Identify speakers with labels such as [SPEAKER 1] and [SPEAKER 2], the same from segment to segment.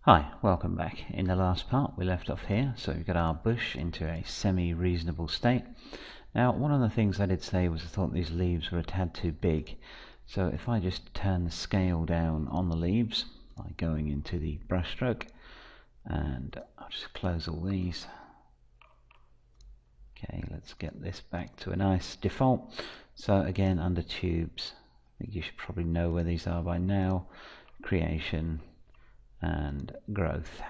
[SPEAKER 1] Hi, welcome back. In the last part we left off here, so we've got our bush into a semi-reasonable state. Now one of the things I did say was I thought these leaves were a tad too big, so if I just turn the scale down on the leaves by going into the brush stroke, and I'll just close all these. Okay, let's get this back to a nice default. So again, under tubes, I think you should probably know where these are by now. Creation and growth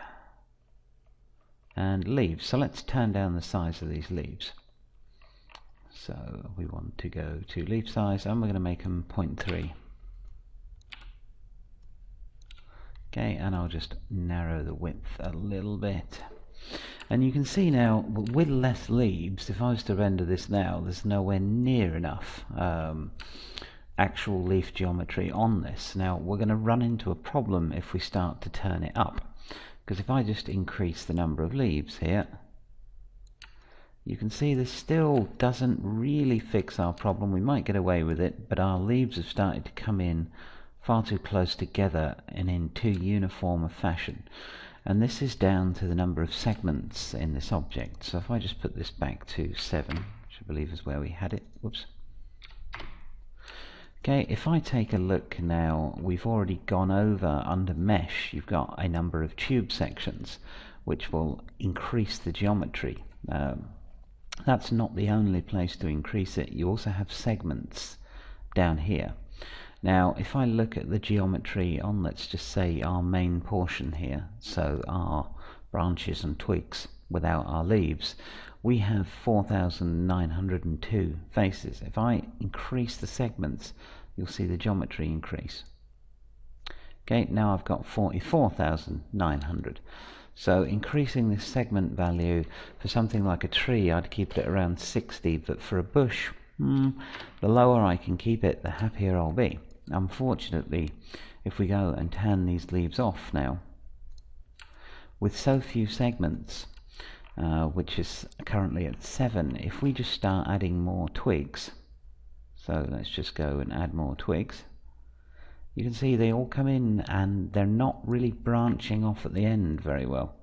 [SPEAKER 1] and leaves. So let's turn down the size of these leaves. So we want to go to leaf size and we're going to make them 0.3. Okay, and I'll just narrow the width a little bit. And you can see now, with less leaves, if I was to render this now, there's nowhere near enough actual leaf geometry on this. Now we're going to run into a problem if we start to turn it up, because if I just increase the number of leaves here, you can see this still doesn't really fix our problem. We might get away with it, but our leaves have started to come in far too close together and in too uniform a fashion, and this is down to the number of segments in this object. So if I just put this back to 7, which I believe is where we had it, whoops. Okay, if I take a look now, we've already gone over under mesh. You've got a number of tube sections which will increase the geometry. That's not the only place to increase it. You also have segments down here. Now if I look at the geometry on, let's just say, our main portion here, so our branches and twigs without our leaves, we have 4,902 faces. If I increase the segments, you'll see the geometry increase. Okay, now I've got 44,900. So increasing this segment value for something like a tree, I'd keep it around 60, but for a bush, the lower I can keep it, the happier I'll be. Unfortunately, if we go and turn these leaves off now, with so few segments, which is currently at 7, if we just start adding more twigs, so let's just go and add more twigs, you can see they all come in and they're not really branching off at the end very well.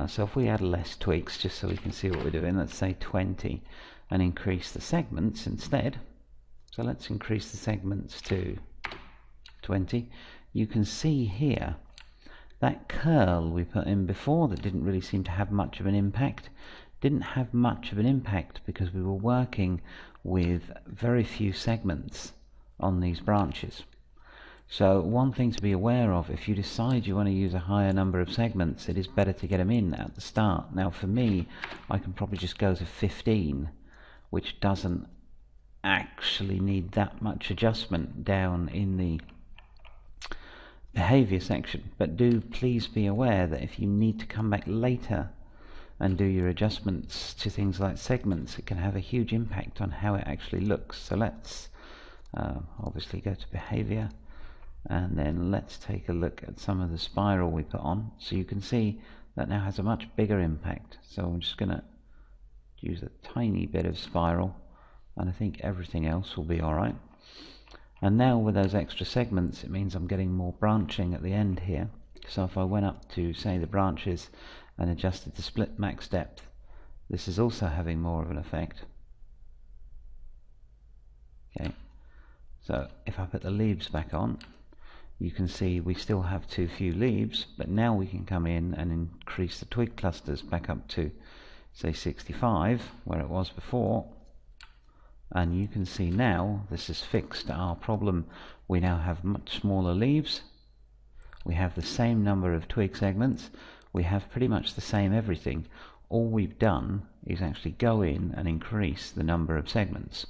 [SPEAKER 1] So if we add less twigs, just so we can see what we're doing, let's say 20, and increase the segments instead. So let's increase the segments to 20. You can see here that curl we put in before that didn't really seem to have much of an impact, didn't have much of an impact because we were working with very few segments on these branches. So one thing to be aware of, if you decide you want to use a higher number of segments, it is better to get them in at the start. Now for me, I can probably just go to 15, which doesn't actually need that much adjustment down in the behavior section, but do please be aware that if you need to come back later and do your adjustments to things like segments, it can have a huge impact on how it actually looks. So let's obviously go to behavior, and then let's take a look at some of the spiral we put on. So you can see that now has a much bigger impact. So I'm just going to use a tiny bit of spiral, and I think everything else will be alright. And now with those extra segments, it means I'm getting more branching at the end here. So if I went up to, say, the branches and adjusted the split max depth, this is also having more of an effect. Okay, so if I put the leaves back on, you can see we still have too few leaves, but now we can come in and increase the twig clusters back up to, say, 65, where it was before. And you can see now this has fixed our problem. We now have much smaller leaves, we have the same number of twig segments, we have pretty much the same everything. All we've done is actually go in and increase the number of segments.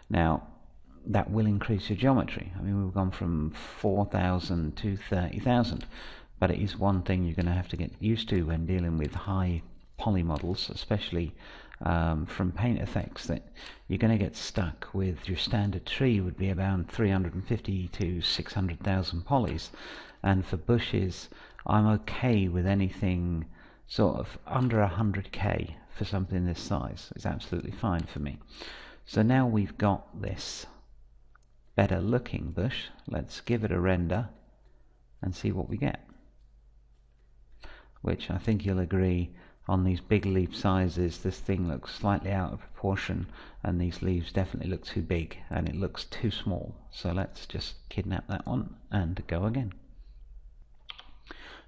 [SPEAKER 1] Now that will increase your geometry. I mean, we've gone from 4,000 to 30,000, but it is one thing you're going to have to get used to when dealing with high poly models, especially from paint effects, that you're going to get stuck with. Your standard tree would be about 350 to 600,000 polys, and for bushes I'm okay with anything sort of under 100k for something this size. It's absolutely fine for me. So now we've got this better looking bush. Let's give it a render and see what we get. which I think you'll agree on these big leaf sizes this thing looks slightly out of proportion, and these leaves definitely look too big and it looks too small. So let's just kidnap that one and go again.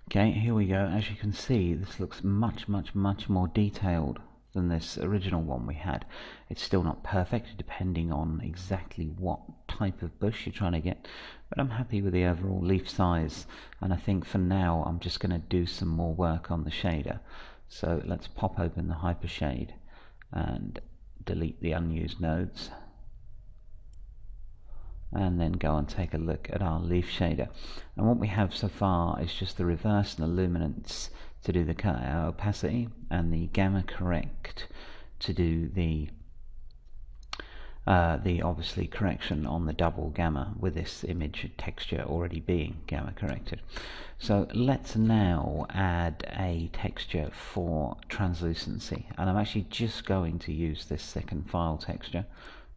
[SPEAKER 1] Okay, here we go. As you can see, this looks much more detailed than this original one we had. It's still not perfect, depending on exactly what type of bush you're trying to get, but I'm happy with the overall leaf size, and I think for now I'm just going to do some more work on the shader. So let's pop open the Hypershade and delete the unused nodes, and then go and take a look at our leaf shader. And what we have so far is just the reverse and illuminance to do the cutout opacity, and the gamma correct to do the obviously correction on the double gamma, with this image texture already being gamma corrected. So let's now add a texture for translucency, and I'm actually just going to use this second file texture,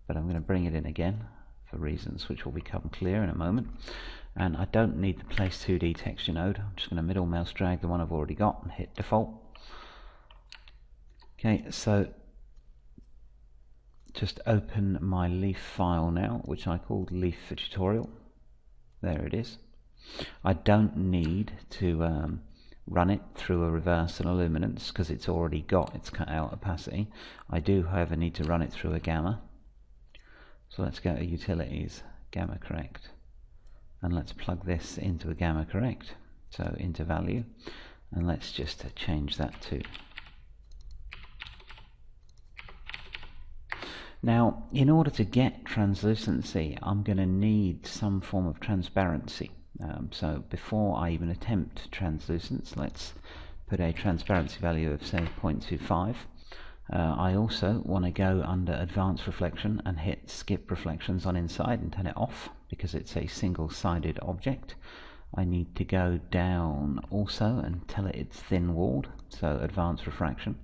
[SPEAKER 1] but I'm going to bring it in again for reasons which will become clear in a moment. And I don't need the Place 2D texture node. I'm just going to middle mouse drag the one I've already got and hit default. Okay, so just open my leaf file now, which I called leaf for tutorial. There it is. I don't need to run it through a reverse and illuminance because it's already got its cutout opacity. I do, however, need to run it through a gamma. So let's go to Utilities, Gamma Correct, and let's plug this into a Gamma Correct, so into Value, and let's just change that to. Now, in order to get translucency, I'm going to need some form of transparency. So before I even attempt translucence, let's put a transparency value of, say, 0.25. I also want to go under Advanced Reflection and hit Skip Reflections on Inside and turn it off because it's a single-sided object. I need to go down also and tell it it's thin-walled, so Advanced Refraction,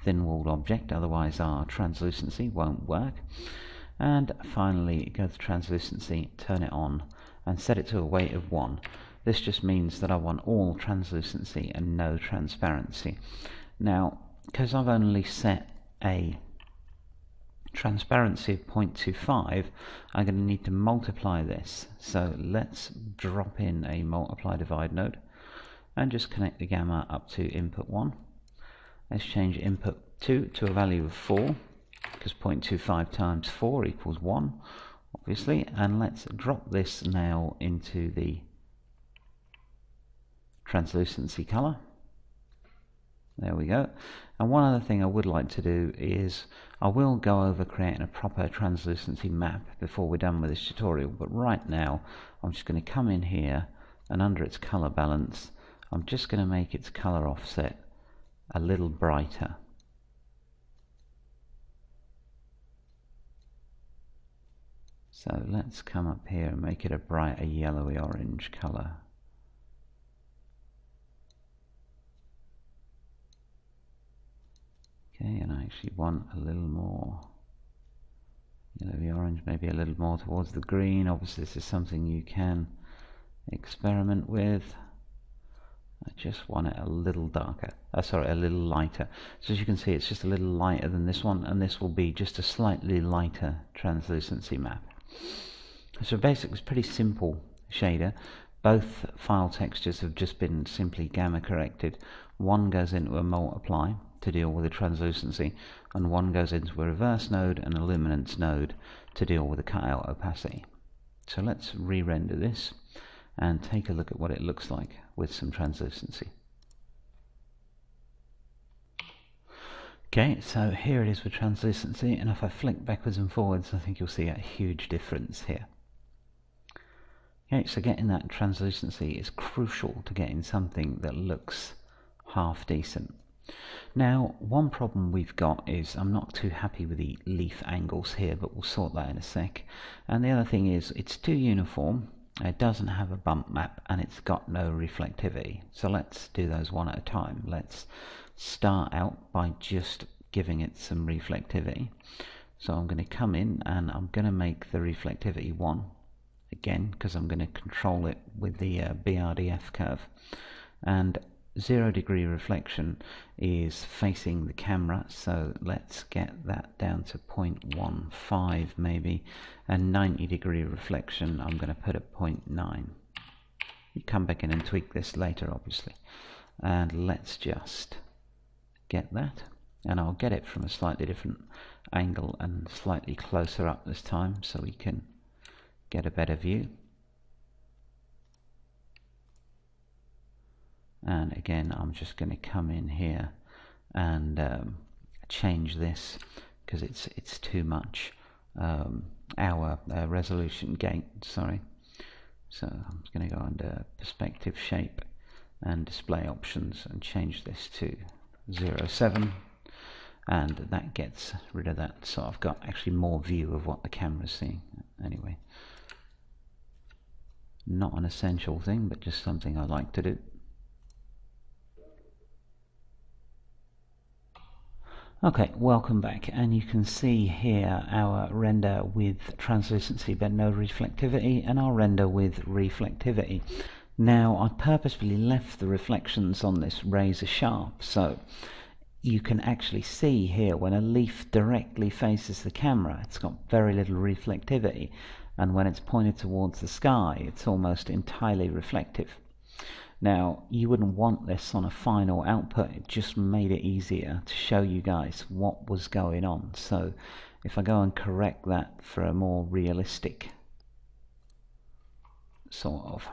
[SPEAKER 1] thin-walled object, otherwise our translucency won't work. And finally go to Translucency, turn it on and set it to a weight of 1. This just means that I want all translucency and no transparency. Now, because I've only set a transparency of 0.25, I'm going to need to multiply this. So let's drop in a multiply divide node and just connect the gamma up to input 1. Let's change input 2 to a value of 4, because 0.25 times 4 equals 1, obviously, and let's drop this now into the translucency color. There we go. And one other thing I would like to do is I will go over creating a proper translucency map before we're done with this tutorial, but right now I'm just going to come in here and under its color balance I'm just going to make its color offset a little brighter. So let's come up here and make it a brighter yellowy orange color. Okay, and I actually want a little more yellowy orange, maybe a little more towards the green. Obviously this is something you can experiment with. I just want it a little darker, sorry, a little lighter. So as you can see, it's just a little lighter than this one, and this will be just a slightly lighter translucency map. So basically it's a pretty simple shader. Both file textures have just been simply gamma corrected. One goes into a multiply to deal with the translucency, and one goes into a reverse node and a luminance node to deal with the cutout opacity. So let's re-render this and take a look at what it looks like with some translucency. Okay, so here it is with translucency, and if I flick backwards and forwards, I think you'll see a huge difference here. Okay, so getting that translucency is crucial to getting something that looks half decent. Now, one problem we've got is I'm not too happy with the leaf angles here, but we'll sort that in a sec. And the other thing is it's too uniform, it doesn't have a bump map, and it's got no reflectivity. So let's do those one at a time. Let's start out by just giving it some reflectivity. So I'm going to come in and I'm going to make the reflectivity 1 again, because I'm going to control it with the BRDF curve. And 0° reflection is facing the camera, so let's get that down to 0.15 maybe, and 90° reflection I'm going to put at 0.9. You come back in and tweak this later obviously, and let's just get that, and I'll get it from a slightly different angle and slightly closer up this time so we can get a better view. And again, I'm just going to come in here and change this because it's too much. Our resolution gate, sorry. So I'm going to go under perspective, shape and display options and change this to 0.7, and that gets rid of that, so I've got actually more view of what the camera's seeing. Anyway, not an essential thing, but just something I like to do. Okay, welcome back, and you can see here our render with translucency but no reflectivity, and our render with reflectivity. Now I purposefully left the reflections on this razor sharp, so you can actually see here when a leaf directly faces the camera it's got very little reflectivity, and when it's pointed towards the sky it's almost entirely reflective. Now you wouldn't want this on a final output, it just made it easier to show you guys what was going on. So if I go and correct that for a more realistic sort of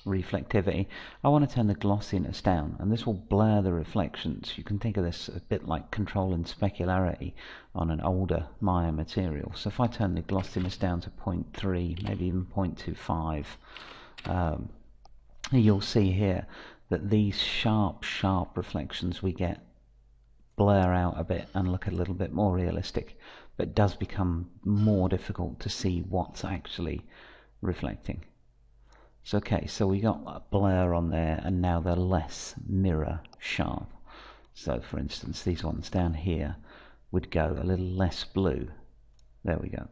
[SPEAKER 1] reflectivity, I want to turn the glossiness down, and this will blur the reflections. You can think of this a bit like controlling specularity on an older Maya material. So if I turn the glossiness down to 0.3, maybe even 0.25, you'll see here that these sharp reflections we get blur out a bit and look a little bit more realistic, but it does become more difficult to see what's actually reflecting. So okay, so we got a blur on there, and now they're less mirror sharp. So for instance, these ones down here would go a little less blue. There we go.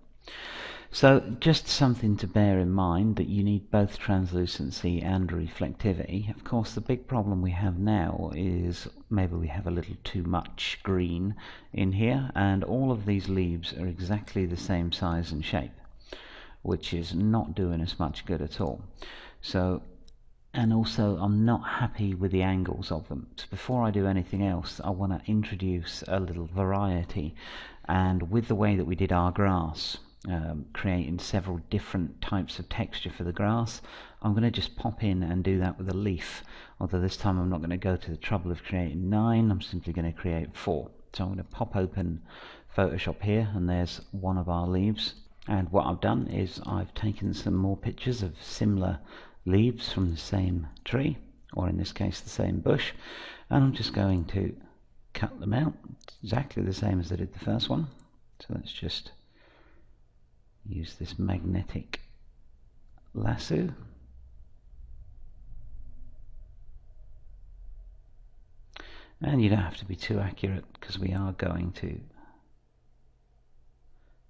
[SPEAKER 1] So just something to bear in mind, that you need both translucency and reflectivity. Of course, the big problem we have now is maybe we have a little too much green in here, and all of these leaves are exactly the same size and shape, which is not doing us much good at all. So, and also I'm not happy with the angles of them. So before I do anything else, I want to introduce a little variety, and with the way that we did our grass, creating several different types of texture for the grass, I'm going to just pop in and do that with a leaf, although this time I'm not going to go to the trouble of creating 9, I'm simply going to create 4. So I'm going to pop open Photoshop here, and there's one of our leaves, and what I've done is I've taken some more pictures of similar leaves from the same tree, or in this case the same bush, and I'm just going to cut them out exactly the same as I did the first one. So let's just use this magnetic lasso. And you don't have to be too accurate because we are going to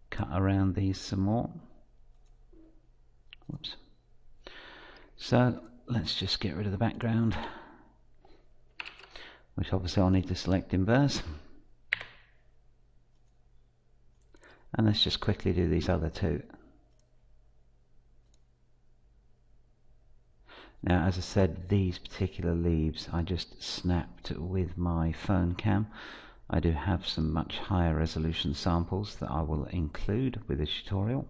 [SPEAKER 1] cut around these some more. Whoops. So let's just get rid of the background, which obviously I'll need to select inverse. And let's just quickly do these other two. Now, as I said, these particular leaves I just snapped with my phone cam. I do have some much higher resolution samples that I will include with the tutorial.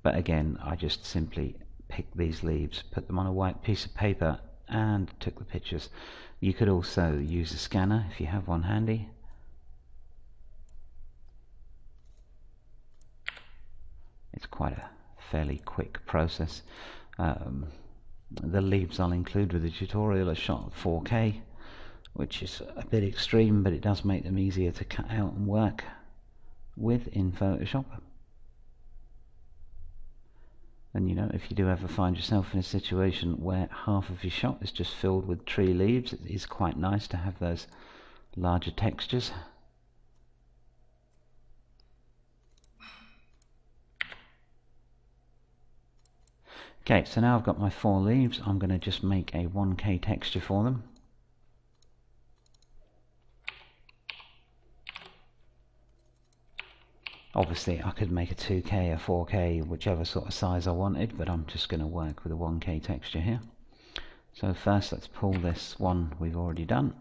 [SPEAKER 1] But again, I just simply picked these leaves, put them on a white piece of paper and took the pictures. You could also use a scanner if you have one handy. It's quite a fairly quick process. The leaves I'll include with the tutorial are shot at 4K, which is a bit extreme, but it does make them easier to cut out and work with in Photoshop. And you know, if you do ever find yourself in a situation where half of your shot is just filled with tree leaves, it is quite nice to have those larger textures. Okay, so now I've got my 4 leaves. I'm going to just make a 1K texture for them. Obviously I could make a 2K, a 4K, whichever sort of size I wanted, but I'm just going to work with a 1K texture here. So first let's pull this one we've already done.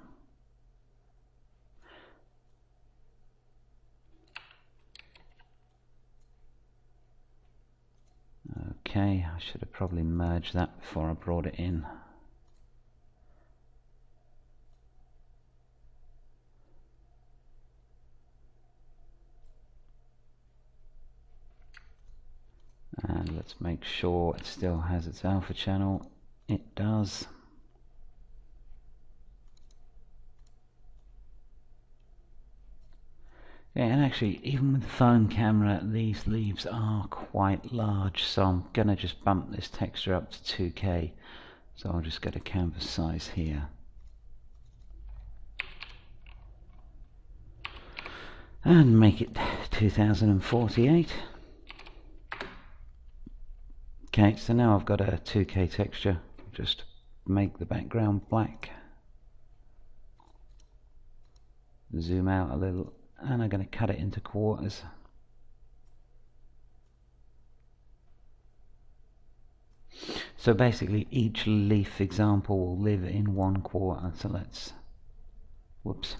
[SPEAKER 1] Okay, I should have probably merged that before I brought it in. And let's make sure it still has its alpha channel. It does. Yeah, and actually, even with the phone camera, these leaves are quite large, so I'm going to just bump this texture up to 2K. So I'll just get a canvas size here. And make it 2048. Okay, so now I've got a 2K texture. Just make the background black. Zoom out a little, and I'm going to cut it into quarters. So basically each leaf example will live in 1 quarter. So let's, whoops,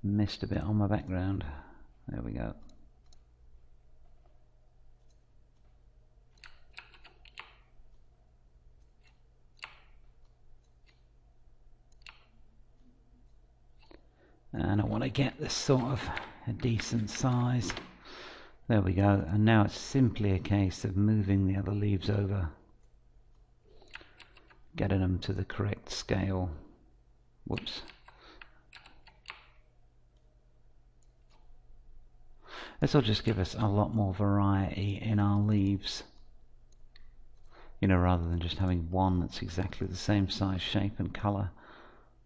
[SPEAKER 1] missed a bit on my background. There we go. And I want to get this sort of a decent size. There we go. And now it's simply a case of moving the other leaves over, getting them to the correct scale. Whoops. This will just give us a lot more variety in our leaves. You know, rather than just having one that's exactly the same size, shape and colour,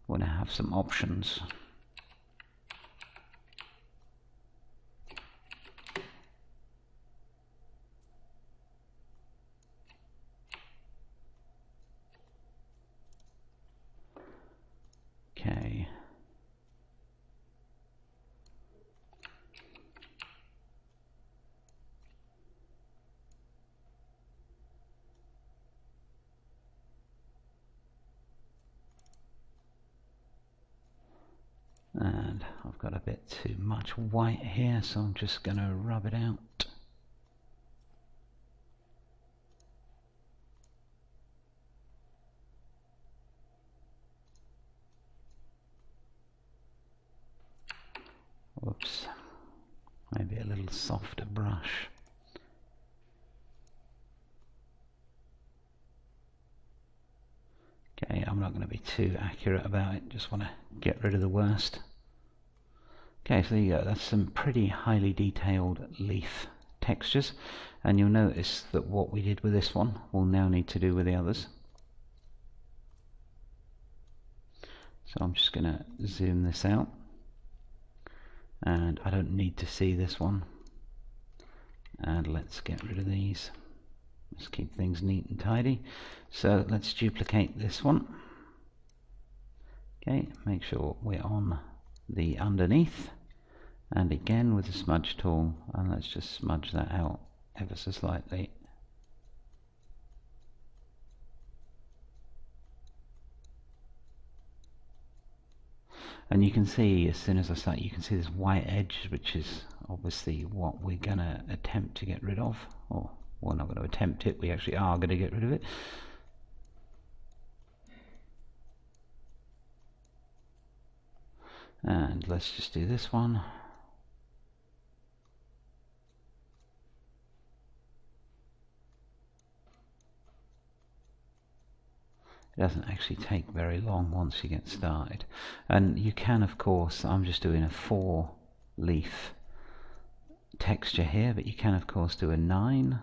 [SPEAKER 1] we're going to have some options. Okay. And I've got a bit too much white here, so I'm just going to rub it out. Whoops, maybe a little softer brush. Okay, I'm not going to be too accurate about it, just want to get rid of the worst. Okay, so there you go, that's some pretty highly detailed leaf textures, and you'll notice that what we did with this one we'll now need to do with the others. So I'm just going to zoom this out, and I don't need to see this one, and let's get rid of these. Let's keep things neat and tidy. So let's duplicate this one. Okay, make sure we're on the underneath, and again with the smudge tool, and let's just smudge that out ever so slightly. And you can see, as soon as I start, you can see this white edge, which is obviously what we're going to attempt to get rid of. Or we're not going to attempt it, we actually are going to get rid of it. And let's just do this one. It doesn't actually take very long once you get started. And you can, of course, I'm just doing a 4 leaf texture here, but you can of course do a 9.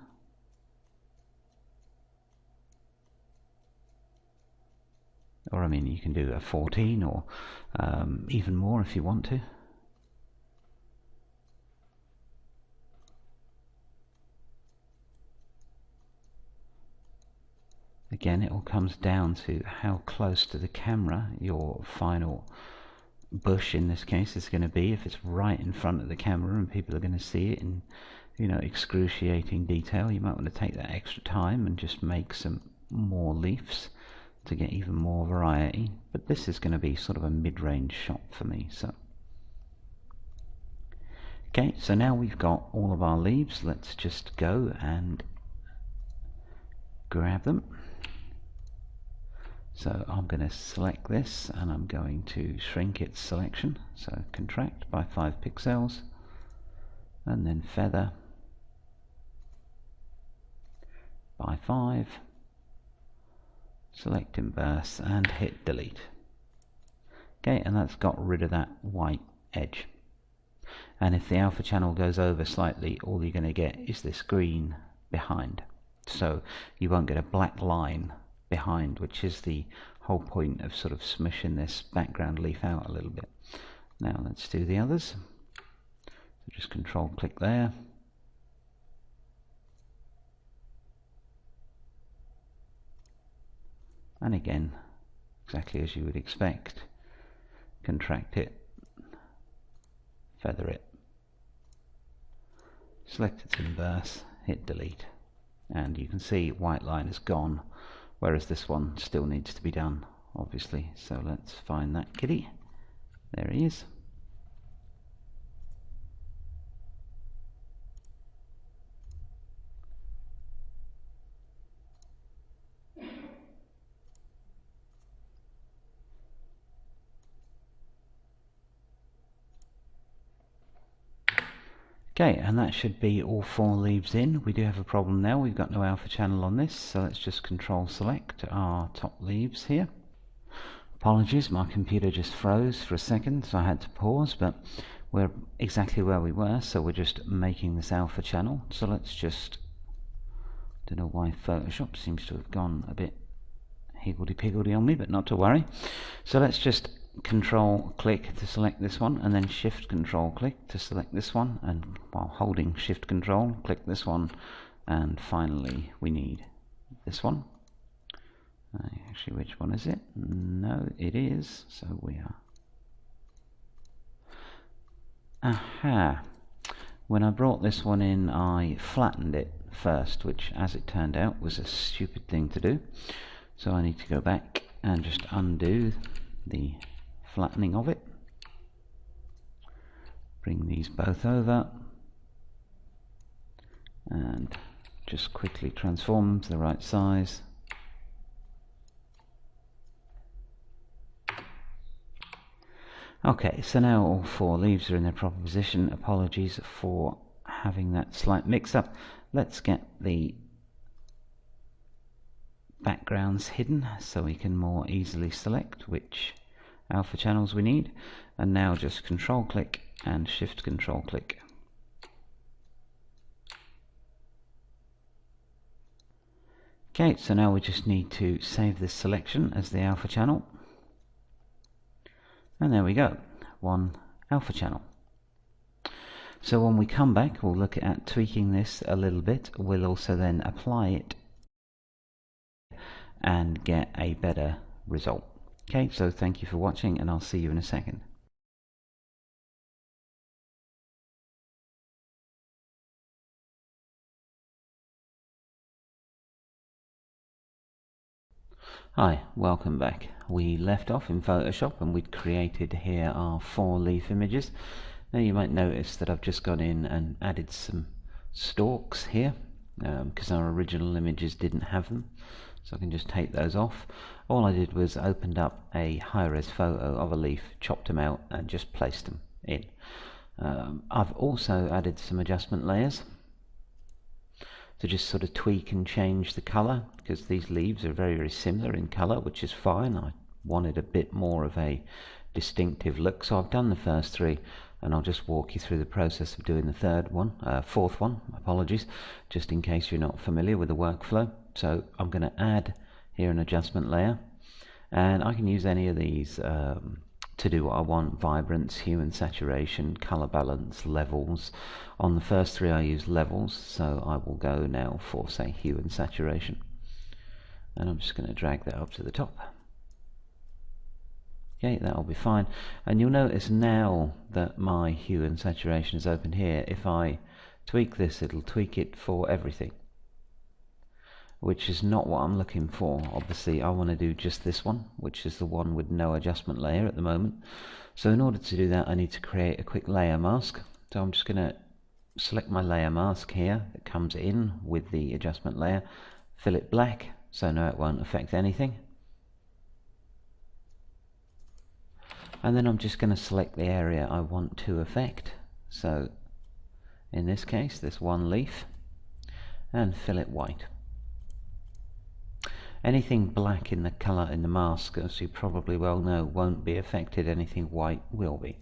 [SPEAKER 1] Or I mean, you can do a 14 or even more if you want to. again, it all comes down to how close to the camera your final bush in this case is going to be. If it's right in front of the camera and people are going to see it in, you know, excruciating detail, you might want to take that extra time and just make some more leaves to get even more variety. But this is going to be sort of a mid-range shot for me. So okay, so now we've got all of our leaves. Let's just go and grab them. So I'm going to select this and I'm going to shrink its selection, so contract by 5 pixels, and then feather by 5, select inverse and hit delete. Okay, and that's got rid of that white edge. And if the alpha channel goes over slightly, all you're going to get is this green behind. So you won't get a black line behind, which is the whole point of sort of smushing this background leaf out a little bit. Now let's do the others. So just control click there. And again, exactly as you would expect, contract it, feather it, select its inverse, hit delete, and you can see white line is gone, whereas this one still needs to be done, obviously. So let's find that kitty. There he is. Okay, and that should be all 4 leaves in. We do have a problem now, we've got no alpha channel on this, so let's just control select our top leaves here. Apologies, my computer just froze for a second, so I had to pause, but we're exactly where we were, so we're just making this alpha channel. So let's just, don't know why Photoshop seems to have gone a bit higgledy-piggledy on me, but not to worry. So let's just control click to select this one, and then shift control click to select this one, and while holding shift control click this one, and finally we need this one. Actually, which one is it? No, it is. So we are, aha, when I brought this one in I flattened it first, which as it turned out was a stupid thing to do. So I need to go back and just undo the flattening of it, bring these both over and just quickly transform them to the right size. Okay, so now all 4 leaves are in their proper position. Apologies for having that slight mix-up. Let's get the backgrounds hidden so we can more easily select which alpha channels we need, and now just control click and shift control click. Okay, so now we just need to save this selection as the alpha channel, and there we go, 1 alpha channel. So when we come back we'll look at tweaking this a little bit. We'll also then apply it and get a better result. Okay, so thank you for watching, and I'll see you in a second. Hi, welcome back. We left off in Photoshop and we'd created here our 4 leaf images. Now you might notice that I've just gone in and added some stalks here because our original images didn't have them. So I can just take those off. All I did was opened up a high-res photo of a leaf, chopped them out and just placed them in. I've also added some adjustment layers to just sort of tweak and change the colour, because these leaves are very, very similar in colour, which is fine. I wanted a bit more of a distinctive look, so I've done the first 3, and I'll just walk you through the process of doing the fourth one, apologies, just in case you're not familiar with the workflow. So I'm going to add here an adjustment layer, and I can use any of these to do what I want: vibrance, hue and saturation, color balance, levels. On the first 3 I use levels, so I will go now for, say, hue and saturation. and I'm just going to drag that up to the top. Okay, that'll be fine. And you'll notice now that my hue and saturation is open here, if I tweak this, it'll tweak it for everything, which is not what I'm looking for. Obviously I want to do just this one, which is the one with no adjustment layer at the moment. So in order to do that, I need to create a quick layer mask. So I'm just going to select my layer mask here that comes in with the adjustment layer, fill it black so no, it won't affect anything. And then I'm just going to select the area I want to affect. So in this case, this one leaf, and fill it white. Anything black in the colour in the mask, as you probably well know, won't be affected. Anything white will be.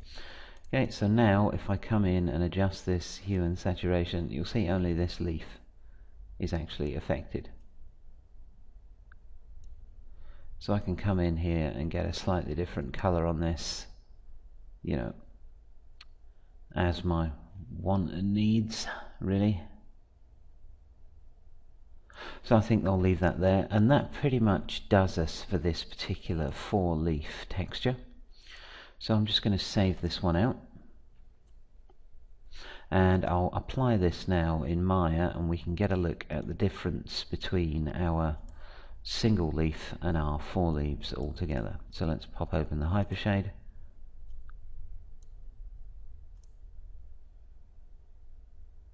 [SPEAKER 1] Okay, so now if I come in and adjust this hue and saturation, you'll see only this leaf is actually affected. So I can come in here and get a slightly different colour on this, you know, as my want and needs, really. So I think I'll leave that there, and that pretty much does us for this particular 4-leaf texture. So I'm just going to save this one out, and I'll apply this now in Maya, and we can get a look at the difference between our single leaf and our 4 leaves all together. So let's pop open the hypershade.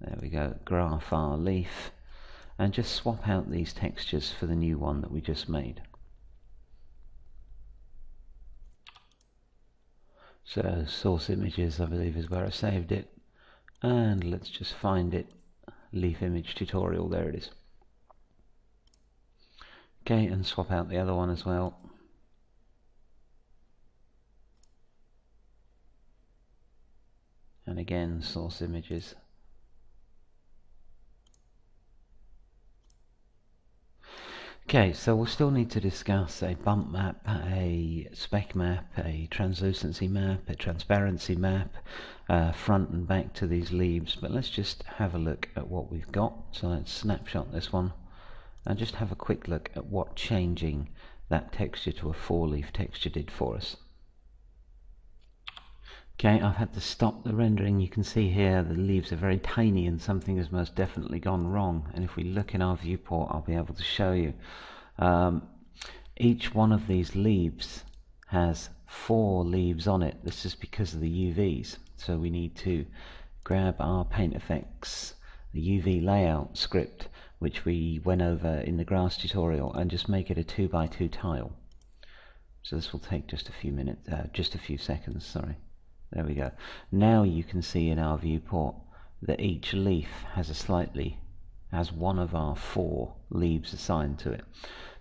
[SPEAKER 1] There we go, graph our leaf, and just swap out these textures for the new one that we just made. So source images, I believe, is where I saved it, and let's just find it. Leaf image tutorial, there it is. Okay, and swap out the other one as well. And again, source images. Okay, so we'll still need to discuss a bump map, a spec map, a translucency map, a transparency map, front and back to these leaves, but let's just have a look at what we've got. So let's snapshot this one and just have a quick look at what changing that texture to a 4-leaf texture did for us. Okay, I've had to stop the rendering. You can see here the leaves are very tiny and something has most definitely gone wrong, and if we look in our viewport I'll be able to show you. Each one of these leaves has 4 leaves on it. This is because of the UVs, so we need to grab our Paint Effects, the UV layout script which we went over in the grass tutorial, and just make it a 2x2 tile. So this will take just a few minutes, just a few seconds, sorry. There we go. Now you can see in our viewport that each leaf has one of our 4 leaves assigned to it.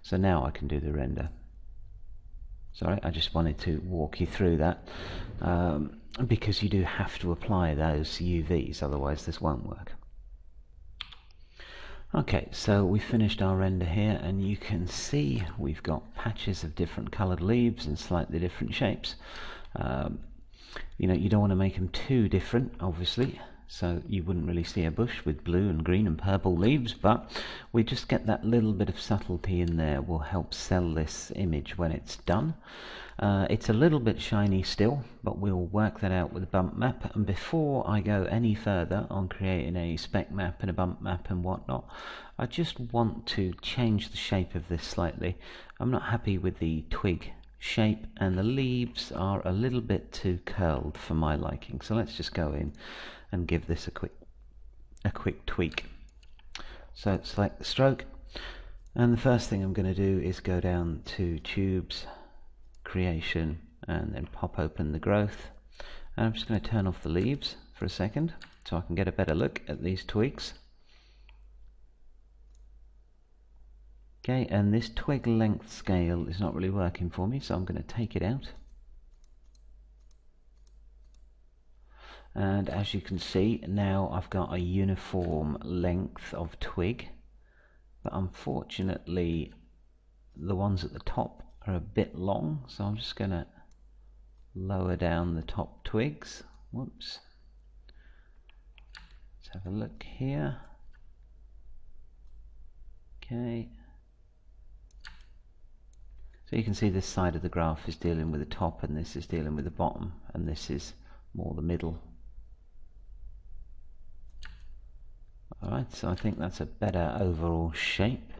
[SPEAKER 1] So now I can do the render. Sorry, I just wanted to walk you through that, because you do have to apply those UVs, otherwise this won't work. Okay, so we finished our render here, and you can see we've got patches of different coloured leaves in slightly different shapes. You know, you don't want to make them too different, obviously, so you wouldn't really see a bush with blue and green and purple leaves, but we just get that little bit of subtlety in there will help sell this image when it's done. It's a little bit shiny still, but we'll work that out with a bump map. And before I go any further on creating a spec map and a bump map and whatnot, I just want to change the shape of this slightly. I'm not happy with the twig shape, and the leaves are a little bit too curled for my liking, so let's just go in and give this a quick tweak. So select the stroke, and the first thing I'm going to do is go down to tubes, creation, and then pop open the growth, and I'm just going to turn off the leaves for a second so I can get a better look at these twigs. Okay, and this twig length scale is not really working for me, so I'm going to take it out. And as you can see, now I've got a uniform length of twig, but unfortunately the ones at the top are a bit long, so I'm just going to lower down the top twigs. Whoops. Let's have a look here. Okay. So you can see this side of the graph is dealing with the top and this is dealing with the bottom, and this is more the middle. Alright, so I think that's a better overall shape.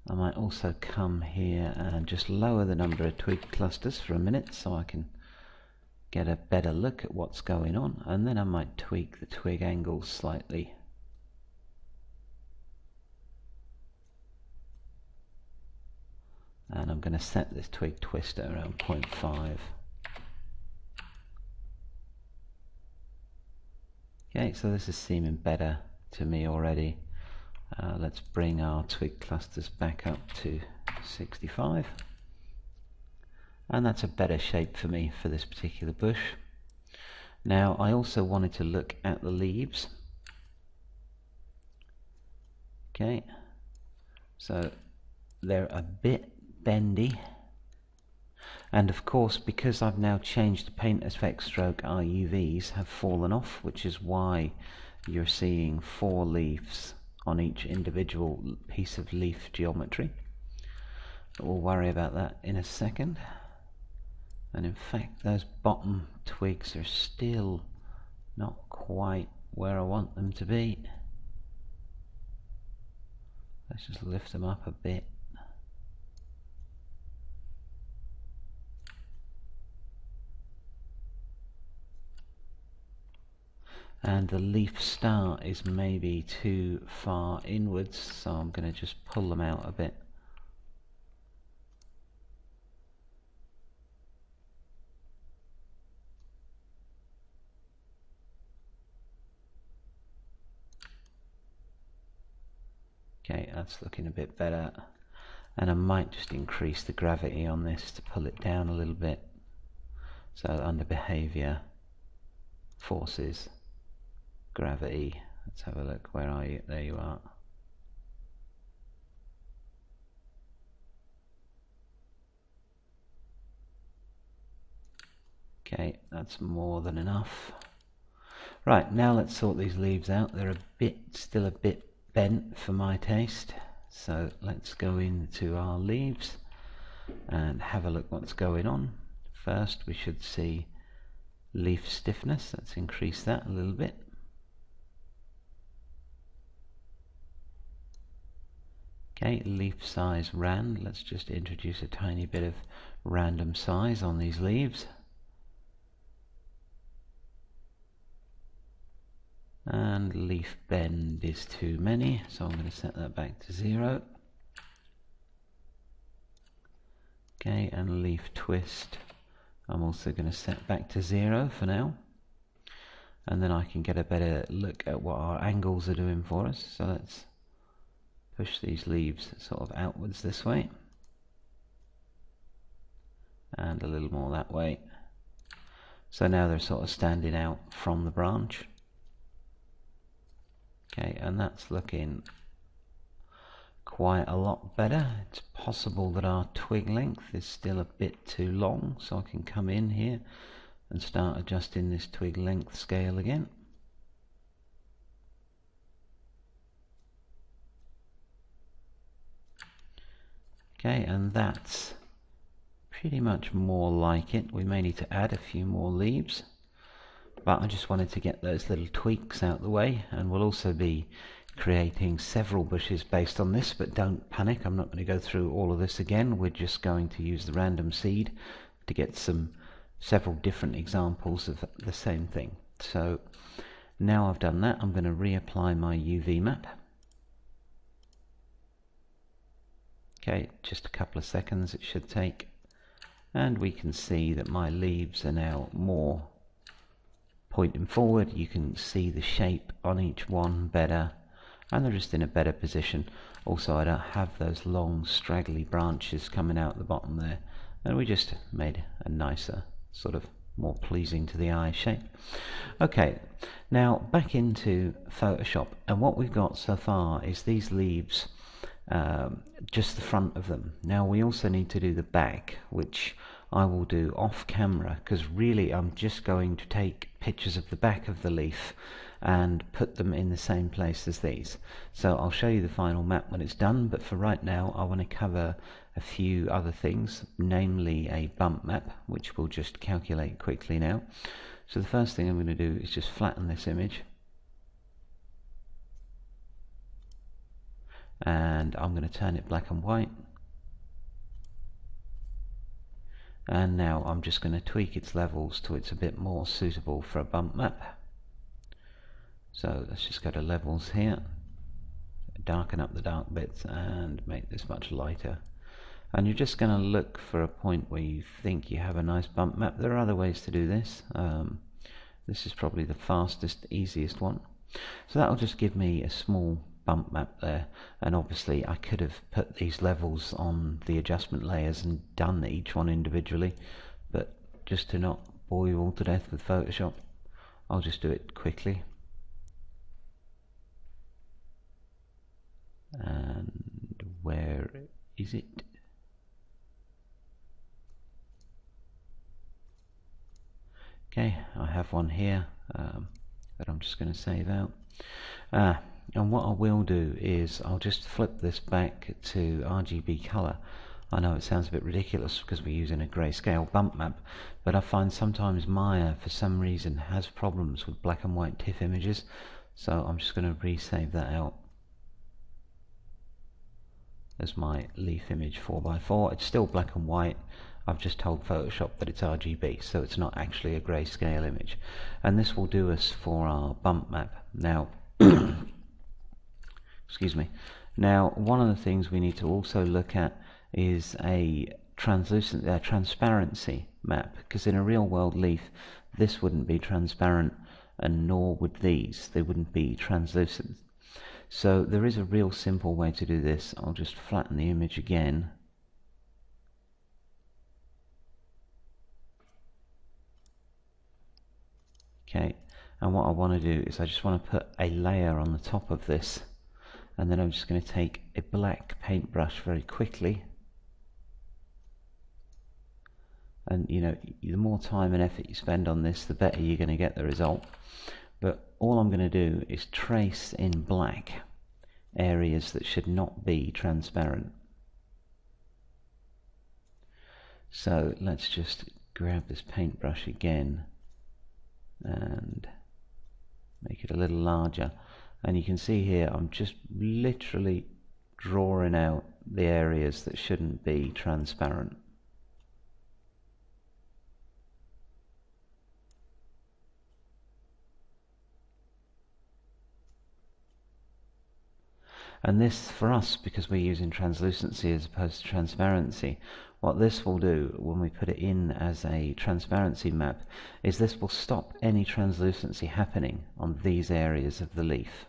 [SPEAKER 1] I might also come here and just lower the number of twig clusters for a minute so I can get a better look at what's going on, and then I might tweak the twig angles slightly. And I'm going to set this twig twist at around 0.5. Okay, so this is seeming better to me already. Let's bring our twig clusters back up to 65. And that's a better shape for me for this particular bush. Now I also wanted to look at the leaves. Okay, so they're a bit bendy, and of course because I've now changed the paint effect stroke, our UVs have fallen off, which is why you're seeing 4 leaves on each individual piece of leaf geometry. But we'll worry about that in a second. And in fact those bottom twigs are still not quite where I want them to be. Let's just lift them up a bit. And the leaf start is maybe too far inwards, so I'm going to just pull them out a bit. Okay, that's looking a bit better, and I might just increase the gravity on this to pull it down a little bit. So under behavior, forces, gravity, let's have a look. Where are you? There you are. Okay, that's more than enough. Right, now let's sort these leaves out. They're still a bit bent for my taste, so let's go into our leaves and have a look what's going on. First we should see leaf stiffness. Let's increase that a little bit. Okay, leaf size rand. Let's just introduce a tiny bit of random size on these leaves. And leaf bend is too many, so I'm going to set that back to 0. Okay, and leaf twist I'm also going to set back to 0 for now, and then I can get a better look at what our angles are doing for us. So let's push these leaves sort of outwards this way and a little more that way. So now they're sort of standing out from the branch. Okay, and that's looking quite a lot better. It's possible that our twig length is still a bit too long, so I can come in here and start adjusting this twig length scale again. Okay, and that's pretty much more like it. We may need to add a few more leaves, but I just wanted to get those little tweaks out the way, and we'll also be creating several bushes based on this, but don't panic, I'm not going to go through all of this again. We're just going to use the random seed to get several different examples of the same thing. So now I've done that, I'm going to reapply my UV map. Okay, just a couple of seconds it should take, and we can see that my leaves are now more pointing forward. You can see the shape on each one better, and they're just in a better position. Also, I don't have those long straggly branches coming out the bottom there, and we just made a nicer, sort of more pleasing to the eye shape. Okay, now back into Photoshop, and what we've got so far is these leaves, just the front of them. Now we also need to do the back, which I will do off camera, because really I'm just going to take pictures of the back of the leaf and put them in the same place as these. So I'll show you the final map when it's done, but for right now I want to cover a few other things, namely a bump map, which we'll just calculate quickly now. So the first thing I'm going to do is just flatten this image, and I'm going to turn it black and white, and now I'm just going to tweak its levels till it's a bit more suitable for a bump map. So let's just go to levels here, darken up the dark bits and make this much lighter. And you're just going to look for a point where you think you have a nice bump map. There are other ways to do this. This is probably the fastest, easiest one. So that'll just give me a small bump map there, and obviously I could have put these levels on the adjustment layers and done each one individually, but just to not bore you all to death with Photoshop, I'll just do it quickly. And where is it? Okay, I have one here that I'm just going to save out. And what I will do is I'll just flip this back to RGB color. I know it sounds a bit ridiculous because we're using a grayscale bump map, but I find sometimes Maya for some reason has problems with black and white TIFF images, so I'm just going to resave that out as my leaf image 4x4. It's still black and white. I've just told Photoshop that it's RGB, so it's not actually a grayscale image. And this will do us for our bump map. Now, excuse me. Now, one of the things we need to also look at is a transparency map, because in a real world leaf, this wouldn't be transparent, and nor would these. They wouldn't be translucent. So there is a real simple way to do this. I'll just flatten the image again. Okay, and what I want to do is I just want to put a layer on the top of this, and then I'm just going to take a black paintbrush very quickly, and you know, the more time and effort you spend on this, the better you're going to get the result. But all I'm going to do is trace in black areas that should not be transparent. So let's just grab this paintbrush again and make it a little larger, and you can see here I'm just literally drawing out the areas that shouldn't be transparent. And this, for us, because we're using translucency as opposed to transparency, what this will do when we put it in as a transparency map is this will stop any translucency happening on these areas of the leaf.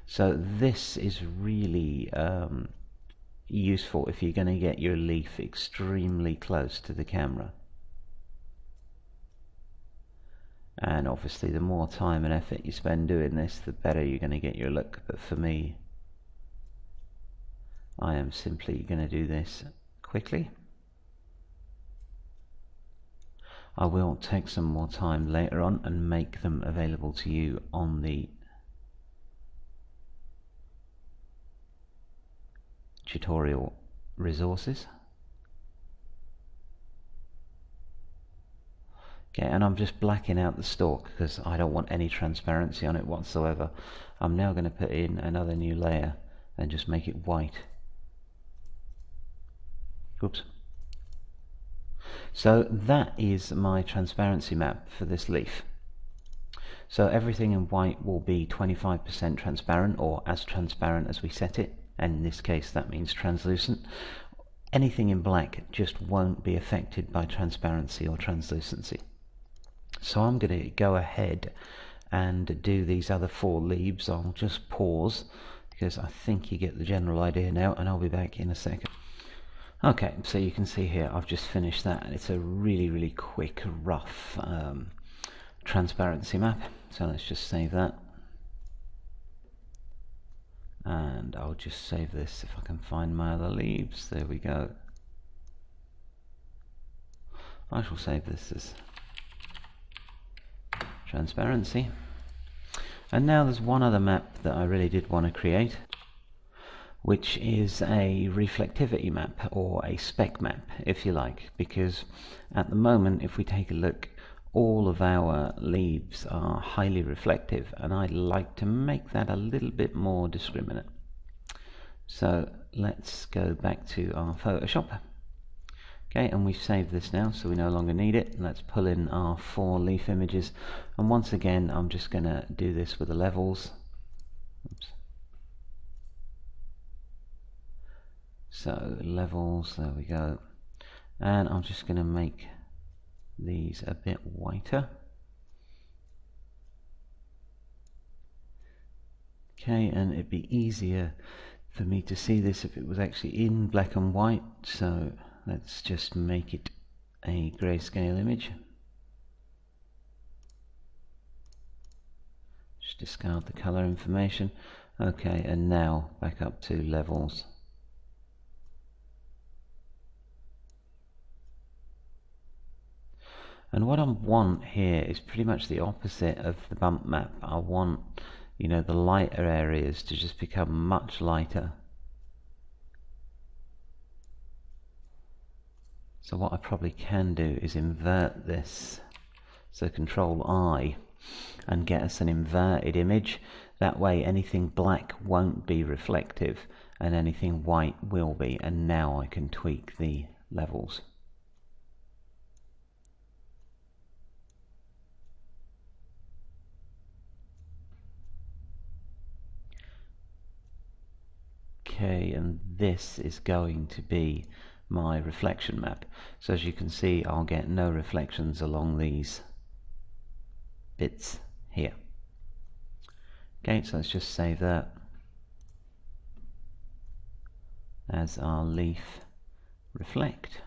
[SPEAKER 1] So this is really useful if you're going to get your leaf extremely close to the camera. And obviously the more time and effort you spend doing this, the better you're going to get your look. But for me, I am simply going to do this quickly. I will take some more time later on and make them available to you on the tutorial resources. Okay, and I'm just blacking out the stalk because I don't want any transparency on it whatsoever. I'm now going to put in another new layer and just make it white. Oops. So that is my transparency map for this leaf. So everything in white will be 25% transparent, or as transparent as we set it, and in this case that means translucent. Anything in black just won't be affected by transparency or translucency. So I'm going to go ahead and do these other 4 leaves. I'll just pause because I think you get the general idea now, and I'll be back in a second. Okay, so you can see here I've just finished that, and it's a really quick, rough transparency map. So let's just save that, and I'll just save this if I can find my other leaves. There we go. I shall save this as transparency. And now there's one other map that I really did want to create, which is a reflectivity map, or a spec map if you like, because at the moment if we take a look, all of our leaves are highly reflective, and I'd like to make that a little bit more discriminate. So let's go back to our Photoshop. Okay, and we've saved this now, so we no longer need it. Let's pull in our 4 leaf images, and once again I'm just going to do this with the levels. Oops. So levels, there we go, and I'm just going to make these a bit whiter. Okay, and it'd be easier for me to see this if it was actually in black and white, so let's just make it a grayscale image. Just discard the color information. Okay, and now back up to levels. And what I want here is pretty much the opposite of the bump map. I want, you know, the lighter areas to just become much lighter. So what I probably can do is invert this. So Control I and get us an inverted image. That way anything black won't be reflective and anything white will be. And now I can tweak the levels. Okay, and this is going to be my reflection map. So as you can see, I'll get no reflections along these bits here. Okay, so let's just save that as our leaf reflect.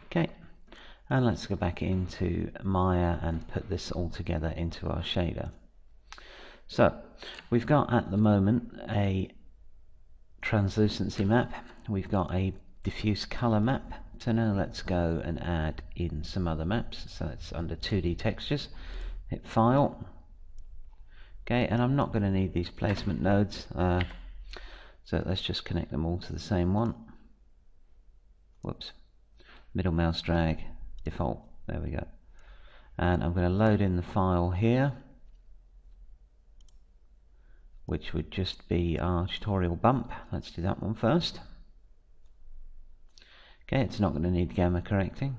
[SPEAKER 1] Okay, and let's go back into Maya and put this all together into our shader. So we've got at the moment a translucency map, we've got a diffuse color map. So now let's go and add in some other maps. So it's under 2D textures, hit File. Okay, and I'm not going to need these placement nodes, so let's just connect them all to the same one. Whoops, middle mouse drag, default, there we go. And I'm going to load in the file here, which would just be our tutorial bump. Let's do that one first. Okay, it's not going to need gamma correcting,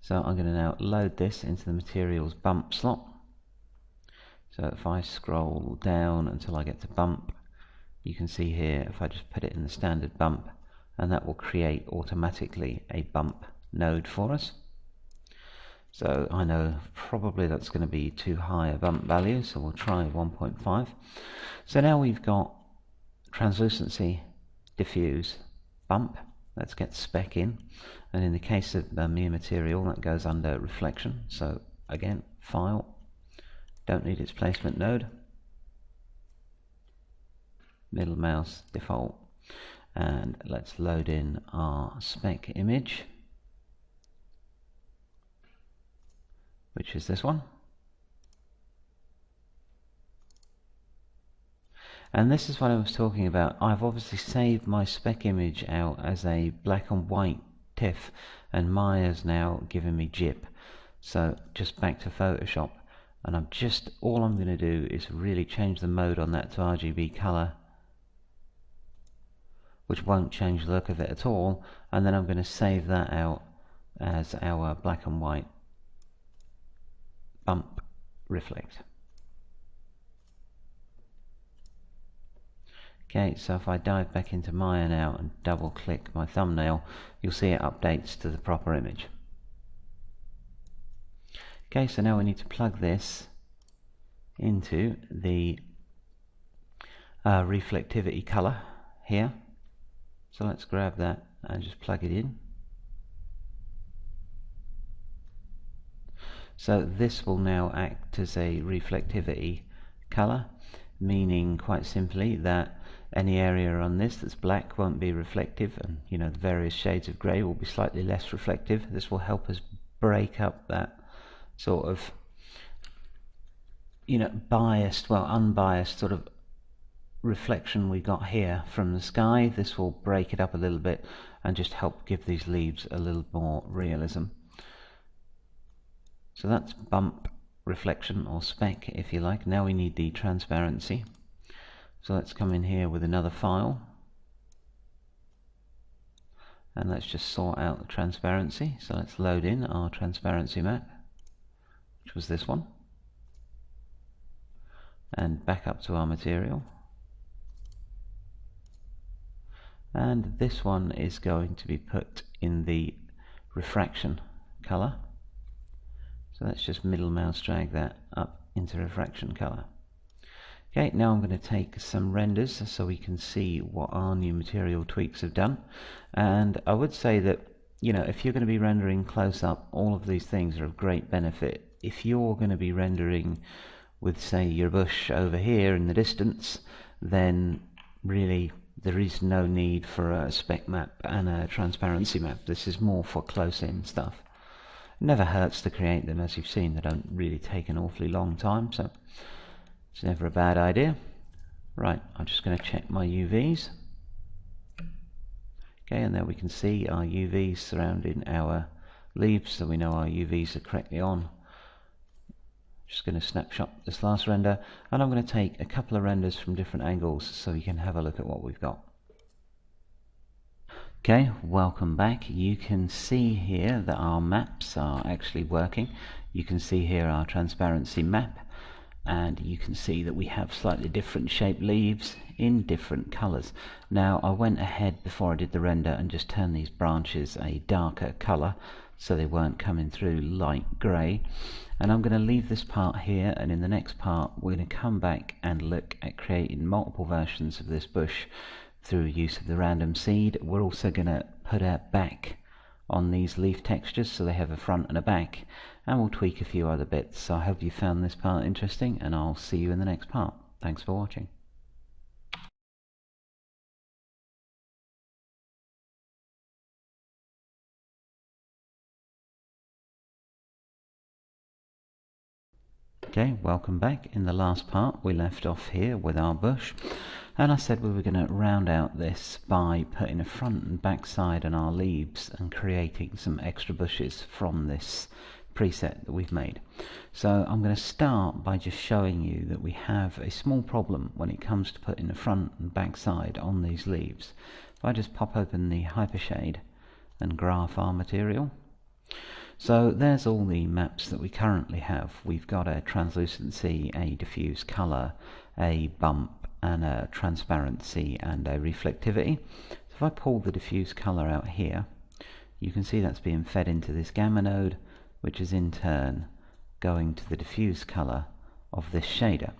[SPEAKER 1] so I'm going to now load this into the materials bump slot. So if I scroll down until I get to bump, you can see here if I just put it in the standard bump, and that will create automatically a bump node for us. So I know probably that's going to be too high a bump value, so we'll try 1.5. So now we've got translucency, diffuse, bump. Let's get spec in, and in the case of mere material, that goes under reflection. So again, file, don't need its placement node, middle mouse, default, and let's load in our spec image, which is this one. And this is what I was talking about. I've obviously saved my spec image out as a black and white TIFF, and Maya's now giving me GIP. So just back to Photoshop, and all I'm going to do is really change the mode on that to RGB color, which won't change the look of it at all, and then I'm going to save that out as our black and white bump reflect. Okay, so if I dive back into Maya now and double click my thumbnail, you'll see it updates to the proper image. Okay, so now we need to plug this into the reflectivity color here. So let's grab that and just plug it in. So this will now act as a reflectivity color, meaning quite simply that Any area on this that's black won't be reflective, and the various shades of grey will be slightly less reflective. This will help us break up that sort of biased, well, unbiased sort of reflection we got here from the sky. This will break it up a little bit and just help give these leaves a little more realism. So that's bump reflection, or speck if you like. Now we need the transparency. So let's come in here with another file and let's just sort out the transparency. So let's load in our transparency map, which was this one, and back up to our material. And this one is going to be put in the refraction color. So let's just middle mouse drag that up into refraction color. Okay, now I'm going to take some renders so we can see what our new material tweaks have done. And I would say that, if you're going to be rendering close up, all of these things are of great benefit. If you're going to be rendering with, say, your bush over here in the distance, then really there is no need for a spec map and a transparency map. This is more for close-in stuff. It never hurts to create them. As you've seen, they don't really take an awfully long time, so it's never a bad idea. Right, I'm just going to check my UVs. Okay, and there we can see our UVs surrounding our leaves, so we know our UVs are correctly on. Just going to snapshot this last render, and I'm going to take a couple of renders from different angles so you can have a look at what we've got. Okay, welcome back. You can see here that our maps are actually working. You can see here our transparency map, and you can see that we have slightly different shaped leaves in different colors. Now I went ahead before I did the render and just turned these branches a darker color so they weren't coming through light gray, and I'm going to leave this part here, and in the next part we're going to come back and look at creating multiple versions of this bush through use of the random seed. We're also going to put a back on these leaf textures so they have a front and a back, and we'll tweak a few other bits. So I hope you found this part interesting, and I'll see you in the next part. Thanks for watching. Okay, welcome back. In the last part we left off here with our bush, and I said we were going to round out this by putting a front and back side on our leaves and creating some extra bushes from this preset that we've made. So I'm going to start by just showing you that we have a small problem when it comes to putting the front and back side on these leaves. If I just pop open the hypershade and graph our material, so there's all the maps that we currently have. We've got a translucency, a diffuse color, a bump, and a transparency, and a reflectivity. So if I pull the diffuse color out here, you can see that's being fed into this gamma node, which is in turn going to the diffuse color of this shader.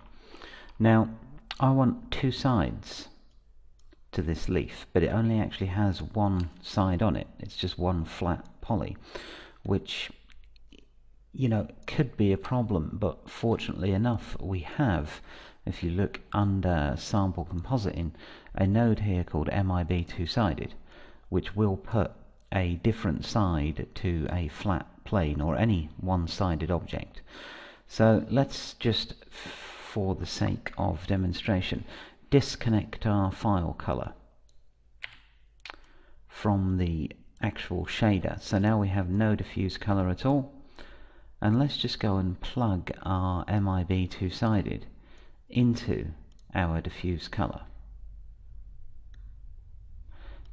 [SPEAKER 1] Now I want two sides to this leaf, but it only actually has one side on it. It's just one flat poly, which could be a problem, but fortunately enough we have, if you look under sample compositing, a node here called MIB two-sided, which will put a different side to a flat plane or any one-sided object. So let's just, for the sake of demonstration, disconnect our file color from the actual shader. So now we have no diffuse color at all, and let's just go and plug our MIB two-sided into our diffuse color.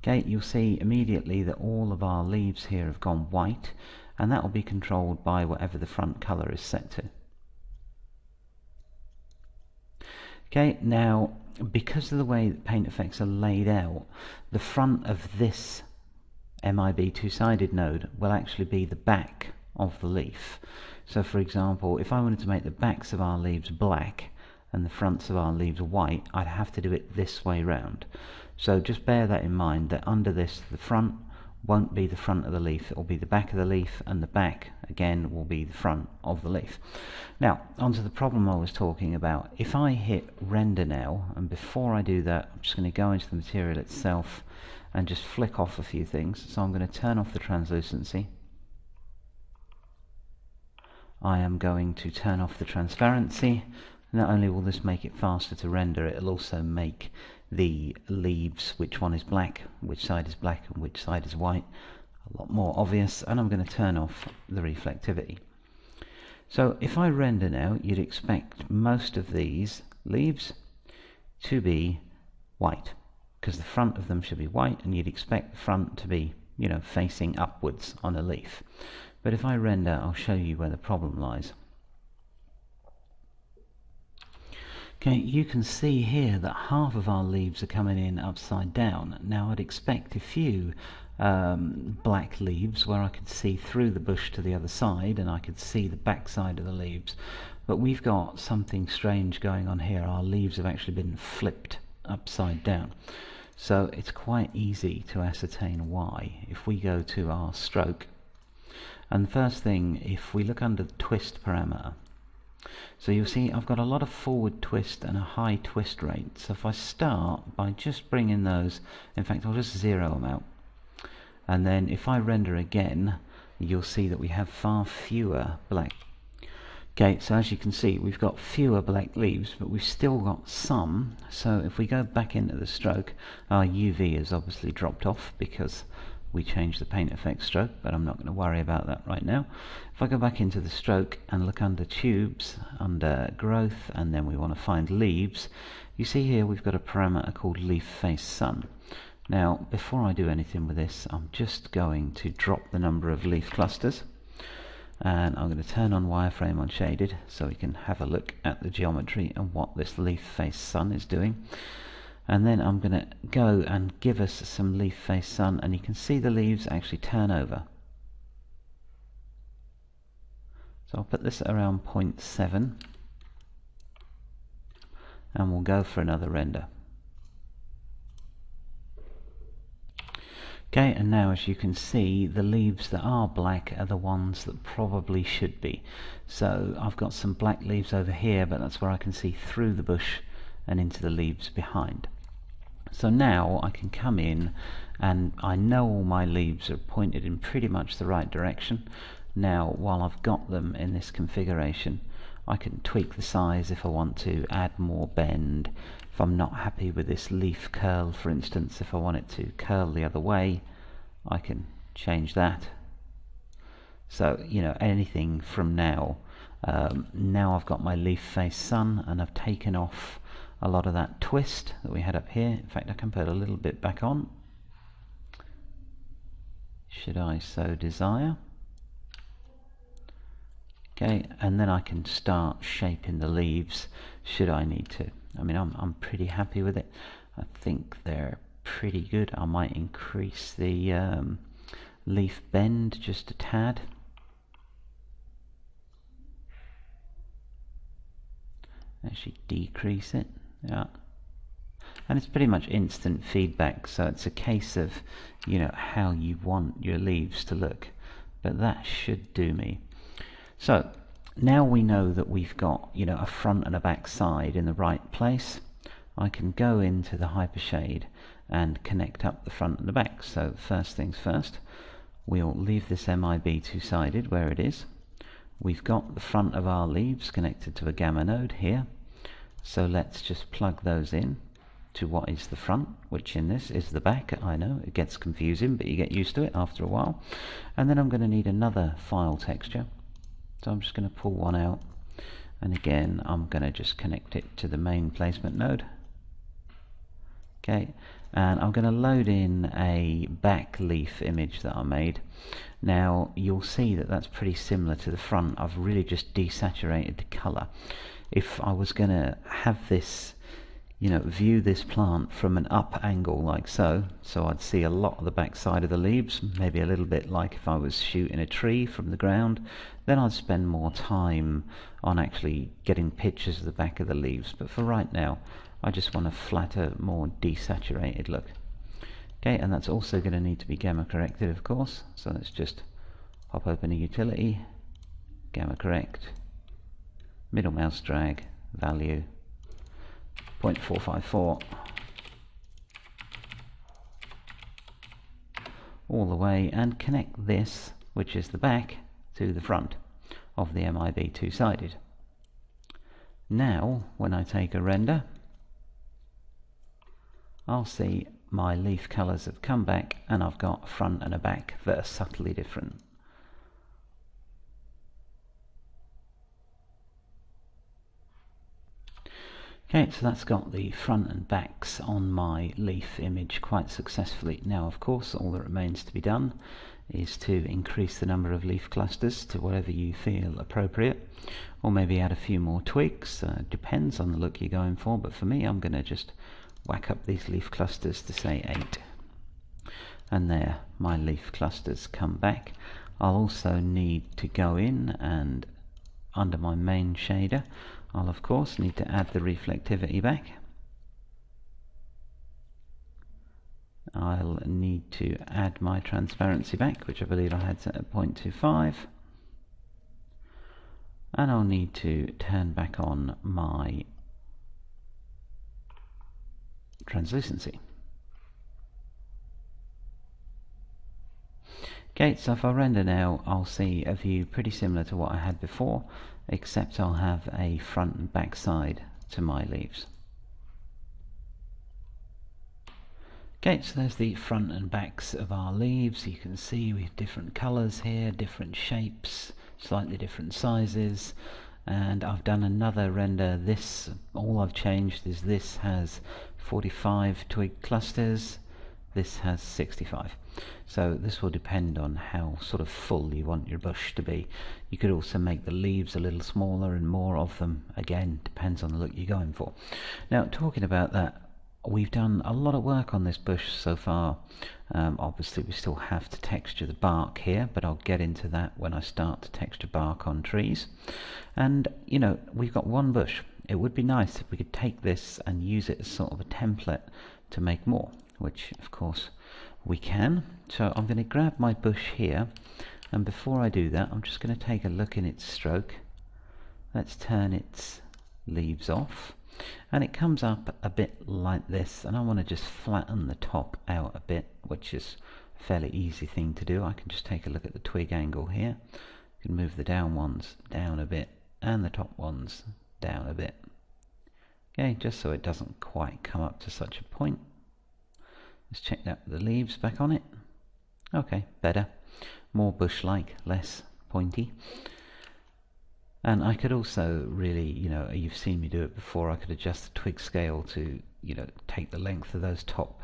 [SPEAKER 1] Okay, you'll see immediately that all of our leaves here have gone white, and that will be controlled by whatever the front color is set to. Okay, now because of the way that paint effects are laid out, the front of this MIB two-sided node will actually be the back of the leaf. So for example, if I wanted to make the backs of our leaves black and the fronts of our leaves white, I'd have to do it this way round. So just bear that in mind, that under this the front won't be the front of the leaf, it will be the back of the leaf, and the back again will be the front of the leaf. Now onto the problem I was talking about. If I hit render now, and before I do that I'm just going to go into the material itself and just flick off a few things. So I'm going to turn off the translucency, I am going to turn off the transparency. Not only will this make it faster to render, it'll also make the leaves, which one is black, which side is black and which side is white, a lot more obvious. And I'm going to turn off the reflectivity. So if I render now, you'd expect most of these leaves to be white, because the front of them should be white, and you'd expect the front to be, you know, facing upwards on a leaf. But if I render, I'll show you where the problem lies. Okay, you can see here that half of our leaves are coming in upside down. Now I'd expect a few black leaves where I could see through the bush to the other side and I could see the back side of the leaves, but we've got something strange going on here. Our leaves have actually been flipped upside down, so it's quite easy to ascertain why. If we go to our stroke, and the first thing, if we look under the twist parameter, so you'll see I've got a lot of forward twist and a high twist rate. So if I start by just bringing those, in fact I'll just zero them out, and then if I render again, you'll see that we have far fewer black. Okay, so as you can see we've got fewer black leaves, but we've still got some. So if we go back into the stroke, our UV has obviously dropped off because we changed the paint effect stroke, but I'm not going to worry about that right now. If I go back into the stroke and look under tubes, under growth, and then we want to find leaves, you see here we've got a parameter called leaf face sun. Now before I do anything with this, I'm just going to drop the number of leaf clusters, and I'm going to turn on wireframe on shaded so we can have a look at the geometry and what this leaf face sun is doing. And then I'm going to go and give us some leaf face sun, and you can see the leaves actually turn over. So I'll put this at around 0.7 and we'll go for another render. Okay, and now as you can see, the leaves that are black are the ones that probably should be. So I've got some black leaves over here, but that's where I can see through the bush and into the leaves behind. So now I can come in and I know all my leaves are pointed in pretty much the right direction. Now while I've got them in this configuration, I can tweak the size if I want to, add more bend. If I'm not happy with this leaf curl, for instance, if I want it to curl the other way, I can change that. So, you know, anything from now. Now I've got my leaf face sun and I've taken off a lot of that twist that we had up here. In fact, I can put a little bit back on, should I so desire. Okay, and then I can start shaping the leaves should I need to. I mean, I'm pretty happy with it. I think they're pretty good. I might increase the leaf bend just a tad. Actually decrease it. Yeah, and it's pretty much instant feedback, so it's a case of, you know, how you want your leaves to look, but that should do me. So now we know that we've got, you know, a front and a back side in the right place. I can go into the hypershade and connect up the front and the back. So first things first, we'll leave this MIB two-sided where it is. We've got the front of our leaves connected to a gamma node here. So let's just plug those in to what is the front, which in this is the back. I know it gets confusing, but you get used to it after a while. And then I'm going to need another file texture. So I'm just going to pull one out, and again I'm going to just connect it to the main placement node. Okay, and I'm going to load in a back leaf image that I made. Now you'll see that that's pretty similar to the front. I've really just desaturated the color. If I was going to have this, you know, view this plant from an up angle like so, I'd see a lot of the back side of the leaves, maybe a little bit like if I was shooting a tree from the ground, then I'd spend more time on actually getting pictures of the back of the leaves. But for right now, I just want a flatter, more desaturated look. Okay, and that's also going to need to be gamma corrected, of course. So let's just pop open a utility, gamma correct, middle mouse drag, value 0.454 all the way, and connect this, which is the back, to the front of the MIB two-sided. Now when I take a render, I'll see my leaf colours have come back, and I've got a front and a back that are subtly different. Okay, so that's got the front and backs on my leaf image quite successfully. Now, of course, all that remains to be done is to increase the number of leaf clusters to whatever you feel appropriate, or maybe add a few more twigs. Depends on the look you're going for, but for me, I'm going to just whack up these leaf clusters to say 8. And there, my leaf clusters come back. I'll also need to go in and under my main shader, I'll of course need to add the reflectivity back. I'll need to add my transparency back, which I believe I had set at 0.25. And I'll need to turn back on my translucency. Okay, so if I render now, I'll see a view pretty similar to what I had before, except I'll have a front and back side to my leaves. Okay, so there's the front and backs of our leaves. You can see we have different colours here, different shapes, slightly different sizes, and I've done another render. This, all I've changed is this has 45 twig clusters, this has 65. So this will depend on how sort of full you want your bush to be. You could also make the leaves a little smaller and more of them. Again, depends on the look you're going for. Now, talking about that, we've done a lot of work on this bush so far. Obviously we still have to texture the bark here, but I'll get into that when I start to texture bark on trees. And you know, we've got one bush. It would be nice if we could take this and use it as sort of a template to make more, which of course we can. So I'm going to grab my bush here, and before I do that, I'm just going to take a look in its stroke. Let's turn its leaves off, and it comes up a bit like this, and I want to just flatten the top out a bit, which is a fairly easy thing to do. I can just take a look at the twig angle here. I can move the down ones down a bit and the top ones down a bit. Okay, just so it doesn't quite come up to such a point. Let's check out the leaves back on it. Okay, better. More bush-like, less pointy. And I could also really, you know, you've seen me do it before, I could adjust the twig scale to, you know, take the length of those top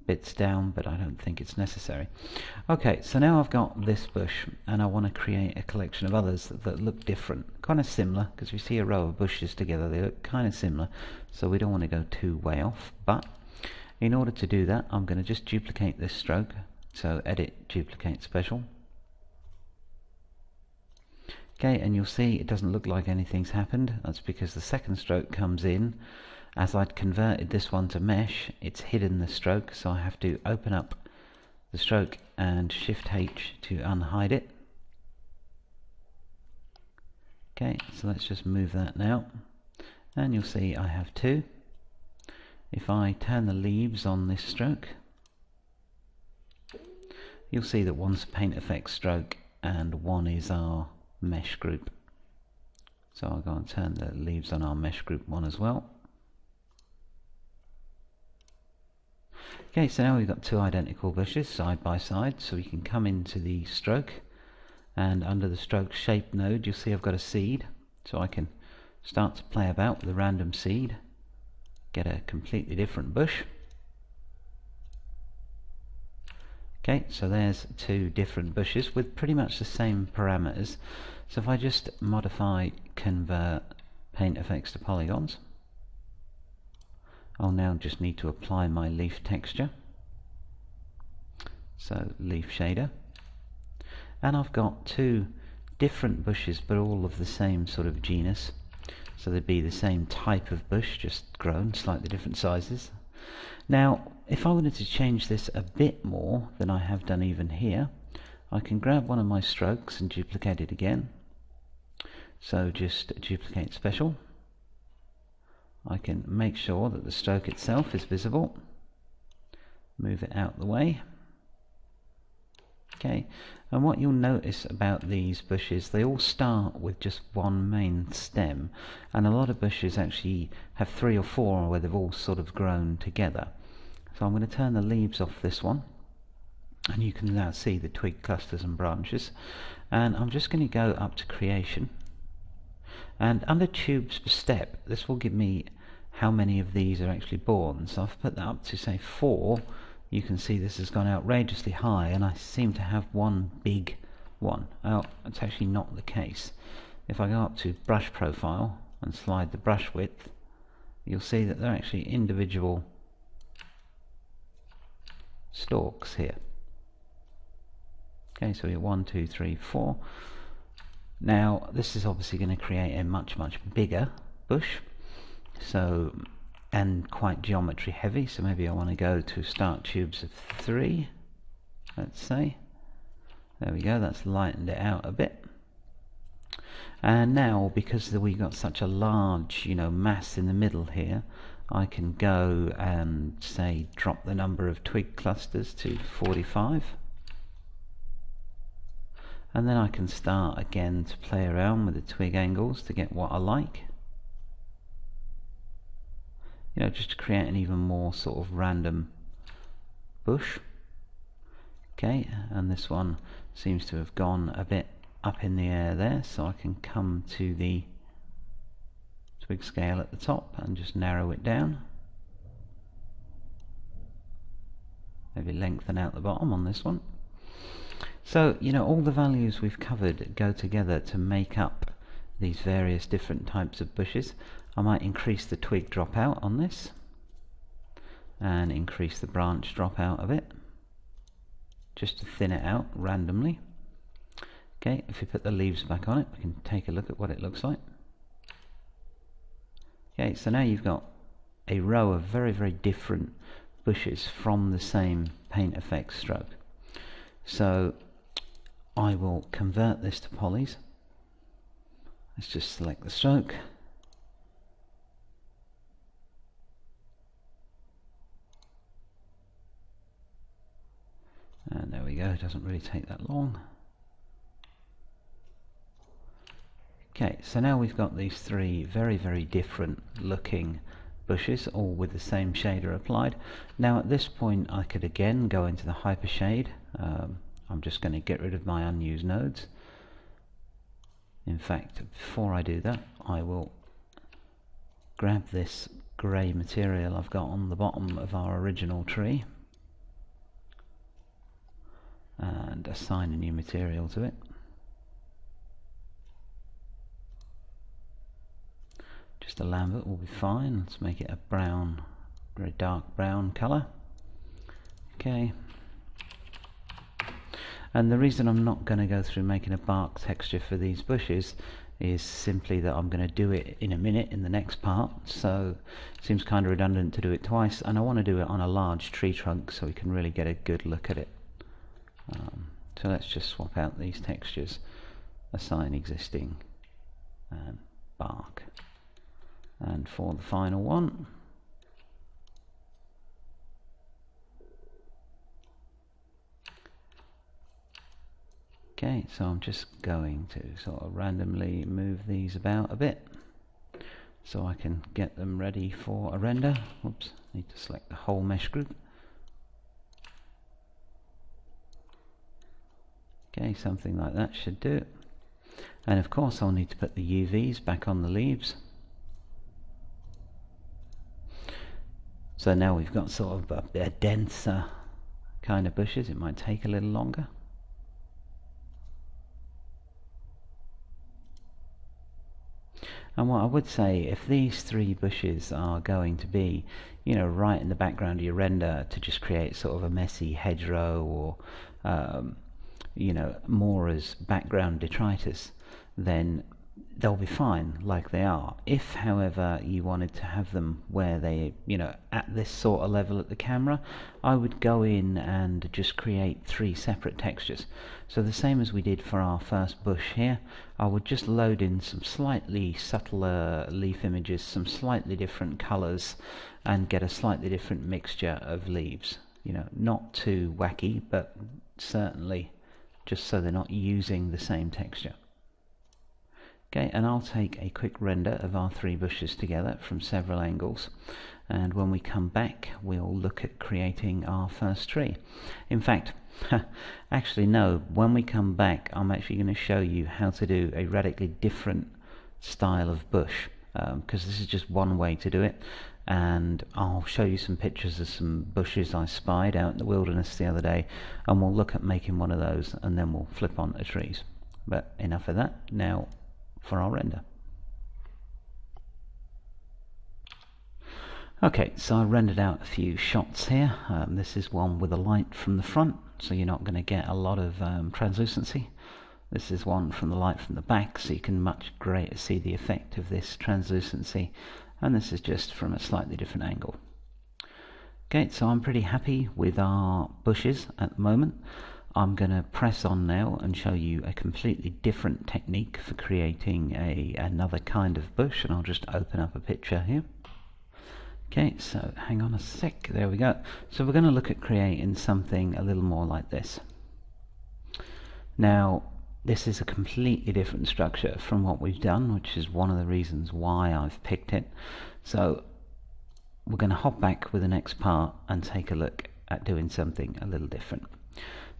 [SPEAKER 1] bits down, but I don't think it's necessary. Okay, so now I've got this bush, and I want to create a collection of others that look different, kind of similar, because we see a row of bushes together, they look kind of similar, so we don't want to go too way off. But in order to do that, I'm going to just duplicate this stroke. So edit, duplicate special. Okay, and you'll see it doesn't look like anything's happened. That's because the second stroke comes in. As I'd converted this one to mesh, it's hidden the stroke, so I have to open up the stroke and Shift H to unhide it. Okay, so let's just move that now, and you'll see I have two. If I turn the leaves on this stroke, you'll see that one's paint effect stroke and one is our mesh group. So I'll go and turn the leaves on our mesh group one as well. Okay, so now we've got two identical bushes side by side, so we can come into the stroke, and under the stroke shape node you'll see I've got a seed, so I can start to play about with a random seed, get a completely different bush. Okay, so there's two different bushes with pretty much the same parameters. So if I just modify convert paint effects to polygons, I'll now just need to apply my leaf texture. So leaf shader, and I've got two different bushes but all of the same sort of genus. So they'd be the same type of bush, just grown, slightly different sizes. Now, if I wanted to change this a bit more than I have done even here, I can grab one of my strokes and duplicate it again. So just duplicate special. I can make sure that the stroke itself is visible. Move it out the way. Okay, and what you'll notice about these bushes, they all start with just one main stem, and a lot of bushes actually have 3 or 4 where they've all sort of grown together. So I'm going to turn the leaves off this one, and you can now see the twig clusters and branches, and I'm just going to go up to creation, and under tubes per step, this will give me how many of these are actually born. So I've put that up to say 4. You can see this has gone outrageously high, and I seem to have one big one. Oh, that's actually not the case. If I go up to brush profile and slide the brush width, you'll see that they're actually individual stalks here. Okay, so we have 1, 2, 3, 4. Now this is obviously going to create a much bigger bush, so, and quite geometry heavy, so maybe I want to go to start tubes of 3, let's say. There we go, that's lightened it out a bit. And now, because we've got such a large, mass in the middle here, I can go and say drop the number of twig clusters to 45. And then I can start again to play around with the twig angles to get what I like. Just to create an even more sort of random bush. Okay, and this one seems to have gone a bit up in the air there, so I can come to the twig scale at the top and just narrow it down. Maybe lengthen out the bottom on this one. So, all the values we've covered go together to make up these various different types of bushes. I might increase the twig dropout on this and increase the branch dropout of it, just to thin it out randomly. Okay, if we put the leaves back on it, we can take a look at what it looks like. Okay, so now you've got a row of very different bushes from the same paint effect stroke. So I will convert this to polys. Let's just select the stroke. And there we go, it doesn't really take that long. Okay, so now we've got these 3 very different looking bushes, all with the same shader applied. Now at this point I could again go into the hyper shade. I'm just going to get rid of my unused nodes. In fact, before I do that, I will grab this grey material I've got on the bottom of our original tree and assign a new material to it. Just a lambert will be fine. Let's make it a brown, very dark brown colour. Okay. And the reason I'm not going to go through making a bark texture for these bushes is simply that I'm going to do it in a minute in the next part, so it seems kind of redundant to do it twice, and I want to do it on a large tree trunk so we can really get a good look at it. So let's just swap out these textures, assign existing and bark, and for the final one, okay, so I'm just going to sort of randomly move these about a bit so I can get them ready for a render. Whoops, need to select the whole mesh group. Okay, something like that should do it. And of course I'll need to put the UVs back on the leaves. So now we've got sort of a denser kind of bushes. It might take a little longer. And what I would say, if these 3 bushes are going to be, right in the background of your render to just create sort of a messy hedgerow or, more as background detritus, then they'll be fine like they are. If, however, you wanted to have them where they, at this sort of level at the camera, I would go in and just create 3 separate textures. So the same as we did for our first bush here, I would just load in some slightly subtler leaf images, some slightly different colors, and get a slightly different mixture of leaves. Not too wacky, but certainly just so they're not using the same texture. Okay, and I'll take a quick render of our 3 bushes together from several angles, and when we come back we'll look at creating our first tree. In fact, actually no, when we come back I'm actually going to show you how to do a radically different style of bush, because this is just one way to do it, and I'll show you some pictures of some bushes I spied out in the wilderness the other day, and we'll look at making one of those, and then we'll flip on to trees. But enough of that, now for our render. Okay, so I rendered out a few shots here. This is one with a light from the front, so you're not going to get a lot of translucency. This is one from the light from the back, so you can much greater see the effect of this translucency, and this is just from a slightly different angle. Okay, so I'm pretty happy with our bushes at the moment. I'm going to press on now and show you a completely different technique for creating another kind of bush, and I'll just open up a picture here. Okay, so hang on a sec, there we go. So we're going to look at creating something a little more like this. Now, this is a completely different structure from what we've done, which is one of the reasons why I've picked it. So we're going to hop back with the next part and take a look at doing something a little different.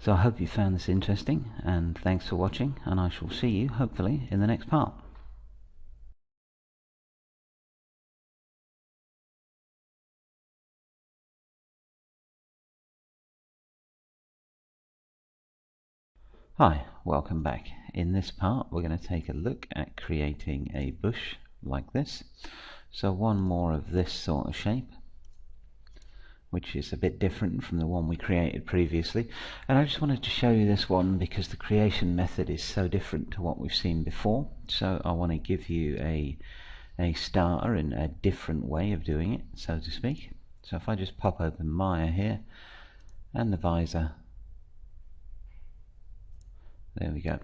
[SPEAKER 1] So I hope you found this interesting, and thanks for watching, and I shall see you hopefully in the next part. Hi, welcome back. In this part we're going to take a look at creating a bush like this. So one more of this sort of shape, which is a bit different from the one we created previously, and I just wanted to show you this one because the creation method is so different to what we've seen before. So I want to give you a starter in a different way of doing it, so to speak. So if I just pop open Maya here and the visor, there we go.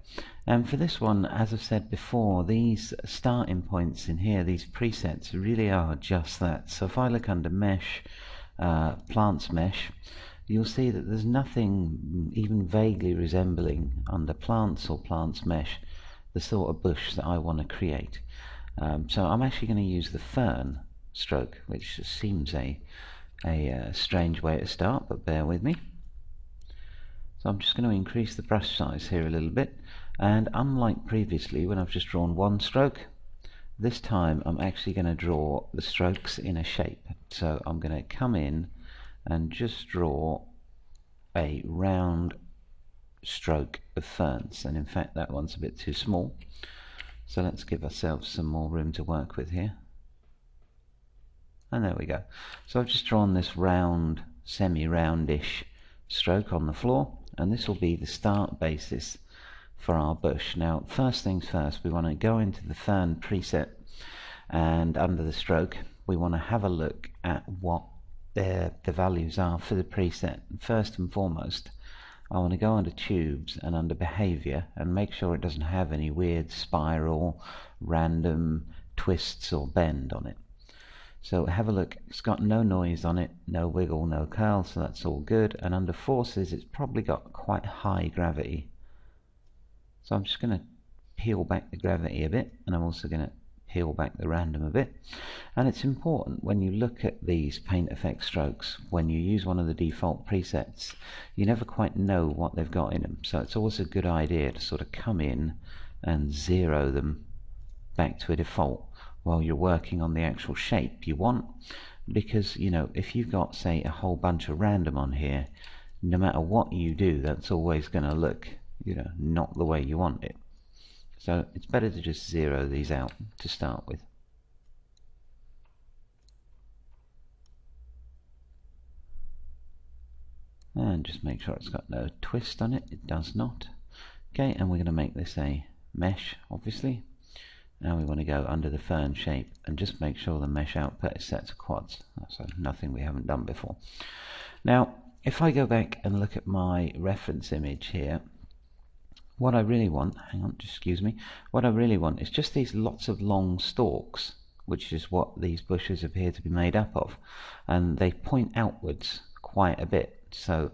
[SPEAKER 1] And for this one, as I've said before, these starting points in here, these presets, really are just that. So if I look under mesh, plants mesh, you'll see that there's nothing even vaguely resembling under plants or plants mesh the sort of bush that I want to create. So I'm actually going to use the fern stroke, which seems a strange way to start, but bear with me. So I'm just going to increase the brush size here a little bit, and unlike previously when I've just drawn one stroke, this time I'm actually going to draw the strokes in a shape. So I'm going to come in and just draw a round stroke of ferns, and in fact that one's a bit too small, so let's give ourselves some more room to work with here. And there we go. So I've just drawn this round, semi-roundish stroke on the floor, and this will be the start basis for our bush. Now first things first, we want to go into the fern preset, and under the stroke we want to have a look at what the values are for the preset. First and foremost, I want to go under tubes and under behavior and make sure it doesn't have any weird spiral, random twists or bend on it. So have a look, it's got no noise on it, no wiggle, no curl, so that's all good. And under forces it's probably got quite high gravity. So I'm just going to peel back the gravity a bit, and I'm also going to peel back the random a bit. And it's important when you look at these paint effect strokes, when you use one of the default presets, you never quite know what they've got in them. So it's always a good idea to sort of come in and zero them back to a default while you're working on the actual shape you want, because if you've got, say, a whole bunch of random on here, no matter what you do, that's always going to look not the way you want it. So it's better to just zero these out to start with. And just make sure it's got no twist on it. It does not. Okay, and we're going to make this a mesh, obviously. Now we want to go under the fern shape and just make sure the mesh output is set to quads. That's nothing we haven't done before. Now if I go back and look at my reference image here, what I really want, hang on, just excuse me, what I really want is just these lots of long stalks, which is what these bushes appear to be made up of, and they point outwards quite a bit. So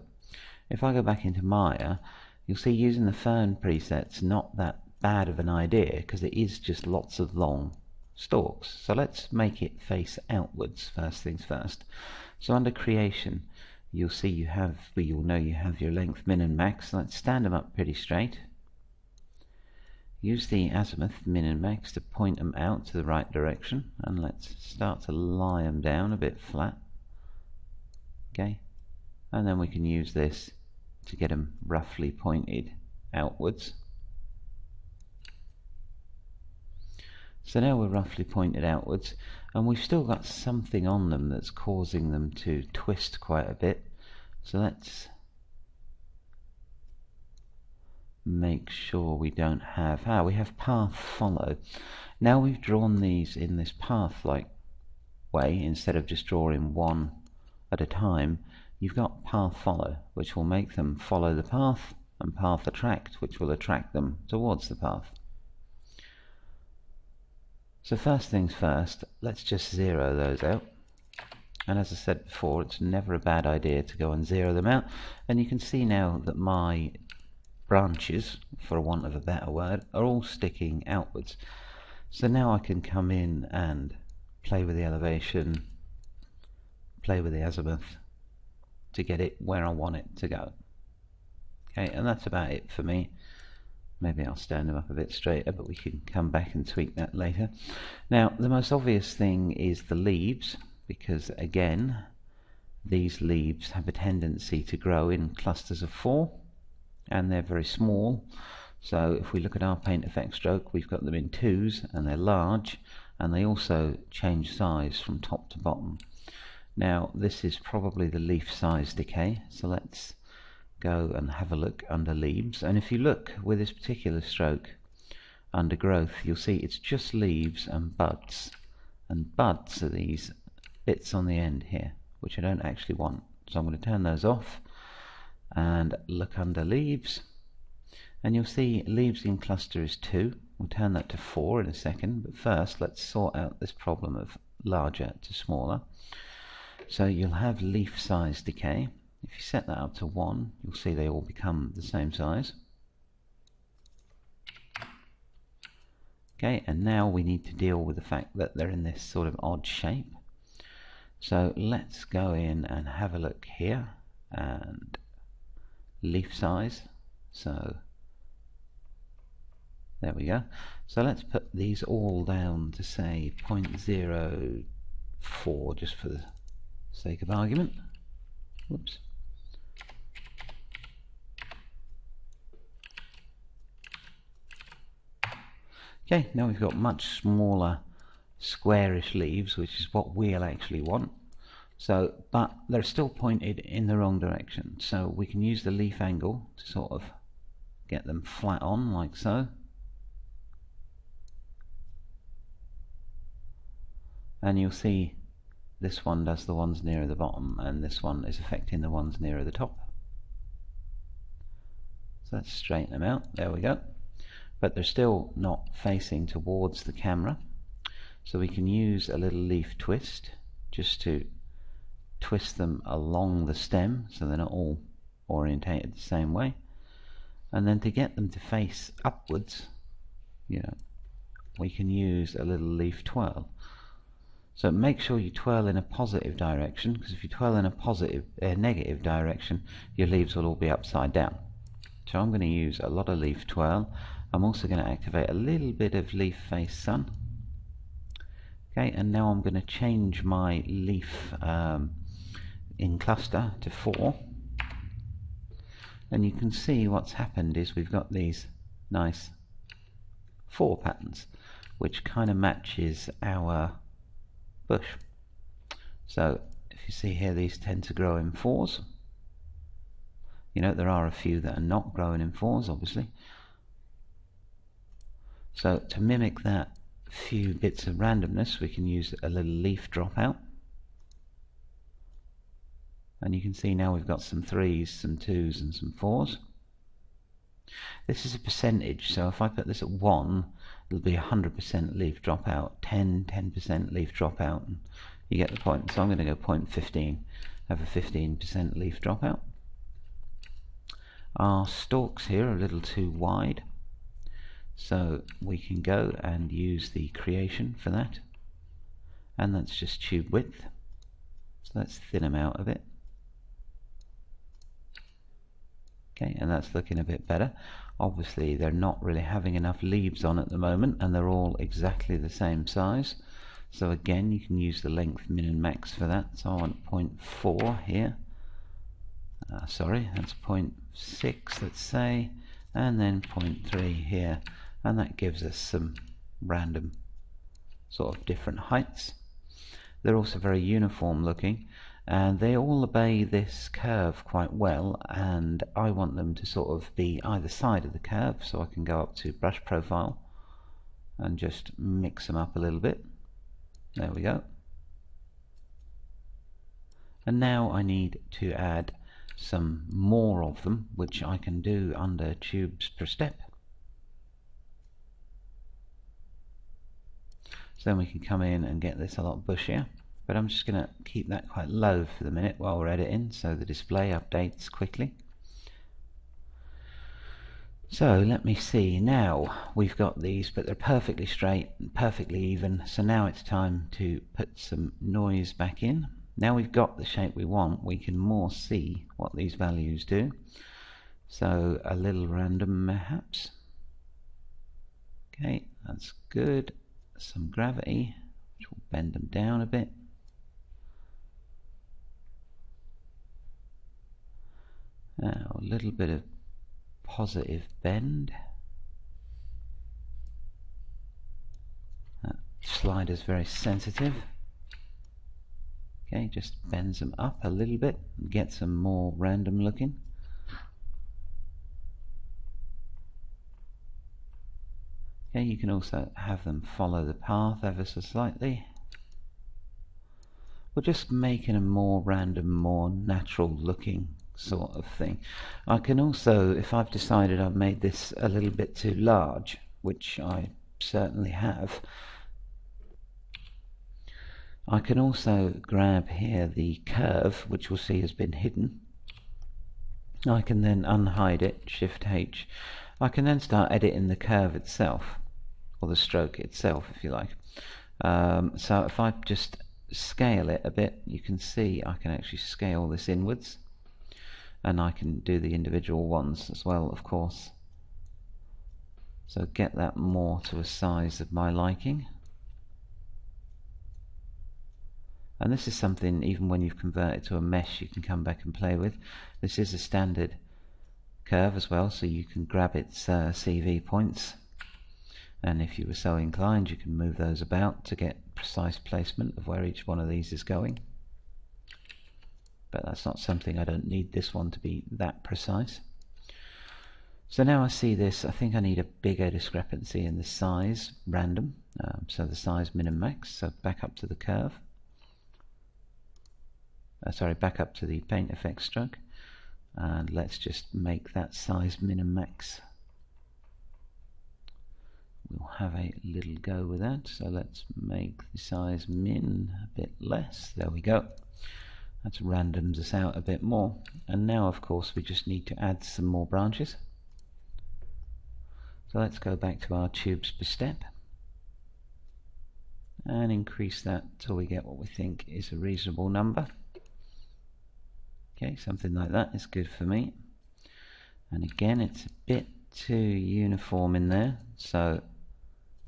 [SPEAKER 1] if I go back into Maya, you'll see using the fern preset's not that bad of an idea, because it is just lots of long stalks. So let's make it face outwards first things first. So under creation, you'll see you'll know you have your length min and max. So let's stand them up pretty straight. Use the azimuth min and max to point them out to the right direction, and let's start to lie them down a bit flat. Okay, and then we can use this to get them roughly pointed outwards. So now we're roughly pointed outwards, and we've still got something on them that's causing them to twist quite a bit. So let's make sure we don't have, we have path follow. Now we've drawn these in this path like way, instead of just drawing one at a time, you've got path follow, which will make them follow the path, and path attract, which will attract them towards the path. So first things first, let's just zero those out. And as I said before, it's never a bad idea to go and zero them out. And you can see now that my branches, for want of a better word, are all sticking outwards. So now I can come in and play with the elevation, play with the azimuth to get it where I want it to go. Okay, and that's about it for me. Maybe I'll stand them up a bit straighter, but we can come back and tweak that later. Now the most obvious thing is the leaves, because again these leaves have a tendency to grow in clusters of 4, and they're very small. So if we look at our paint effect stroke, we've got them in 2s, and they're large, and they also change size from top to bottom. Now this is probably the leaf size decay, so let's go and have a look under leaves. And if you look with this particular stroke under growth, you'll see it's just leaves and buds, and buds are these bits on the end here, which I don't actually want. So I'm going to turn those off and look under leaves, and you'll see leaves in cluster is 2. We'll turn that to 4 in a second, but first let's sort out this problem of larger to smaller. So you'll have leaf size decay. If you set that up to 1, you'll see they all become the same size. Okay, and now we need to deal with the fact that they're in this sort of odd shape. So let's go in and have a look here, and leaf size. So there we go. So let's put these all down to say 0.04, just for the sake of argument. Whoops. Okay, now we've got much smaller squarish leaves, which is what we'll actually want. So, but they're still pointed in the wrong direction, so we can use the leaf angle to sort of get them flat on like so. And you'll see this one does the ones nearer the bottom, and this one is affecting the ones nearer the top. So let's straighten them out. There we go. But they're still not facing towards the camera, so we can use a little leaf twist just to twist them along the stem so they're not all orientated the same way. And then to get them to face upwards, we can use a little leaf twirl. So make sure you twirl in a positive direction, because if you twirl in a negative direction, your leaves will all be upside down. So I'm going to use a lot of leaf twirl. I'm also going to activate a little bit of leaf face sun. Okay, and now I'm going to change my leaf in cluster to 4. And you can see what's happened is we've got these nice 4 patterns, which kind of matches our bush. So if you see here, these tend to grow in 4s. There are a few that are not growing in 4s, obviously. So to mimic that, few bits of randomness, we can use a little leaf dropout. And you can see now we've got some 3s, some 2s and some 4s. This is a percentage, so if I put this at 1, it'll be 100% leaf dropout, 10% leaf dropout, and you get the point. So I'm going to go 0.15, have a 15% leaf dropout. Our stalks here are a little too wide, so we can go and use the creation for that, and that's just tube width, so let's thin them out a bit. Okay, and that's looking a bit better. Obviously they're not really having enough leaves on at the moment, and they're all exactly the same size, so again you can use the length min and max for that. So I want 0.4 here, sorry, that's 0.6 let's say, and then 0.3 here, and that gives us some random sort of different heights. They're also very uniform looking, and they all obey this curve quite well, and I want them to sort of be either side of the curve, so I can go up to brush profile and just mix them up a little bit. There we go. And now I need to add some more of them, which I can do under tubes per step. So then we can come in and get this a lot bushier. But I'm just going to keep that quite low for the minute while we're editing, so the display updates quickly. So let me see, now we've got these, but they're perfectly straight and perfectly even, so now it's time to put some noise back in. Now we've got the shape we want, we can more see what these values do. So a little random perhaps. Okay, that's good. Some gravity, which will bend them down a bit. Now a little bit of positive bend. That slider's very sensitive. Okay, just bends them up a little bit and gets them more random looking. Okay, you can also have them follow the path ever so slightly. We're just making a more random, more natural looking sort of thing. I can also, if I've decided I've made this a little bit too large, which I certainly have, I can also grab here the curve, which we'll see has been hidden. I can then unhide it, Shift H. I can then start editing the curve itself, or the stroke itself if you like. So if I just scale it a bit, you can see I can actually scale this inwards, and I can do the individual ones as well, of course. So get that more to a size of my liking. And this is something, even when you've converted to a mesh, you can come back and play with. This is a standard curve as well, so you can grab its CV points, and if you were so inclined you can move those about to get precise placement of where each one of these is going. But that's not something, I don't need this one to be that precise. So now I see this, I think I need a bigger discrepancy in the size, random, so the size min and max, so back up to the curve. Sorry, back up to the paint effect stroke, and let's just make that size min and max. We'll have a little go with that, so let's make the size min a bit less. There we go. That randoms us out a bit more. And now of course we just need to add some more branches. So let's go back to our tubes per step and increase that till we get what we think is a reasonable number. Okay, something like that is good for me. And again, it's a bit too uniform in there, so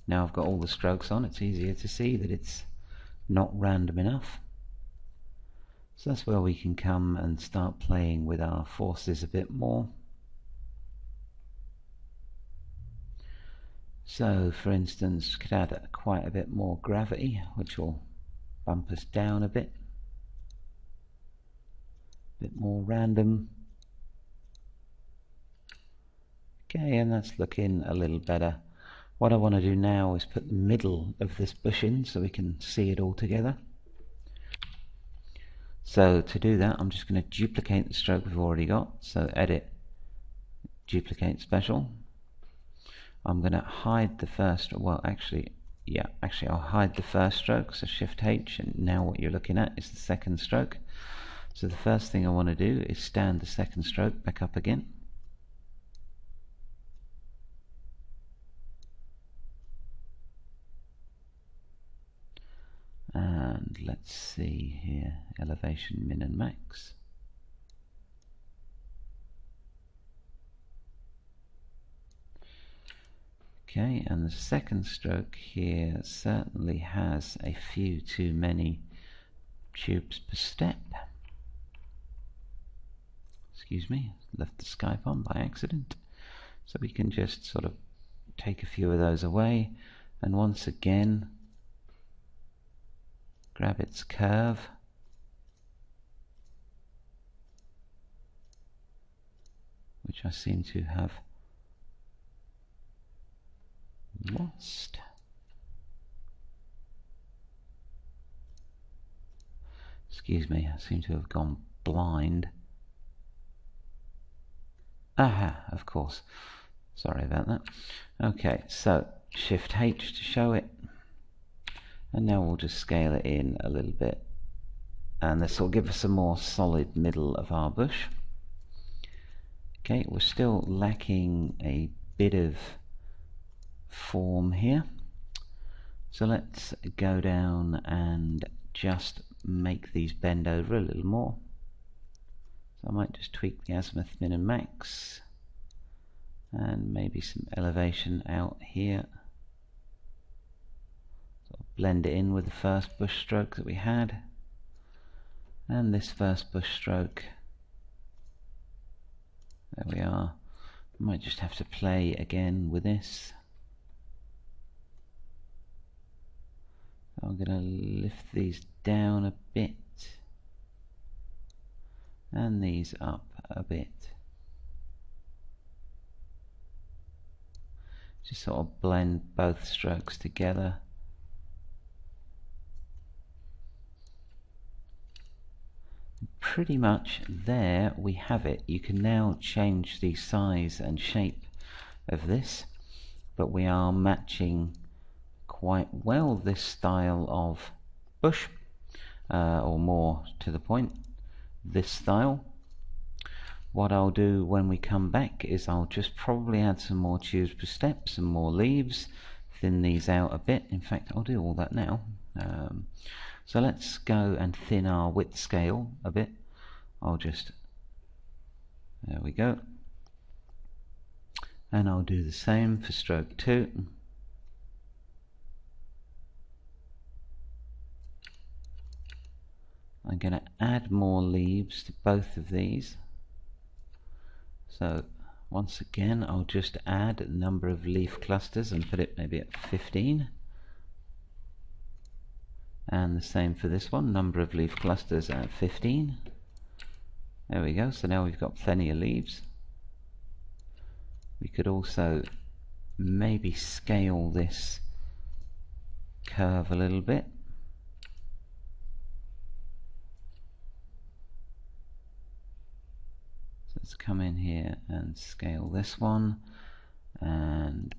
[SPEAKER 1] now I've got all the strokes on, it's easier to see that it's not random enough. So that's where we can come and start playing with our forces a bit more. So for instance, could add quite a bit more gravity, which will bump us down a bit more random. Okay, and that's looking a little better. What I want to do now is put the middle of this bush in so we can see it all together. So to do that, I'm just going to duplicate the stroke we've already got. So edit, duplicate special. I'm going to hide the first, well actually I'll hide the first stroke, so Shift H, and now what you're looking at is the second stroke. So the first thing I want to do is stand the second stroke back up again. And let's see here, elevation min and max. Okay, and the second stroke here certainly has a few too many tubes per step. Excuse me, left the Skype on by accident. So we can just sort of take a few of those away, and once again grab its curve, which I seem to have lost. Excuse me, I seem to have gone blind. Aha, of course. Sorry about that. Okay, so Shift H to show it. And now we'll just scale it in a little bit. And this will give us a more solid middle of our bush. Okay, we're still lacking a bit of form here. So let's go down and just make these bend over a little more. So I might just tweak the azimuth min and max, and maybe some elevation out here. So I'll blend it in with the first bush stroke that we had, and this first bush stroke. There we are. I might just have to play again with this. I'm going to lift these down a bit and these up a bit. Just sort of blend both strokes together. Pretty much there we have it. You can now change the size and shape of this, but we are matching quite well this style of bush, or more to the point, this style. What I'll do when we come back is I'll just probably add some more tubes per step, some more leaves, thin these out a bit. In fact, I'll do all that now. So let's go and thin our width scale a bit. I'll just, there we go. And I'll do the same for stroke 2. I'm going to add more leaves to both of these. So once again, I'll just add a number of leaf clusters and put it maybe at 15. And the same for this one, number of leaf clusters at 15. There we go, so now we've got plenty of leaves. We could also maybe scale this curve a little bit. So let's come in here and scale this one, and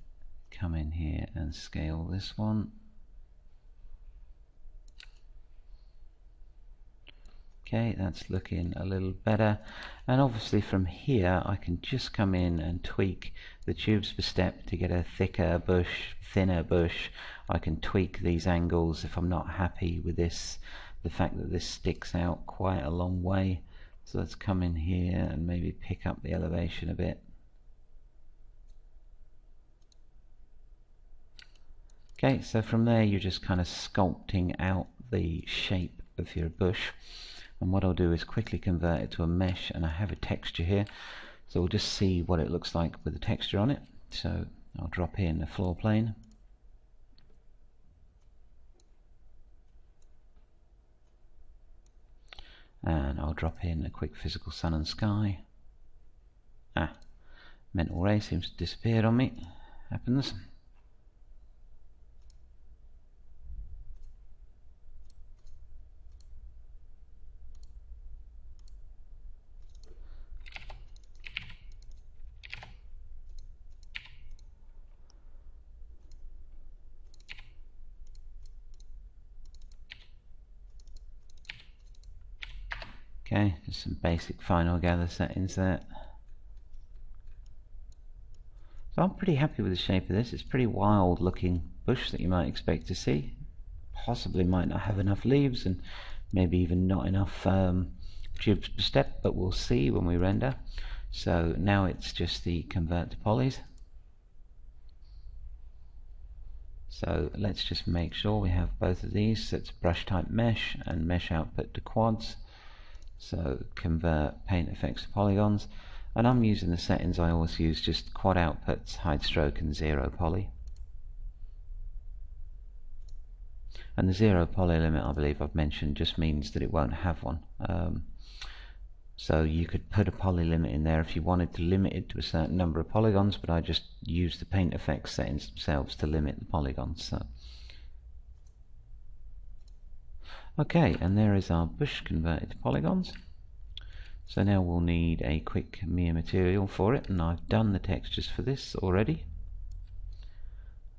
[SPEAKER 1] come in here and scale this one. Okay, that's looking a little better, and obviously from here I can just come in and tweak the tubes per step to get a thicker bush, thinner bush. I can tweak these angles if I'm not happy with this, the fact that this sticks out quite a long way. So let's come in here and maybe pick up the elevation a bit. Okay, so from there you're just kind of sculpting out the shape of your bush. And what I'll do is quickly convert it to a mesh, and I have a texture here, so we'll just see what it looks like with the texture on it. So I'll drop in a floor plane, and I'll drop in a quick physical sun and sky. Mental ray seems to have disappeared on me. Happens. Okay, just some basic final gather settings there. So I'm pretty happy with the shape of this. It's a pretty wild looking bush that you might expect to see. Possibly might not have enough leaves and maybe even not enough tubes per step, but we'll see when we render. So now it's just the convert to polys. So let's just make sure we have both of these. So it's brush type mesh and mesh output to quads. So convert paint effects to polygons, and I'm using the settings I always use, just quad outputs, hide stroke and 0 poly. And the 0 poly limit, I believe I've mentioned, just means that it won't have one. So you could put a poly limit in there if you wanted to limit it to a certain number of polygons, but I just use the paint effects settings themselves to limit the polygons. So okay, and there is our bush converted to polygons. So now we'll need a quick Maya material for it, and I've done the textures for this already.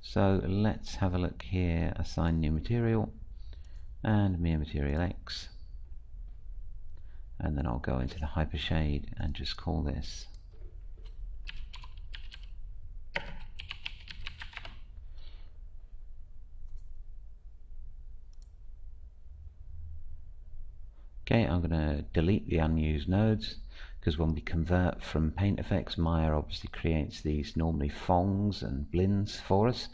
[SPEAKER 1] So let's have a look here, assign new material, and Maya material X. And then I'll go into the hypershade and just call this okay. I'm going to delete the unused nodes, because when we convert from paint effects, Maya obviously creates these normally fongs and blends for us,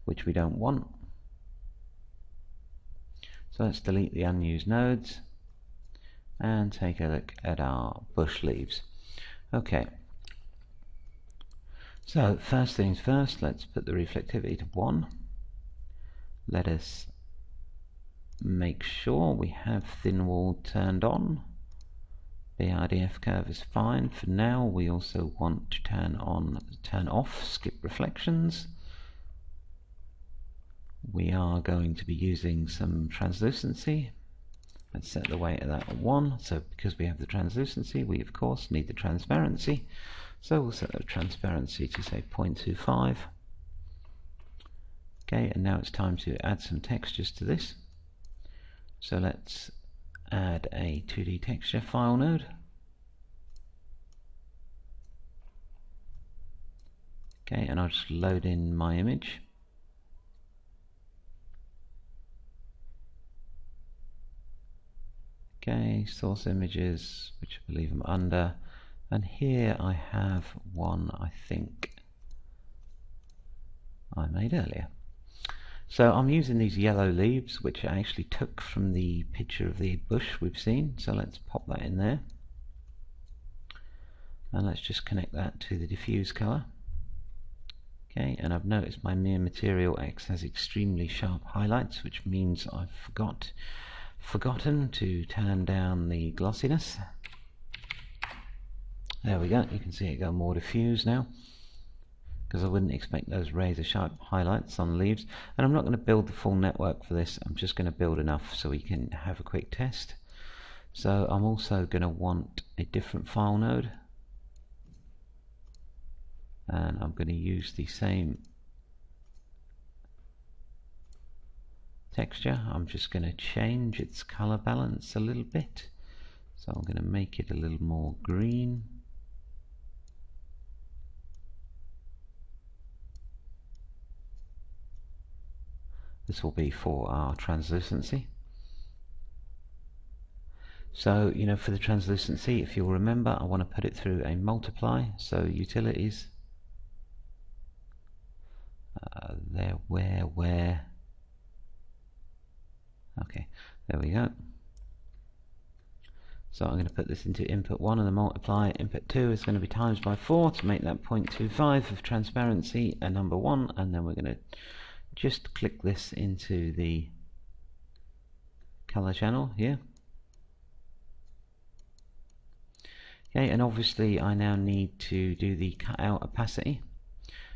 [SPEAKER 1] which we don't want. So let's delete the unused nodes and take a look at our bush leaves. Okay, so first things first, let's put the reflectivity to 1. Let us make sure we have thin wall turned on. BRDF curve is fine for now. We also want to turn off skip reflections. We are going to be using some translucency. Let's set the weight of that at 1. So because we have the translucency, we of course need the transparency. So we'll set the transparency to say 0.25. Okay, and now it's time to add some textures to this. So let's add a 2D texture file node. Okay, and I'll just load in my image. Okay, source images, which I believe I'm under, and here I have one I think I made earlier. So I'm using these yellow leaves, which I actually took from the picture of the bush we've seen, so let's pop that in there. And let's just connect that to the diffuse color. Okay, and I've noticed my Maya material X has extremely sharp highlights, which means I've forgotten to turn down the glossiness. There we go, you can see it go more diffuse now, because I wouldn't expect those razor sharp highlights on leaves. And I'm not going to build the full network for this, I'm just going to build enough so we can have a quick test. So I'm also going to want a different file node, and I'm going to use the same texture. I'm just going to change its color balance a little bit, so I'm going to make it a little more green. This will be for our translucency. So, you know, for the translucency, if you'll remember, I want to put it through a multiply. So utilities, there, where, okay, there we go. So I'm going to put this into input 1 and the multiply. Input 2 is going to be times by 4 to make that 0.25 of transparency a number 1, and then we're going to just click this into the color channel here. Okay, and obviously I now need to do the cutout opacity.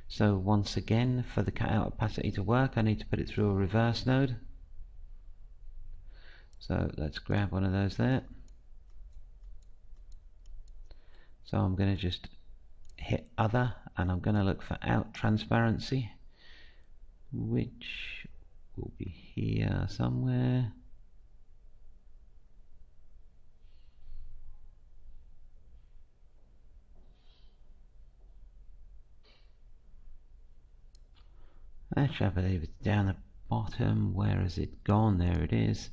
[SPEAKER 1] So once again, for the cutout opacity to work, I need to put it through a reverse node. So let's grab one of those there. So I'm going to just hit other, and I'm going to look for out transparency, which will be here somewhere. Actually, I believe it's down the bottom. Where has it gone? There it is.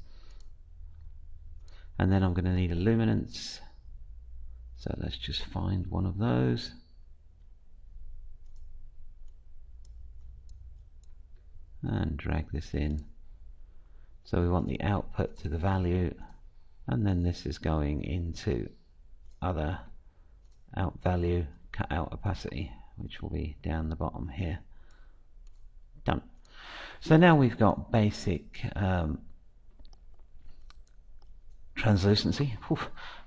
[SPEAKER 1] And then I'm going to need a luminance. So let's just find one of those. And drag this in. So we want the output to the value, and then this is going into other out value, cut out opacity, which will be down the bottom here. Done. So now we've got basic translucency,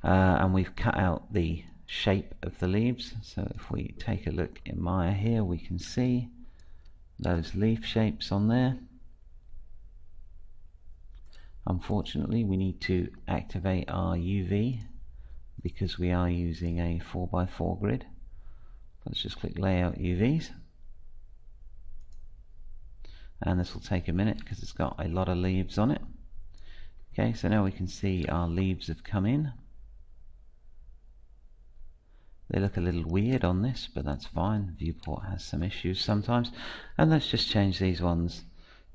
[SPEAKER 1] and we've cut out the shape of the leaves. So if we take a look in Maya here, we can see those leaf shapes on there. Unfortunately, we need to activate our UV because we are using a 4x4 grid. Let's just click Layout UVs, and this will take a minute because it's got a lot of leaves on it. Okay, so now we can see our leaves have come in. They look a little weird on this, but that's fine. Viewport has some issues sometimes. And let's just change these ones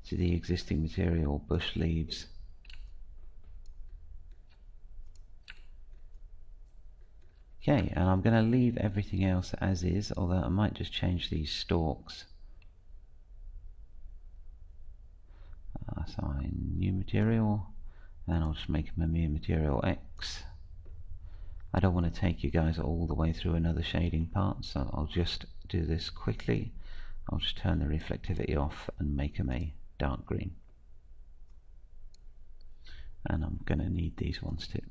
[SPEAKER 1] to the existing material, bush leaves. Okay, and I'm going to leave everything else as is, although I might just change these stalks. Assign new material, and I'll just make them a new material X. I don't want to take you guys all the way through another shading part, so I'll just do this quickly. I'll just turn the reflectivity off and make them a dark green. And I'm going to need these ones too.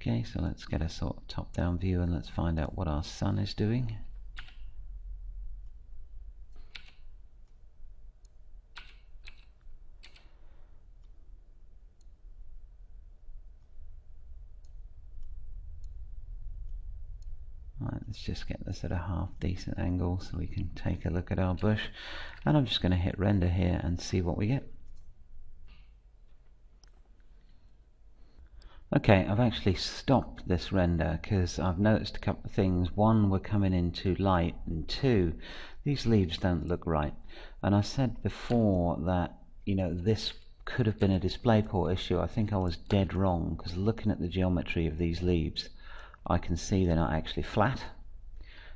[SPEAKER 1] Okay, so let's get a sort of top-down view and let's find out what our sun is doing. Right, let's just get this at a half decent angle so we can take a look at our bush. And I'm just going to hit render here and see what we get. Okay, I've actually stopped this render because I've noticed a couple of things. One, we're coming in too light, and two, these leaves don't look right. And I said before that, you know, this could have been a DisplayPort issue. I think I was dead wrong, because looking at the geometry of these leaves, I can see they're not actually flat.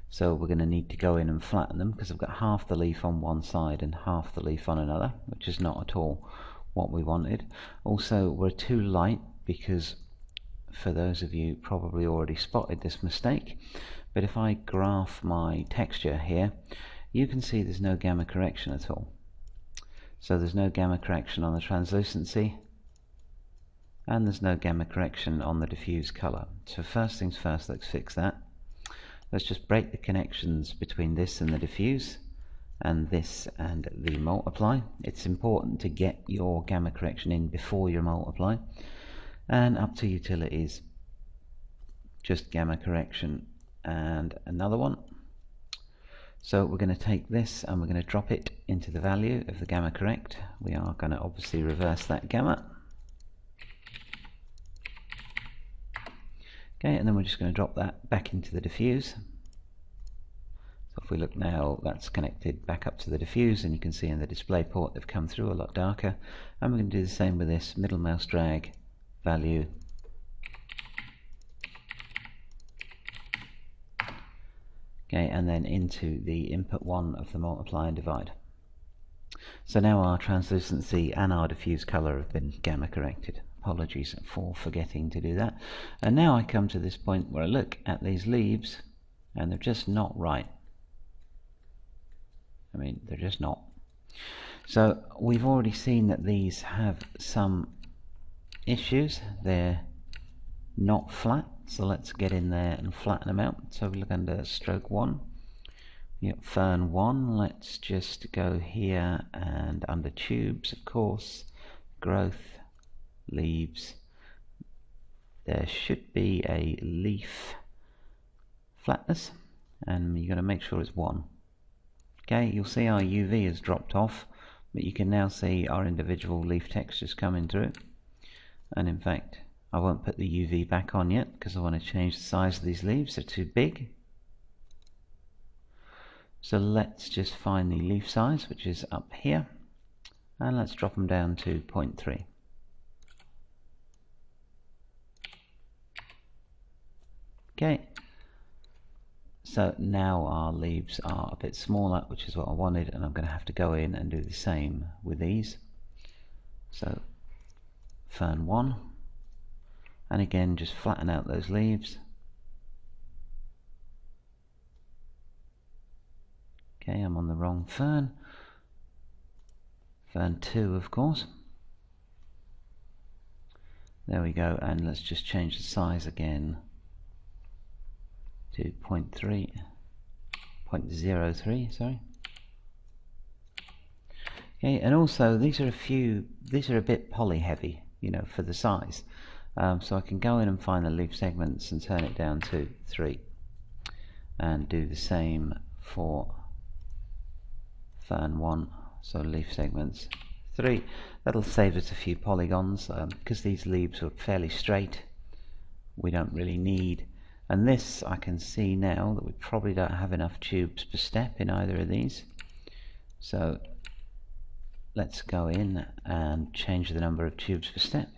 [SPEAKER 1] So we're going to need to go in and flatten them, because I've got half the leaf on one side and half the leaf on another, which is not at all what we wanted. Also, we're too light, because for those of you probably already spotted this mistake, but if I graph my texture here, you can see there's no gamma correction at all. So there's no gamma correction on the translucency, and there's no gamma correction on the diffuse color. So first things first, let's fix that. Let's just break the connections between this and the diffuse, and this and the multiply. It's important to get your gamma correction in before you multiply. And up to utilities, just gamma correction and another one. So we're going to take this and we're going to drop it into the value of the gamma correct. We are going to obviously reverse that gamma. Okay, and then we're just going to drop that back into the diffuse. So if we look now, that's connected back up to the diffuse, and you can see in the DisplayPort they've come through a lot darker. And we're going to do the same with this middle mouse drag value. Okay, and then into the input one of the multiply and divide. So now our translucency and our diffuse color have been gamma corrected. Apologies for forgetting to do that. And now I come to this point where I look at these leaves and they're just not right. I mean, they're just not. So we've already seen that these have some issues. They're not flat, so let's get in there and flatten them out. So we look under stroke 1, fern 1, let's just go here and under tubes, of course, growth, leaves, there should be a leaf flatness, and you're going to make sure it's 1. Okay, you'll see our UV has dropped off, but you can now see our individual leaf textures coming through. And in fact, I won't put the UV back on yet because I want to change the size of these leaves. They're too big. So let's just find the leaf size, which is up here, and let's drop them down to 0.3. Okay, so now our leaves are a bit smaller, which is what I wanted, and I'm going to have to go in and do the same with these. So fern 1, and again just flatten out those leaves. Okay, I'm on the wrong fern. Fern 2, of course. There we go, and let's just change the size again to 0.03, sorry. Okay, and also these are a bit poly heavy, you know, for the size. So I can go in and find the leaf segments and turn it down to 3, and do the same for fern 1. So leaf segments 3. That'll save us a few polygons because these leaves are fairly straight. We don't really need. And this, I can see now that we probably don't have enough tubes per step in either of these. So let's go in and change the number of tubes per step.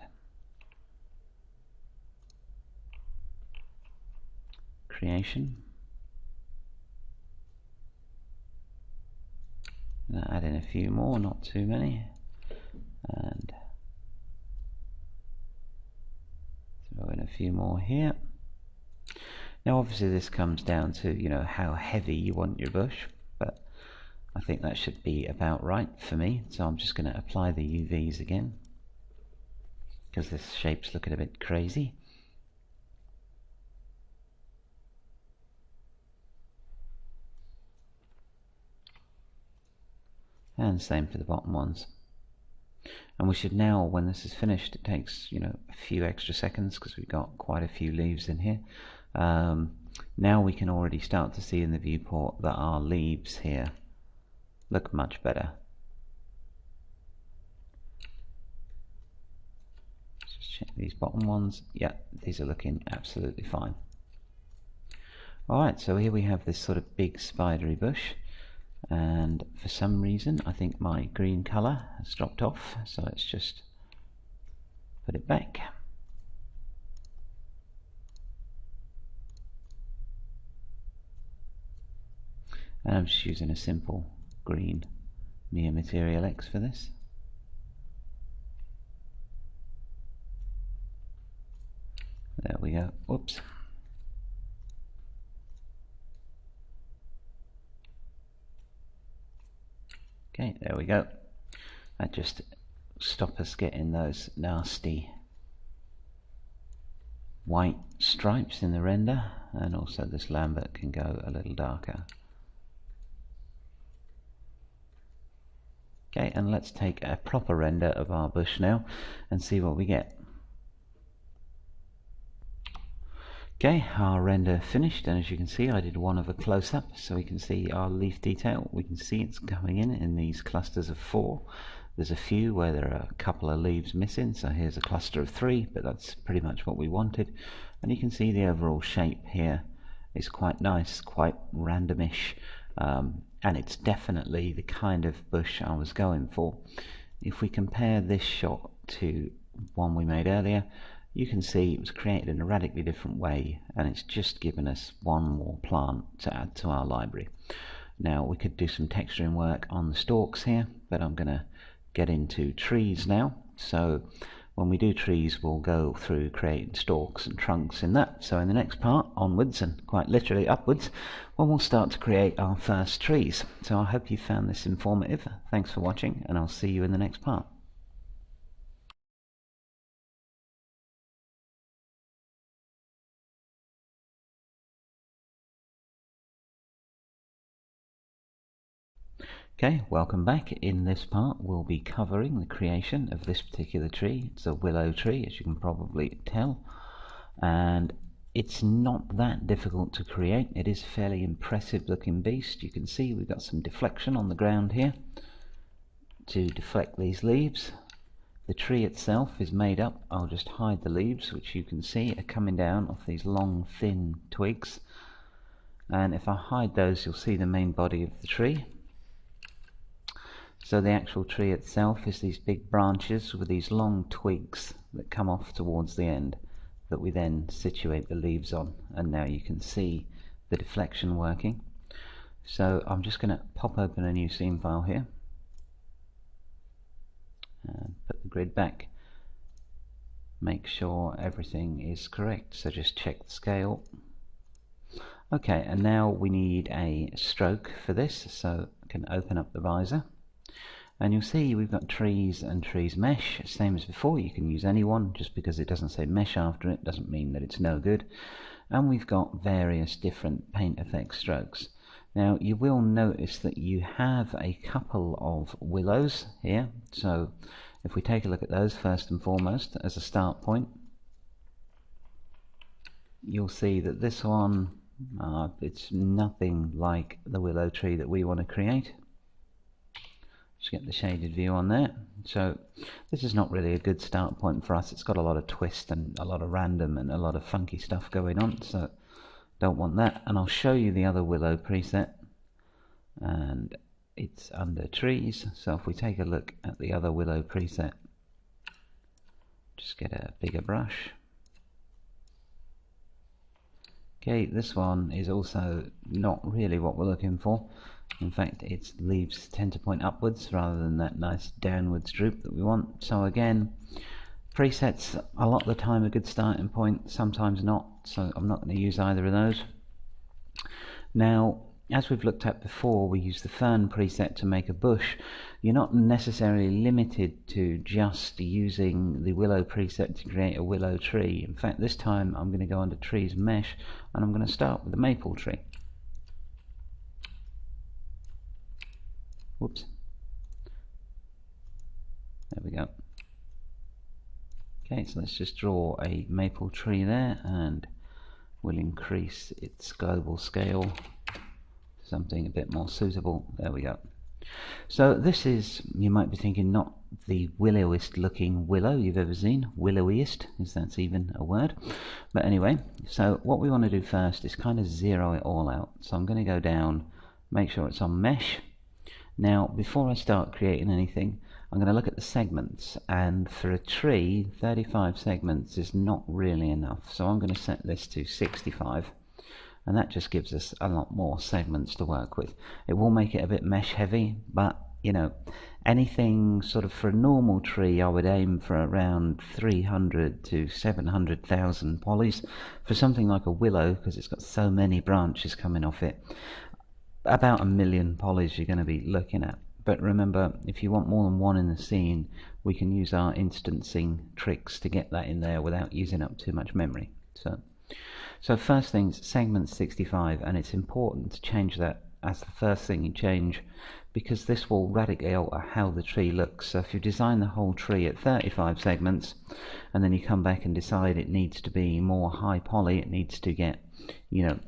[SPEAKER 1] Creation. Add in a few more, not too many. And throw in a few more here. Now obviously this comes down to, you know, how heavy you want your bush, but I think that should be about right for me. So I'm just going to apply the UVs again because this shape's looking a bit crazy. And same for the bottom ones. And we should now, when this is finished, it takes, you know, a few extra seconds because we've got quite a few leaves in here. Now we can already start to see in the viewport that our leaves here look much better. Let's just check these bottom ones. Yeah, these are looking absolutely fine. Alright, so here we have this sort of big spidery bush, and for some reason I think my green colour has dropped off, so let's just put it back. And I'm just using a simple green Mia Material X for this. There we go. Whoops. Okay, there we go. That just stops us getting those nasty white stripes in the render, and also this Lambert can go a little darker. Okay, and let's take a proper render of our bush now and see what we get. Okay, our render finished, and as you can see I did one of a close-up so we can see our leaf detail. We can see it's coming in these clusters of 4. There's a few where there are a couple of leaves missing, so here's a cluster of 3, but that's pretty much what we wanted. And you can see the overall shape here is quite nice, quite randomish, and it's definitely the kind of bush I was going for. If we compare this shot to one we made earlier, you can see it was created in a radically different way, and it's just given us one more plant to add to our library. Now we could do some texturing work on the stalks here, but I'm going to get into trees now. So when we do trees, we'll go through creating stalks and trunks in that. So in the next part, onwards and quite literally upwards, when we'll start to create our first trees. So I hope you found this informative. Thanks for watching, and I'll see you in the next part. Okay, welcome back. In this part we'll be covering the creation of this particular tree. It's a willow tree, as you can probably tell, and it's not that difficult to create. It is a fairly impressive looking beast. You can see we've got some deflection on the ground here to deflect these leaves. The tree itself is made up, I'll just hide the leaves, which you can see are coming down off these long thin twigs, and if I hide those you'll see the main body of the tree. So the actual tree itself is these big branches with these long twigs that come off towards the end that we then situate the leaves on, and now you can see the deflection working. So I'm just going to pop open a new scene file here and put the grid back, make sure everything is correct, so just check the scale. Okay, and now we need a stroke for this, so I can open up the visor and you'll see we've got trees and trees mesh, same as before. You can use any one, just because it doesn't say mesh after it doesn't mean that it's no good. And we've got various different paint effect strokes. Now you will notice that you have a couple of willows here, so if we take a look at those first and foremost as a start point, you'll see that this one, it's nothing like the willow tree that we want to create. Just get the shaded view on there. So this is not really a good start point for us. It's got a lot of twist and a lot of random and a lot of funky stuff going on, so don't want that. And I'll show you the other willow preset, and it's under trees. So if we take a look at the other willow preset, just get a bigger brush. Okay, this one is also not really what we're looking for. In fact, its leaves tend to point upwards rather than that nice downwards droop that we want. So again, presets a lot of the time a good starting point, sometimes not, so I'm not going to use either of those. Now, as we've looked at before, we use the fern preset to make a bush. You're not necessarily limited to just using the willow preset to create a willow tree. In fact, this time I'm going to go under trees mesh and I'm going to start with the maple tree. Whoops. There we go. Okay, so let's just draw a maple tree there, and we'll increase its global scale to something a bit more suitable. There we go. So this is, you might be thinking, not the willowiest looking willow you've ever seen. Willowiest, if that's even a word. But anyway, so what we want to do first is kind of zero it all out. So I'm going to go down, make sure it's on mesh. Now, before I start creating anything, I'm going to look at the segments, and for a tree, 35 segments is not really enough. So I'm going to set this to 65, and that just gives us a lot more segments to work with. It will make it a bit mesh heavy, but you know, anything sort of for a normal tree, I would aim for around 300 to 700,000 polys. For something like a willow, because it's got so many branches coming off it, about 1 million polys you're going to be looking at. But remember, if you want more than one in the scene, we can use our instancing tricks to get that in there without using up too much memory. So first things, segment 65, and it's important to change that as the first thing you change, because this will radically alter how the tree looks. So if you design the whole tree at 35 segments and then you come back and decide it needs to be more high poly, it needs to get, you know,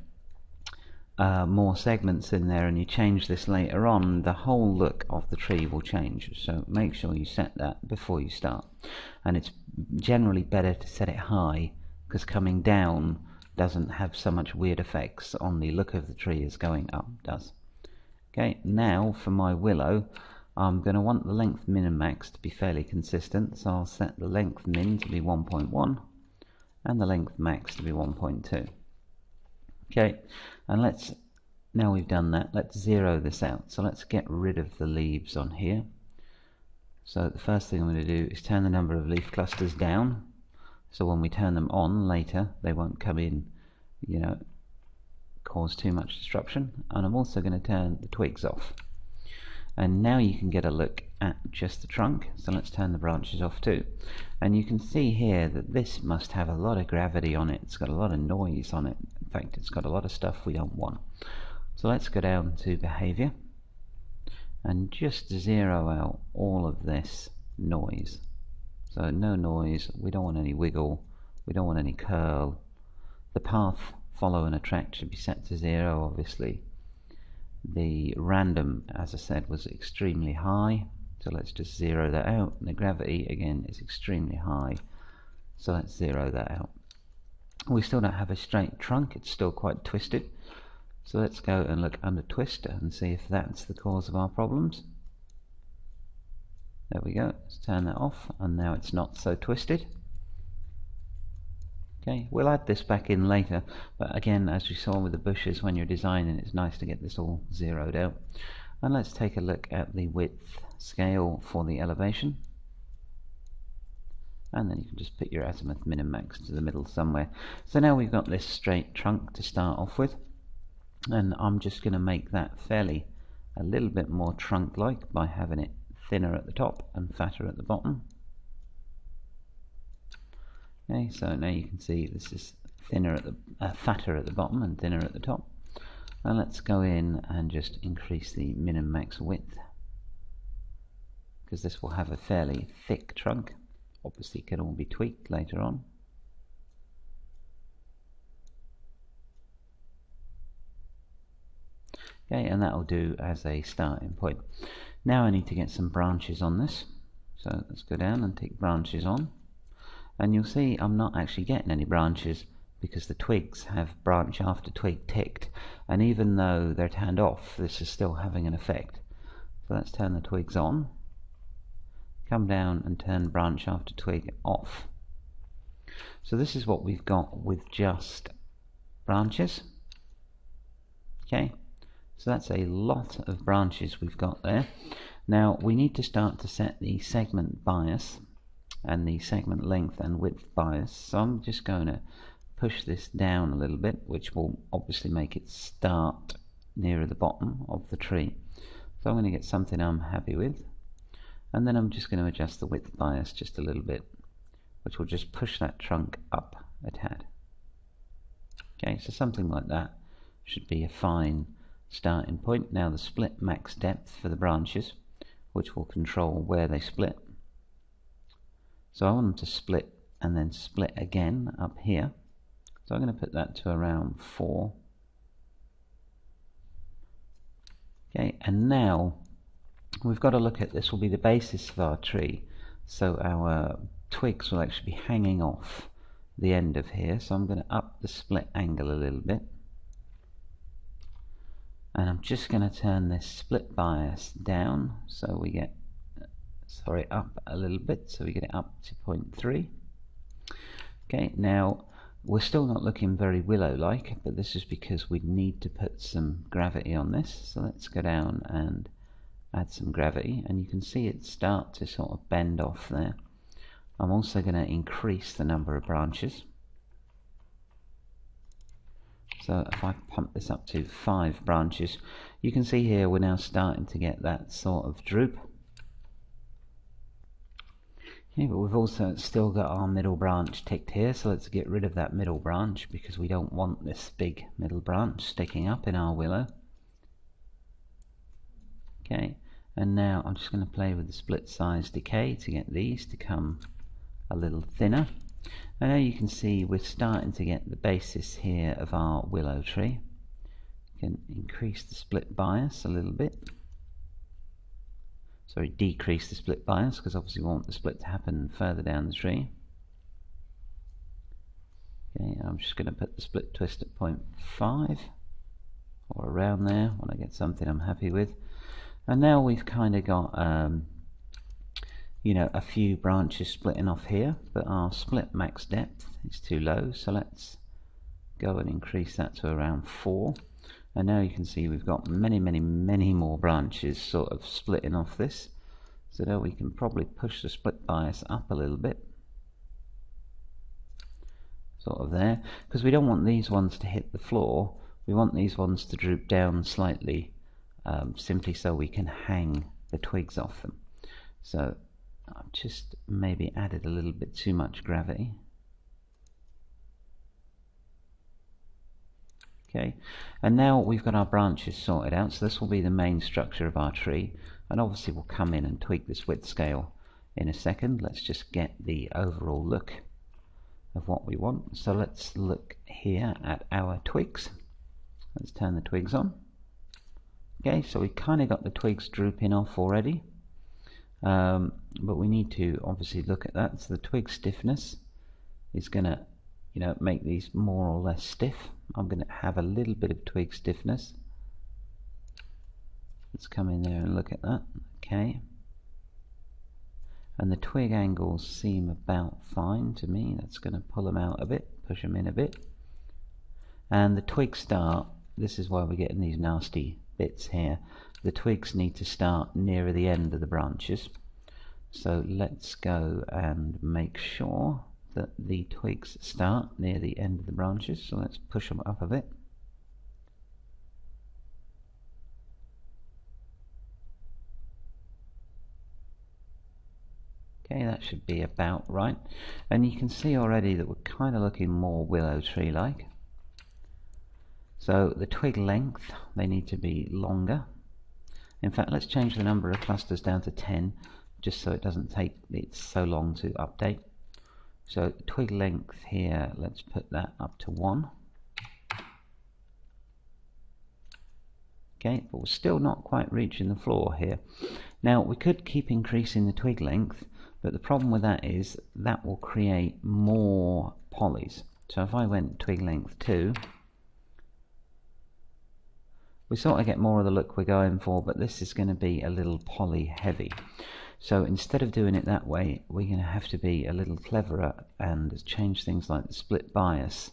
[SPEAKER 1] more segments in there, and you change this later on, the whole look of the tree will change. So make sure you set that before you start, and it's generally better to set it high, because coming down doesn't have so much weird effects on the look of the tree as going up does. Okay, now for my willow, I'm going to want the length min and max to be fairly consistent, so I'll set the length min to be 1.1 and the length max to be 1.2. Okay, and let's, now we've done that, let's zero this out. So let's get rid of the leaves on here. So the first thing I'm going to do is turn the number of leaf clusters down, so when we turn them on later they won't come in, you know, cause too much disruption. And I'm also going to turn the twigs off. And now you can get a look at just the trunk, so let's turn the branches off too. And you can see here that this must have a lot of gravity on it, it's got a lot of noise on it. In fact, it's got a lot of stuff we don't want. So let's go down to behavior and just zero out all of this noise. So no noise, we don't want any wiggle, we don't want any curl. The path, follow and attract should be set to 0, obviously. The random, as I said, was extremely high, So let's just zero that out. The gravity again is extremely high, so let's zero that out. We still don't have a straight trunk, it's still quite twisted. So let's go and look under twist and see if that's the cause of our problems. There we go, let's turn that off, and now it's not so twisted. Okay, we'll add this back in later, but again, as we saw with the bushes, when you're designing, it's nice to get this all zeroed out. And let's take a look at the width scale for the elevation. And then you can just put your azimuth min and max to the middle somewhere. So now we've got this straight trunk to start off with, and I'm just going to make that fairly a little bit more trunk-like by having it thinner at the top and fatter at the bottom. Okay, so now you can see this is thinner at the fatter at the bottom and thinner at the top. And let's go in and just increase the min and max width, because this will have a fairly thick trunk. Obviously it can all be tweaked later on. Okay, and that will do as a starting point. Now I need to get some branches on this, so let's go down and tick branches on. And you'll see I'm not actually getting any branches because the twigs have branch after twig ticked, and even though they're turned off, this is still having an effect. So let's turn the twigs on, come down and turn branch after twig off. So this is what we've got with just branches. Okay, so that's a lot of branches we've got there. Now we need to start to set the segment bias and the segment length and width bias. So I'm just going to push this down a little bit, which will obviously make it start nearer the bottom of the tree. So I'm going to get something I'm happy with, and then I'm just going to adjust the width bias just a little bit, which will just push that trunk up a tad. Okay, so something like that should be a fine starting point. Now the split max depth for the branches, which will control where they split. So I want them to split and then split again up here. So I'm going to put that to around 4. Okay, and now we've got to look at this will be the basis of our tree. So our twigs will actually be hanging off the end of here. So I'm going to up the split angle a little bit. And I'm just going to turn this split bias down so we get up a little bit, so we get it up to 0.3. Okay, now we're still not looking very willow-like, but this is because we need to put some gravity on this. So let's go down and add some gravity, and you can see it start to sort of bend off there. I'm also going to increase the number of branches. So if I pump this up to 5 branches, you can see here we're now starting to get that sort of droop. Okay, but we've also still got our middle branch ticked here, so let's get rid of that middle branch because we don't want this big middle branch sticking up in our willow. Okay, and now I'm just going to play with the split size decay to get these to come a little thinner. And now you can see we're starting to get the basis here of our willow tree. You can increase the split bias a little bit. Sorry, decrease the split bias, because obviously we want the split to happen further down the tree. Okay, I'm just going to put the split twist at 0.5 or around there when I get something I'm happy with. And now we've kind of got you know, a few branches splitting off here, but our split max depth is too low, so let's go and increase that to around 4. And now you can see we've got many more branches sort of splitting off this. So now we can probably push the split bias up a little bit, sort of there, because we don't want these ones to hit the floor. We want these ones to droop down slightly, simply so we can hang the twigs off them. So I've just maybe added a little bit too much gravity. Okay, and now we've got our branches sorted out, so this will be the main structure of our tree, and obviously we'll come in and tweak this width scale in a second. Let's just get the overall look of what we want. So let's look here at our twigs. Let's turn the twigs on. Okay, so we kind of got the twigs drooping off already, but we need to obviously look at that. So the twig stiffness is going to, make these more or less stiff. I'm going to have a little bit of twig stiffness. Let's come in there and look at that. Okay. And the twig angles seem about fine to me. That's going to pull them out a bit, push them in a bit. And the twig start, this is why we're getting these nasty bits here. The twigs need to start nearer the end of the branches. So let's go and make sure that the twigs start near the end of the branches. So let's push them up a bit. Okay, that should be about right. And you can see already that we're kind of looking more willow tree like. So the twig length, they need to be longer. In fact, let's change the number of clusters down to 10, just so it doesn't take it so long to update. So twig length here, let's put that up to 1. Okay, but we're still not quite reaching the floor here. Now we could keep increasing the twig length, but the problem with that is that will create more polys. So if I went twig length 2, we sort of get more of the look we're going for, but this is going to be a little poly heavy. So instead of doing it that way, we're going to have to be a little cleverer and change things like the split bias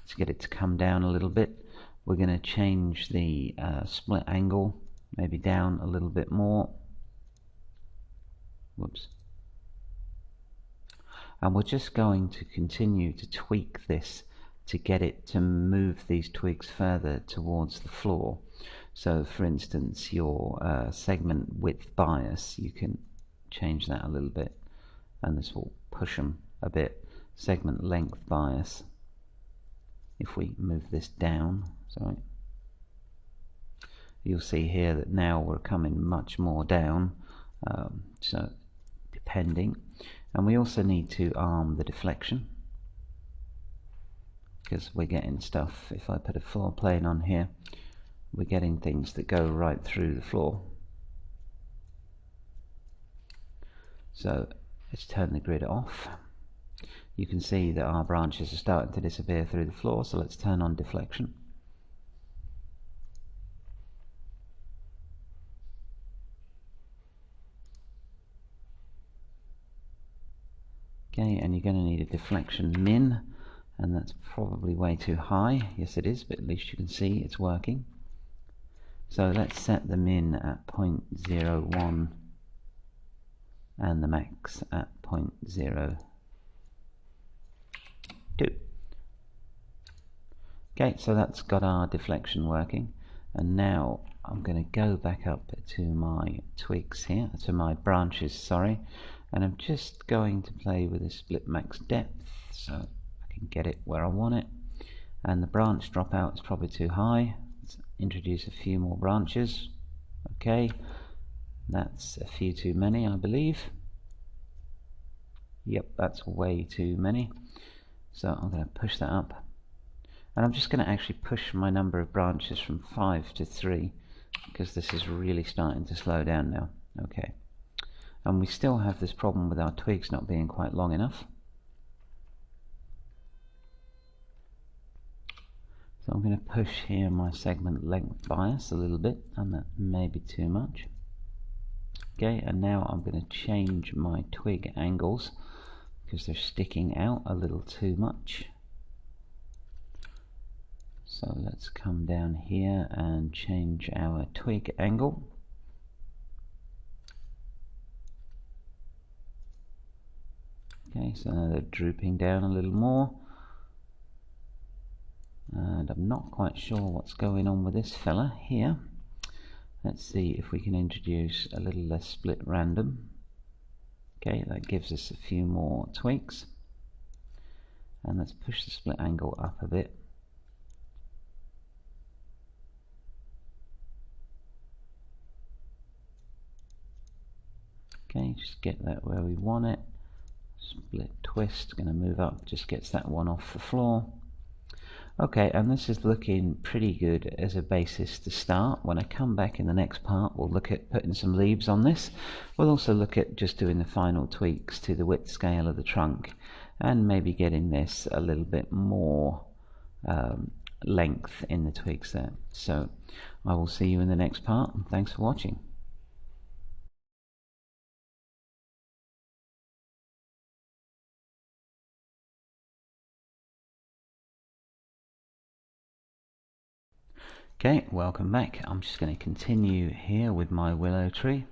[SPEAKER 1] to get it to come down a little bit. We're going to change the split angle, maybe down a little bit more. Whoops. And we're just going to continue to tweak this to get it to move these twigs further towards the floor. So for instance, your segment width bias, you can change that a little bit, and this will push them a bit. Segment length bias, if we move this down, sorry, you'll see here that now we're coming much more down, so depending. And we also need to arm the deflection, because we're getting stuff, if I put a floor plane on here, we're getting things that go right through the floor. So let's turn the grid off. You can see that our branches are starting to disappear through the floor, so let's turn on deflection. Okay, and you're going to need a deflection min, and that's probably way too high. Yes it is, but at least you can see it's working. So let's set the min at 0.01 and the max at 0.02. Okay, so that's got our deflection working, and now I'm going to go back up to my twigs here, to my branches, sorry, and I'm just going to play with the split max depth so I can get it where I want it. And the branch dropout is probably too high. Let's introduce a few more branches. Okay, that's a few too many, I believe. Yep, that's way too many. So I'm going to push that up. And I'm just going to actually push my number of branches from 5 to 3, because this is really starting to slow down now. Okay. And we still have this problem with our twigs not being quite long enough. So I'm going to push here my segment length bias a little bit, and that may be too much. Okay, and now I'm going to change my twig angles because they're sticking out a little too much. So let's come down here and change our twig angle. Okay, so now they're drooping down a little more. And I'm not quite sure what's going on with this fella here. Let's see if we can introduce a little less split random. Okay, that gives us a few more tweaks. And let's push the split angle up a bit. Okay, just get that where we want it. Split twist, going to move up, just gets that one off the floor. Okay, and this is looking pretty good as a basis to start. When I come back in the next part, we'll look at putting some leaves on this. We'll also look at just doing the final tweaks to the width scale of the trunk and maybe getting this a little bit more length in the twigs there. So I will see you in the next part, and thanks for watching. Okay, welcome back. I'm just going to continue here with my willow tree.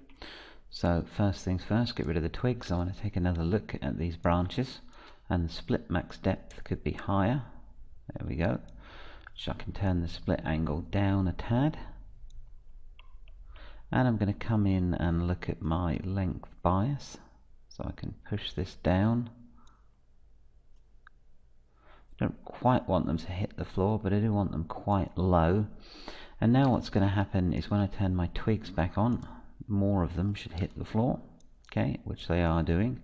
[SPEAKER 1] So first things first, get rid of the twigs. I want to take another look at these branches, and the split max depth could be higher. There we go. So I can turn the split angle down a tad, and I'm going to come in and look at my length bias, so I can push this down. I don't quite want them to hit the floor, but I do want them quite low. And now what's going to happen is when I turn my twigs back on, more of them should hit the floor, okay, which they are doing.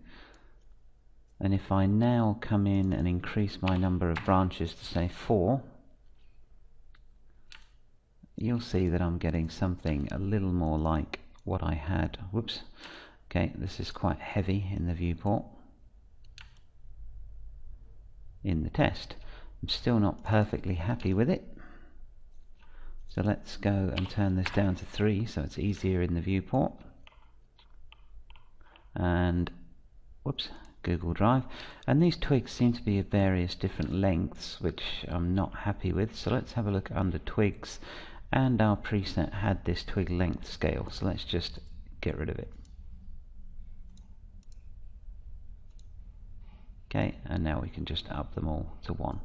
[SPEAKER 1] And if I now come in and increase my number of branches to say 4, you'll see that I'm getting something a little more like what I had. Whoops. Okay, this is quite heavy in the viewport. In the test, I'm still not perfectly happy with it. So let's go and turn this down to 3 so it's easier in the viewport. And whoops, Google Drive. And these twigs seem to be of various different lengths, which I'm not happy with. So let's have a look under twigs, and our preset had this twig length scale, so let's just get rid of it. Okay, and now we can just up them all to 1.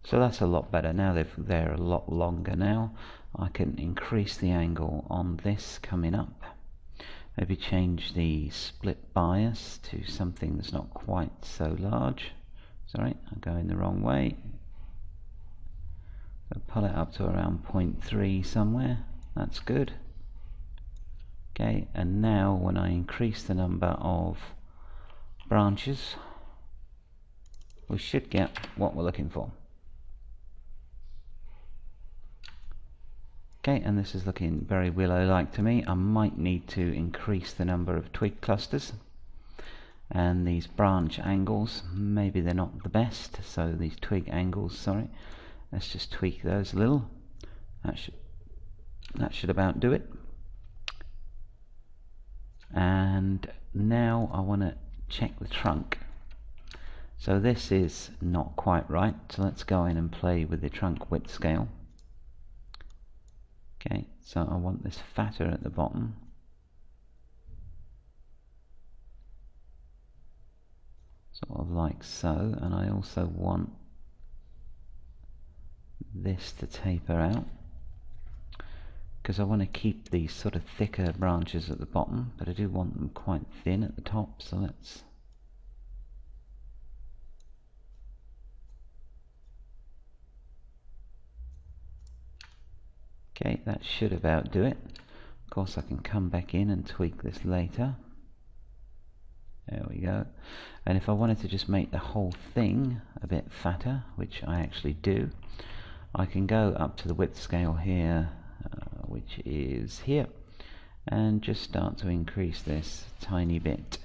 [SPEAKER 1] So that's a lot better. Now they're a lot longer now. I can increase the angle on this coming up. Maybe change the split bias to something that's not quite so large. Sorry, I'm going the wrong way. So pull it up to around 0.3 somewhere. That's good. Okay, and now when I increase the number of branches, we should get what we're looking for. Okay, and this is looking very willow-like to me. I might need to increase the number of twig clusters, and these branch angles, maybe they're not the best, so these twig angles, sorry, let's just tweak those a little. That should about do it. And now I want to check the trunk. So this is not quite right, so let's go in and play with the trunk width scale. Okay, so I want this fatter at the bottom. Sort of like so, and I also want this to taper out, because I want to keep these sort of thicker branches at the bottom, but I do want them quite thin at the top, so let's okay, that should about do it. Of course I can come back in and tweak this later. There we go. And if I wanted to just make the whole thing a bit fatter, which I actually do, I can go up to the width scale here, which is here, and just start to increase this a tiny bit.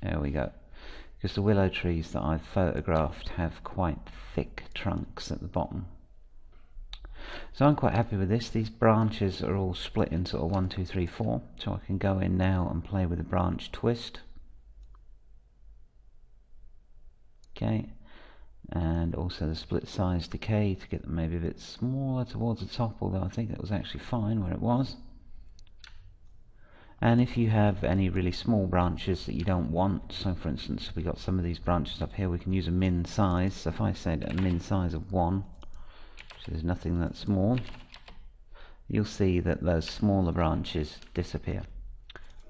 [SPEAKER 1] There we go. Because the willow trees that I've photographed have quite thick trunks at the bottom. So I'm quite happy with this. These branches are all split in sort of 1, 2, 3, 4. So I can go in now and play with the branch twist. Okay, and also the split size decay to get them maybe a bit smaller towards the top, although I think it was actually fine where it was. And if you have any really small branches that you don't want, so for instance we got some of these branches up here, we can use a min size. So if I said a min size of 1, so there's nothing that small, you'll see that those smaller branches disappear.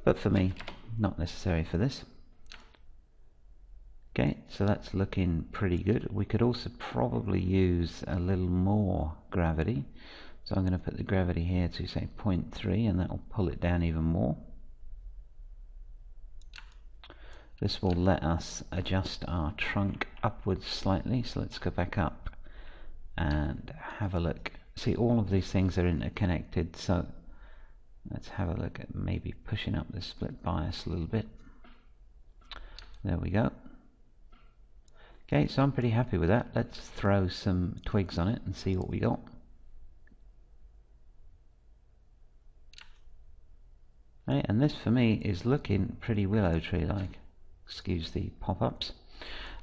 [SPEAKER 1] But for me, not necessary for this. Okay, so that's looking pretty good. We could also probably use a little more gravity. So I'm going to put the gravity here to say 0.3, and that will pull it down even more. This will let us adjust our trunk upwards slightly, so let's go back up and have a look. See, all of these things are interconnected, so let's have a look at maybe pushing up the split bias a little bit. There we go. Okay, so I'm pretty happy with that. Let's throw some twigs on it and see what we got. Okay, and this for me is looking pretty willow tree like. Excuse the pop-ups.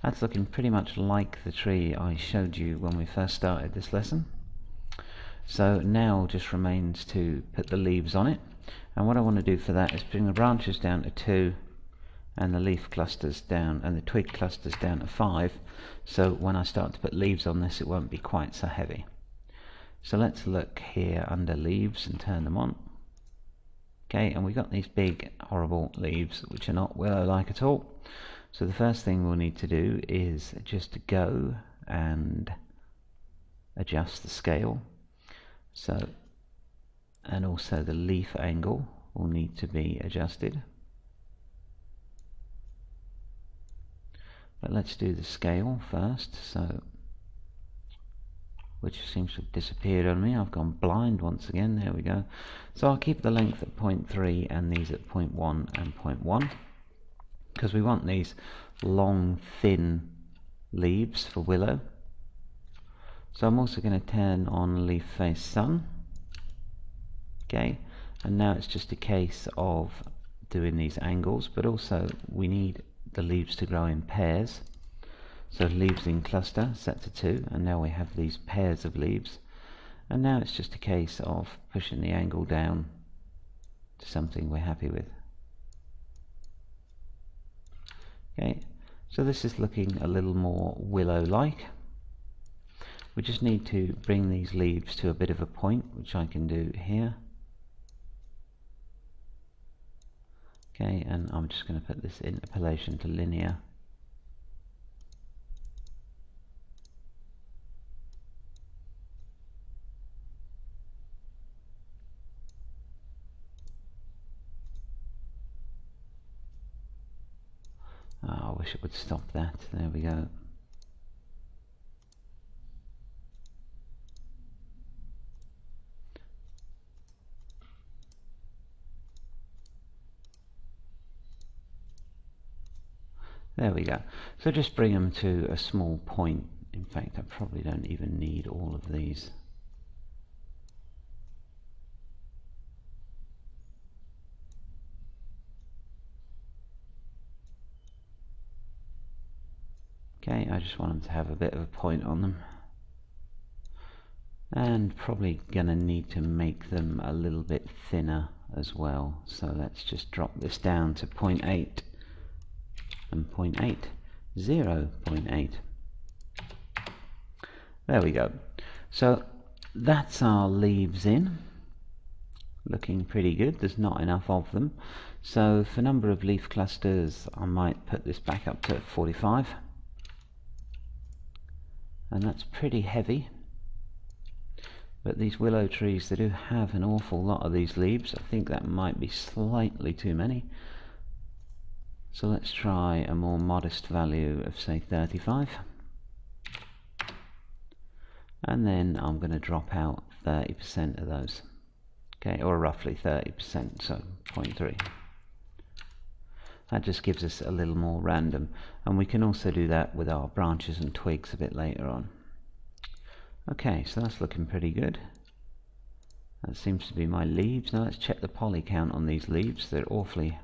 [SPEAKER 1] That's looking pretty much like the tree I showed you when we first started this lesson. So now just remains to put the leaves on it, and what I want to do for that is bring the branches down to 2 and the leaf clusters down and the twig clusters down to 5, so when I start to put leaves on this it won't be quite so heavy. So let's look here under leaves and turn them on. Okay, and we've got these big horrible leaves which are not willow-like at all. So the first thing we'll need to do is just go and adjust the scale. So, and also the leaf angle will need to be adjusted. But let's do the scale first, so which seems to have disappeared on me. I've gone blind once again. There we go. So I'll keep the length at 0.3 and these at 0.1 and 0.1 because we want these long thin leaves for willow. So I'm also going to turn on leaf face sun. Okay, and now it's just a case of doing these angles, but also we need the leaves to grow in pairs. So leaves in cluster set to 2, and now we have these pairs of leaves, and now it's just a case of pushing the angle down to something we're happy with. Okay, so this is looking a little more willow-like. We just need to bring these leaves to a bit of a point, which I can do here. Okay, and I'm just going to put this interpolation to linear. Oh, I wish it would stop that. There we go. There we go. So just bring them to a small point. In fact, I probably don't even need all of these. Okay, I just want them to have a bit of a point on them. And probably gonna need to make them a little bit thinner as well. So let's just drop this down to 0.8 and 0.8, 0.8. There we go. So that's our leaves in. Looking pretty good. There's not enough of them. So for number of leaf clusters, I might put this back up to 45. And that's pretty heavy. But these willow trees, they do have an awful lot of these leaves. I think that might be slightly too many. So let's try a more modest value of say 35. And then I'm going to drop out 30% of those. Okay, or roughly 30%, so 0.3. That just gives us a little more random, and we can also do that with our branches and twigs a bit later on. Okay, so that's looking pretty good. That seems to be my leaves. Now let's check the poly count on these leaves. They're awfully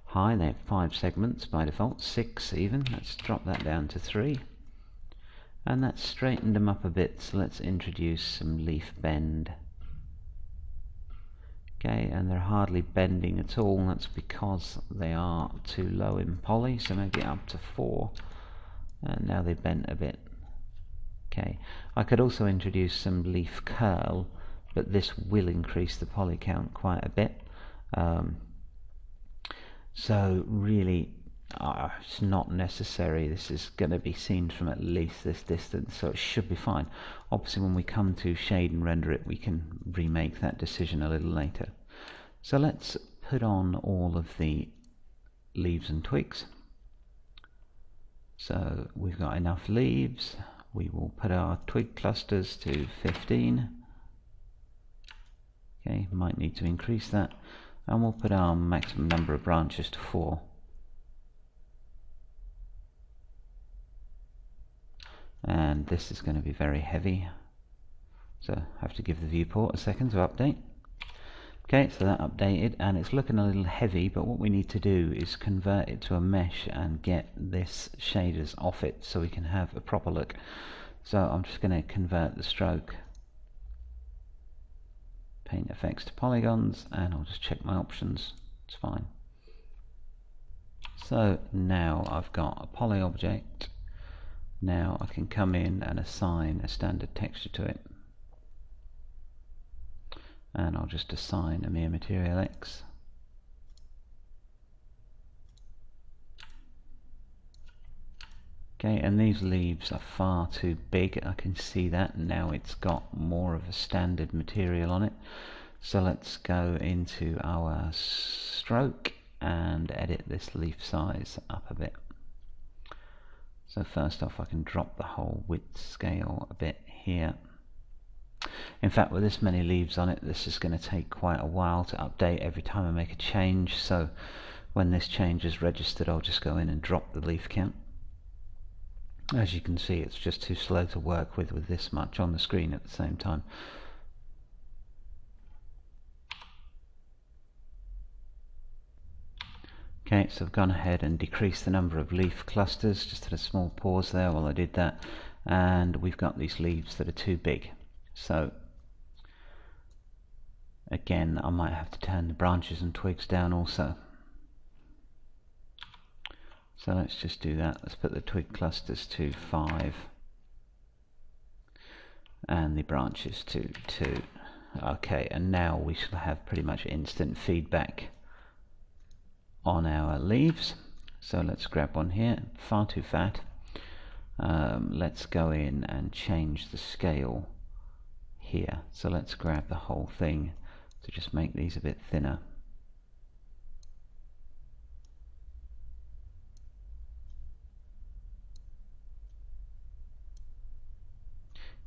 [SPEAKER 1] high. They have 5 segments by default, 6 even. Let's drop that down to 3. And that's straightened them up a bit, so let's introduce some leaf bend. Okay, and they're hardly bending at all. That's because they are too low in poly, so maybe up to 4. And now they bent a bit. Okay, I could also introduce some leaf curl, but this will increase the poly count quite a bit. So really, it's not necessary. This is going to be seen from at least this distance, so it should be fine. Obviously when we come to shade and render it, we can remake that decision a little later. So let's put on all of the leaves and twigs. So we've got enough leaves, we will put our twig clusters to 15. Okay, might need to increase that, and we'll put our maximum number of branches to 4. And this is going to be very heavy, so I have to give the viewport a second to update. Okay, so that updated, and it's looking a little heavy, but what we need to do is convert it to a mesh and get this shaders off it so we can have a proper look. So I'm just going to convert the stroke paint effects to polygons, and I'll just check my options. It's fine. So now I've got a poly object. Now I can come in and assign a standard texture to it. And I'll just assign a mere material X. Okay, and these leaves are far too big. I can see that now. It's got more of a standard material on it. So let's go into our stroke and edit this leaf size up a bit. So first off, I can drop the whole width scale a bit here. In fact, with this many leaves on it, this is going to take quite a while to update every time I make a change. So when this change is registered, I'll just go in and drop the leaf count. As you can see, it's just too slow to work with this much on the screen at the same time. Okay, so I've gone ahead and decreased the number of leaf clusters, just had a small pause there while I did that, and we've got these leaves that are too big. So again, I might have to turn the branches and twigs down also. So let's just do that. Let's put the twig clusters to 5 and the branches to 2. Okay, and now we shall have pretty much instant feedback on our leaves. So let's grab one here, far too fat. Let's go in and change the scale here. So let's grab the whole thing to just make these a bit thinner.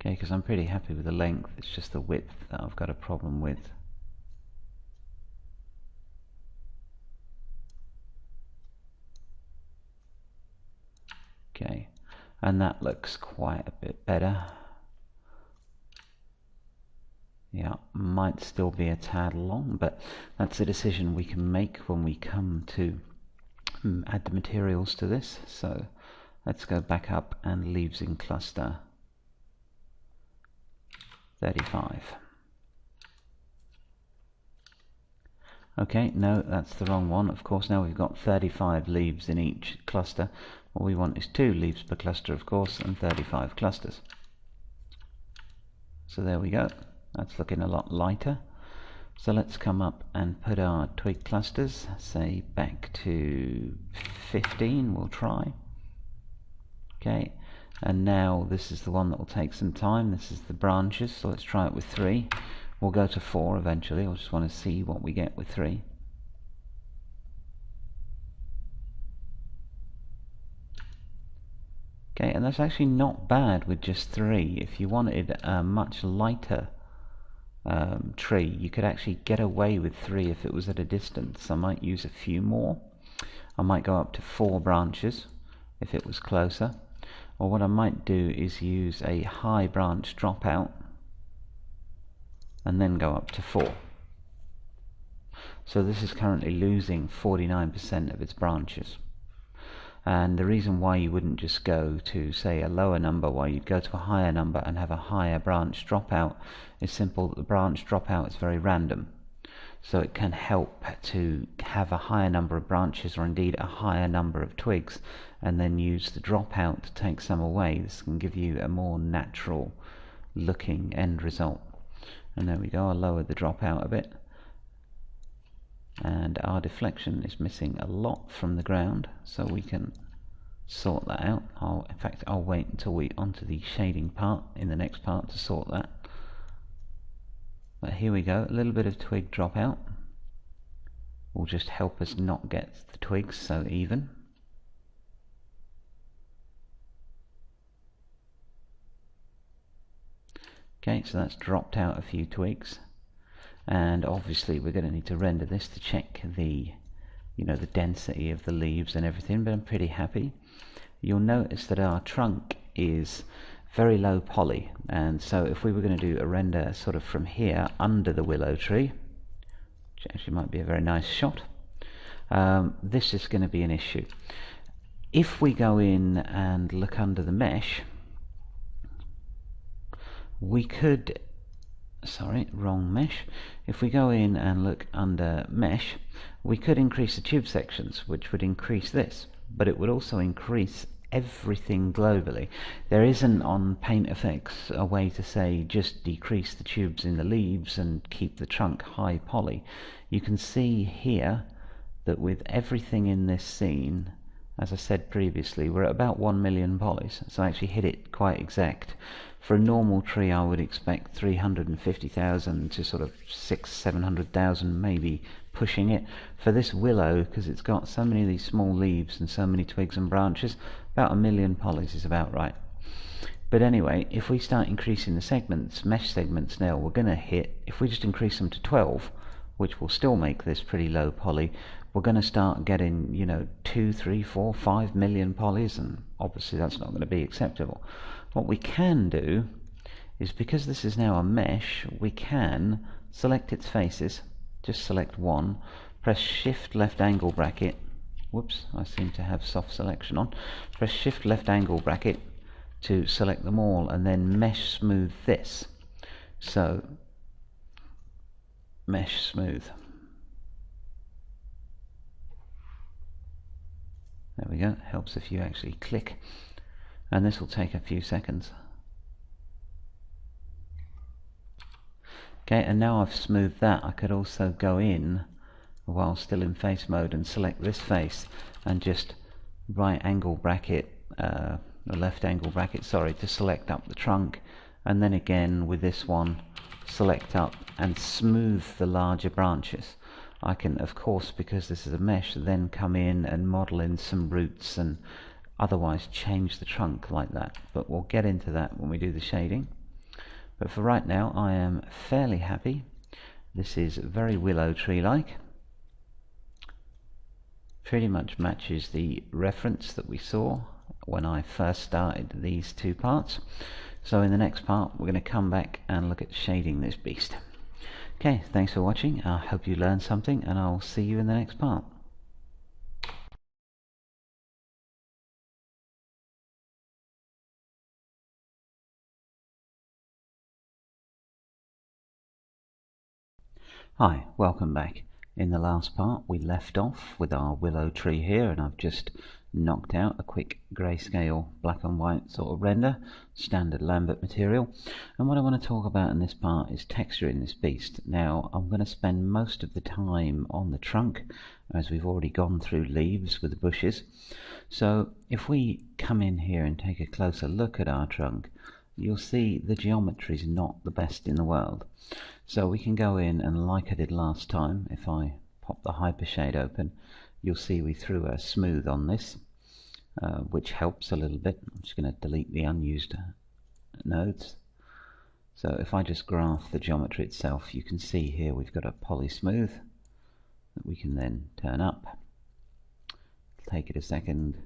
[SPEAKER 1] Okay, because I'm pretty happy with the length, it's just the width that I've got a problem with. Okay, and that looks quite a bit better. Yeah, might still be a tad long, but that's a decision we can make when we come to add the materials to this. So let's go back up and leaves in cluster 35. Okay, no, that's the wrong one. Of course, now we've got 35 leaves in each cluster. What we want is 2 leaves per cluster, of course, and 35 clusters. So there we go. That's looking a lot lighter. So let's come up and put our twig clusters, say back to 15, we'll try. Okay, and now this is the one that will take some time. This is the branches, so let's try it with 3. We'll go to 4 eventually. I just want to see what we get with 3. Okay, and that's actually not bad with just 3. If you wanted a much lighter tree, you could actually get away with 3 if it was at a distance. I might use a few more. I might go up to 4 branches if it was closer. Or what I might do is use a high branch dropout and then go up to 4. So this is currently losing 49% of its branches. And the reason why you wouldn't just go to, say, a lower number, why you'd go to a higher number and have a higher branch dropout, is simple. The branch dropout is very random. So it can help to have a higher number of branches, or indeed a higher number of twigs, and then use the dropout to take some away. This can give you a more natural looking end result. And there we go, I'll lower the dropout a bit. And our deflection is missing a lot from the ground, so we can sort that out. In fact, I'll wait until we onto the shading part in the next part to sort that. But here we go, a little bit of twig dropout will just help us not get the twigs so even. Okay, so that's dropped out a few twigs, and obviously we're going to need to render this to check the the density of the leaves and everything, but I'm pretty happy. You'll notice that our trunk is very low poly, and so if we were going to do a render sort of from here under the willow tree, which actually might be a very nice shot, this is going to be an issue. If we go in and look under the mesh, we could, sorry, wrong mesh. If we go in and look under mesh, we could increase the tube sections, which would increase this, but it would also increase everything globally. There isn't on Paint Effects a way to say just decrease the tubes in the leaves and keep the trunk high poly. You can see here that with everything in this scene, as I said previously, we're at about 1 million polys, so I actually hit it quite exact. For a normal tree I would expect 350,000 to sort of 600,000-700,000, maybe pushing it. For this willow, because it's got so many of these small leaves and so many twigs and branches, about 1 million polys is about right. But anyway, if we start increasing the segments, mesh segments now, we're going to hit, if we just increase them to 12, which will still make this pretty low poly, we're going to start getting 2, 3, 4, 5 million polys, and obviously that's not going to be acceptable. What we can do is, because this is now a mesh, we can select its faces, just select one, press shift left angle bracket, whoops, I seem to have soft selection on, press shift left angle bracket to select them all, and then mesh smooth this. So mesh smooth. There we go, helps if you actually click, and this will take a few seconds. Okay, and now I've smoothed that, I could also go in while still in face mode and select this face and just right angle bracket, or left angle bracket, sorry, to select up the trunk, and then again with this one select up and smooth the larger branches. I can, of course, because this is a mesh, then come in and model in some roots and otherwise change the trunk like that, but we'll get into that when we do the shading. But for right now I am fairly happy. This is very willow tree like, pretty much matches the reference that we saw when I first started these two parts. So in the next part we're going to come back and look at shading this beast. Okay, thanks for watching, I hope you learned something, and I'll see you in the next part. Hi, welcome back. In the last part we left off with our willow tree here, and I've just knocked out a quick grayscale black and white sort of render, standard Lambert material. And what I want to talk about in this part is texture in this beast. Now I'm going to spend most of the time on the trunk, as we've already gone through leaves with the bushes. So if we come in here and take a closer look at our trunk, you'll see the geometry is not the best in the world. So we can go in and, like I did last time, if I pop the hypershade open, you'll see we threw a smooth on this, which helps a little bit. I'm just going to delete the unused nodes. So if I just graph the geometry itself, you can see here we've got a poly smooth that we can then turn up. Take it a second.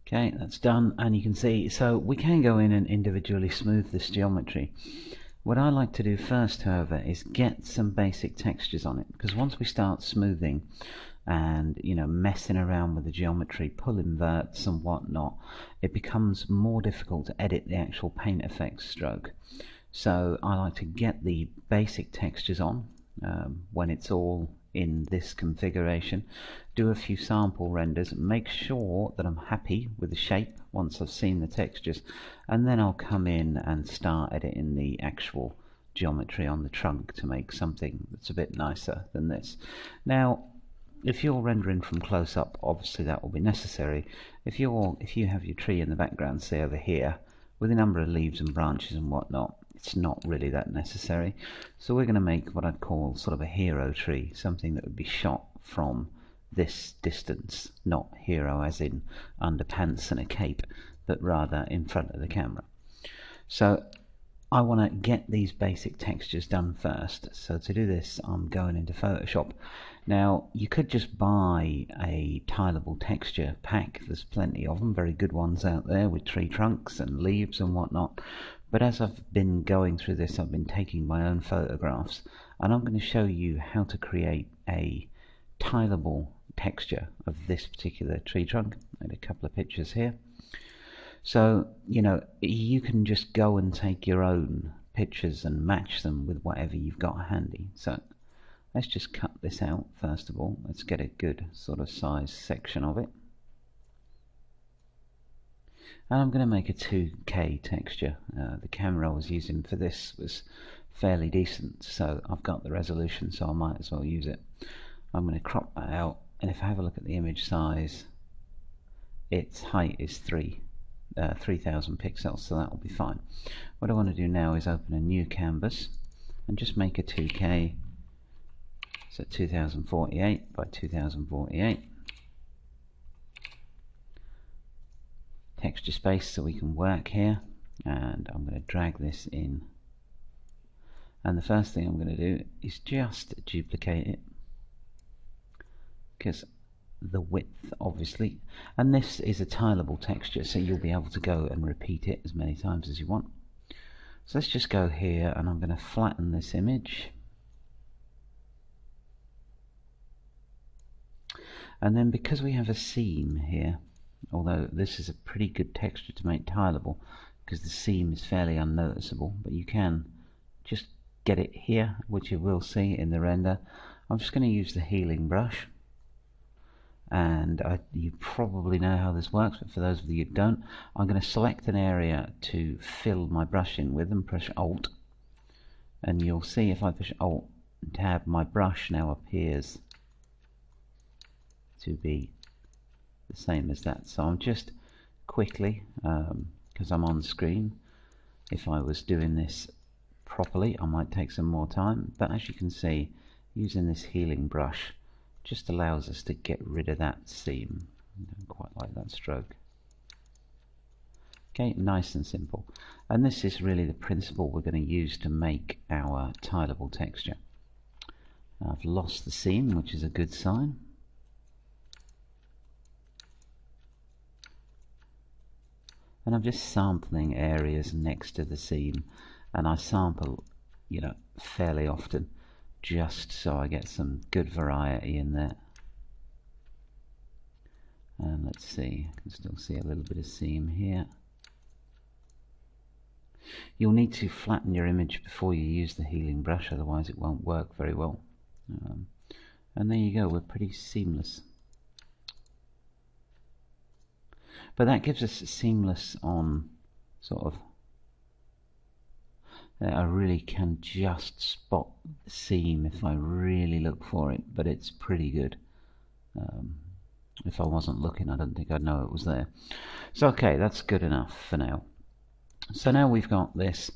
[SPEAKER 1] Okay, that's done, and you can see, so we can go in and individually smooth this geometry. What I like to do first, however, is get some basic textures on it, because once we start smoothing and messing around with the geometry, pull inverts and whatnot, it becomes more difficult to edit the actual Paint Effects stroke. So I like to get the basic textures on when it's all in this configuration, do a few sample renders, make sure that I'm happy with the shape once I've seen the textures, and then I'll come in and start editing the actual geometry on the trunk to make something that's a bit nicer than this. Now if you're rendering from close up, obviously that will be necessary. If you have your tree in the background, say over here, with a number of leaves and branches and whatnot, it's not really that necessary. So we're going to make what I'd call sort of a hero tree, something that would be shot from this distance, not hero as in underpants and a cape, but rather in front of the camera. So I want to get these basic textures done first. So to do this, I'm going into Photoshop. Now you could just buy a tileable texture pack. There's plenty of them, very good ones out there with tree trunks and leaves and whatnot. But as I've been going through this, I've been taking my own photographs, and I'm going to show you how to create a tileable texture of this particular tree trunk. And a couple of pictures here. So, you know, you can just go and take your own pictures and match them with whatever you've got handy. So let's just cut this out first of all. Let's get a good sort of size section of it. And I'm going to make a 2K texture. The camera I was using for this was fairly decent, so I've got the resolution, so I might as well use it. I'm going to crop that out, and if I have a look at the image size, its height is 3000 pixels, so that will be fine. What I want to do now is open a new canvas and just make a 2K, so 2048 by 2048 texture space so we can work here, and I'm going to drag this in, and the first thing I'm going to do is just duplicate it, because the width obviously, and this is a tileable texture, so you'll be able to go and repeat it as many times as you want. So let's just go here, and I'm going to flatten this image, and then because we have a seam here, although this is a pretty good texture to make tileable because the seam is fairly unnoticeable, but you can just get it here, which you will see in the render. I'm just going to use the healing brush, and you probably know how this works, but for those of you who don't, I'm going to select an area to fill my brush in with and push Alt, and you'll see if I push Alt and Tab, my brush now appears to be the same as that. So I'm just quickly, because I'm on screen, if I was doing this properly I might take some more time, but as you can see, using this healing brush just allows us to get rid of that seam. I don't quite like that stroke. Okay, nice and simple. And this is really the principle we're going to use to make our tileable texture. I've lost the seam, which is a good sign. And I'm just sampling areas next to the seam, and I sample, you know, fairly often, just so I get some good variety in there. And let's see, I can still see a little bit of seam here. You'll need to flatten your image before you use the healing brush, otherwise it won't work very well. And there you go, we're pretty seamless. But that gives us seamless on sort of, I really can just spot the seam if I really look for it, but it's pretty good. If I wasn't looking, I don't think I'd know it was there. So okay, that's good enough for now. So now we've got this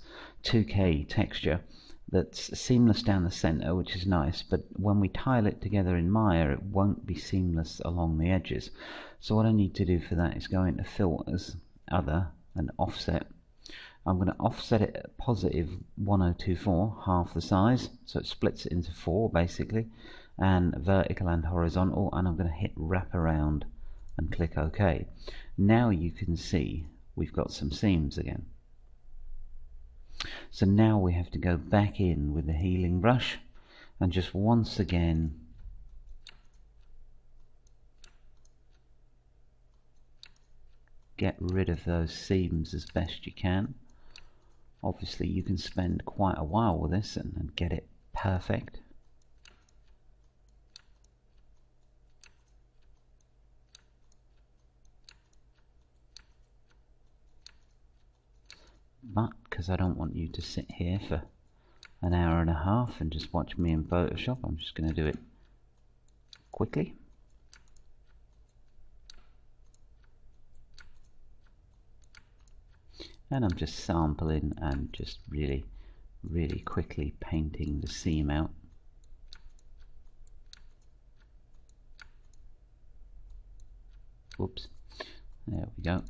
[SPEAKER 1] 2K texture that's seamless down the center, which is nice, but when we tile it together in Maya it won't be seamless along the edges. So what I need to do for that is go into Filters, Other, and Offset. I'm going to offset it at positive 1024, half the size, so it splits it into 4 basically, and vertical and horizontal, and I'm going to hit wrap around and click OK. Now you can see we've got some seams again. So now we have to go back in with the healing brush and just once again get rid of those seams as best you can. Obviously you can spend quite a while with this and get it perfect. But because I don't want you to sit here for an hour and a half and just watch me in Photoshop, I'm just going to do it quickly. And I'm just sampling and just really quickly painting the seam out. Whoops. There we go.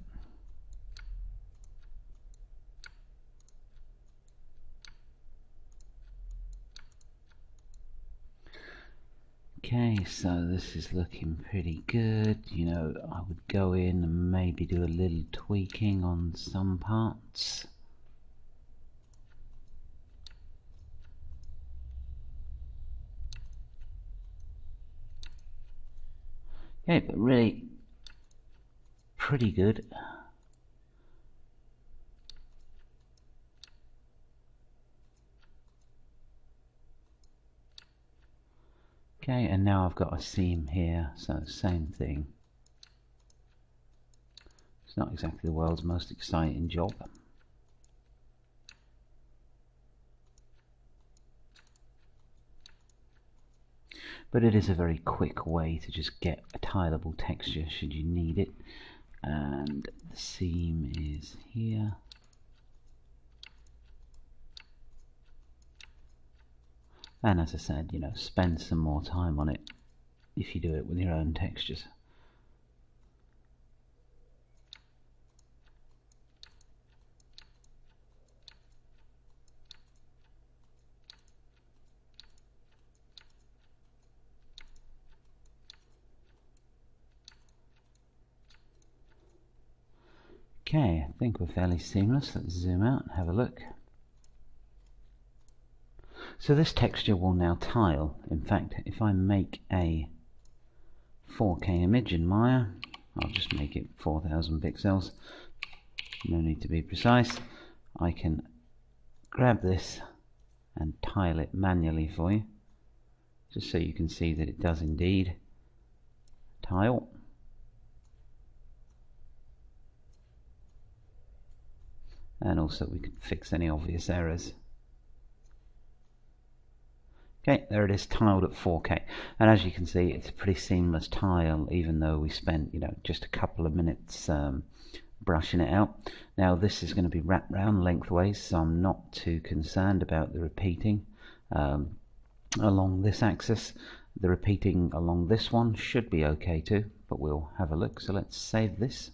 [SPEAKER 1] Okay, so this is looking pretty good. You know, I would go in and maybe do a little tweaking on some parts. Okay, but really pretty good. Okay, and now I've got a seam here, so same thing. It's not exactly the world's most exciting job. But it is a very quick way to just get a tileable texture should you need it. And the seam is here. And as I said, you know, spend some more time on it if you do it with your own textures. Okay, I think we're fairly seamless. Let's zoom out and have a look. So this texture will now tile. In fact, if I make a 4K image in Maya, I'll just make it 4000 pixels. No need to be precise. I can grab this and tile it manually for you, just so you can see that it does indeed tile. And also we can fix any obvious errors. Okay, there it is, tiled at 4K, and as you can see, it's a pretty seamless tile, even though we spent, you know, just a couple of minutes brushing it out. Now this is going to be wrapped round lengthways, so I'm not too concerned about the repeating along this axis. The repeating along this one should be okay too, but we'll have a look. So let's save this.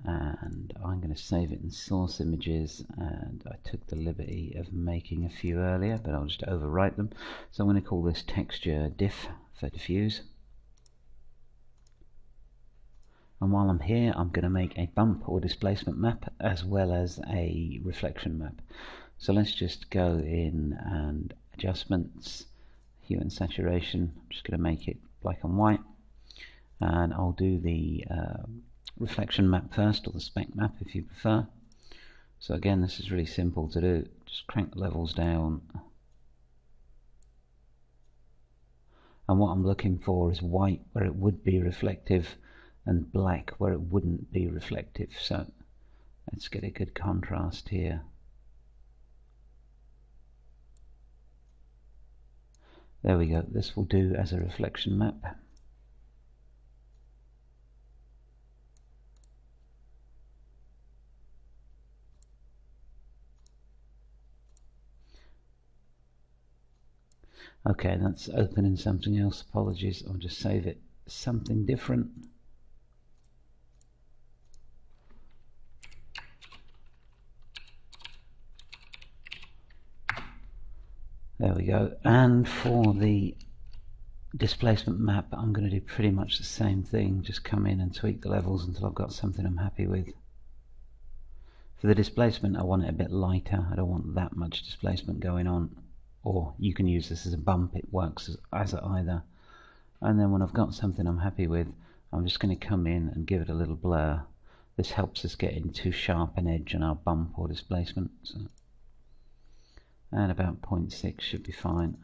[SPEAKER 1] And I'm going to save it in source images, and I took the liberty of making a few earlier, but I'll just overwrite them. So I'm going to call this texture diff for diffuse, and while I'm here I'm going to make a bump or displacement map as well as a reflection map. So let's just go in and adjustments, hue and saturation. I'm just going to make it black and white, and I'll do the reflection map first, or the spec map if you prefer. So again, this is really simple to do. Just crank the levels down, and what I'm looking for is white where it would be reflective and black where it wouldn't be reflective. So let's get a good contrast here. There we go. This will do as a reflection map. Okay, that's opening something else. Apologies, I'll just save it something different. There we go. And for the displacement map, I'm going to do pretty much the same thing. Just come in and tweak the levels until I've got something I'm happy with. For the displacement, I want it a bit lighter. I don't want that much displacement going on. Or you can use this as a bump, it works as either. And then when I've got something I'm happy with, I'm just going to come in and give it a little blur. This helps us get in too sharp an edge on our bump or displacement. So, and about 0.6 should be fine.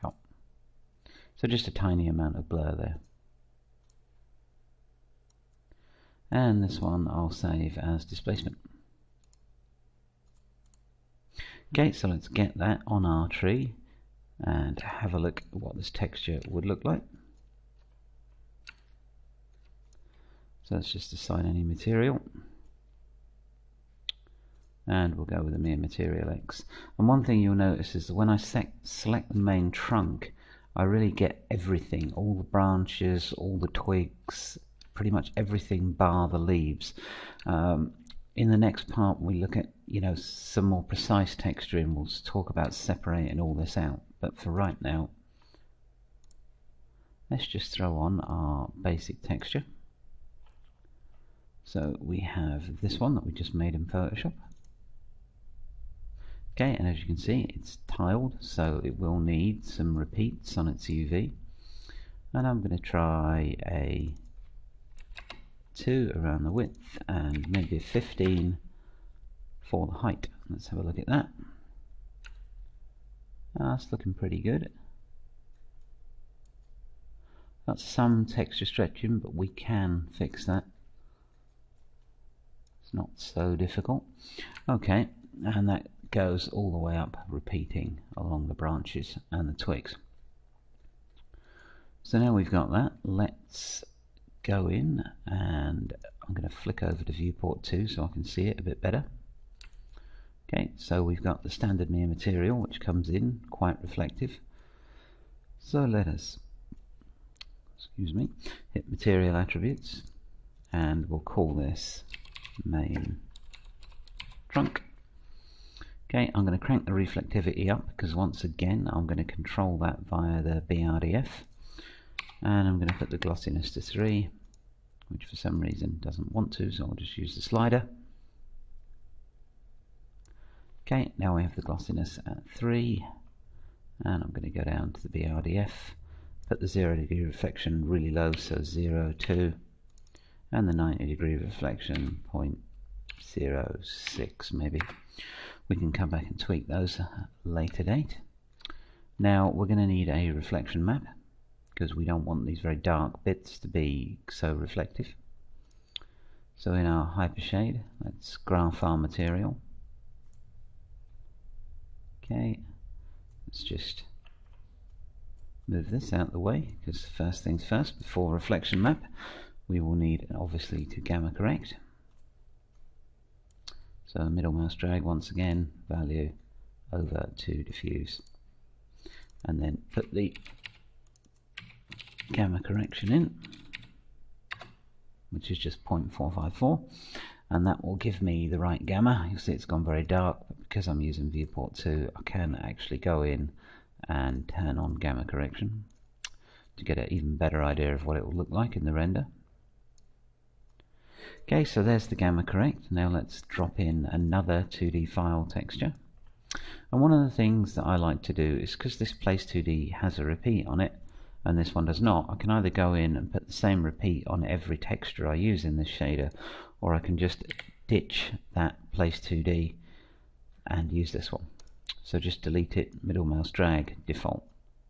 [SPEAKER 1] Yep. So just a tiny amount of blur there. And this one I'll save as displacement. Okay, so let's get that on our tree and have a look at what this texture would look like. So let's just assign any material, and we'll go with the mere material X. And one thing you'll notice is that when I select the main trunk, I really get everything, all the branches, all the twigs, pretty much everything bar the leaves. In the next part we look at some more precise texturing. We'll talk about separating all this out, but for right now let's just throw on our basic texture. So we have this one that we just made in Photoshop. Okay, and as you can see, it's tiled, so it will need some repeats on its UV. And I'm going to try a 2 around the width and maybe a 15 for the height. Let's have a look at that. That's looking pretty good. Got some texture stretching, but we can fix that. It's not so difficult. Okay, and that goes all the way up, repeating along the branches and the twigs. So now we've got that, let's go in, and I'm going to flick over to viewport 2 so I can see it a bit better. Okay, so we've got the standard Maya material which comes in quite reflective. So let us, hit material attributes, and we'll call this main trunk. Okay, I'm going to crank the reflectivity up because once again I'm going to control that via the BRDF, and I'm going to put the glossiness to 3, which for some reason doesn't want to, so I'll just use the slider. Okay, now we have the glossiness at 3, and I'm going to go down to the BRDF, put the 0 degree reflection really low, so 0, 2, and the 90 degree reflection 0.06 maybe. We can come back and tweak those at a later date. Now we're going to need a reflection map because we don't want these very dark bits to be so reflective. So in our hypershade, let's graph our material. Okay, let's just move this out of the way because first things first, before reflection map we will need obviously to gamma correct. So middle mouse drag once again, value over to diffuse, and then put the gamma correction in, which is just 0.454, and that will give me the right gamma. You'll see it's gone very dark, but because I'm using viewport 2 I can actually go in and turn on gamma correction to get an even better idea of what it will look like in the render. Okay, so there's the gamma correct. Now let's drop in another 2D file texture. And one of the things that I like to do is, because this place 2D has a repeat on it and this one does not, I can either go in and put the same repeat on every texture I use in this shader, or I can just ditch that place 2D and use this one. So just delete it, middle mouse drag, default.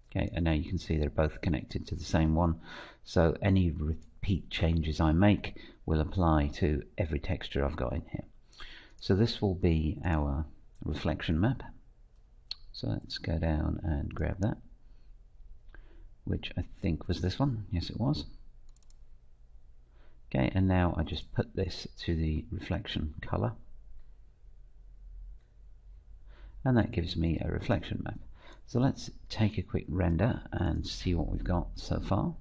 [SPEAKER 1] Okay, and now you can see they're both connected to the same one, so any repeat changes I make will apply to every texture I've got in here. So this will be our reflection map. So let's go down and grab that, which I think was this one. Yes, it was. Okay, and now I just put this to the reflection color, and that gives me a reflection map. So let's take a quick render and see what we've got so far.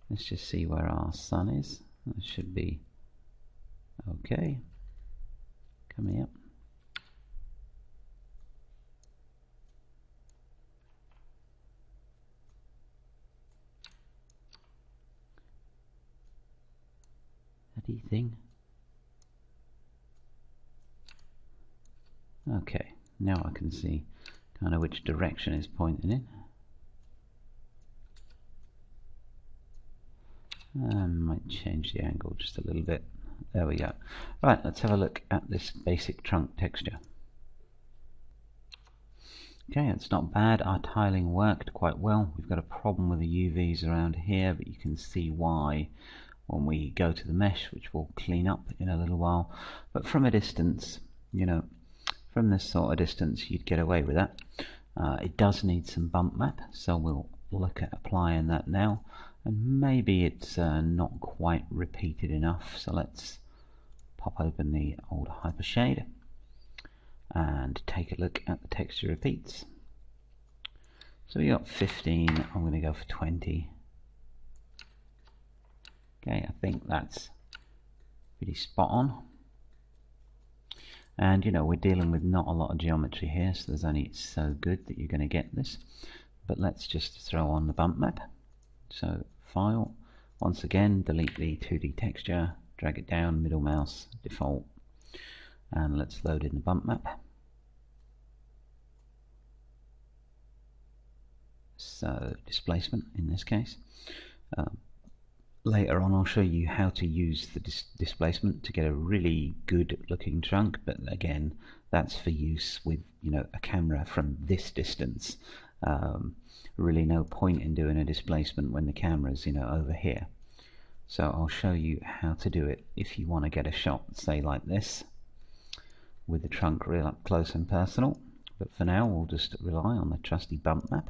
[SPEAKER 1] Let's just see where our sun is. That should be okay. Coming up. Bloody thing. Okay, now I can see kind of which direction it's pointing in. I might change the angle just a little bit. There we go. Right, let's have a look at this basic trunk texture. Okay, it's not bad. Our tiling worked quite well. We've got a problem with the UVs around here, but you can see why when we go to the mesh, which we'll clean up in a little while. But from a distance, from this sort of distance, you'd get away with that. It does need some bump map, so we'll look at applying that now. And maybe it's not quite repeated enough, so let's pop open the old hypershade and take a look at the texture repeats. So we got 15, I'm going to go for 20. Okay, I think that's pretty spot on. And you know, we're dealing with not a lot of geometry here, so there's only so good that you're going to get this. But let's just throw on the bump map. So File, once again delete the 2D texture, drag it down, middle mouse, default, and let's load in the bump map. So displacement in this case. Later on I'll show you how to use the displacement to get a really good looking trunk, but again that's for use with, you know, a camera from this distance. Really no point in doing a displacement when the camera's, you know, over here. So I'll show you how to do it if you want to get a shot, say like this, with the trunk real up close and personal. But for now we'll just rely on the trusty bump map.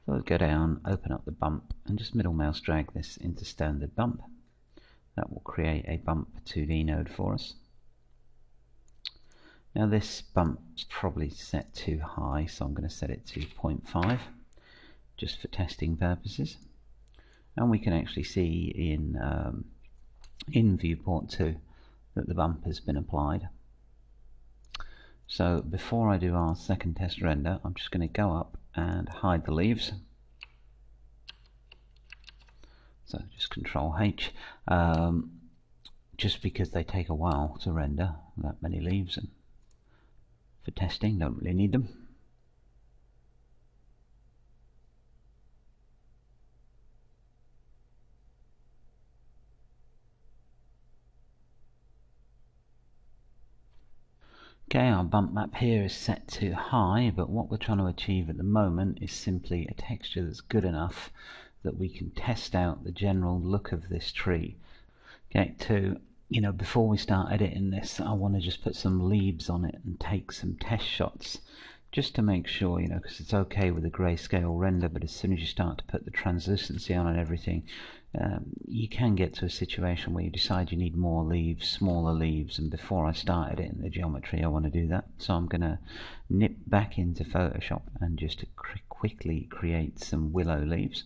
[SPEAKER 1] So let's go down, open up the bump, and just middle mouse drag this into standard bump. That will create a bump 2D node for us. Now this bump is probably set too high, so I'm going to set it to 0.5 just for testing purposes. And we can actually see in viewport 2 that the bump has been applied. So before I do our second test render, I'm just going to go up and hide the leaves. So just Control H, just because they take a while to render, that many leaves, and for testing don't really need them. Okay, our bump map here is set to high, but what we're trying to achieve at the moment is simply a texture that's good enough that we can test out the general look of this tree. Okay, you know, before we start editing this, I want to just put some leaves on it and take some test shots just to make sure, you know, because it's okay with a grayscale render, but as soon as you start to put the translucency on and everything, you can get to a situation where you decide you need more leaves, smaller leaves, and before I started it in the geometry I want to do that. So I'm going to nip back into Photoshop and just quickly create some willow leaves,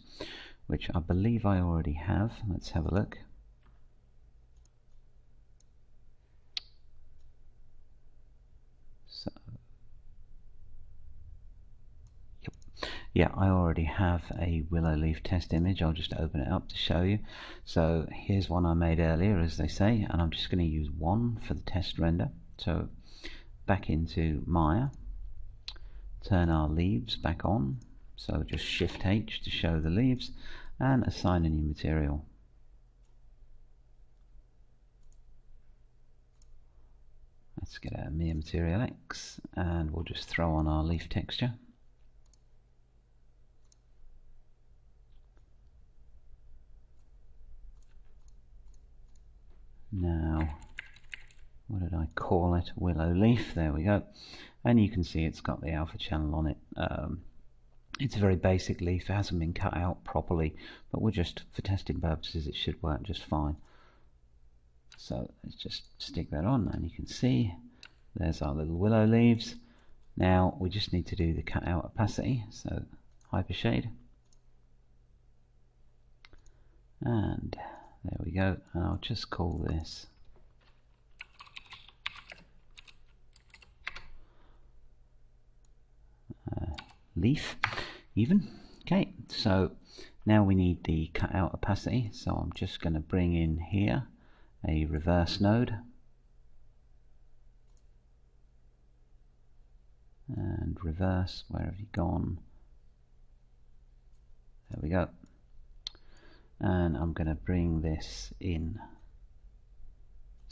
[SPEAKER 1] which I believe I already have. Let's have a look. Yeah, I already have a willow leaf test image. I'll just open it up to show you. So here's one I made earlier, as they say, and I'm just going to use one for the test render. So back into Maya, turn our leaves back on, so just Shift H to show the leaves, and assign a new material. Let's get a mere material X, and we'll just throw on our leaf texture. Now, what did I call it? Willow leaf, there we go. And you can see it's got the alpha channel on it. It's a very basic leaf, it hasn't been cut out properly, but we're just, for testing purposes, it should work just fine. So let's just stick that on, and you can see there's our little willow leaves. Now we just need to do the cut out opacity, so hypershade. And there we go, and I'll just call this leaf even. Okay, so now we need the cutout opacity, so I'm just going to bring in here a reverse node and reverse, where have you gone? There we go. And I'm going to bring this in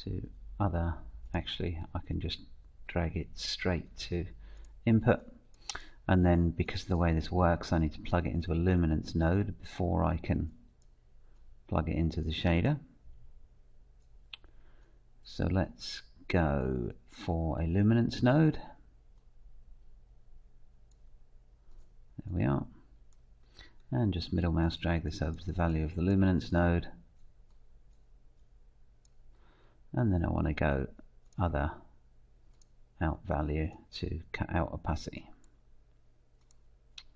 [SPEAKER 1] to other, actually I can just drag it straight to input, and then because of the way this works I need to plug it into a luminance node before I can plug it into the shader. So let's go for a luminance node. There we are. And just middle mouse drag this over to the value of the luminance node. And then I want to go other out value to cut out opacity.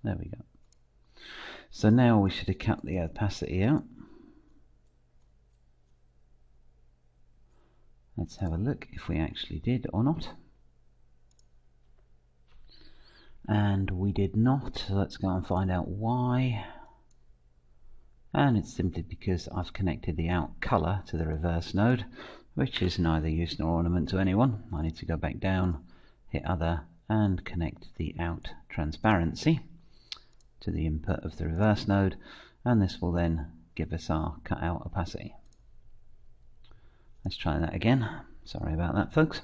[SPEAKER 1] There we go. So now we should have cut the opacity out. Let's have a look if we actually did or not. And we did not, so let's go and find out why. And it's simply because I've connected the out color to the reverse node, which is neither use nor ornament to anyone. I need to go back down, hit other, and connect the out transparency to the input of the reverse node, and this will then give us our cut out opacity. Let's try that again. Sorry about that, folks.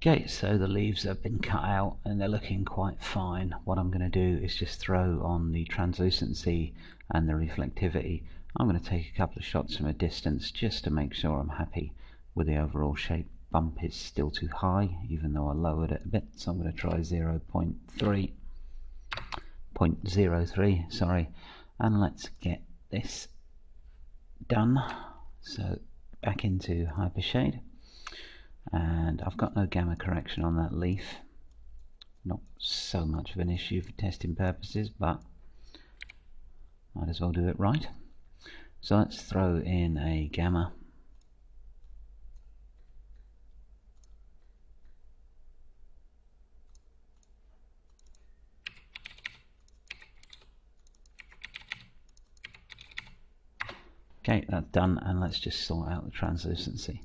[SPEAKER 1] Okay, so the leaves have been cut out and they're looking quite fine. What I'm going to do is just throw on the translucency and the reflectivity. I'm going to take a couple of shots from a distance just to make sure I'm happy with the overall shape. Bump is still too high, even though I lowered it a bit, so I'm going to try 0.03, sorry, and let's get this done. So back into Hypershade, and I've got no gamma correction on that leaf. Not so much of an issue for testing purposes, but might as well do it right. So let's throw in a gamma. Okay, that's done, and let's just sort out the translucency.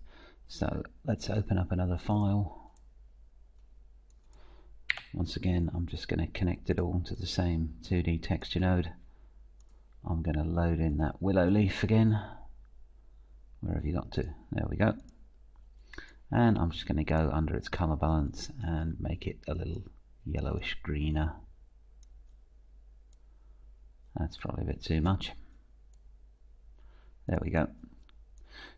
[SPEAKER 1] So let's open up another file. Once again, I'm just going to connect it all to the same 2D texture node. I'm going to load in that willow leaf again. Where have you got to? There we go. And I'm just going to go under its color balance and make it a little yellowish greener. That's probably a bit too much. There we go.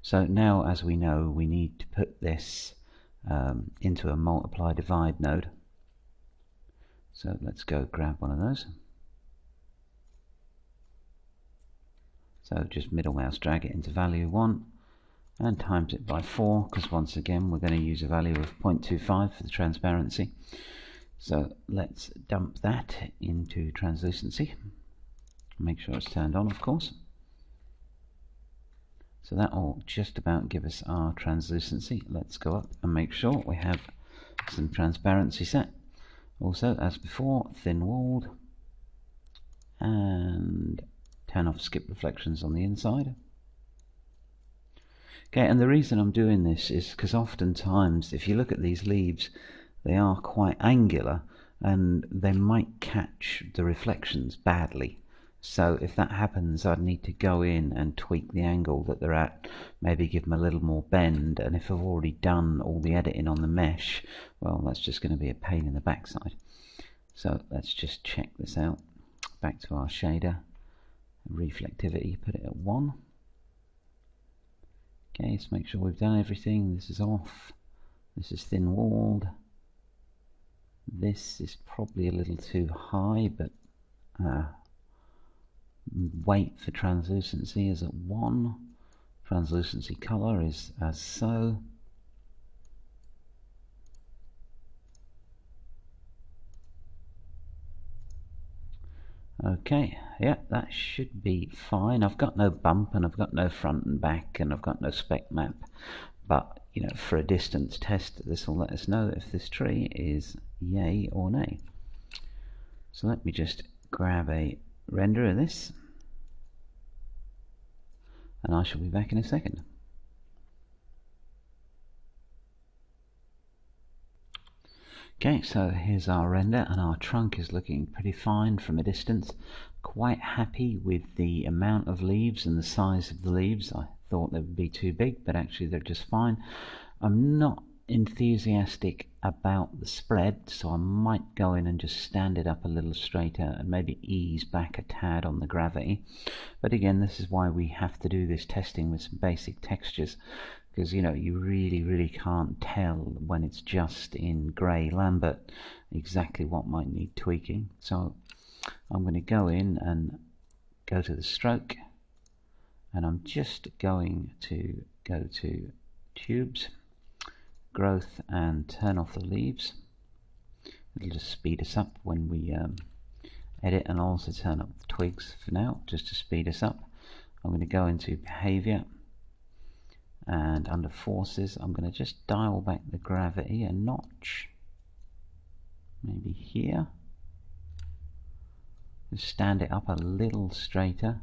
[SPEAKER 1] So now, as we know, we need to put this into a multiply divide node. So let's go grab one of those. So just middle mouse drag it into value 1 and times it by 4, because once again we're going to use a value of 0.25 for the transparency. So let's dump that into translucency. Make sure it's turned on, of course. So that will just about give us our translucency. Let's go up and make sure we have some transparency set. Also, as before, thin walled, and turn off skip reflections on the inside. Okay, and the reason I'm doing this is because oftentimes if you look at these leaves, they are quite angular and they might catch the reflections badly. So if that happens, I'd need to go in and tweak the angle that they're at, maybe give them a little more bend, and if I've already done all the editing on the mesh, well, that's just going to be a pain in the backside. So let's just check this out. Back to our shader, reflectivity, put it at 1. Okay, let's make sure we've done everything. This is off, this is thin walled, this is probably a little too high, but weight for translucency is at 1. Translucency color is as so. Okay, yeah, that should be fine. I've got no bump and I've got no front and back and I've got no spec map, but you know, for a distance test this will let us know if this tree is yay or nay. So let me just grab a render of this and I shall be back in a second. Okay, so here's our render and our trunk is looking pretty fine from a distance. Quite happy with the amount of leaves and the size of the leaves. I thought they would be too big, but actually they're just fine. I'm not enthusiastic about the spread, so I might go in and just stand it up a little straighter and maybe ease back a tad on the gravity. But again, this is why we have to do this testing with some basic textures, because you know, you really can't tell when it's just in grey Lambert exactly what might need tweaking. So I'm going to go in and go to the stroke, and I'm just going to go to tubes, growth, and turn off the leaves. It'll just speed us up when we edit, and I'll also turn up the twigs for now just to speed us up. I'm going to go into behavior, and under forces I'm going to just dial back the gravity a notch, maybe here, just stand it up a little straighter.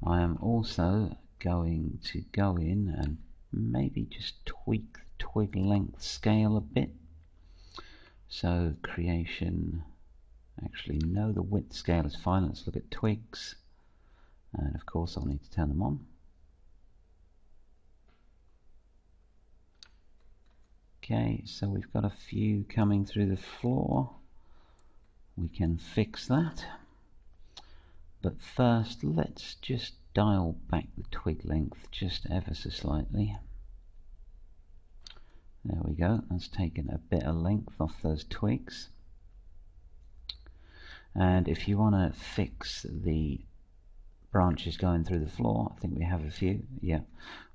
[SPEAKER 1] I am also going to go in and maybe just tweak the twig length scale a bit. So creation, actually no, the width scale is fine. Let's look at twigs, and of course I'll need to turn them on. Okay, so we've got a few coming through the floor. We can fix that, but first let's just dial back the twig length just ever so slightly. There we go, that's taken a bit of length off those twigs. And if you want to fix the branches going through the floor, I think we have a few, yeah,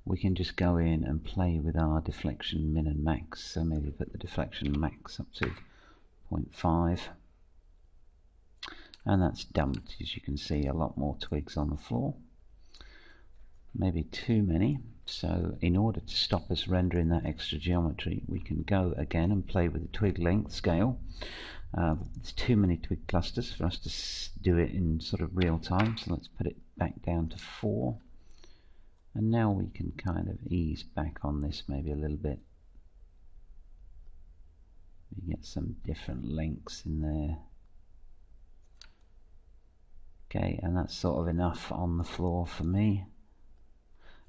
[SPEAKER 1] we can just go in and play with our deflection min and max. So maybe put the deflection max up to 0.5, and that's dumped, as you can see, a lot more twigs on the floor, maybe too many. So in order to stop us rendering that extra geometry, we can go again and play with the twig length scale. There's too many twig clusters for us to do it in sort of real time, so let's put it back down to 4, and now we can kind of ease back on this maybe a little bit. We get some different lengths in there. Okay, and that's sort of enough on the floor for me,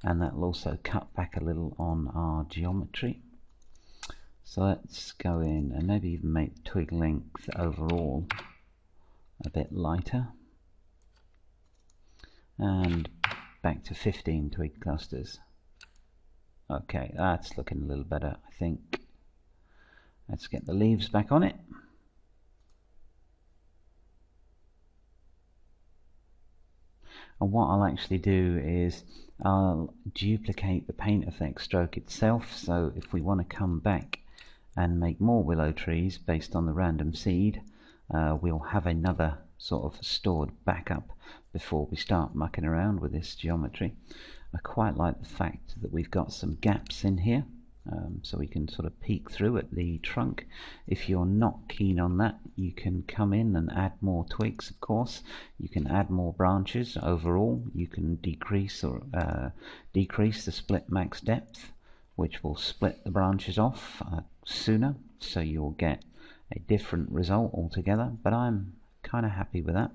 [SPEAKER 1] and that will also cut back a little on our geometry. So let's go in and maybe even make the twig length overall a bit lighter, and back to 15 twig clusters. Okay, that's looking a little better, I think. Let's get the leaves back on it. And what I'll actually do is I'll duplicate the paint effect stroke itself, so if we want to come back and make more willow trees based on the random seed, we'll have another sort of stored backup before we start mucking around with this geometry. I quite like the fact that we've got some gaps in here, so we can sort of peek through at the trunk. If you're not keen on that, you can come in and add more twigs, of course. You can add more branches overall. You can decrease the split max depth, which will split the branches off sooner, so you'll get a different result altogether, but I'm kind of happy with that.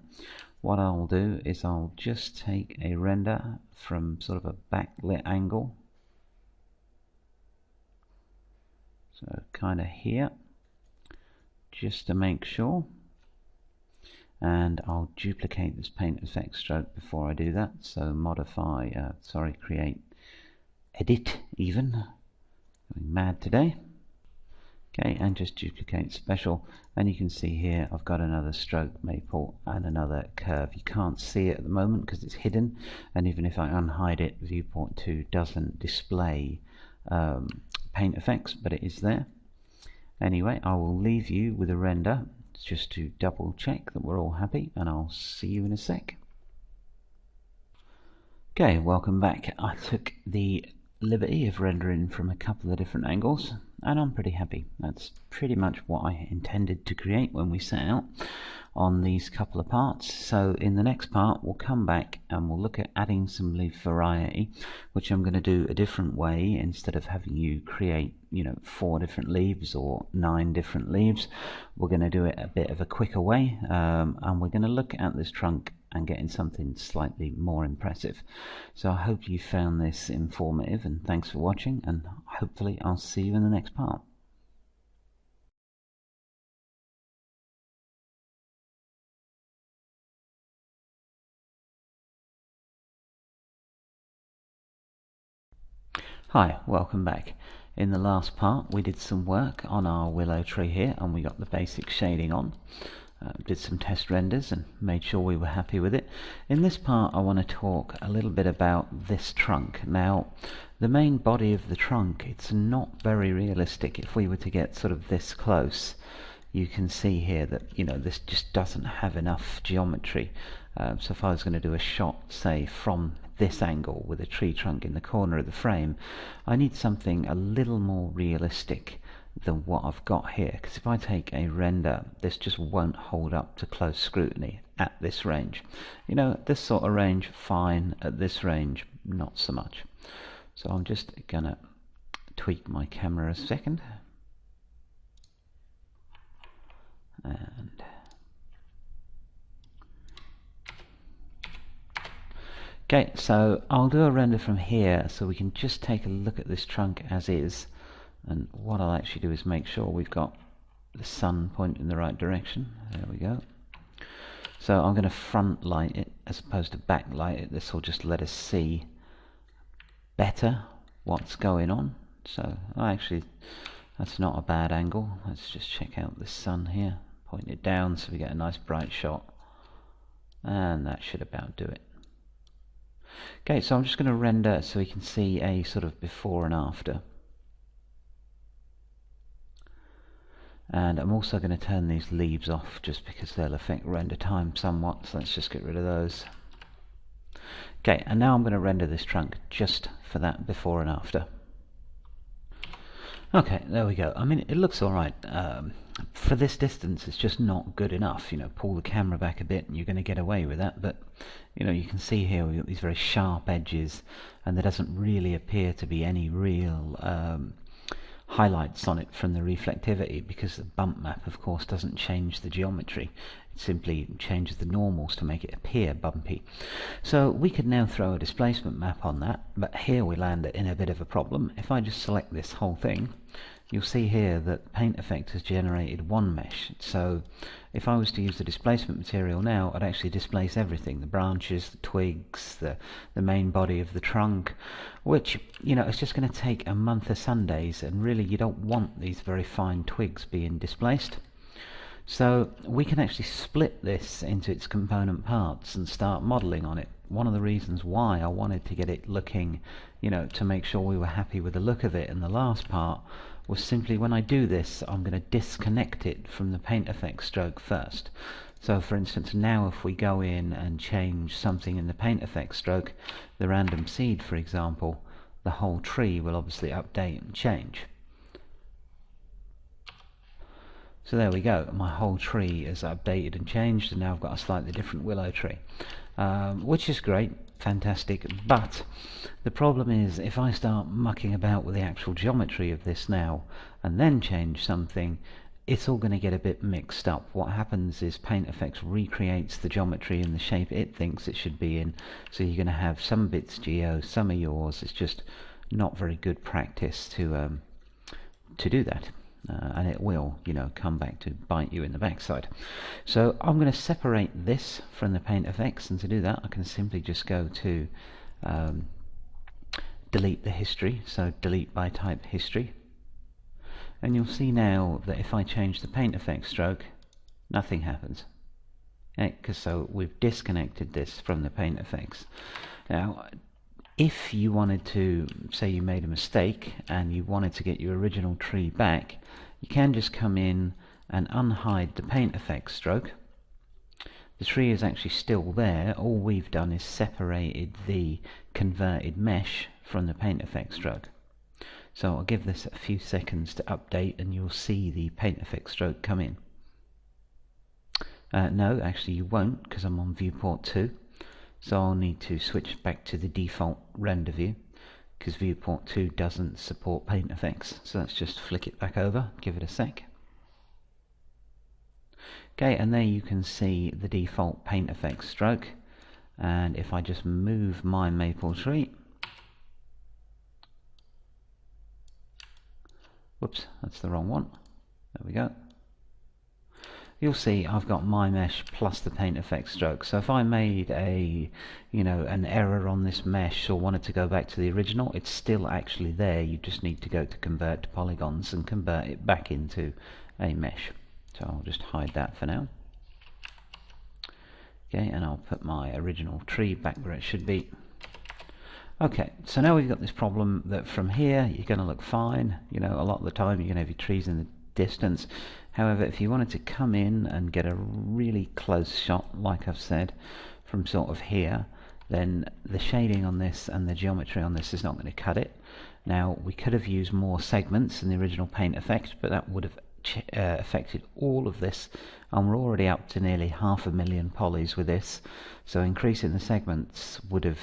[SPEAKER 1] What I'll do is I'll just take a render from sort of a backlit angle, so kind of here, just to make sure, and I'll duplicate this paint effect stroke before I do that. So modify, create, edit even, going mad today. Okay, and just duplicate special, and you can see here I've got another stroke maple and another curve. You can't see it at the moment because it's hidden, and even if I unhide it, viewport 2 doesn't display paint effects, but it is there. Anyway, I will leave you with a render just to double check that we're all happy, and I'll see you in a sec. Okay, welcome back. I took the liberty of rendering from a couple of different angles, and I'm pretty happy. That's pretty much what I intended to create when we set out on these couple of parts. So in the next part we'll come back and we'll look at adding some leaf variety, which I'm going to do a different way. Instead of having you create 4 different leaves or 9 different leaves, we're going to do it a bit of a quicker way, and we're going to look at this trunk and getting something slightly more impressive. So I hope you found this informative, and thanks for watching, and hopefully I'll see you in the next part. Hi, welcome back. In the last part we did some work on our willow tree here, and we got the basic shading on. Did some test renders and made sure we were happy with it. In this part I want to talk a little bit about this trunk. Now, the main body of the trunk, it's not very realistic. If we were to get sort of this close, you can see here that this just doesn't have enough geometry. So if I was going to do a shot, say from this angle with a tree trunk in the corner of the frame, I need something a little more realistic than what I've got here, because if I take a render, this just won't hold up to close scrutiny at this range. This sort of range, fine. At this range, not so much. So I'm just gonna tweak my camera a second, and okay, so I'll do a render from here so we can just take a look at this trunk as is. And what I'll actually do is make sure we've got the sun pointing in the right direction. There we go. So I'm going to front light it as opposed to backlight it. This will just let us see better what's going on. So actually, that's not a bad angle. Let's just check out the sun here. Point it down so we get a nice bright shot. And that should about do it. Okay, so I'm just going to render so we can see a sort of before and after. And I'm also going to turn these leaves off just because they'll affect render time somewhat, so let's just get rid of those. Okay, and now I'm going to render this trunk just for that before and after. Okay, there we go. I mean, it looks alright. For this distance, it's just not good enough. Pull the camera back a bit and you're going to get away with that, but you can see here we've got these very sharp edges, and there doesn't really appear to be any real highlights on it from the reflectivity, because the bump map of course doesn't change the geometry. It simply changes the normals to make it appear bumpy. So we could now throw a displacement map on that, but here we land in a bit of a problem. If I just select this whole thing, you'll see here that Paint Effect has generated one mesh. So if I was to use the displacement material now, I'd actually displace everything, the branches, the twigs, the main body of the trunk, which it's just going to take a month of Sundays, and really you don't want these very fine twigs being displaced. So we can actually split this into its component parts and start modeling on it. One of the reasons why I wanted to get it looking, to make sure we were happy with the look of it in the last part, was simply when I do this, I'm going to disconnect it from the Paint Effect stroke first. So for instance, now if we go in and change something in the Paint Effect stroke, the random seed for example, the whole tree will obviously update and change. So there we go, my whole tree is updated and changed, and now I've got a slightly different willow tree, which is great, fantastic. But the problem is, if I start mucking about with the actual geometry of this now and then change something, it's all going to get a bit mixed up. What happens is Paint Effects recreates the geometry in the shape it thinks it should be in, so you're going to have some bits geo, some are yours. It's just not very good practice to do that. And it will, come back to bite you in the backside. So I'm going to separate this from the Paint Effects, and to do that I can simply just go to delete the history, so delete by type history, and you'll see now that if I change the Paint Effect stroke, nothing happens. Because so we've disconnected this from the Paint Effects. Now if you wanted to, say you made a mistake and you wanted to get your original tree back, you can just come in and unhide the Paint Effect stroke. The tree is actually still there. All we've done is separated the converted mesh from the Paint Effect stroke. So I'll give this a few seconds to update and you'll see the Paint Effect stroke come in. No, actually you won't, because I'm on viewport 2. So I'll need to switch back to the default render view, because viewport 2 doesn't support Paint Effects. So let's just flick it back over, give it a sec. Okay, and there you can see the default Paint Effects stroke. And if I just move my maple tree, whoops, that's the wrong one. There we go. You'll see I've got my mesh plus the Paint Effect stroke. So if I made a, an error on this mesh or wanted to go back to the original, it's still actually there. You just need to go to convert to polygons and convert it back into a mesh. So I'll just hide that for now. Okay, and I'll put my original tree back where it should be. Okay, so now we've got this problem that from here you're going to look fine. A lot of the time you're going to have your trees in the distance. However, if you wanted to come in and get a really close shot, like I've said, from sort of here, then the shading on this and the geometry on this is not going to cut it. Now, we could have used more segments in the original paint effect, but that would have affected all of this, and we're already up to nearly 500,000 polys with this, so increasing the segments would have,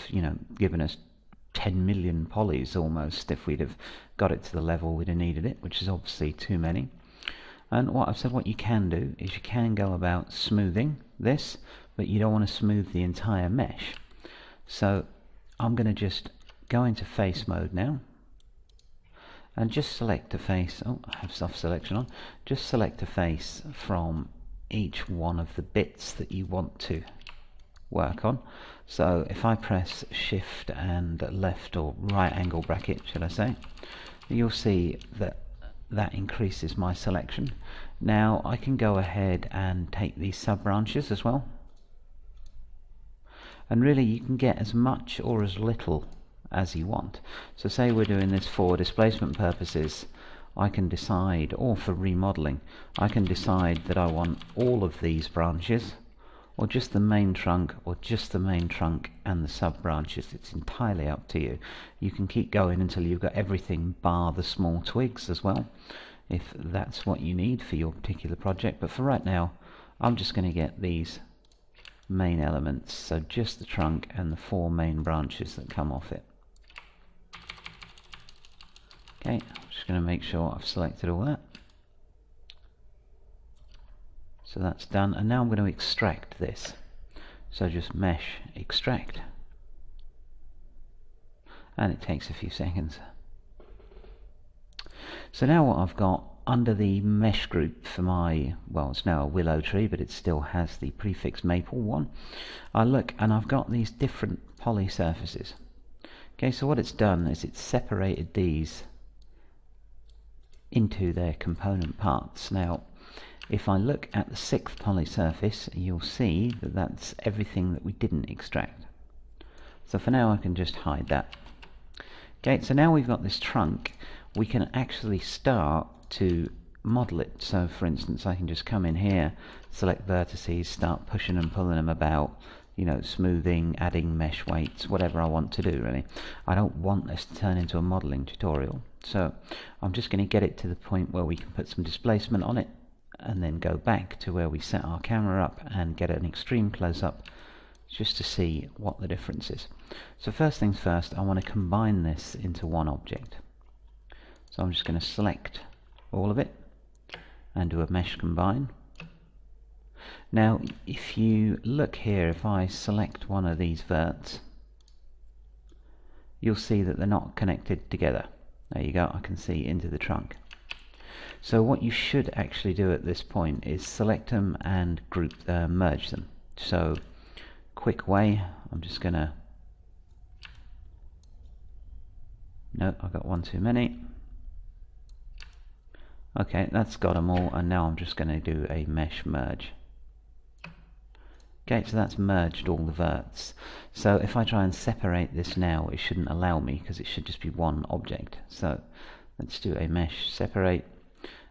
[SPEAKER 1] given us 10 million polys almost if we'd have got it to the level we'd have needed it, which is obviously too many. And what I've said, what you can do is you can go about smoothing this, but you don't want to smooth the entire mesh. So I'm going to just go into face mode now and just select a face. Oh, I have soft selection on. Just select a face from each one of the bits that you want to work on. So if I press shift and left or right angle bracket, should I say, you'll see that that increases my selection. Now I can go ahead and take these sub branches as well, and really you can get as much or as little as you want. So say we're doing this for displacement purposes, I can decide, or for remodeling, I can decide that I want all of these branches, or just the main trunk, or just the main trunk and the sub branches. It's entirely up to you. You can keep going until you've got everything bar the small twigs as well, if that's what you need for your particular project. But for right now, I'm just going to get these main elements, so just the trunk and the 4 main branches that come off it. Okay, I'm just going to make sure I've selected all that. So that's done, and now I'm going to extract this. So just mesh extract, and it takes a few seconds. So now what I've got under the mesh group for my, well, it's now a willow tree, but it still has the prefix maple one. I look and I've got these different poly surfaces. Okay, so what it's done is it's separated these into their component parts. Now if I look at the 6th poly surface, you'll see that that's everything that we didn't extract. So for now I can just hide that. Okay, so now we've got this trunk, we can actually start to model it. So for instance, I can just come in here, select vertices, start pushing and pulling them about, smoothing, adding mesh weights, whatever I want to do really. I don't want this to turn into a modeling tutorial, so I'm just going to get it to the point where we can put some displacement on it, and then go back to where we set our camera up and get an extreme close-up just to see what the difference is. So first things first, I want to combine this into one object. So I'm just going to select all of it and do a mesh combine. Now if you look here, if I select one of these verts, you'll see that they're not connected together. There you go, I can see into the trunk. So what you should actually do at this point is select them and merge them. So quick way, I'm just gonna, no, I got one too many. Okay, that's got them all, and now I'm just going to do a mesh merge. Okay, so that's merged all the verts. So if I try and separate this now, it shouldn't allow me because it should just be one object. So let's do a mesh separate,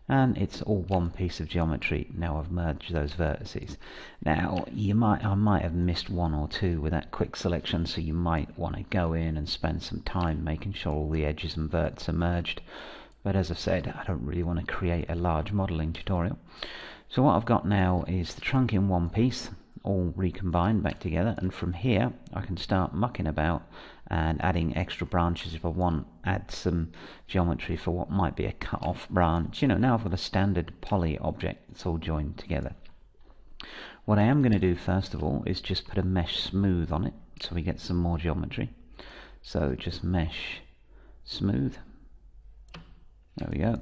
[SPEAKER 1] and it's all one piece of geometry. Now I've merged those vertices. Now I might have missed one or two with that quick selection, so you might want to go in and spend some time making sure all the edges and verts are merged. But as I've said, I don't really want to create a large modeling tutorial. So what I've got now is the trunk in one piece, all recombined back together, and from here I can start mucking about and adding extra branches if I want, add some geometry for what might be a cut off branch. Now I've got a standard poly object that's all joined together. What I am going to do first of all is just put a mesh smooth on it so we get some more geometry. So just mesh smooth. There we go.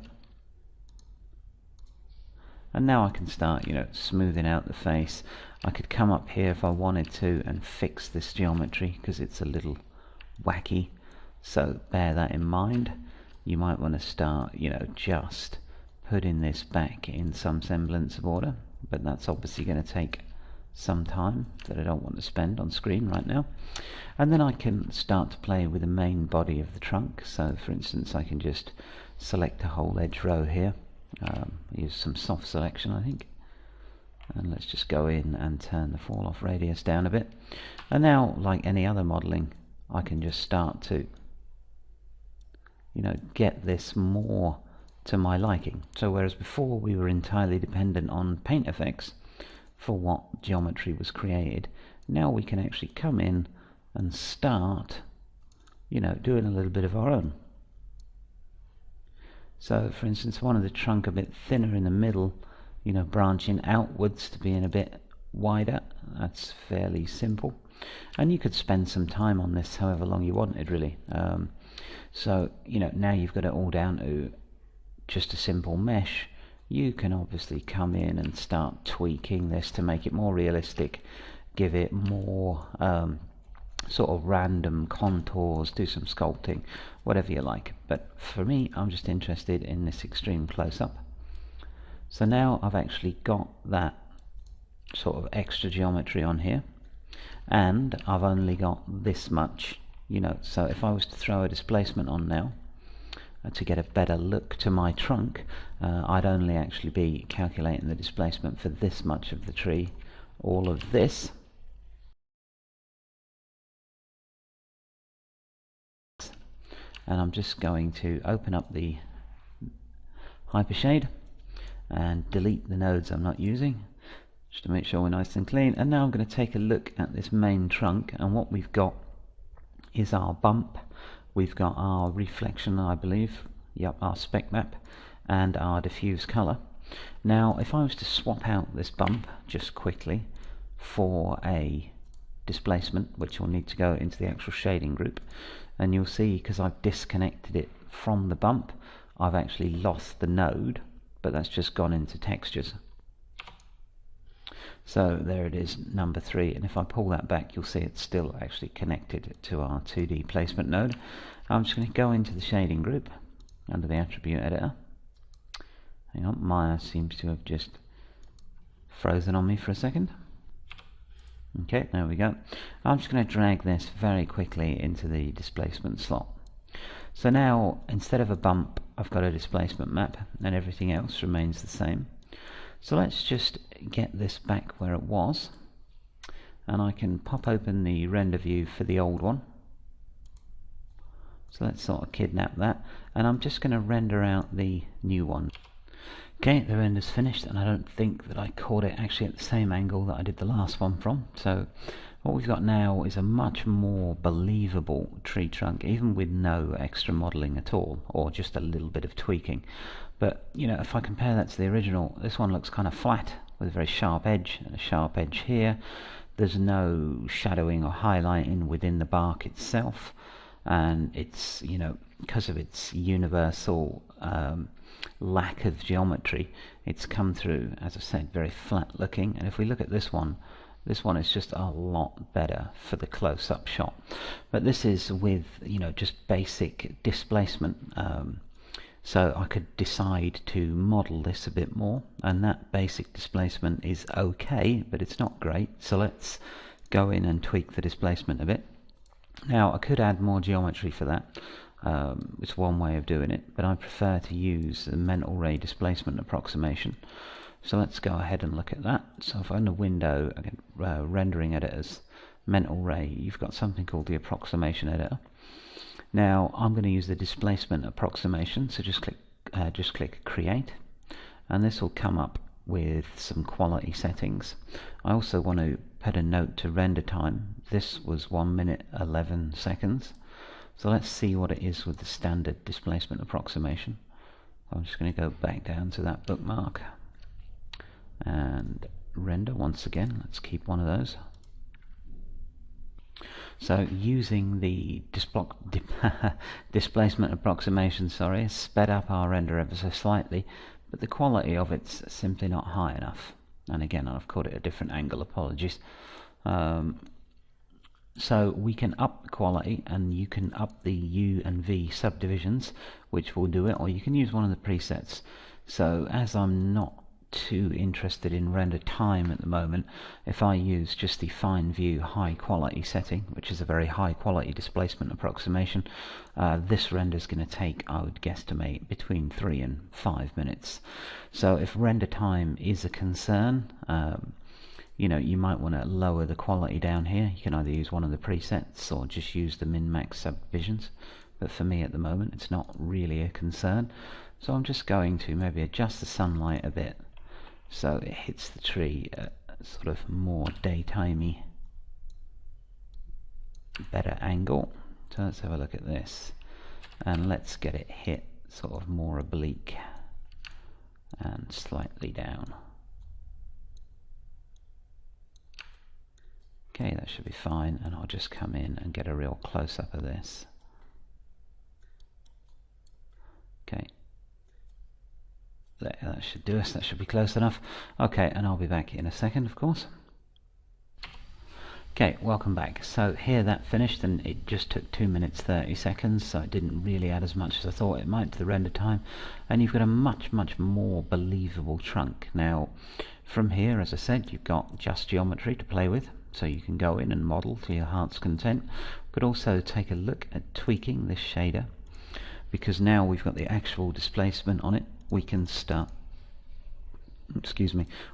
[SPEAKER 1] And now I can start, smoothing out the face. I could come up here if I wanted to and fix this geometry because it's a little wacky. So bear that in mind. You might want to start, just putting this back in some semblance of order. But that's obviously going to take some time that I don't want to spend on screen right now. And then I can start to play with the main body of the trunk. So for instance, I can just select a whole edge row here Use some soft selection, I think, and let's just go in and turn the fall off radius down a bit. And now, like any other modeling, I can just start to, you know, get this more to my liking. So whereas before we were entirely dependent on paint effects for what geometry was created, now we can actually come in and start, you know, doing a little bit of our own. So for instance, I wanted the trunk a bit thinner in the middle, you know, branching outwards to being a bit wider. That's fairly simple, and you could spend some time on this however long you wanted, really. So, you know, now you've got it all down to just a simple mesh. You can obviously come in and start tweaking this to make it more realistic, give it more sort of random contours, do some sculpting, whatever you like. But for me, I'm just interested in this extreme close-up. So now I've actually got that sort of extra geometry on here, and I've only got this much, you know. So if I was to throw a displacement on now to get a better look to my trunk, I'd only actually be calculating the displacement for this much of the tree. All of this, and I'm just going to open up the hypershade and delete the nodes I'm not using, just to make sure we're nice and clean. And now I'm going to take a look at this main trunk, and what we've got is our bump, we've got our reflection, I believe, yep, our spec map, and our diffuse color. Now if I was to swap out this bump just quickly for a displacement, which will need to go into the actual shading group, and you'll see, because I've disconnected it from the bump, I've actually lost the node, but that's just gone into textures. So there it is, number 3, and if I pull that back, you'll see it's still actually connected to our 2D placement node. I'm just going to go into the shading group under the attribute editor. Hang on, Maya seems to have just frozen on me for a second. Okay, there we go. I'm just going to drag this very quickly into the displacement slot. So now, instead of a bump, I've got a displacement map, and everything else remains the same. So let's just get this back where it was, and I can pop open the render view for the old one. So let's sort of kidnap that, and I'm just going to render out the new one. Okay, the render's finished, and I don't think that I caught it actually at the same angle that I did the last one from. So what we've got now is a much more believable tree trunk, even with no extra modelling at all, or just a little bit of tweaking. But, you know, if I compare that to the original, this one looks kind of flat, with a very sharp edge, and a sharp edge here. There's no shadowing or highlighting within the bark itself, and it's, you know, because of its universal lack of geometry, it's come through, as I said, very flat looking. And if we look at this one is just a lot better for the close-up shot. But this is with, you know, just basic displacement. So I could decide to model this a bit more, and that basic displacement is okay, but it's not great. So let's go in and tweak the displacement a bit. Now I could add more geometry for that. It's one way of doing it, but I prefer to use the mental ray displacement approximation. So let's go ahead and look at that. So if I open a window, again, rendering editors, mental ray, you've got something called the approximation editor. Now I'm going to use the displacement approximation, so just click create, and this will come up with some quality settings. I also want to put a note to render time. This was 1 minute 11 seconds. So let's see what it is with the standard displacement approximation. I'm just going to go back down to that bookmark and render once again. Let's keep one of those. So using the displacement approximation, sped up our render ever so slightly, but the quality of it's simply not high enough. And again, I've caught it a different angle, apologies. So we can up the quality, and you can up the U and V subdivisions, which will do it, or you can use one of the presets. So as I'm not too interested in render time at the moment. If I use just the fine view high quality setting, which is a very high quality displacement approximation, this render is going to take, I would guesstimate, between 3 and 5 minutes. So if render time is a concern, you know, you might want to lower the quality down here. You can either use one of the presets or just use the min-max subdivisions, but for me at the moment it's not really a concern. So I'm just going to maybe adjust the sunlight a bit so it hits the tree at sort of more daytimey, better angle. So let's have a look at this, and let's get it hit sort of more oblique and slightly down. Okay, that should be fine, and I'll just come in and get a real close-up of this. Okay, that should do us, that should be close enough. Okay, and I'll be back in a second, of course. Okay, welcome back. So here that finished, and it just took 2 minutes 30 seconds, so it didn't really add as much as I thought it might to the render time, and you've got a much more believable trunk. Now from here, as I said, you've got just geometry to play with, so you can go in and model to your heart's content, but also take a look at tweaking this shader, because now we've got the actual displacement on it. We can start,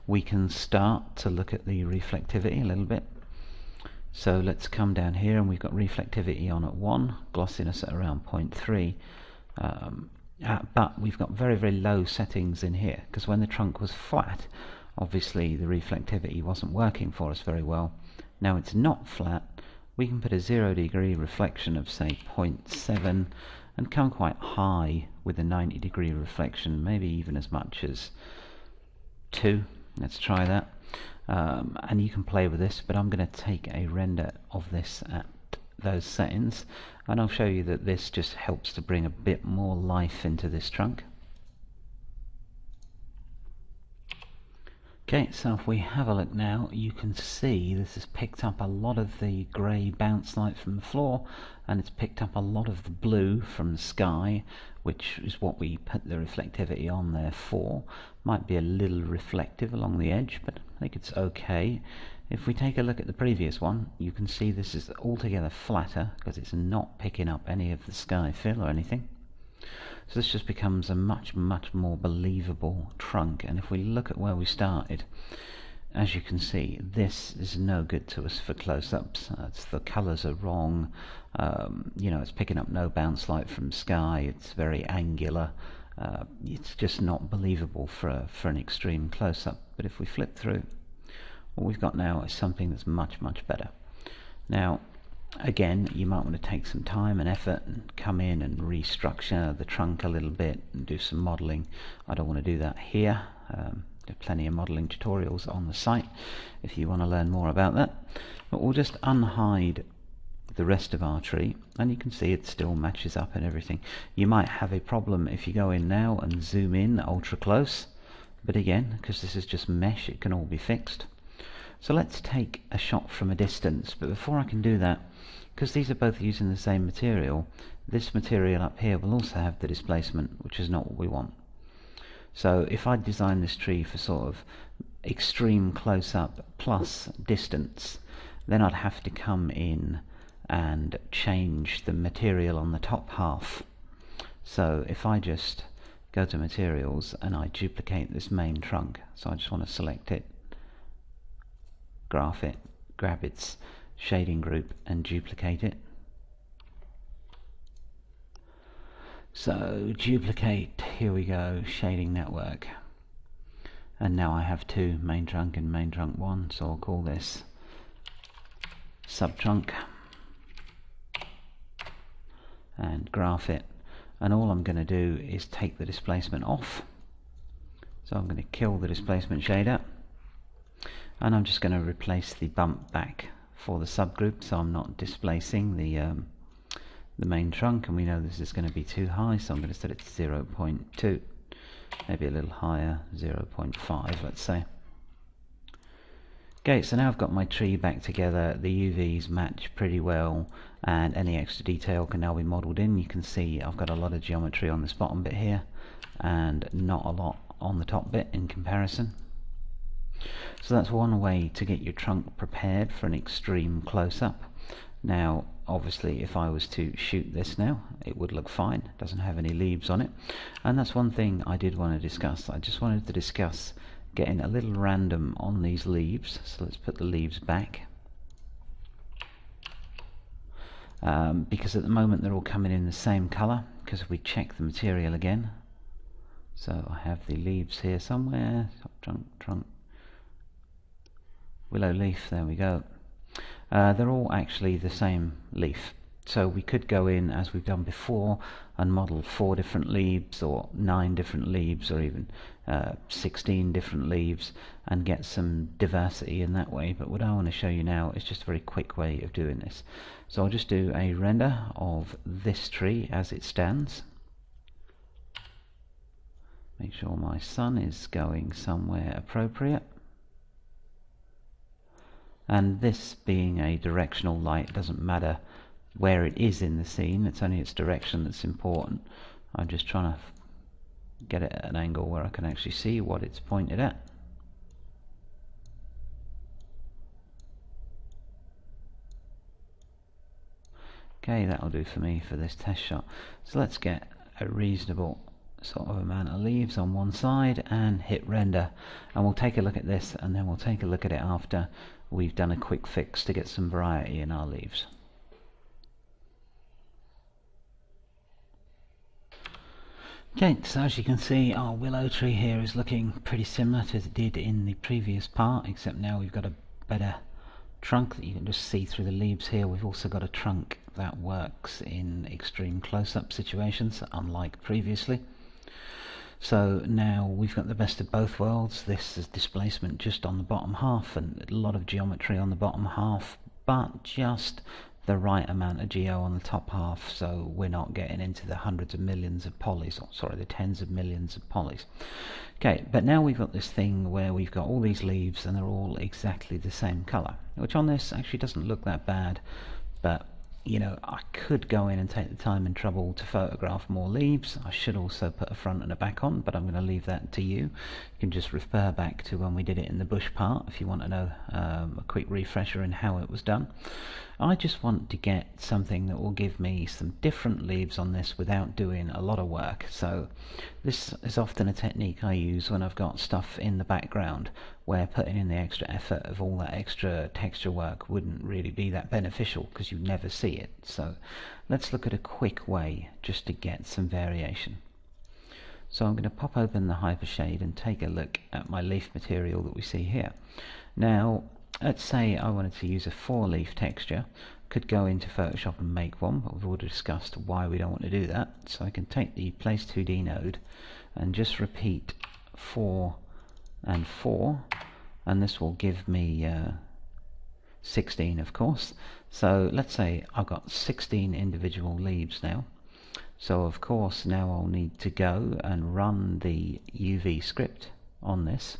[SPEAKER 1] we can start to look at the reflectivity a little bit. So let's come down here, and we've got reflectivity on at 1, glossiness at around 0.3, but we've got very low settings in here, because when the trunk was flat, obviously the reflectivity wasn't working for us very well. Now it's not flat, we can put a 0-degree reflection of say 0.7 and come quite high with a 90-degree reflection, maybe even as much as 2. Let's try that. And you can play with this, but I'm going to take a render of this at those settings, and I'll show you that this just helps to bring a bit more life into this trunk. Okay, so if we have a look now, you can see this has picked up a lot of the grey bounce light from the floor, and it's picked up a lot of the blue from the sky, which is what we put the reflectivity on there for. Might be a little reflective along the edge, but I think it's okay. If we take a look at the previous one, you can see this is altogether flatter because it's not picking up any of the sky fill or anything. So this just becomes a much more believable trunk. And if we look at where we started, as you can see, this is no good to us for close-ups. The colours are wrong. You know, it's picking up no bounce light from sky. It's very angular. It's just not believable for an extreme close-up. But if we flip through, what we've got now is something that's much better. Now, again, you might want to take some time and effort and come in and restructure the trunk a little bit and do some modeling. I don't want to do that here. There are plenty of modeling tutorials on the site if you want to learn more about that. But we'll just unhide the rest of our tree, and you can see it still matches up and everything. You might have a problem if you go in now and zoom in ultra close, but again, because this is just mesh, it can all be fixed. So let's take a shot from a distance, but before I can do that, because these are both using the same material, this material up here will also have the displacement, which is not what we want. So if I design this tree for sort of extreme close-up plus distance, then I'd have to come in and change the material on the top half. So if I just go to materials and I duplicate this main trunk, so I just want to select it, graph it, grab its shading group and duplicate it. So duplicate, here we go, shading network, and now I have 2, main trunk and main trunk 1, so I'll call this subtrunk and graph it, and all I'm going to do is take the displacement off. So I'm going to kill the displacement shader, and I'm just going to replace the bump back for the subgroup, so I'm not displacing the main trunk, and we know this is going to be too high, so I'm going to set it to 0.2, maybe a little higher, 0.5 let's say. Okay, so now I've got my tree back together, the UVs match pretty well, and any extra detail can now be modelled in. You can see I've got a lot of geometry on this bottom bit here, and not a lot on the top bit in comparison. So that's one way to get your trunk prepared for an extreme close-up. Now obviously if I was to shoot this now, it would look fine, it doesn't have any leaves on it. And that's one thing I did want to discuss. I just wanted to discuss getting a little random on these leaves. So let's put the leaves back. Because at the moment they're all coming in the same colour, because if we check the material again, so I have the leaves here somewhere, trunk, willow leaf, there we go. They're all actually the same leaf. So we could go in, as we've done before, and model 4 different leaves, or 9 different leaves, or even 16 different leaves, and get some diversity in that way. But what I want to show you now is just a very quick way of doing this. So I'll just do a render of this tree as it stands. Make sure my sun is going somewhere appropriate. And this being a directional light, doesn't matter where it is in the scene, it's only its direction that's important. I'm just trying to get it at an angle where I can actually see what it's pointed at. Okay, that'll do for me for this test shot. So let's get a reasonable sort of amount of leaves on one side and hit render, and we'll take a look at this, and then we'll take a look at it after we've done a quick fix to get some variety in our leaves. Okay, so as you can see, our willow tree here is looking pretty similar to as it did in the previous part, except now we've got a better trunk that you can just see through the leaves here. We've also got a trunk that works in extreme close-up situations, unlike previously. So now we've got the best of both worlds. This is displacement just on the bottom half and a lot of geometry on the bottom half, but just the right amount of geo on the top half, so we're not getting into the hundreds of millions of polys, or sorry, the tens of millions of polys. Okay, but now we've got this thing where we've got all these leaves and they're all exactly the same colour, which on this actually doesn't look that bad, but you know, I could go in and take the time and trouble to photograph more leaves. I should also put a front and a back on, but I'm going to leave that to you. You can just refer back to when we did it in the bush part if you want to know a quick refresher in how it was done. I just want to get something that will give me some different leaves on this without doing a lot of work. So this is often a technique I use when I've got stuff in the background where putting in the extra effort of all that extra texture work wouldn't really be that beneficial because you never see it. So let's look at a quick way just to get some variation. So I'm going to pop open the hypershade and take a look at my leaf material that we see here. Now let's say I wanted to use a 4-leaf texture. Could go into Photoshop and make one, but we've already discussed why we don't want to do that. So I can take the Place 2D node and just repeat 4 and 4, and this will give me 16, of course. So let's say I've got 16 individual leaves now. So of course now I'll need to go and run the UV script on this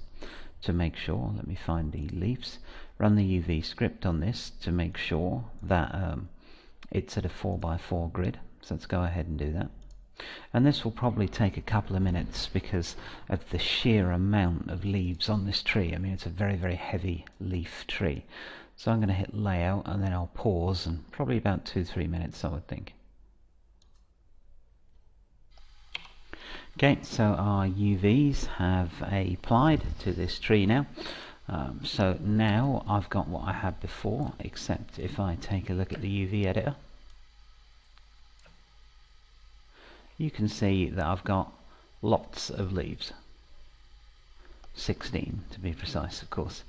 [SPEAKER 1] to make sure, let me find the leaves, run the UV script on this to make sure that it's at a 4x4 grid. So let's go ahead and do that. And this will probably take a couple of minutes because of the sheer amount of leaves on this tree. I mean, it's a very, very heavy leaf tree. So I'm going to hit layout and then I'll pause, and probably about 2-3 minutes I would think. Okay, so our UVs have applied to this tree now. So now I've got what I had before, except if I take a look at the UV editor, you can see that I've got lots of leaves. 16 to be precise, of course.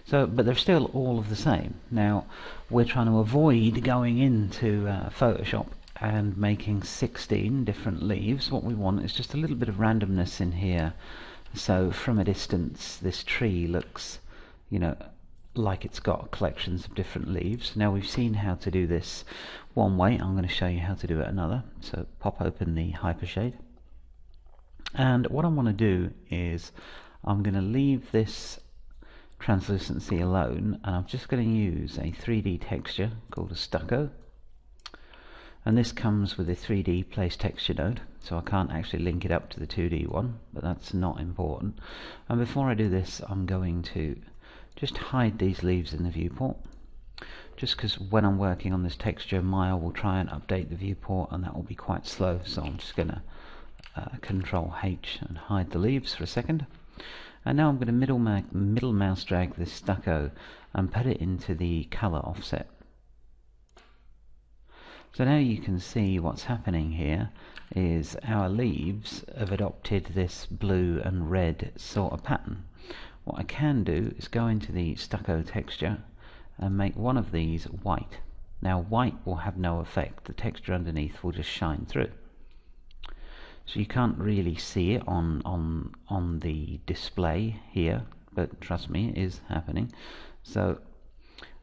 [SPEAKER 1] So, but they're still all of the same. Now we're trying to avoid going into Photoshop and making 16 different leaves. What we want is just a little bit of randomness in here. So from a distance this tree looks, you know, like it's got collections of different leaves. Now we've seen how to do this one way, I'm going to show you how to do it another. So pop open the hypershade, and what I want to do is I'm going to leave this translucency alone, and I'm just going to use a 3D texture called a stucco, And this comes with a 3D place texture node, so I can't actually link it up to the 2D one, but that's not important. And before I do this, I'm going to just hide these leaves in the viewport, just because when I'm working on this texture, Maya will try and update the viewport, and that will be quite slow. So I'm just going to Control H and hide the leaves for a second. And now I'm going to middle mouse drag this stucco and put it into the color offset. So now you can see what's happening here is our leaves have adopted this blue and red sort of pattern. What I can do is go into the stucco texture and make one of these white. Now white will have no effect, the texture underneath will just shine through. So you can't really see it on the display here, but trust me, it is happening. So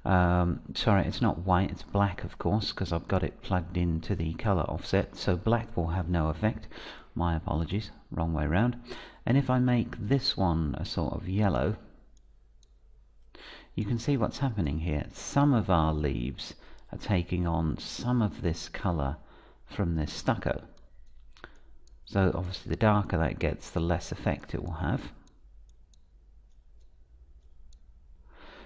[SPEAKER 1] sorry, it's not white, it's black, of course, because I've got it plugged into the color offset, so black will have no effect. My apologies, wrong way around. And if I make this one a sort of yellow, you can see what's happening here. Some of our leaves are taking on some of this color from this stucco. So obviously the darker that gets, the less effect it will have.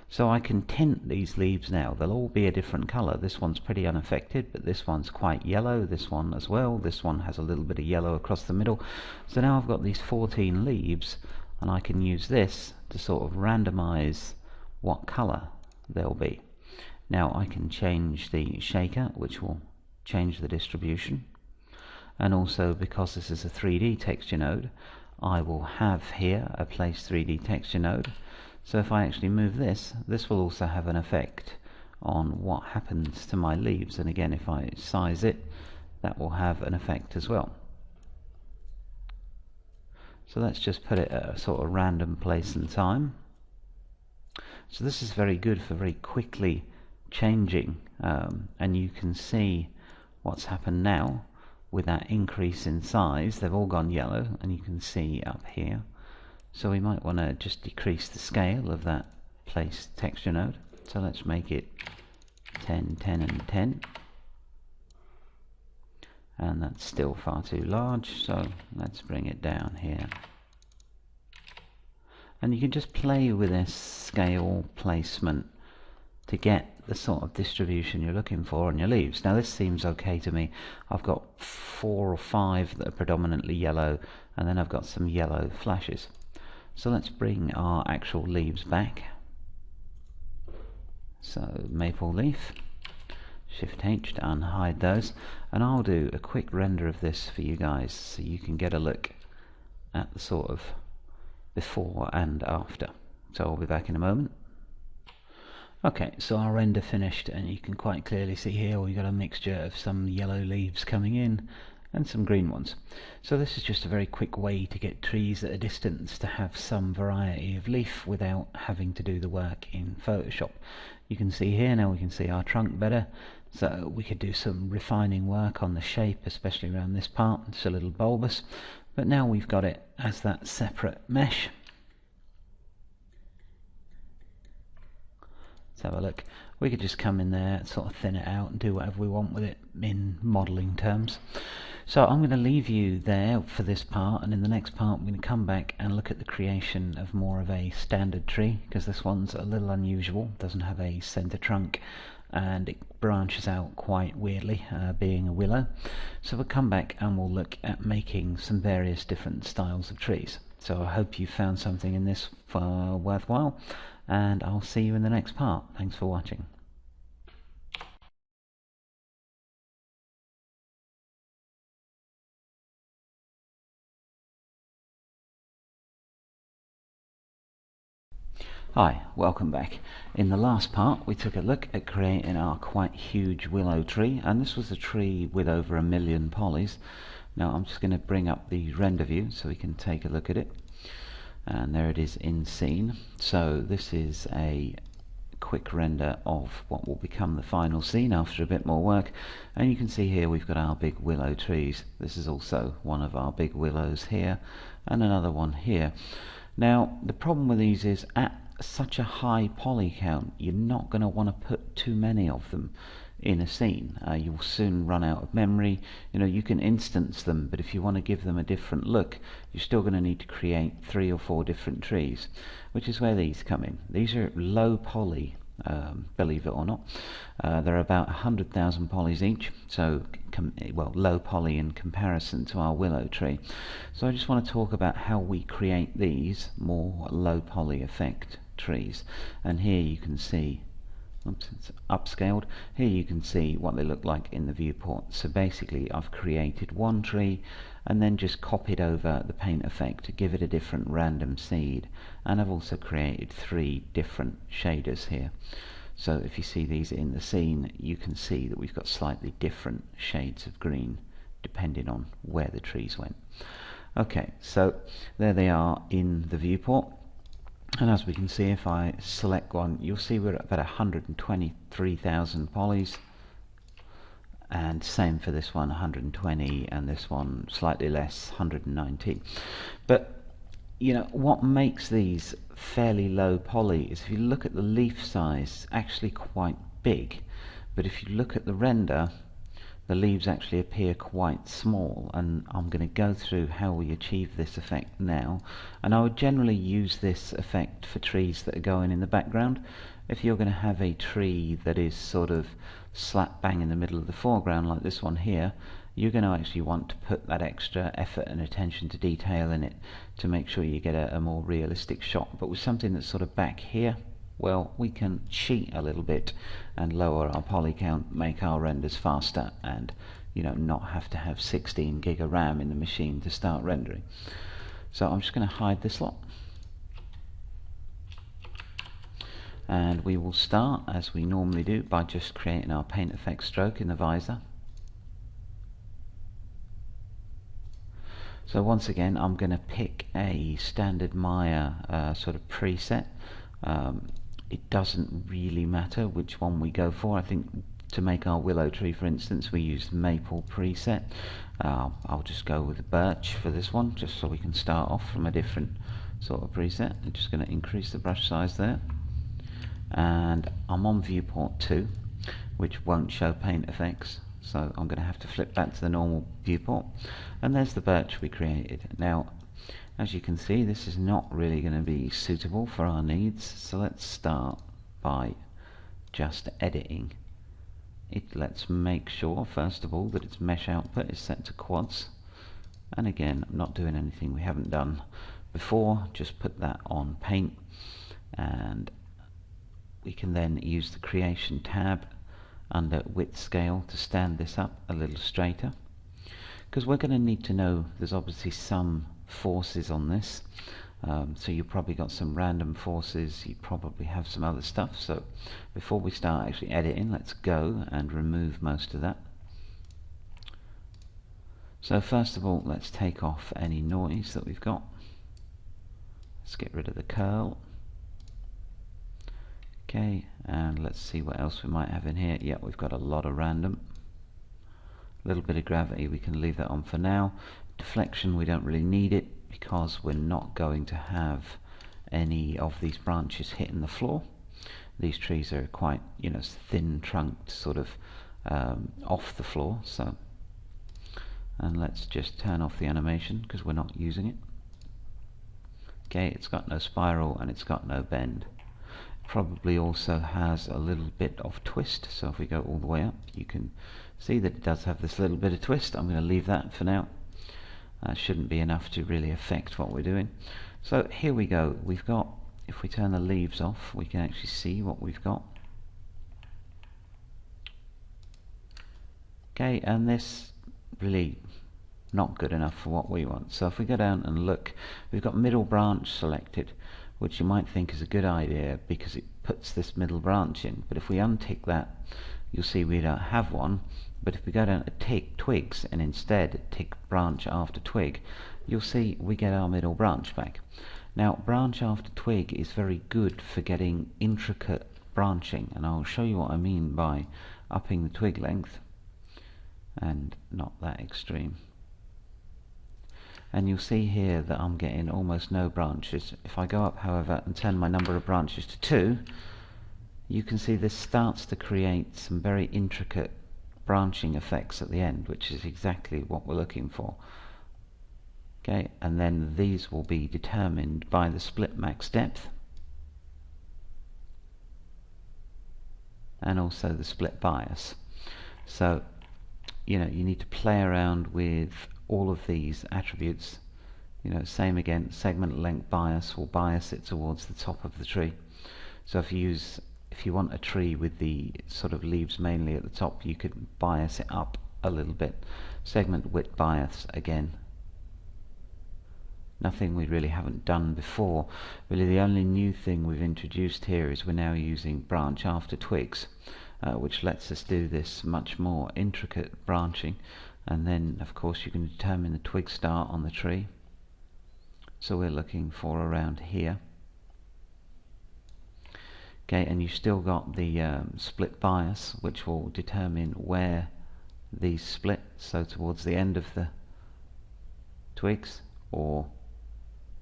[SPEAKER 1] So I can tint these leaves now. They'll all be a different color. This one's pretty unaffected, but this one's quite yellow. This one as well. This one has a little bit of yellow across the middle. So now I've got these 14 leaves, and I can use this to sort of randomize what color they'll be. Now I can change the shaker, which will change the distribution. And also, because this is a 3D texture node, I will have here a place 3D texture node. So if I actually move this, this will also have an effect on what happens to my leaves. And again, if I size it, that will have an effect as well. So let's just put it at a sort of random place and time. So this is very good for very quickly changing, and you can see what's happened now with that increase in size. They've all gone yellow, and you can see up here. So we might want to just decrease the scale of that place texture node. So let's make it 10, 10 and 10. And that's still far too large, so let's bring it down here. And you can just play with this scale placement to get the sort of distribution you're looking for on your leaves. Now this seems okay to me. I've got 4 or 5 that are predominantly yellow, and then I've got some yellow flashes. So let's bring our actual leaves back. So maple leaf, Shift H to unhide those, and I'll do a quick render of this for you guys so you can get a look at the sort of before and after. So I'll be back in a moment. Okay, so our render finished, and you can quite clearly see here we've got a mixture of some yellow leaves coming in and some green ones. So this is just a very quick way to get trees at a distance to have some variety of leaf without having to do the work in Photoshop. You can see here now we can see our trunk better, so we could do some refining work on the shape, especially around this part. It's a little bulbous, but now we've got it as that separate mesh. Let's have a look. We could just come in there, sort of thin it out and do whatever we want with it in modelling terms. So I'm going to leave you there for this part, and in the next part I'm going to come back and look at the creation of more of a standard tree, because this one's a little unusual, doesn't have a centre trunk and it branches out quite weirdly, being a willow. So we'll come back and we'll look at making some various different styles of trees. So I hope you found something in this worthwhile, and I'll see you in the next part. Thanks for watching. Hi, welcome back. In the last part we took a look at creating our quite huge willow tree, and this was a tree with over 1 million polys. Now I'm just going to bring up the render view so we can take a look at it, and there it is in scene. So this is a quick render of what will become the final scene after a bit more work, and you can see here we've got our big willow trees. This is also one of our big willows here, and another one here. Now the problem with these is at such a high poly count you're not going to want to put too many of them in a scene. You'll soon run out of memory. You can instance them, but if you want to give them a different look, you're still going to need to create 3 or 4 different trees, which is where these come in. These are low poly, believe it or not. They're about 100,000 polys each, so low poly in comparison to our willow tree. So I just want to talk about how we create these more low poly effect trees. And here you can see, oops, it's upscaled. Here you can see what they look like in the viewport. So basically I've created one tree and then just copied over the paint effect to give it a different random seed, and I've also created 3 different shaders here. So if you see these in the scene, you can see that we've got slightly different shades of green depending on where the trees went. Okay, so there they are in the viewport. And as we can see, if I select one, you'll see we're at about 123,000 polys, and same for this one, 120, and this one slightly less, 190. But what makes these fairly low poly is if you look at the leaf size, actually quite big, but if you look at the render, the leaves actually appear quite small, and I'm going to go through how we achieve this effect now. And I would generally use this effect for trees that are going in the background. If you're going to have a tree that is sort of slap bang in the middle of the foreground like this one here, you're going to actually want to put that extra effort and attention to detail in it to make sure you get a more realistic shot. But with something that's sort of back here, well, we can cheat a little bit and lower our poly count, make our renders faster, and not have to have 16 gig of RAM in the machine to start rendering. So I'm just going to hide this lot, and we will start as we normally do by just creating our paint effect stroke in the visor. So once again, I'm going to pick a standard Maya sort of preset. It doesn't really matter which one we go for. I think to make our willow tree, for instance, we used maple preset. I'll just go with birch for this one, just so we can start off from a different sort of preset. I'm just going to increase the brush size there. And I'm on viewport 2, which won't show paint effects. So I'm going to have to flip back to the normal viewport. And there's the birch we created. Now, as you can see, this is not really going to be suitable for our needs, so let's start by just editing it. Let's make sure, first of all, that its mesh output is set to quads. And again, I'm not doing anything we haven't done before, just put that on paint, and we can then use the creation tab under width scale to stand this up a little straighter, because we're going to need to know there's obviously some forces on this, so you've probably got some random forces, you probably have some other stuff. So before we start actually editing, let's go and remove most of that. So first of all, let's take off any noise that we've got. Let's get rid of the curl. Okay, and let's see what else we might have in here. Yeah, we've got a lot of random. A little bit of gravity, we can leave that on for now. Deflection, we don't really need it because we're not going to have any of these branches hitting the floor. These trees are quite, thin trunked, sort of off the floor. So, and let's just turn off the animation because we're not using it. Okay, it's got no spiral and it's got no bend. Probably also has a little bit of twist, so if we go all the way up, you can see that it does have this little bit of twist. I'm going to leave that for now. Shouldn't be enough to really affect what we're doing. So here we go. We've got, if we turn the leaves off, we can actually see what we've got. Okay, and this really not good enough for what we want. So if we go down and look, we've got middle branch selected, which you might think is a good idea because it puts this middle branch in. But if we untick that, you'll see we don't have one. But if we go down to tick twigs and instead tick branch after twig, you'll see we get our middle branch back. Now, branch after twig is very good for getting intricate branching, and I'll show you what I mean by upping the twig length, and not that extreme. And you'll see here that I'm getting almost no branches. If I go up, however, and turn my number of branches to 2, you can see this starts to create some very intricate branching effects at the end, which is exactly what we're looking for. Okay, and then these will be determined by the split max depth and also the split bias. So you need to play around with all of these attributes. Same again, segment length bias will bias it towards the top of the tree. So if you want a tree with the sort of leaves mainly at the top, you could bias it up a little bit. Segment width bias again. Nothing we really haven't done before. Really the only new thing we've introduced here is we're now using branch after twigs, which lets us do this much more intricate branching. And then of course you can determine the twig start on the tree. So we're looking for around here. Okay, and you've still got the split bias, which will determine where these split, so towards the end of the twigs or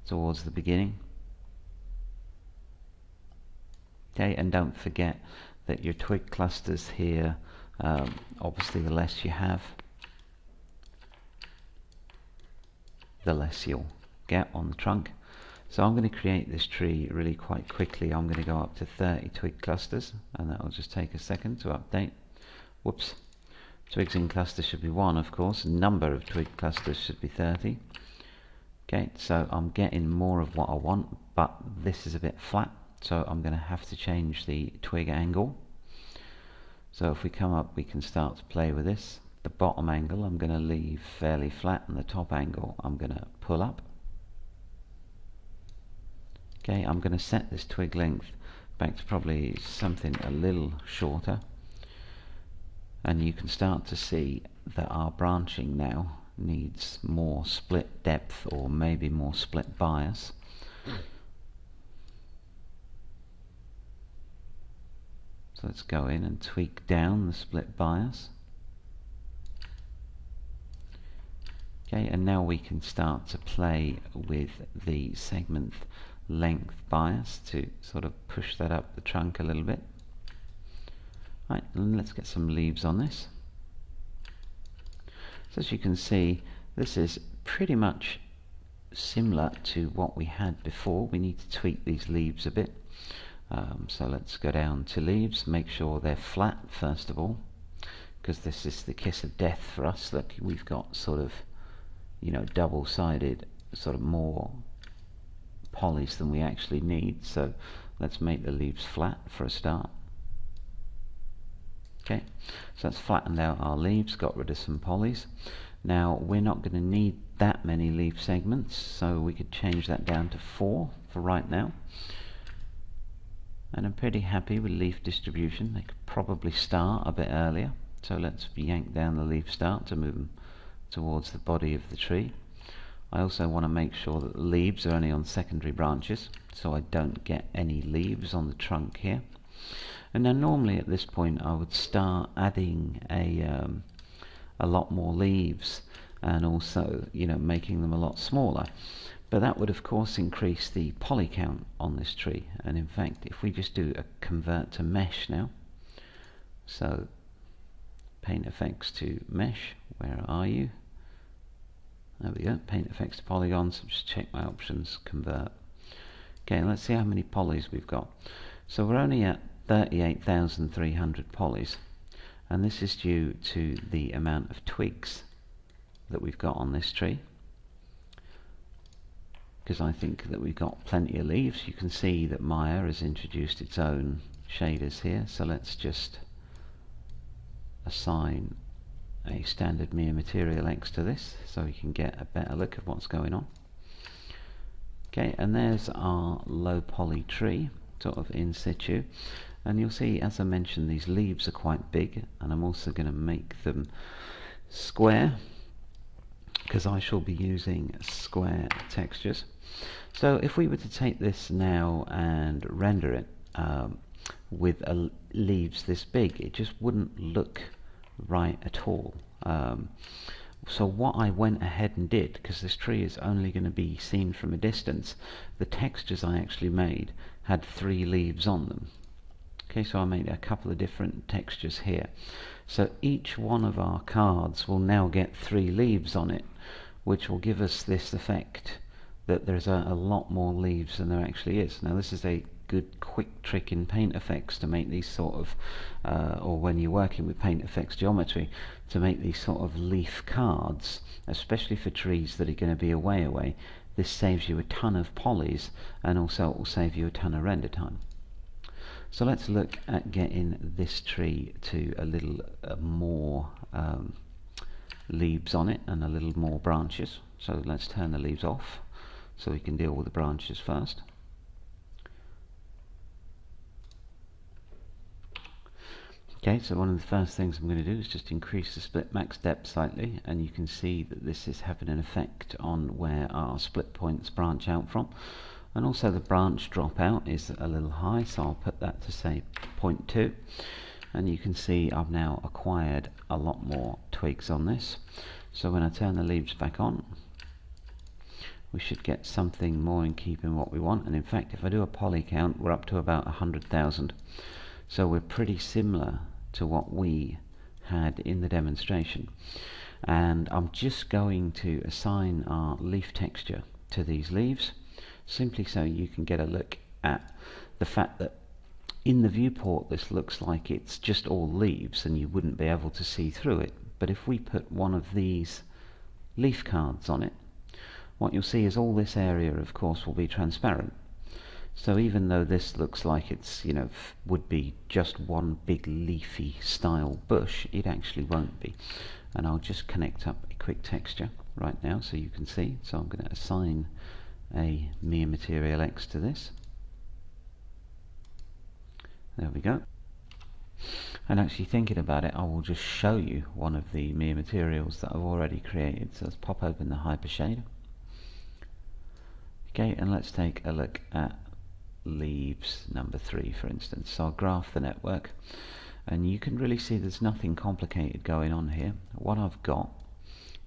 [SPEAKER 1] towards the beginning. Okay, and don't forget that your twig clusters here, obviously the less you have, the less you'll get on the trunk. So I'm going to create this tree really quite quickly. I'm going to go up to 30 twig clusters, and that will just take a second to update. Whoops. Twigs in cluster should be 1, of course. Number of twig clusters should be 30. Okay, so I'm getting more of what I want, but this is a bit flat, so I'm going to have to change the twig angle. So if we come up, we can start to play with this. The bottom angle I'm going to leave fairly flat, and the top angle I'm going to pull up. Okay, I'm going to set this twig length back to probably something a little shorter, and you can start to see that our branching now needs more split depth or maybe more split bias. So let's go in and tweak down the split bias. Okay, and now we can start to play with the segment length bias to sort of push that up the trunk a little bit. Right, and let's get some leaves on this. So as you can see, this is pretty much similar to what we had before. We need to tweak these leaves a bit. So let's go down to leaves, make sure they're flat first of all, because this is the kiss of death for us. Look, we've got sort of, double-sided, sort of more polys than we actually need. So let's make the leaves flat for a start. Okay, so that's flattened out our leaves, got rid of some polys. Now we're not going to need that many leaf segments, so we could change that down to 4 for right now. And I'm pretty happy with leaf distribution. They could probably start a bit earlier, so let's yank down the leaf start to move them towards the body of the tree. I also want to make sure that the leaves are only on secondary branches, so I don't get any leaves on the trunk here. And now normally at this point I would start adding a lot more leaves, and also making them a lot smaller, but that would of course increase the poly count on this tree. And in fact, if we just do a convert to mesh now, so paint effects to mesh, where are you? There we go, paint effects to polygons. So just check my options, convert. Okay, and let's see how many polys we've got. So we're only at 38,300 polys, and this is due to the amount of twigs that we've got on this tree, because I think that we've got plenty of leaves. You can see that Maya has introduced its own shaders here, so let's just assign a standard Maya material X to this so we can get a better look at what's going on. Okay, and there's our low poly tree, sort of in situ, and you'll see, as I mentioned, these leaves are quite big, and I'm also going to make them square because I shall be using square textures. So if we were to take this now and render it with leaves this big, it just wouldn't look right at all. So what I went ahead and did, because this tree is only going to be seen from a distance, the textures I actually made had 3 leaves on them. Okay, so I made a couple of different textures here. So each one of our cards will now get 3 leaves on it, which will give us this effect that there's a lot more leaves than there actually is. Now this is a good quick trick in Paint Effects to make these sort of, or when you're working with Paint Effects geometry, to make these sort of leaf cards, especially for trees that are going to be away. This saves you a ton of polys, and also it will save you a ton of render time. So let's look at getting this tree to a little more leaves on it and a little more branches. So let's turn the leaves off so we can deal with the branches first. Okay, so one of the first things I'm going to do is just increase the split max depth slightly, and you can see that this is having an effect on where our split points branch out from. And also the branch dropout is a little high, so I'll put that to say 0.2. And you can see I've now acquired a lot more twigs on this. So when I turn the leaves back on, we should get something more in keeping what we want. And in fact, if I do a poly count, we're up to about 100,000. So we're pretty similar to what we had in the demonstration. And I'm just going to assign our leaf texture to these leaves, simply so you can get a look at the fact that in the viewport this looks like it's just all leaves and you wouldn't be able to see through it. But if we put one of these leaf cards on it, what you'll see is all this area, of course, will be transparent. So even though this looks like it's, you know, would be just one big leafy style bush, it actually won't be. And I'll just connect up a quick texture right now so you can see. So I'm going to assign a mere material X to this. There we go. And actually thinking about it, I will just show you one of the mere materials that I've already created. So let's pop open the hypershader. Okay, and let's take a look at leaves number 3, for instance. So I'll graph the network, and you can really see there's nothing complicated going on here. What I've got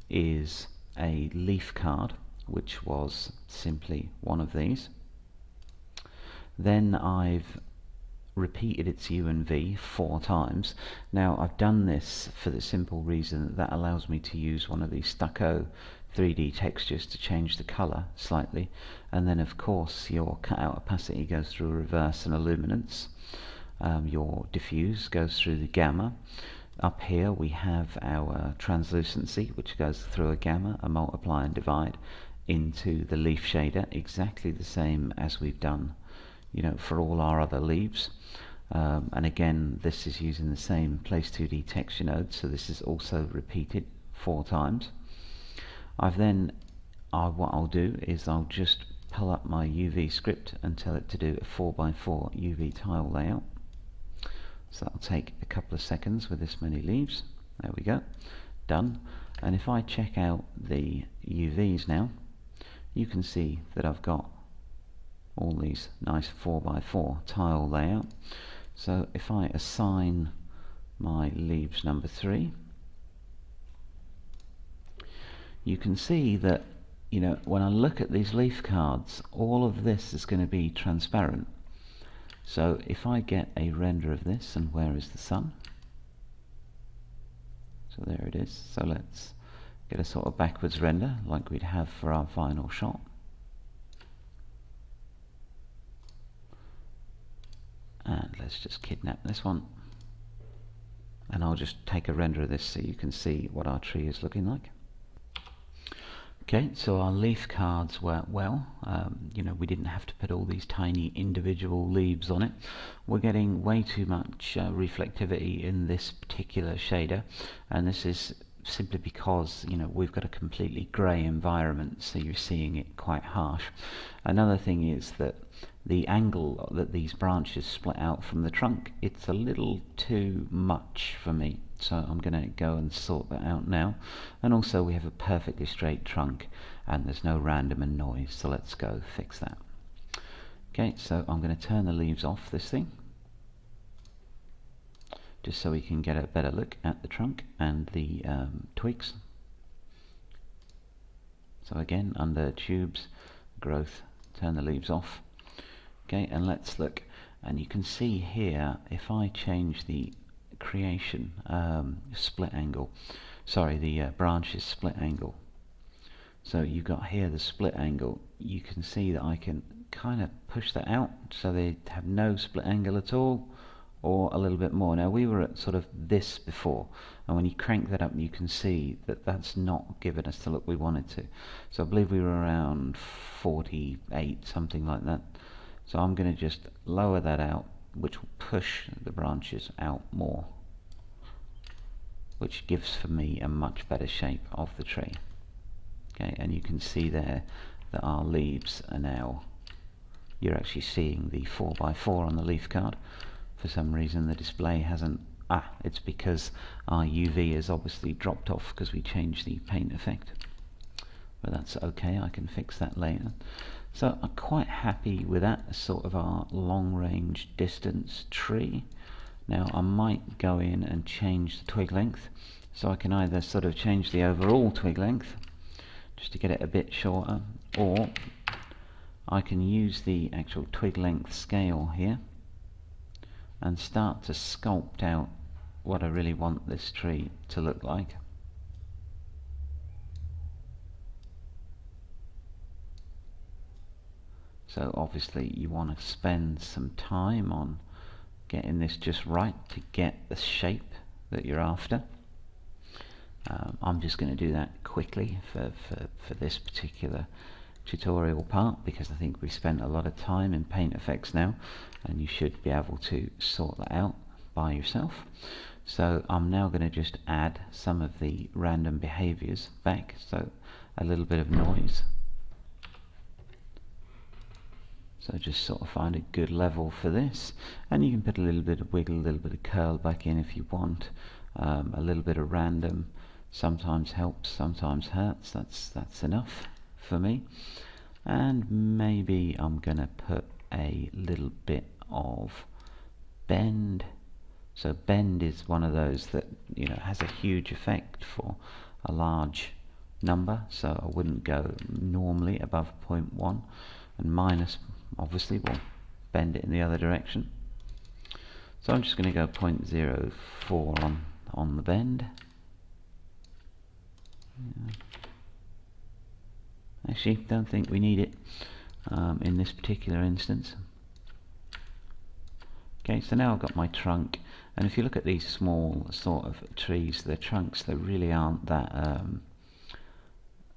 [SPEAKER 1] is a leaf card, which was simply one of these. Then I've repeated its U and V 4 times. Now I've done this for the simple reason that that allows me to use one of these stucco 3D textures to change the color slightly, and then of course your cutout opacity goes through reverse and illuminance, your diffuse goes through the gamma. Up here we have our translucency, which goes through a gamma, a multiply and divide into the leaf shader, exactly the same as we've done, you know, for all our other leaves. And again, this is using the same Place 2D texture node, so this is also repeated 4 times. I've then, what I'll do is I'll just pull up my UV script and tell it to do a 4x4 UV tile layout. So that'll take a couple of seconds with this many leaves. There we go, done. And if I check out the UVs now, you can see that I've got all these nice 4x4 tile layout. So if I assign my leaves number 3, you can see that, you know, when I look at these leaf cards, all of this is going to be transparent. So if I get a render of this, and where is the sun? So there it is. So let's get a sort of backwards render like we'd have for our final shot. And let's just kidnap this one. And I'll just take a render of this so you can see what our tree is looking like. Okay, so our leaf cards work well. You know, we didn't have to put all these tiny individual leaves on it. We're getting way too much reflectivity in this particular shader, and this is simply because, you know, we've got a completely grey environment, so you're seeing it quite harsh. Another thing is that the angle that these branches split out from the trunk, it's a little too much for me. So I'm going to go and sort that out now. And also we have a perfectly straight trunk and there's no random and noise, so let's go fix that. Okay, so I'm going to turn the leaves off this thing, just so we can get a better look at the trunk and the twigs. So again, under tubes, growth, turn the leaves off. Okay, and let's look And you can see here, if I change the creation split angle, sorry, the branches split angle, so you've got here the split angle, you can see that I can kind of push that out so they have no split angle at all, or a little bit more. Now we were at sort of this before, and when you crank that up you can see that that's not giving us the look we wanted to. So I believe we were around 48, something like that. So I'm going to just lower that out, which will push the branches out more, which gives for me a much better shape of the tree. Okay, and you can see there that our leaves are now, you're actually seeing the 4x4 on the leaf card. For some reason the display hasn't, it's because our UV has obviously dropped off because we changed the paint effect. But that's okay, I can fix that later. So I'm quite happy with that as sort of our long range distance tree. Now I might go in and change the twig length, so I can either sort of change the overall twig length just to get it a bit shorter, or I can use the actual twig length scale here and start to sculpt out what I really want this tree to look like. So obviously you want to spend some time on getting this just right to get the shape that you're after. I'm just going to do that quickly for this particular tutorial part, because I think we spent a lot of time in paint effects now, and you should be able to sort that out by yourself. So I'm now going to just add some of the random behaviors back, so a little bit of noise. So just sort of find a good level for this, and you can put a little bit of wiggle, a little bit of curl back in if you want. A little bit of random sometimes helps, sometimes hurts. That's enough for me. And maybe I'm gonna put a little bit of bend. So bend is one of those that, you know, has a huge effect for a large number, so I wouldn't go normally above 0.1, and minus obviously will bend it in the other direction. So I'm just going to go 0.04 on the bend. Yeah. Actually, don't think we need it in this particular instance. Okay, so now I've got my trunk, and if you look at these small sort of trees, the trunks, they really aren't that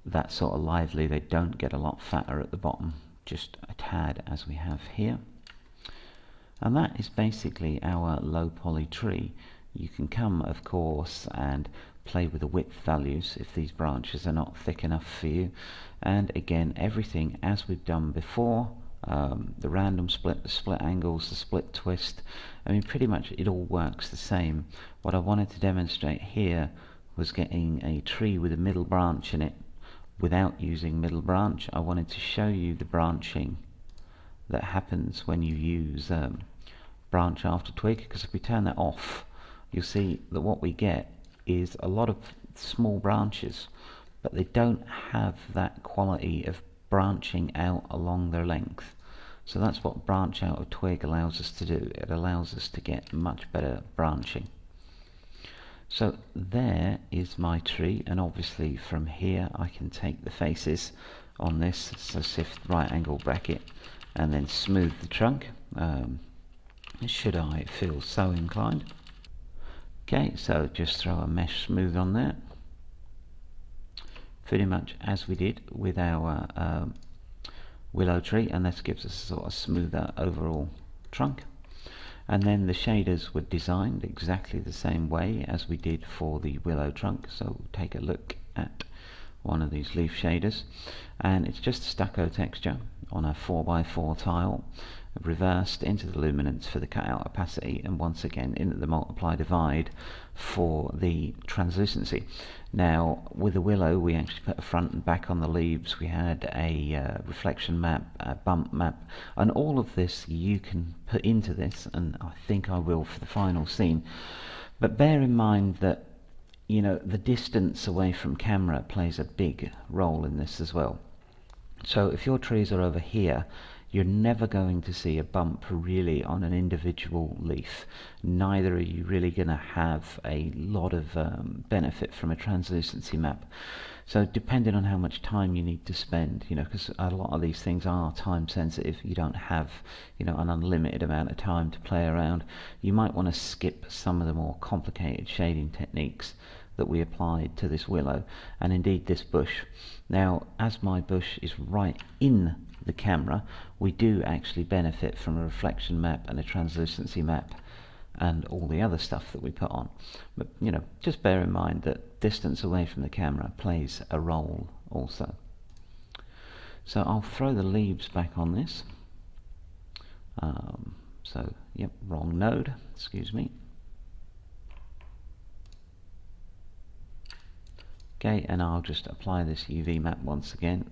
[SPEAKER 1] that sort of lively. They don't get a lot fatter at the bottom, just a tad as we have here. And that is basically our low poly tree. You can come, of course, and play with the width values if these branches are not thick enough for you. And again, everything as we've done before, the random split, the split angles, the split twist, I mean pretty much it all works the same. What I wanted to demonstrate here was getting a tree with a middle branch in it without using middle branch. I wanted to show you the branching that happens when you use branch after twig, because if we turn that off, you'll see that what we get is a lot of small branches, but they don't have that quality of branching out along their length. So that's what branch out of twig allows us to do. It allows us to get much better branching. So there is my tree, and obviously from here I can take the faces on this, so shift right angle bracket, and then smooth the trunk, should I feel so inclined. Okay, so just throw a mesh smooth on there, pretty much as we did with our willow tree, and this gives us a sort of smoother overall trunk. And then the shaders were designed exactly the same way as we did for the willow trunk. So we'll take a look at one of these leaf shaders, and it's just a stucco texture on a 4x4 tile, reversed into the luminance for the cutout opacity, and once again into the multiply divide for the translucency. Now with the willow we actually put a front and back on the leaves, we had a reflection map, a bump map, and all of this you can put into this, and I think I will for the final scene. But bear in mind that, you know, the distance away from camera plays a big role in this as well. So if your trees are over here, You're never going to see a bump really on an individual leaf. Neither are you really going to have a lot of benefit from a translucency map. So depending on how much time you need to spend, because a lot of these things are time sensitive, you don't have, an unlimited amount of time to play around. You might want to skip some of the more complicated shading techniques that we applied to this willow, and indeed this bush. Now, as my bush is right in the camera, we do actually benefit from a reflection map and a translucency map and all the other stuff that we put on. But just bear in mind that distance away from the camera plays a role also. So I'll throw the leaves back on this. Yep, wrong node, excuse me. Okay, and I'll just apply this UV map once again.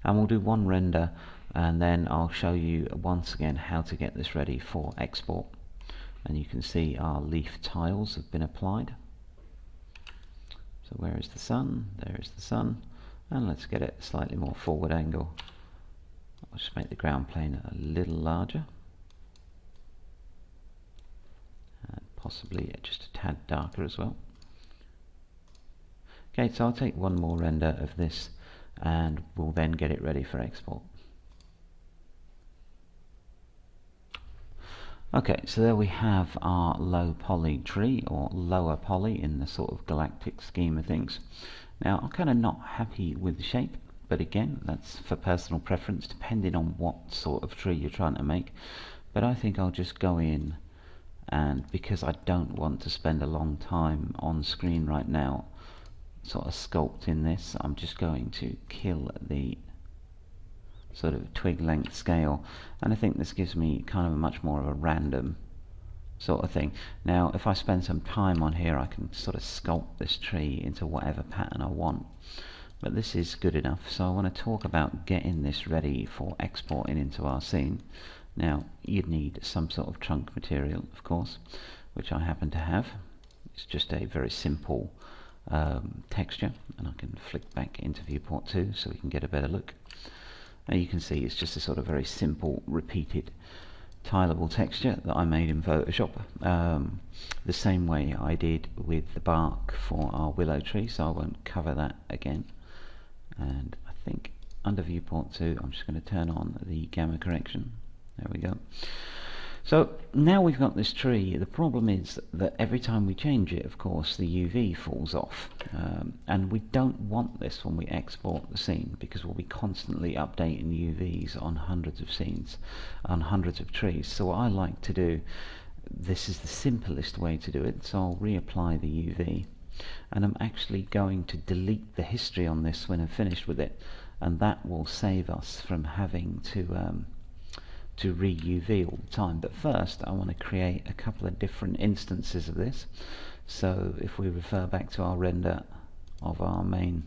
[SPEAKER 1] And we'll do one render, and then I'll show you once again how to get this ready for export. And you can see our leaf tiles have been applied. So where is the sun? There is the sun. And let's get it a slightly more forward angle. I'll just make the ground plane a little larger. And possibly just a tad darker as well. Okay, so I'll take one more render of this and we'll then get it ready for export. Okay, so there we have our low poly tree, or lower poly in the sort of galactic scheme of things. Now, I'm kind of not happy with the shape, but again, that's for personal preference, depending on what sort of tree you're trying to make. But I think I'll just go in, and because I don't want to spend a long time on screen right now, sort of sculpting this, I'm just going to kill the sort of twig length scale, and I think this gives me kind of a much more of a random sort of thing. Now if I spend some time on here, I can sort of sculpt this tree into whatever pattern I want, but this is good enough. So I want to talk about getting this ready for exporting into our scene. Now you'd need some sort of trunk material, of course, which I happen to have. It's just a very simple texture, and I can flick back into viewport 2 so we can get a better look. Now you can see it's just a sort of very simple repeated tileable texture that I made in Photoshop, the same way I did with the bark for our willow tree, so I won't cover that again. And I think under viewport 2 I'm just going to turn on the gamma correction. There we go. So now we've got this tree. The problem is that every time we change it, of course, the UV falls off, and we don't want this when we export the scene, because we'll be constantly updating UVs on hundreds of scenes, on hundreds of trees. So what I like to do, this is the simplest way to do it, so I'll reapply the UV, and I'm actually going to delete the history on this when I'm finished with it, and that will save us from having to re-UV all the time. But first I want to create a couple of different instances of this. So if we refer back to our render of our main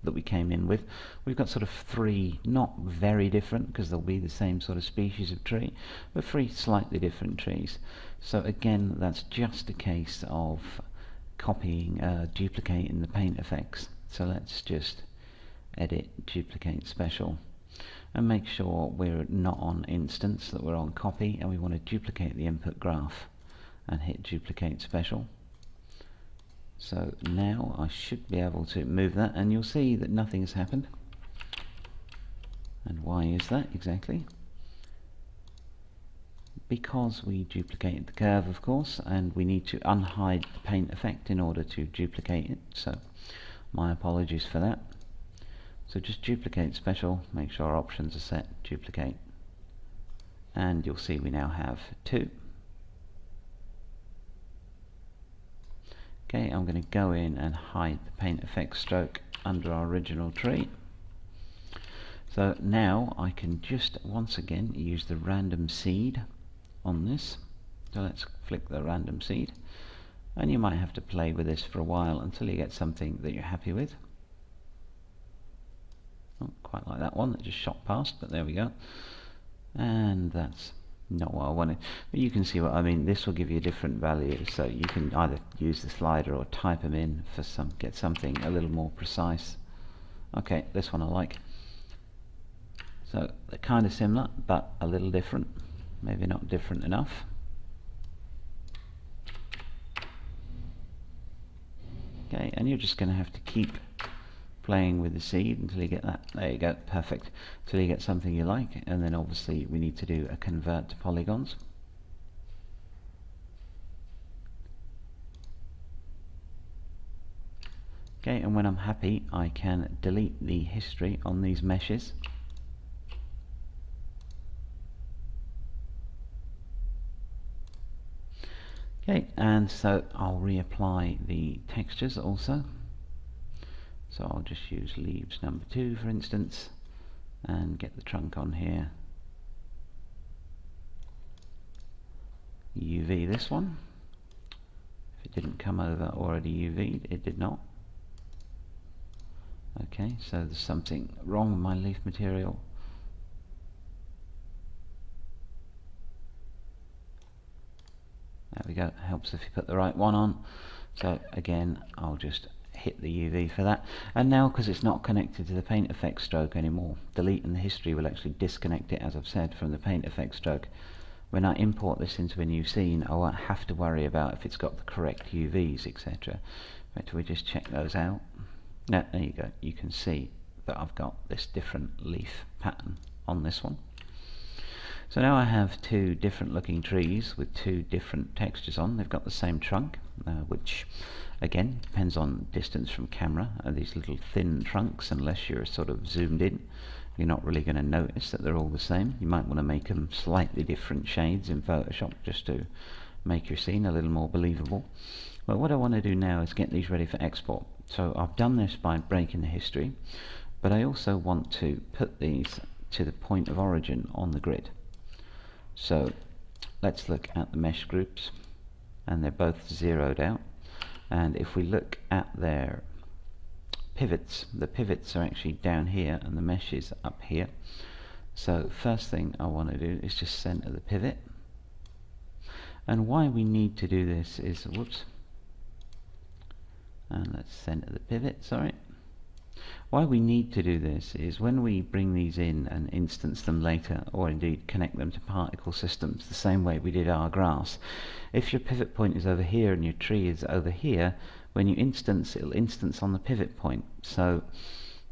[SPEAKER 1] that we came in with, we've got sort of three, not very different because they'll be the same sort of species of tree, but three slightly different trees. So again, that's just a case of copying, duplicating the paint effects. So let's just edit, duplicate special, and make sure we're not on instance, that we're on copy, and we want to duplicate the input graph and hit duplicate special. So now I should be able to move that, and you'll see that nothing has happened. And why is that exactly? Because we duplicated the curve, of course, and we need to unhide the paint effect in order to duplicate it, so my apologies for that. So just duplicate special, make sure our options are set, duplicate, and you'll see we now have two. Okay, I'm going to go in and hide the paint effect stroke under our original tree. So now I can just once again use the random seed on this. So let's flick the random seed, and you might have to play with this for a while until you get something that you're happy with. Not quite like that one that just shot past, but there we go. And that's not what I wanted. But you can see what I mean. This will give you different values, so you can either use the slider or type them in for get something a little more precise. Okay, this one I like. So they're kind of similar, but a little different. Maybe not different enough. Okay, and you're just going to have to keep playing with the seed until you get that. There you go, perfect. Until you get something you like, and then obviously we need to do a convert to polygons. Okay, and when I'm happy, I can delete the history on these meshes. Okay, and so I'll reapply the textures also. So I'll just use leaves number 2 for instance, and get the trunk on here. UV this one. If it didn't come over already UV'd, it did not. Okay, so there's something wrong with my leaf material. There we go, helps if you put the right one on. So again, I'll just hit the UV for that. And now, because it's not connected to the paint effect stroke anymore, deleting the history will actually disconnect it, as I've said, from the paint effect stroke. When I import this into a new scene, I won't have to worry about if it's got the correct UVs, etc. But we just check those out. Now, there you go, you can see that I've got this different leaf pattern on this one. So now I have 2 different looking trees with 2 different textures on. They've got the same trunk, which again depends on distance from camera. These little thin trunks, unless you're sort of zoomed in, you're not really going to notice that they're all the same. You might want to make them slightly different shades in Photoshop just to make your scene a little more believable. But what I want to do now is get these ready for export. So I've done this by breaking the history, but I also want to put these to the point of origin on the grid. So let's look at the mesh groups, and they're both zeroed out. And if we look at their pivots, the pivots are actually down here and the mesh is up here. So first thing I want to do is just center the pivot. And why we need to do this is, whoops, and let's center the pivot, sorry. Why we need to do this is when we bring these in and instance them later, or indeed connect them to particle systems the same way we did our grass, if your pivot point is over here and your tree is over here, when you instance, it'll instance on the pivot point. So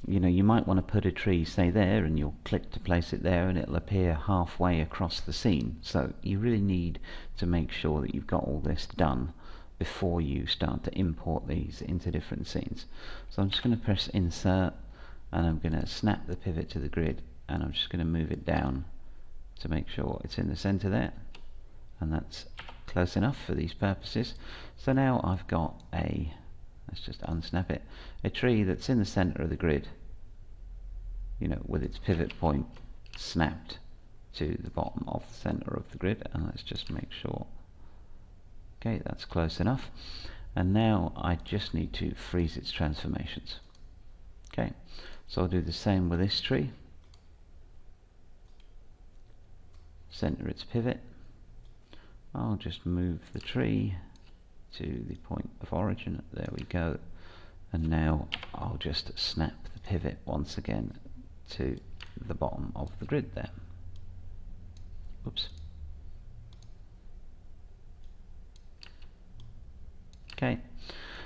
[SPEAKER 1] you know, you might want to put a tree, say there, and you'll click to place it there and it'll appear halfway across the scene. So you really need to make sure that you've got all this done before you start to import these into different scenes. So I'm just going to press insert, and I'm going to snap the pivot to the grid, and I'm just going to move it down to make sure it's in the center there, and that's close enough for these purposes. So now I've got a, let's just unsnap it, a tree that's in the center of the grid, you know, with its pivot point snapped to the bottom of the center of the grid. And let's just make sure, okay, that's close enough. And now I just need to freeze its transformations. Okay, so I'll do the same with this tree. Center its pivot. I'll just move the tree to the point of origin. There we go. And now I'll just snap the pivot once again to the bottom of the grid there. Oops. Okay,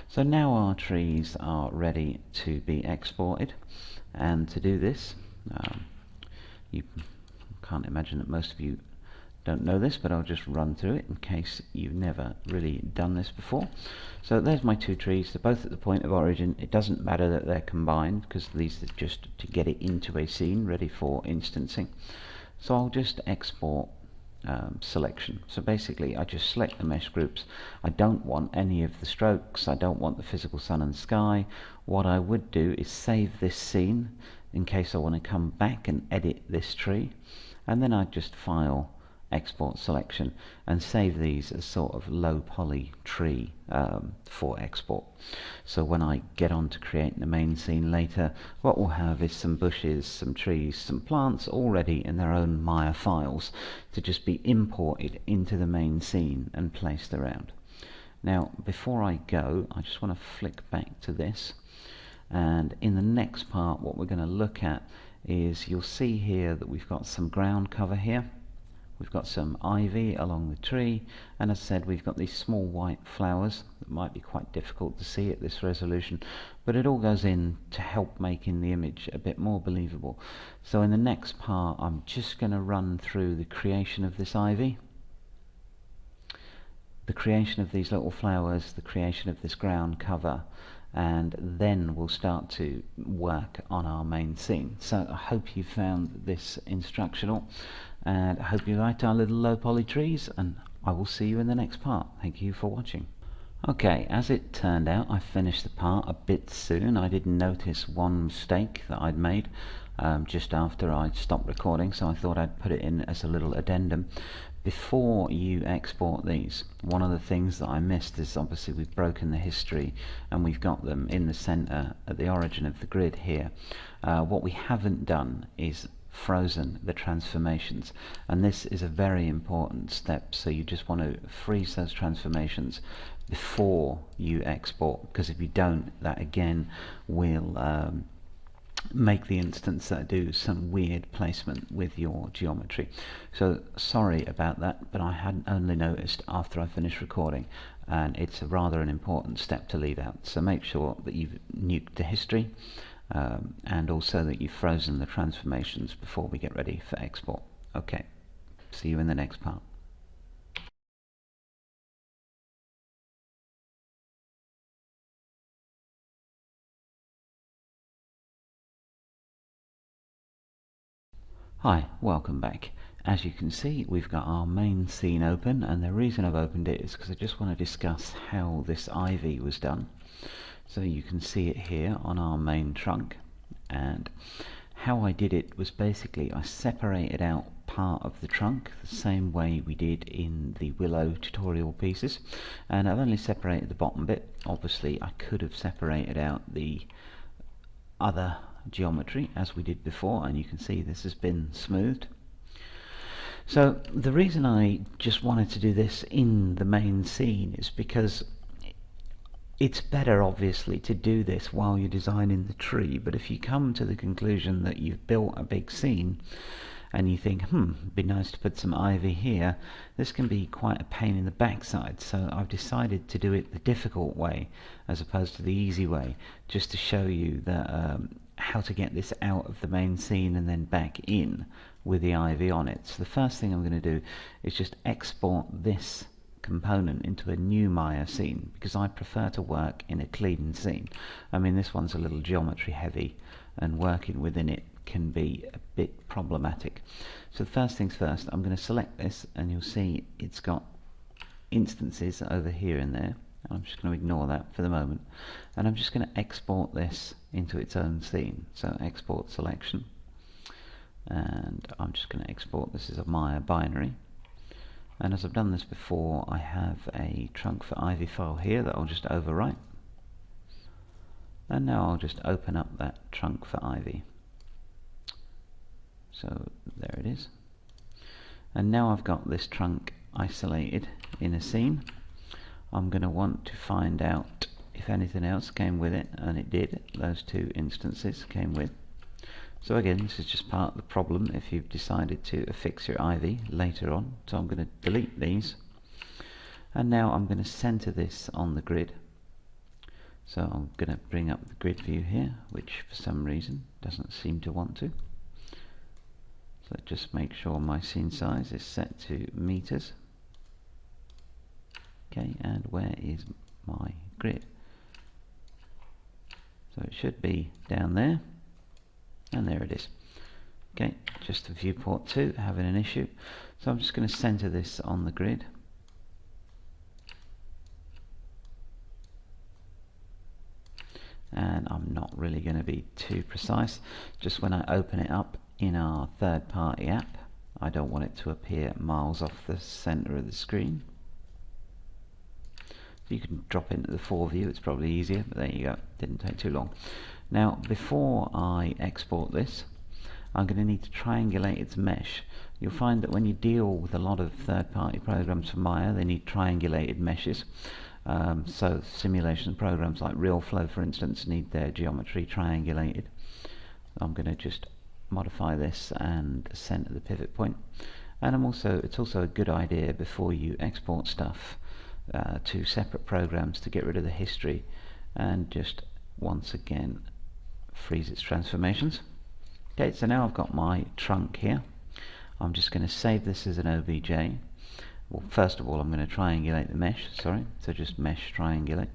[SPEAKER 1] so now our trees are ready to be exported, and to do this, you can't imagine that most of you don't know this, but I'll just run through it in case you've never really done this before. So there's my 2 trees, they're both at the point of origin. It doesn't matter that they're combined, because these are just to get it into a scene ready for instancing. So I'll just export selection. So basically I just select the mesh groups. I don't want any of the strokes, I don't want the physical sun and sky. What I would do is save this scene in case I want to come back and edit this tree, and then I just file, export selection, and save these as sort of low poly tree for export. So when I get on to creating the main scene later, what we'll have is some bushes, some trees, some plants already in their own Maya files to just be imported into the main scene and placed around. Now before I go, I just want to flick back to this, and in the next part what we're going to look at is you'll see here that we've got some ground cover here. We've got some ivy along the tree, and as I said, we've got these small white flowers that might be quite difficult to see at this resolution, but it all goes in to help making the image a bit more believable. So in the next part, I'm just going to run through the creation of this ivy, the creation of these little flowers, the creation of this ground cover, and then we'll start to work on our main scene. So I hope you found this instructional, and I hope you liked our little low poly trees, and I will see you in the next part. Thank you for watching. Okay, as it turned out, I finished the part a bit soon. I didn't notice one mistake that I'd made just after I'd stopped recording, so I thought I'd put it in as a little addendum. Before you export these, one of the things that I missed is obviously we've broken the history and we've got them in the center at the origin of the grid here. What we haven't done is frozen the transformations, and this is a very important step, so you just want to freeze those transformations before you export, because if you don't, that again will make the instance do some weird placement with your geometry. So sorry about that, but I hadn't only noticed after I finished recording, and it's rather an important step to leave out. So make sure that you've nuked the history and also that you've frozen the transformations before we get ready for export. Okay, see you in the next part. Hi, welcome back. As you can see, we've got our main scene open, and the reason I've opened it is because I just want to discuss how this ivy was done. So you can see it here on our main trunk, and how I did it was basically I separated out part of the trunk the same way we did in the willow tutorial pieces, and I've only separated the bottom bit. Obviously I could have separated out the other geometry as we did before, and you can see this has been smoothed. So the reason I just wanted to do this in the main scene is because it's better obviously to do this while you're designing the tree, but if you come to the conclusion that you've built a big scene and you think, it'd be nice to put some ivy here, this can be quite a pain in the backside. So I've decided to do it the difficult way as opposed to the easy way, just to show you that how to get this out of the main scene and then back in with the ivy on it. So the first thing I'm going to do is just export this component into a new Maya scene, because I prefer to work in a clean scene. I mean, this one's a little geometry heavy and working within it can be a bit problematic. So the first things first, I'm going to select this, and you'll see it's got instances over here and there. I'm just going to ignore that for the moment, and I'm just going to export this into its own scene. So export selection, and I'm just going to export this as a Maya binary. And as I've done this before, I have a trunk for ivy file here that I'll just overwrite, and now I'll just open up that trunk for ivy. So there it is, and now I've got this trunk isolated in a scene. I'm going to want to find out if anything else came with it, and it did. Those two instances came with. So again, this is just part of the problem if you've decided to affix your ivy later on. So I'm going to delete these, and now I'm going to center this on the grid. So I'm going to bring up the grid view here, which for some reason doesn't seem to want to. So just make sure my scene size is set to meters. Okay, and where is my grid? So it should be down there, and there it is. Okay, just the viewport 2 having an issue. So I'm just going to center this on the grid. And I'm not really going to be too precise. Just when I open it up in our third-party app, I don't want it to appear miles off the center of the screen. So you can drop into the 4 view, it's probably easier, but there you go, didn't take too long. Now before I export this, I'm going to need to triangulate its mesh. You'll find that when you deal with a lot of third-party programs for Maya, they need triangulated meshes. So simulation programs like RealFlow, for instance, need their geometry triangulated. I'm going to just modify this and center the pivot point. And it's also a good idea before you export stuff to separate programs to get rid of the history and just once again freeze its transformations. Okay, so now I've got my trunk here. I'm just going to save this as an OBJ. Well, first of all I'm going to triangulate the mesh, so just mesh triangulate.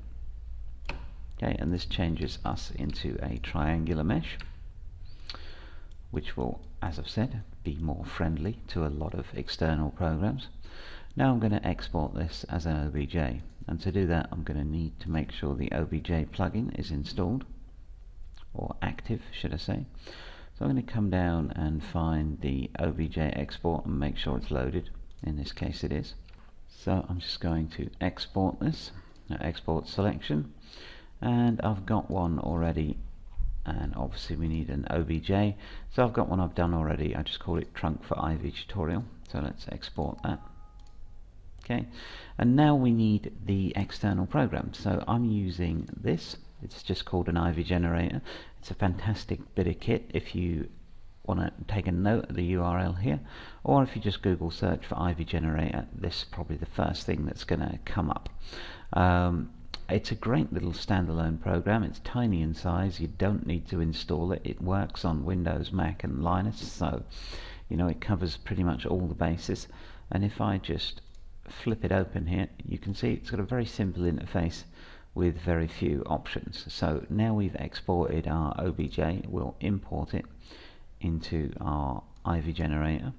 [SPEAKER 1] Okay, and this changes us into a triangular mesh, which will, as I've said, be more friendly to a lot of external programs. Now I'm going to export this as an OBJ, and to do that I'm going to need to make sure the OBJ plugin is installed, or active should I say. So I'm going to come down and find the OBJ export and make sure it's loaded. In this case it is. So I'm just going to export this, export selection, and I've got one already, and obviously we need an OBJ, so I've got one I've done already. I just call it trunk for Ivy tutorial, so let's export that. Okay, and now we need the external program, so I'm using this. It's just called an Ivy generator. It's a fantastic bit of kit if you want to take a note of the URL here, or if you just Google search for Ivy generator, this is probably the first thing that's going to come up. It's a great little standalone program. It's tiny in size. You don't need to install it. It works on Windows, Mac and Linux, so you know it covers pretty much all the bases. And if I just flip it open here, you can see it's got a very simple interface with very few options. So now we've exported our OBJ, we'll import it into our Ivy generator.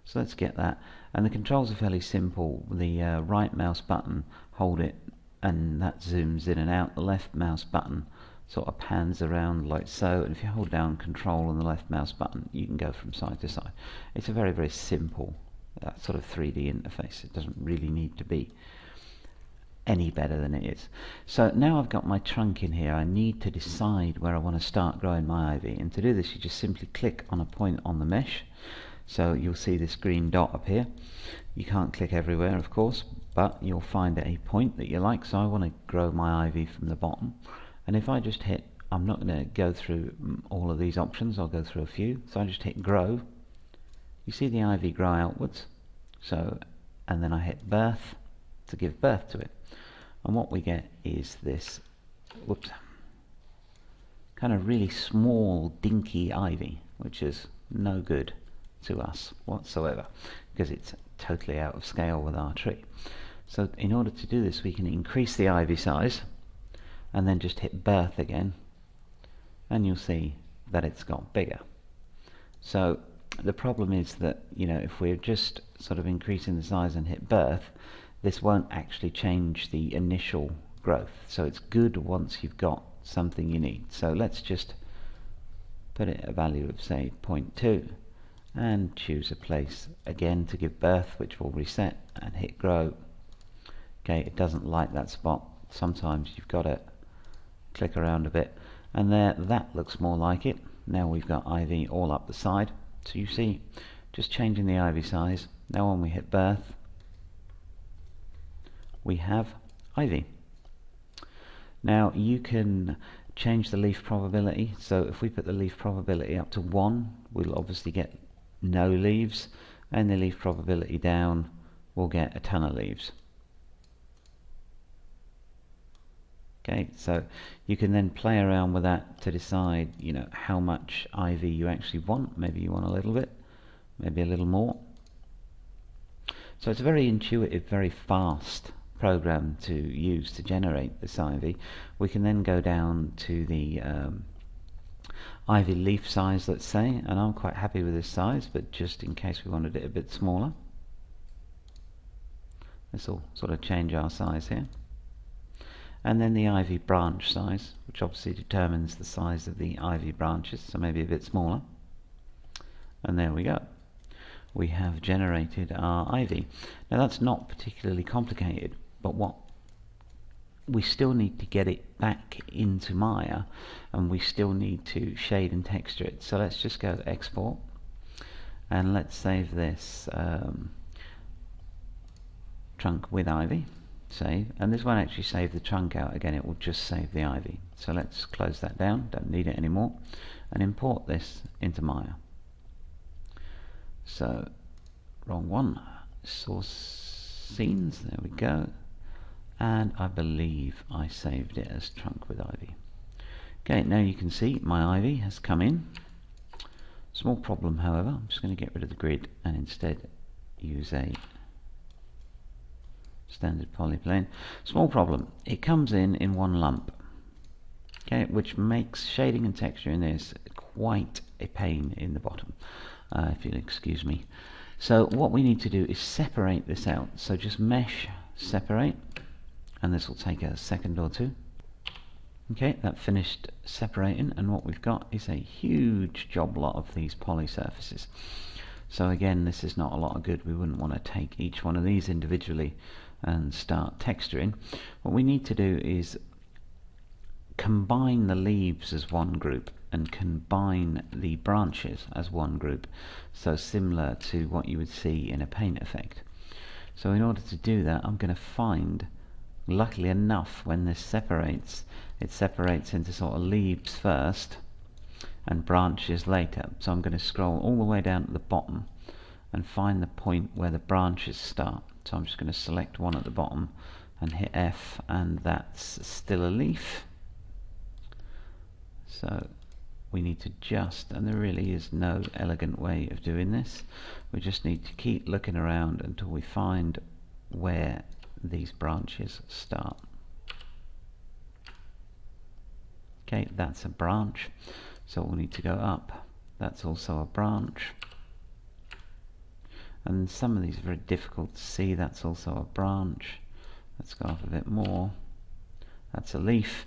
[SPEAKER 1] So let's get that, and the controls are fairly simple. The right mouse button, hold it, and that zooms in and out. The left mouse button sort of pans around like so, and if you hold down control on the left mouse button you can go from side to side. It's a very simple sort of 3D interface. It doesn't really need to be any better than it is. So now I've got my trunk in here. I need to decide where I want to start growing my ivy, and to do this you just simply click on a point on the mesh. So you'll see this green dot up here. You can't click everywhere of course, but you'll find a point that you like. So I want to grow my ivy from the bottom, and if I just hit, I'm not going to go through all of these options, I'll go through a few. So I just hit grow. You see the ivy grow outwards, so, and then I hit birth to give birth to it. And what we get is this, whoops, kind of really small dinky ivy, which is no good to us whatsoever because it's totally out of scale with our tree. So in order to do this we can increase the ivy size and then just hit birth again, and you'll see that it's got bigger. So the problem is that, you know, if we're just sort of increasing the size and hit birth, this won't actually change the initial growth. So it's good once you've got something you need. So let's just put it a value of say 0.2 and choose a place again to give birth, which will reset, and hit grow. Okay, it doesn't like that spot. Sometimes you've got to click around a bit, and there, that looks more like it. Now we've got ivy all up the side. So you see, just changing the ivy size. Now when we hit birth, we have ivy. Now you can change the leaf probability. So if we put the leaf probability up to 1, we'll obviously get no leaves, and the leaf probability down, we'll get a ton of leaves. Okay, so you can then play around with that to decide, you know, how much ivy you actually want. Maybe you want a little bit, maybe a little more. So it's a very intuitive, very fast program to use to generate this ivy. We can then go down to the ivy leaf size, let's say, and I'm quite happy with this size, but just in case we wanted it a bit smaller, this will sort of change our size here. And then the ivy branch size, which obviously determines the size of the ivy branches, so maybe a bit smaller. And there we go. We have generated our ivy. Now that's not particularly complicated, but what we still need to get it back into Maya, and we still need to shade and texture it. So let's just go export, and let's save this trunk with ivy. save, and this won't actually save the trunk out again, it will just save the ivy. So let's close that down, don't need it anymore, and import this into Maya. So, wrong one, source scenes, there we go, and I believe I saved it as trunk with ivy. Okay, now you can see my ivy has come in. Small problem, however, I'm just going to get rid of the grid and instead use a standard polyplane. Small problem, it comes in one lump, okay, which makes shading and texture in this quite a pain in the bottom, if you'll excuse me. So what we need to do is separate this out. So just mesh, separate, and this will take a second or two. Okay, that finished separating, and what we've got is a huge job lot of these poly surfaces. So again, this is not a lot of good. We wouldn't want to take each one of these individually and start texturing. What we need to do is combine the leaves as one group and combine the branches as one group, so similar to what you would see in a paint effect. So in order to do that, I'm going to find, luckily enough, when this separates, it separates into sort of leaves first and branches later. So I'm going to scroll all the way down to the bottom and find the point where the branches start. So I'm just going to select one at the bottom and hit F, and that's still a leaf. So we need to just, and there really is no elegant way of doing this, we just need to keep looking around until we find where these branches start. Okay, that's a branch, so we'll need to go up. That's also a branch, and some of these are very difficult to see. That's also a branch. Let's go up a bit more. That's a leaf.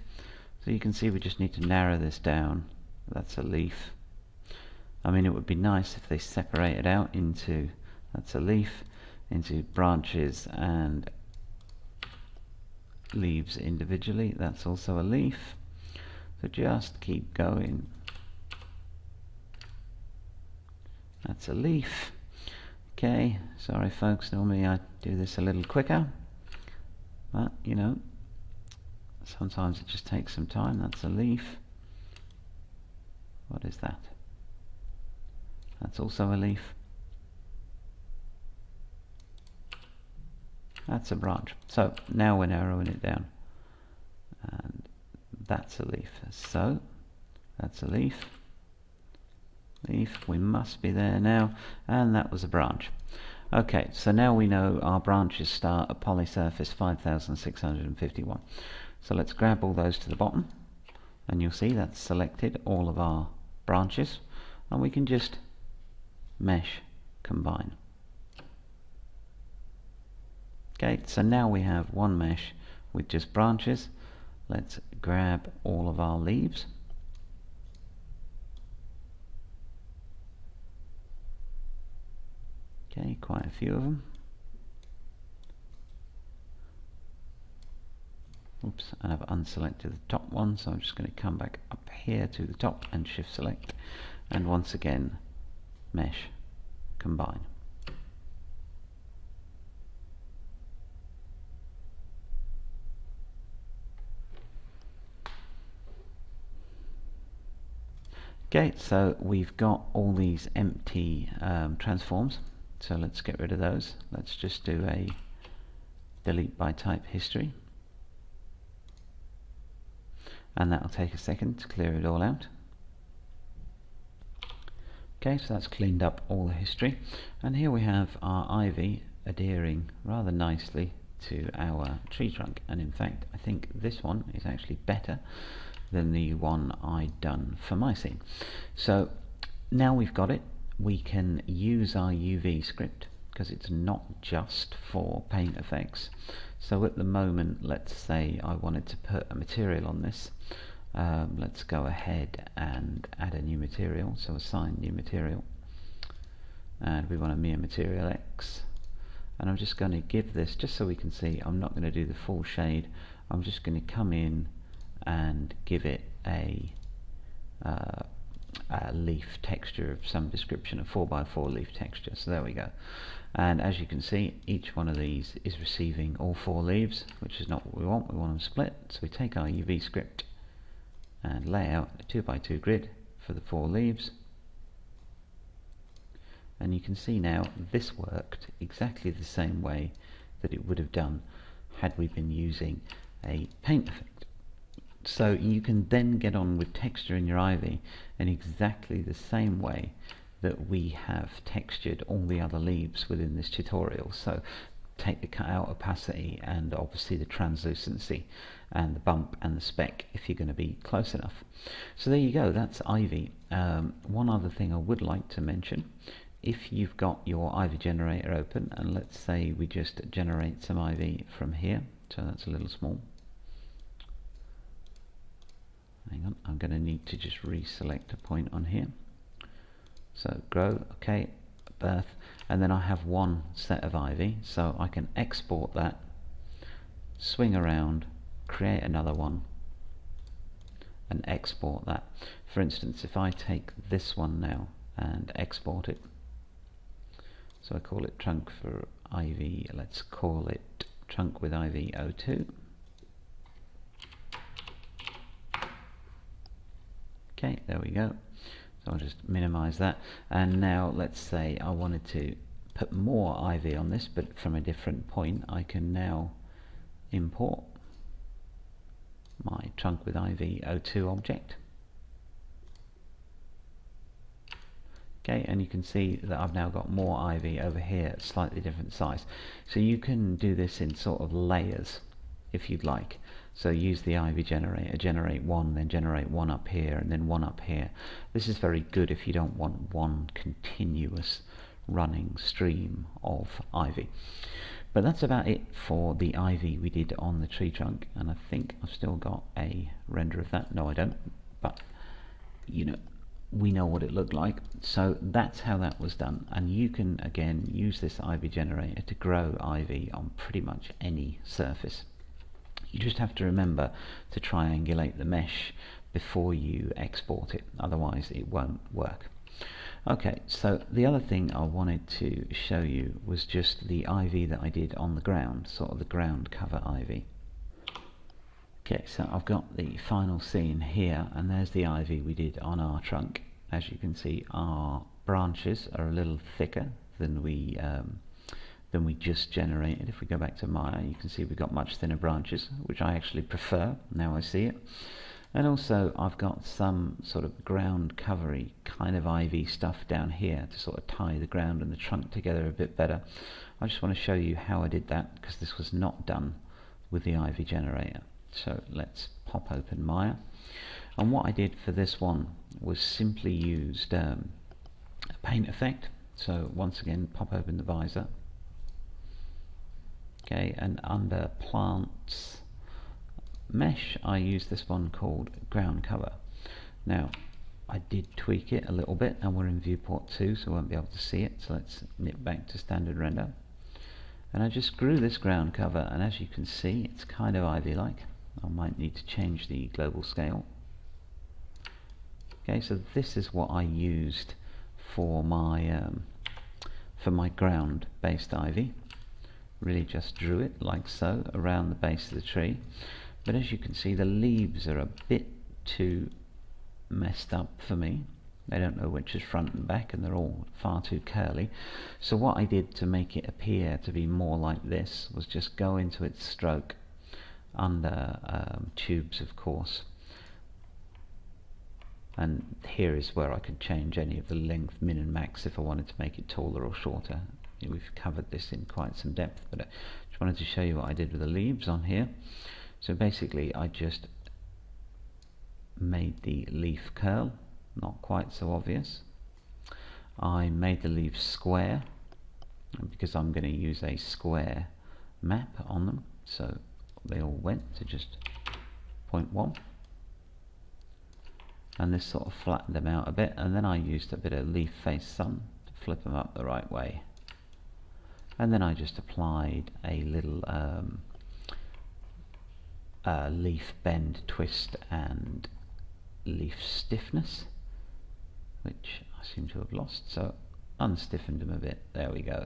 [SPEAKER 1] So you can see we just need to narrow this down. That's a leaf. I mean, it would be nice if they separated out into, that's a leaf, into branches and leaves individually. That's also a leaf. So just keep going. That's a leaf. Okay, sorry folks, normally I do this a little quicker, but you know, sometimes it just takes some time. That's a leaf. What is that? That's also a leaf. That's a branch. So now we're narrowing it down, and that's a leaf. So that's a leaf. Leaf, we must be there now, and that was a branch. Okay, so now we know our branches start at poly surface 5651. So let's grab all those to the bottom, and you'll see that's selected all of our branches, and we can just mesh combine. Okay, so now we have one mesh with just branches. Let's grab all of our leaves. Okay, quite a few of them. Oops, and I've unselected the top one, so I'm just going to come back up here to the top and shift select, and once again mesh combine. Okay, so we've got all these empty transforms, so let's get rid of those. Let's just do a delete by type history, and that'll take a second to clear it all out. Okay, so that's cleaned up all the history, and here we have our ivy adhering rather nicely to our tree trunk, and in fact I think this one is actually better than the one I'd done for my scene. So now we've got it, we can use our UV script because it's not just for paint effects. So at the moment, let's say I wanted to put a material on this. Let's go ahead and add a new material, so assign new material, and we want a mere material X, and I'm just going to give this, just so we can see, I'm not going to do the full shade, I'm just going to come in and give it a leaf texture of some description, a 4x4 leaf texture. So there we go. And as you can see, each one of these is receiving all 4 leaves, which is not what we want. We want them split. So we take our UV script and lay out a 2x2 grid for the 4 leaves. And you can see now this worked exactly the same way that it would have done had we been using a paint effect. So you can then get on with texture in your ivy in exactly the same way that we have textured all the other leaves within this tutorial. So take the cutout opacity and obviously the translucency and the bump and the speck if you're going to be close enough. So there you go, that's ivy. One other thing I would like to mention, if you've got your ivy generator open, and let's say we just generate some ivy from here, so that's a little small. Hang on, I'm going to need to just reselect a point on here. So grow, okay, birth, and then I have one set of ivy, so I can export that, swing around, create another one, and export that. For instance, if I take this one now and export it, so I call it trunk for ivy, let's call it trunk with ivy 02. Okay, there we go. So I'll just minimize that, and now let's say I wanted to put more ivy on this but from a different point. I can now import my trunk with ivy 02 object. Okay, and you can see that I've now got more ivy over here at slightly different size. So you can do this in sort of layers if you'd like. So use the ivy generator, generate one, then generate one up here, and then one up here. This is very good if you don't want one continuous running stream of ivy. But that's about it for the ivy we did on the tree trunk, and I think I've still got a render of that. No, I don't, but you know, we know what it looked like. So that's how that was done, and you can again use this ivy generator to grow ivy on pretty much any surface. You just have to remember to triangulate the mesh before you export it, otherwise it won't work. Okay, so the other thing I wanted to show you was just the ivy that I did on the ground, sort of the ground cover ivy. Okay, so I've got the final scene here, and there's the ivy we did on our trunk. As you can see, our branches are a little thicker than we just generated. If we go back to Maya, you can see we've got much thinner branches, which I actually prefer, now I see it. And also I've got some sort of ground covery kind of ivy stuff down here to sort of tie the ground and the trunk together a bit better. I just want to show you how I did that, because this was not done with the ivy generator. So let's pop open Maya, and what I did for this one was simply used a paint effect. So once again, pop open the visor. Okay, and under plants mesh I use this one called ground cover. Now I did tweak it a little bit, and we're in viewport 2 so we won't be able to see it, so let's nip back to standard render, and I just grew this ground cover, and as you can see it's kind of ivy like. I might need to change the global scale. Okay, so this is what I used for my ground based ivy. Really just drew it like so around the base of the tree, but as you can see the leaves are a bit too messed up for me. They don't know which is front and back, and they're all far too curly. So what I did to make it appear to be more like this was just go into its stroke under tubes, of course, and here is where I could change any of the length, min and max, if I wanted to make it taller or shorter. We've covered this in quite some depth, but I just wanted to show you what I did with the leaves on here. So basically I just made the leaf curl, not quite so obvious. I made the leaves square, because I'm going to use a square map on them, so they all went to just 0.1, and this sort of flattened them out a bit, and then I used a bit of leaf face sun to flip them up the right way. And then I just applied a little leaf bend, twist and leaf stiffness which I seem to have lost, so unstiffened them a bit, there we go.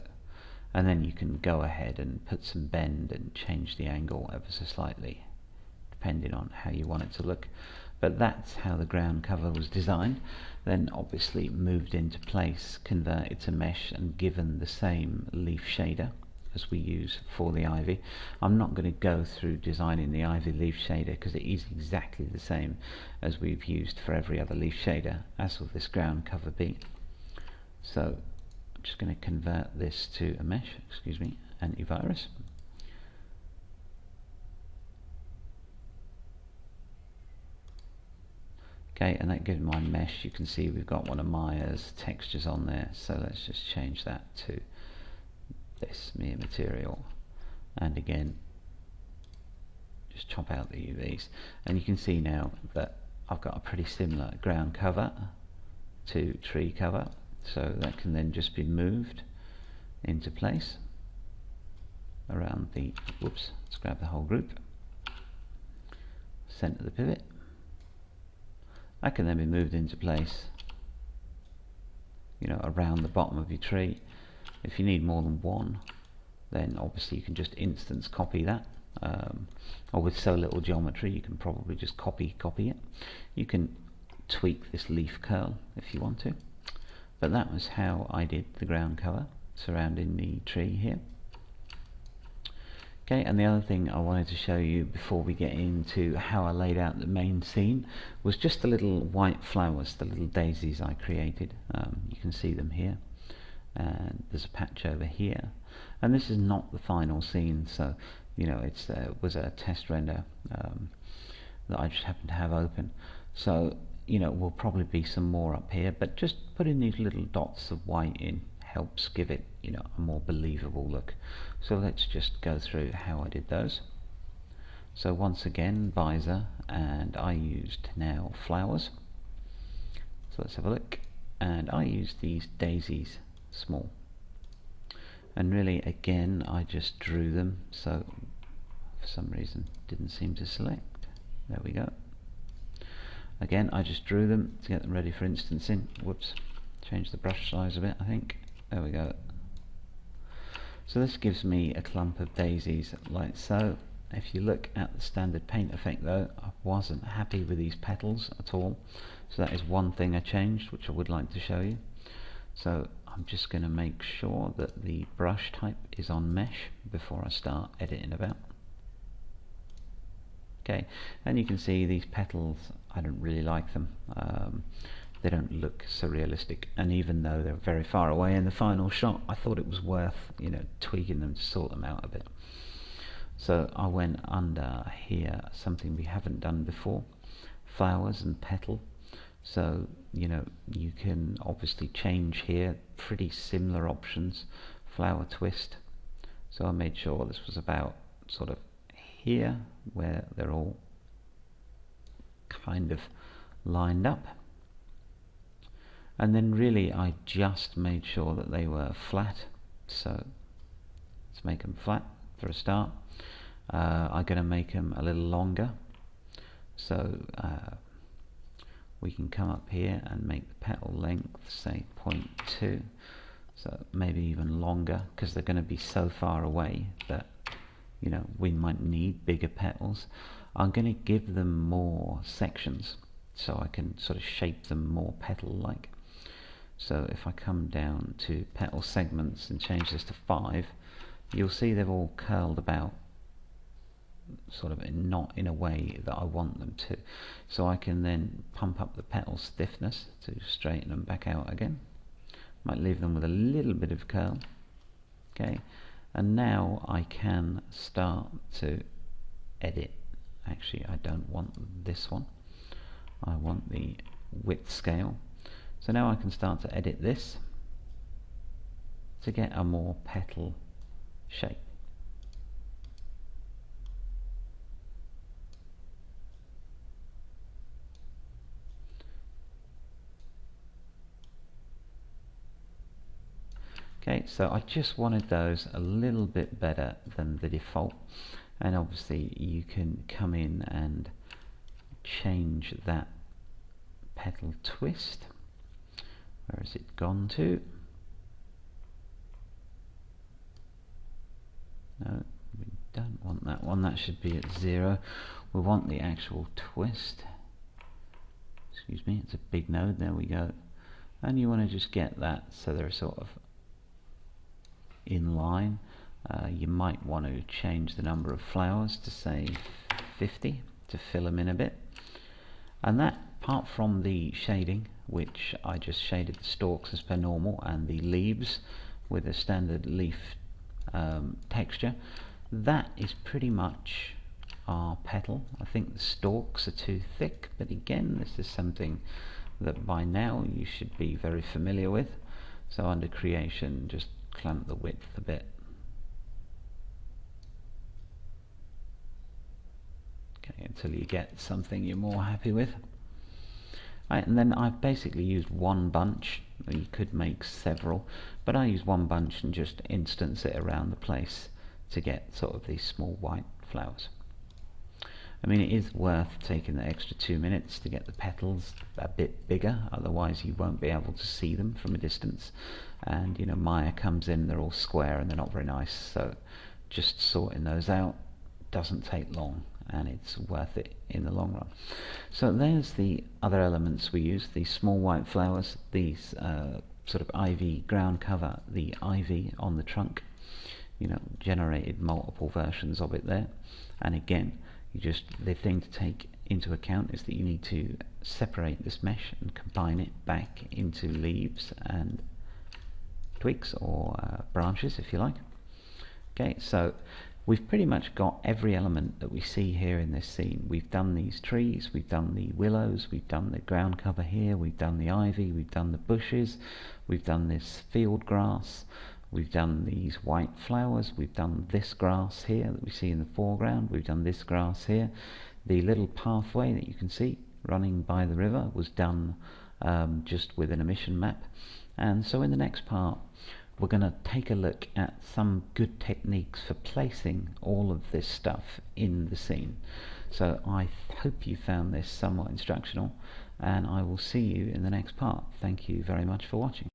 [SPEAKER 1] And then you can go ahead and put some bend and change the angle ever so slightly, depending on how you want it to look. But that's how the ground cover was designed, then obviously moved into place, converted to mesh, and given the same leaf shader as we use for the ivy. I'm not going to go through designing the ivy leaf shader because it is exactly the same as we've used for every other leaf shader, as will this ground cover be. So I'm just going to convert this to a mesh, excuse me, antivirus. Okay, and that gives my mesh. You can see we've got one of Maya's textures on there, so let's just change that to this mere material, and again just chop out the UVs, and you can see now that I've got a pretty similar ground cover to tree cover, so that can then just be moved into place around the, whoops, let's grab the whole group, center the pivot. That can then be moved into place, you know, around the bottom of your tree. If you need more than one, then obviously you can just instance copy that, or with so little geometry you can probably just copy it. You can tweak this leaf curl if you want to, but that was how I did the ground cover surrounding the tree here. Okay, and the other thing I wanted to show you before we get into how I laid out the main scene was just the little white flowers, the little daisies I created. You can see them here, and there's a patch over here, and this is not the final scene, so you know it was a test render that I just happened to have open, so you know will probably be some more up here, but just putting these little dots of white in helps give it, you know, a more believable look. So let's just go through how I did those. So once again, visor, and I used now flowers. So let's have a look, and I used these daisies small, and really again I just drew them, so for some reason didn't seem to select. There we go. Again I just drew them to get them ready for instancing. Whoops, change the brush size a bit, I think. There we go. So this gives me a clump of daisies like so. If you look at the standard paint effect though, I wasn't happy with these petals at all, so that is one thing I changed, which I would like to show you. So I'm just going to make sure that the brush type is on mesh before I start editing about. Okay, and you can see these petals, I don't really like them. They don't look so realistic, and even though they're very far away in the final shot, I thought it was worth, you know, tweaking them to sort them out a bit. So I went under here, something we haven't done before, flowers and petal. So you know you can obviously change here, pretty similar options, flower twist. So I made sure this was about sort of here where they're all kind of lined up, and then really I just made sure that they were flat, so let's make them flat for a start. I'm going to make them a little longer, so we can come up here and make the petal length say 0.2, so maybe even longer, because they're going to be so far away that, you know, we might need bigger petals. I'm going to give them more sections so I can sort of shape them more petal-like. So if I come down to petal segments and change this to 5, you'll see they've all curled about, sort of not in a way that I want them to. So I can then pump up the petal stiffness to straighten them back out again. Might leave them with a little bit of curl. Okay, and now I can start to edit. Actually, I don't want this one. I want the width scale. So now I can start to edit this to get a more petal shape. Okay, so I just wanted those a little bit better than the default, and obviously you can come in and change that petal twist. Where has it gone to? No, we don't want that one. That should be at 0. We want the actual twist. Excuse me, it's a big node. There we go. And you want to just get that so they're sort of in line. You might want to change the number of flowers to say 50 to fill them in a bit. And that, apart from the shading, which I just shaded the stalks as per normal and the leaves with a standard leaf texture, that is pretty much our petal. I think the stalks are too thick, but again, this is something that by now you should be very familiar with. So under creation, just clamp the width a bit. Okay, until you get something you're more happy with. Right, and then I've basically used one bunch. You could make several, but I use one bunch and just instance it around the place to get sort of these small white flowers. I mean, it is worth taking the extra 2 minutes to get the petals a bit bigger, otherwise you won't be able to see them from a distance. And you know, Maya comes in, they're all square and they're not very nice, so just sorting those out doesn't take long, and it's worth it in the long run. So there's the other elements we use, these small white flowers, these sort of ivy ground cover, the ivy on the trunk, you know, generated multiple versions of it there. And again, the thing to take into account is that you need to separate this mesh and combine it back into leaves and twigs or branches, if you like. Okay, so we've pretty much got every element that we see here in this scene. We've done these trees, we've done the willows, we've done the ground cover here, we've done the ivy, we've done the bushes, we've done this field grass, we've done these white flowers, we've done this grass here that we see in the foreground, we've done this grass here. The little pathway that you can see running by the river was done just with an emission map. And so in the next part we're going to take a look at some good techniques for placing all of this stuff in the scene. So I hope you found this somewhat instructional, and I will see you in the next part. Thank you very much for watching.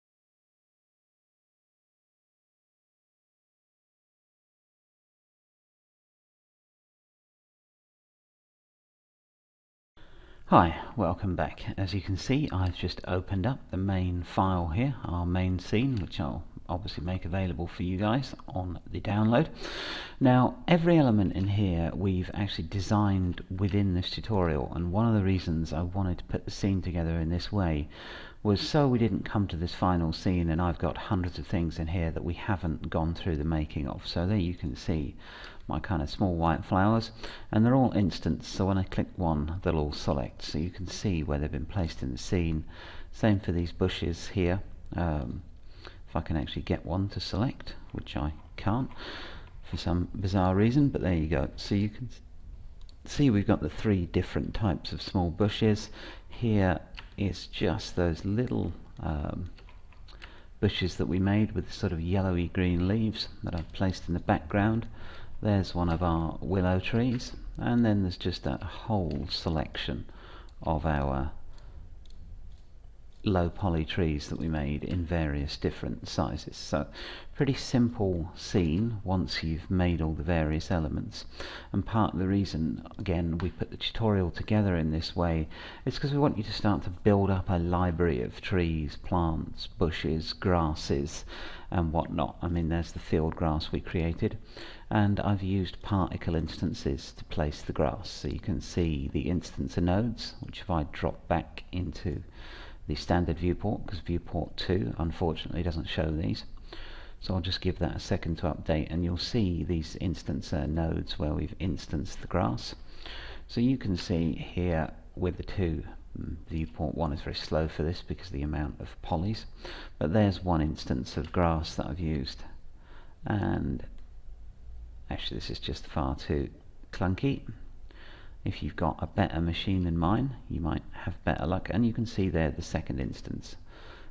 [SPEAKER 1] Hi, welcome back. As you can see, I've just opened up the main file here, our main scene, which I'll obviously make available for you guys on the download. Now, every element in here we've actually designed within this tutorial, and one of the reasons I wanted to put the scene together in this way was so we didn't come to this final scene and I've got hundreds of things in here that we haven't gone through the making of. So there you can see my kind of small white flowers, and they're all instanced, so when I click one they'll all select, so you can see where they've been placed in the scene. Same for these bushes here. If I can actually get one to select, which I can't for some bizarre reason, but there you go. So you can see we've got the 3 different types of small bushes. Here is just those little bushes that we made with sort of yellowy green leaves that I've placed in the background. There's one of our willow trees, and then there's just a whole selection of our low poly trees that we made in various different sizes. So pretty simple scene once you've made all the various elements. And part of the reason, again, we put the tutorial together in this way is because we want you to start to build up a library of trees, plants, bushes, grasses and whatnot. I mean, there's the field grass we created, and I've used particle instances to place the grass. So you can see the instancer nodes, which if I drop back into the standard viewport, because viewport 2 unfortunately doesn't show these, so I'll just give that a second to update, and you'll see these instancer nodes where we've instanced the grass. So you can see here with the 2, viewport 1 is very slow for this because of the amount of polys, but there's one instance of grass that I've used, and actually this is just far too clunky. If you've got a better machine than mine, you might have better luck, and you can see there the second instance.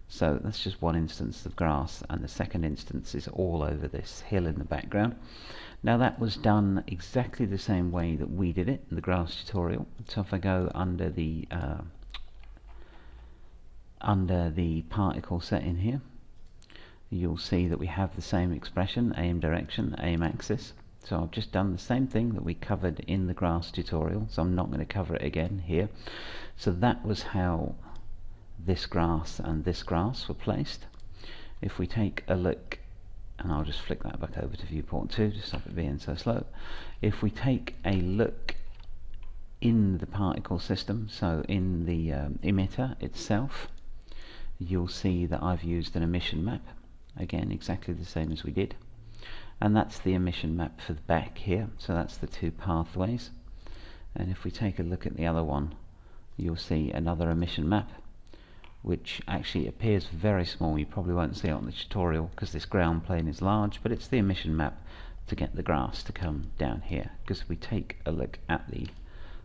[SPEAKER 1] So that's just one instance of grass, and the second instance is all over this hill in the background. Now that was done exactly the same way that we did it in the grass tutorial. So if I go under the under the particle setting here, you'll see that we have the same expression, aim direction, aim axis. So I've just done the same thing that we covered in the grass tutorial, so I'm not going to cover it again here. So that was how this grass and this grass were placed. If we take a look, and I'll just flick that back over to viewport 2 to stop it being so slow. If we take a look in the particle system, so in the emitter itself, you'll see that I've used an emission map, again exactly the same as we did, and that's the emission map for the back here, so that's the two pathways. And if we take a look at the other one, you'll see another emission map, which actually appears very small. You probably won't see it on the tutorial because this ground plane is large, but it's the emission map to get the grass to come down here. Because if we take a look at the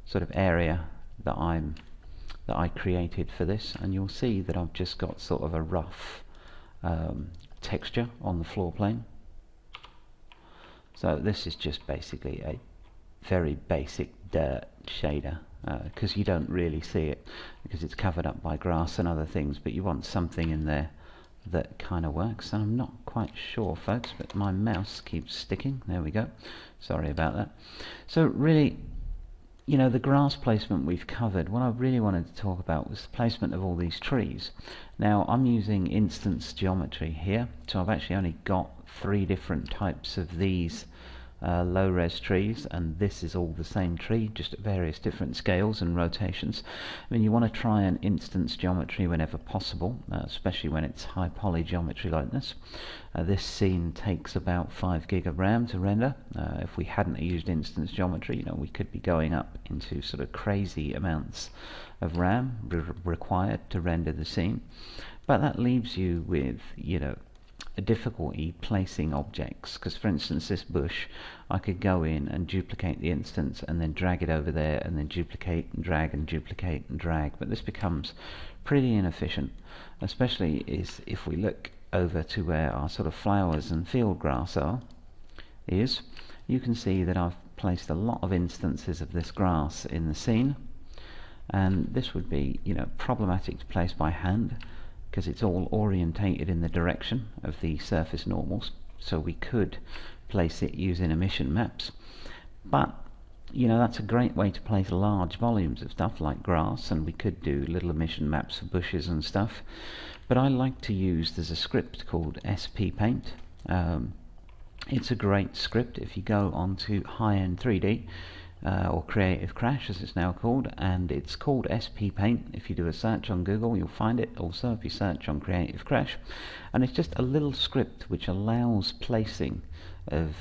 [SPEAKER 1] sort of area that I created for this, and you'll see that I've just got sort of a rough texture on the floor plane. So this is just basically a very basic dirt shader, because you don't really see it because it's covered up by grass and other things, but you want something in there that kind of works. And I'm not quite sure, folks, but my mouse keeps sticking. There we go, sorry about that. So really, you know, the grass placement we've covered. What I really wanted to talk about was the placement of all these trees. Now I'm using instance geometry here, so I've actually only got 3 different types of these low-res trees, and this is all the same tree, just at various different scales and rotations. I mean, you want to try an instance geometry whenever possible, especially when it's high poly geometry like this. This scene takes about 5 gig of RAM to render. If we hadn't used instance geometry, you know, we could be going up into sort of crazy amounts of RAM required to render the scene. But that leaves you with, you know, a difficulty placing objects, because for instance this bush, I could go in and duplicate the instance and then drag it over there and then duplicate and drag and duplicate and drag, but this becomes pretty inefficient, especially if we look over to where our sort of flowers and field grass is, you can see that I've placed a lot of instances of this grass in the scene, and this would be, you know, problematic to place by hand because it's all orientated in the direction of the surface normals. So we could place it using emission maps, but you know, that's a great way to place large volumes of stuff like grass, and we could do little emission maps for bushes and stuff. But I like to use, there's a script called SPPaint. It's a great script if you go onto high-end 3D or Creative Crash as it's now called, and it's called SPPaint. If you do a search on Google, you'll find it. Also if you search on Creative Crash, and it's just a little script which allows placing of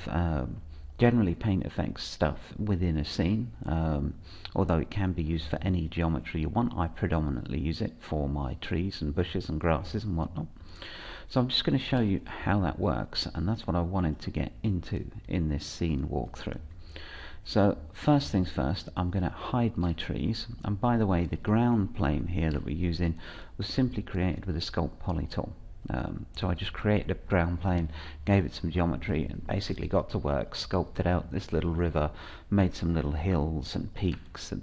[SPEAKER 1] generally paint effects stuff within a scene, although it can be used for any geometry you want. I predominantly use it for my trees and bushes and grasses and whatnot. So I'm just going to show you how that works, and that's what I wanted to get into in this scene walkthrough. So first things first, I'm going to hide my trees, and by the way, the ground plane here that we're using was simply created with a sculpt poly tool. So I just created a ground plane, gave it some geometry, and basically got to work, sculpted out this little river, made some little hills and peaks, and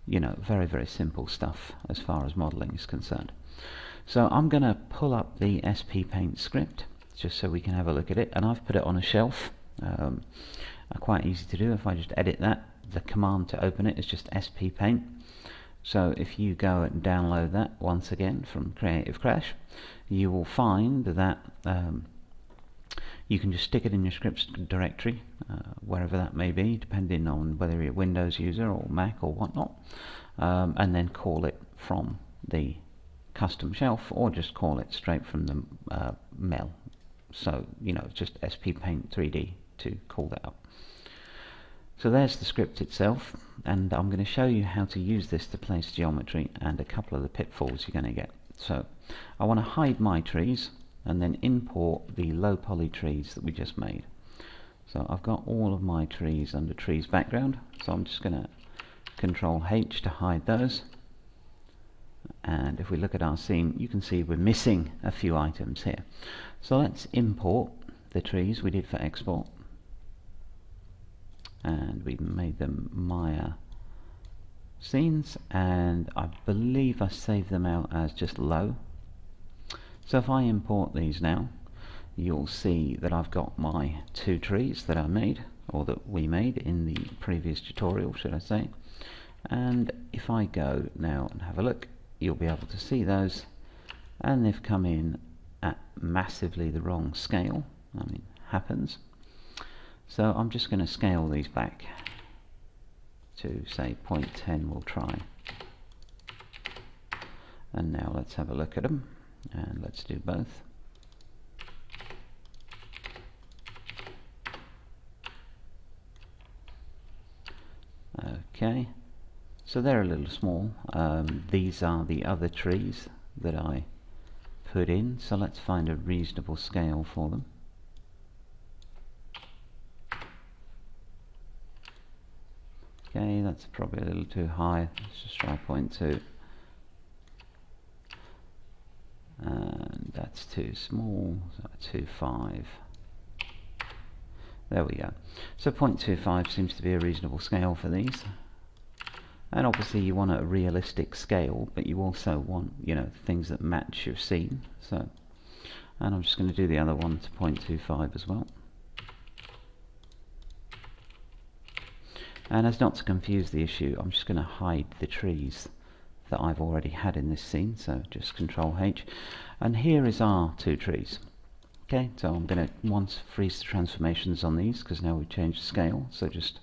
[SPEAKER 1] you know, very, very simple stuff as far as modeling is concerned. So I'm going to pull up the SPPaint script just so we can have a look at it, and I've put it on a shelf. Quite easy to do. If I just edit that, the command to open it is just SPPaint. So if you go and download that once again from Creative Crash, you will find that you can just stick it in your scripts directory, wherever that may be, depending on whether you're a Windows user or Mac or whatnot, and then call it from the custom shelf, or just call it straight from the mail. So you know, just SPPaint 3D to call that up. So there's the script itself, and I'm going to show you how to use this to place geometry and a couple of the pitfalls you're going to get. So I want to hide my trees and then import the low poly trees that we just made. So I've got all of my trees under trees background, so I'm just going to Control H to hide those. And if we look at our scene, you can see we're missing a few items here. So let's import the trees we did for export, and we made them Maya scenes, and I believe I saved them out as just low, So if I import these now, you'll see that I've got my 2 trees that I made, or that we made in the previous tutorial, should I say. And if I go now and have a look, you'll be able to see those, and they've come in at massively the wrong scale. I mean, happens. So I'm just going to scale these back to say 0.10. we'll try. And now let's have a look at them, and let's do both. Okay, so they're a little small. These are the other trees that I put in, so let's find a reasonable scale for them. Okay, that's probably a little too high. Let's just try 0.2. And that's too small, so 2.5. There we go. So 0.25 seems to be a reasonable scale for these. And obviously you want a realistic scale, but you also want, you know, things that match your scene. So, and I'm just going to do the other one to 0.25 as well. And as not to confuse the issue, I'm just going to hide the trees that I've already had in this scene, so just Control H. And here is our 2 trees. Okay, so I'm going to once freeze the transformations on these, because now we've changed the scale, so just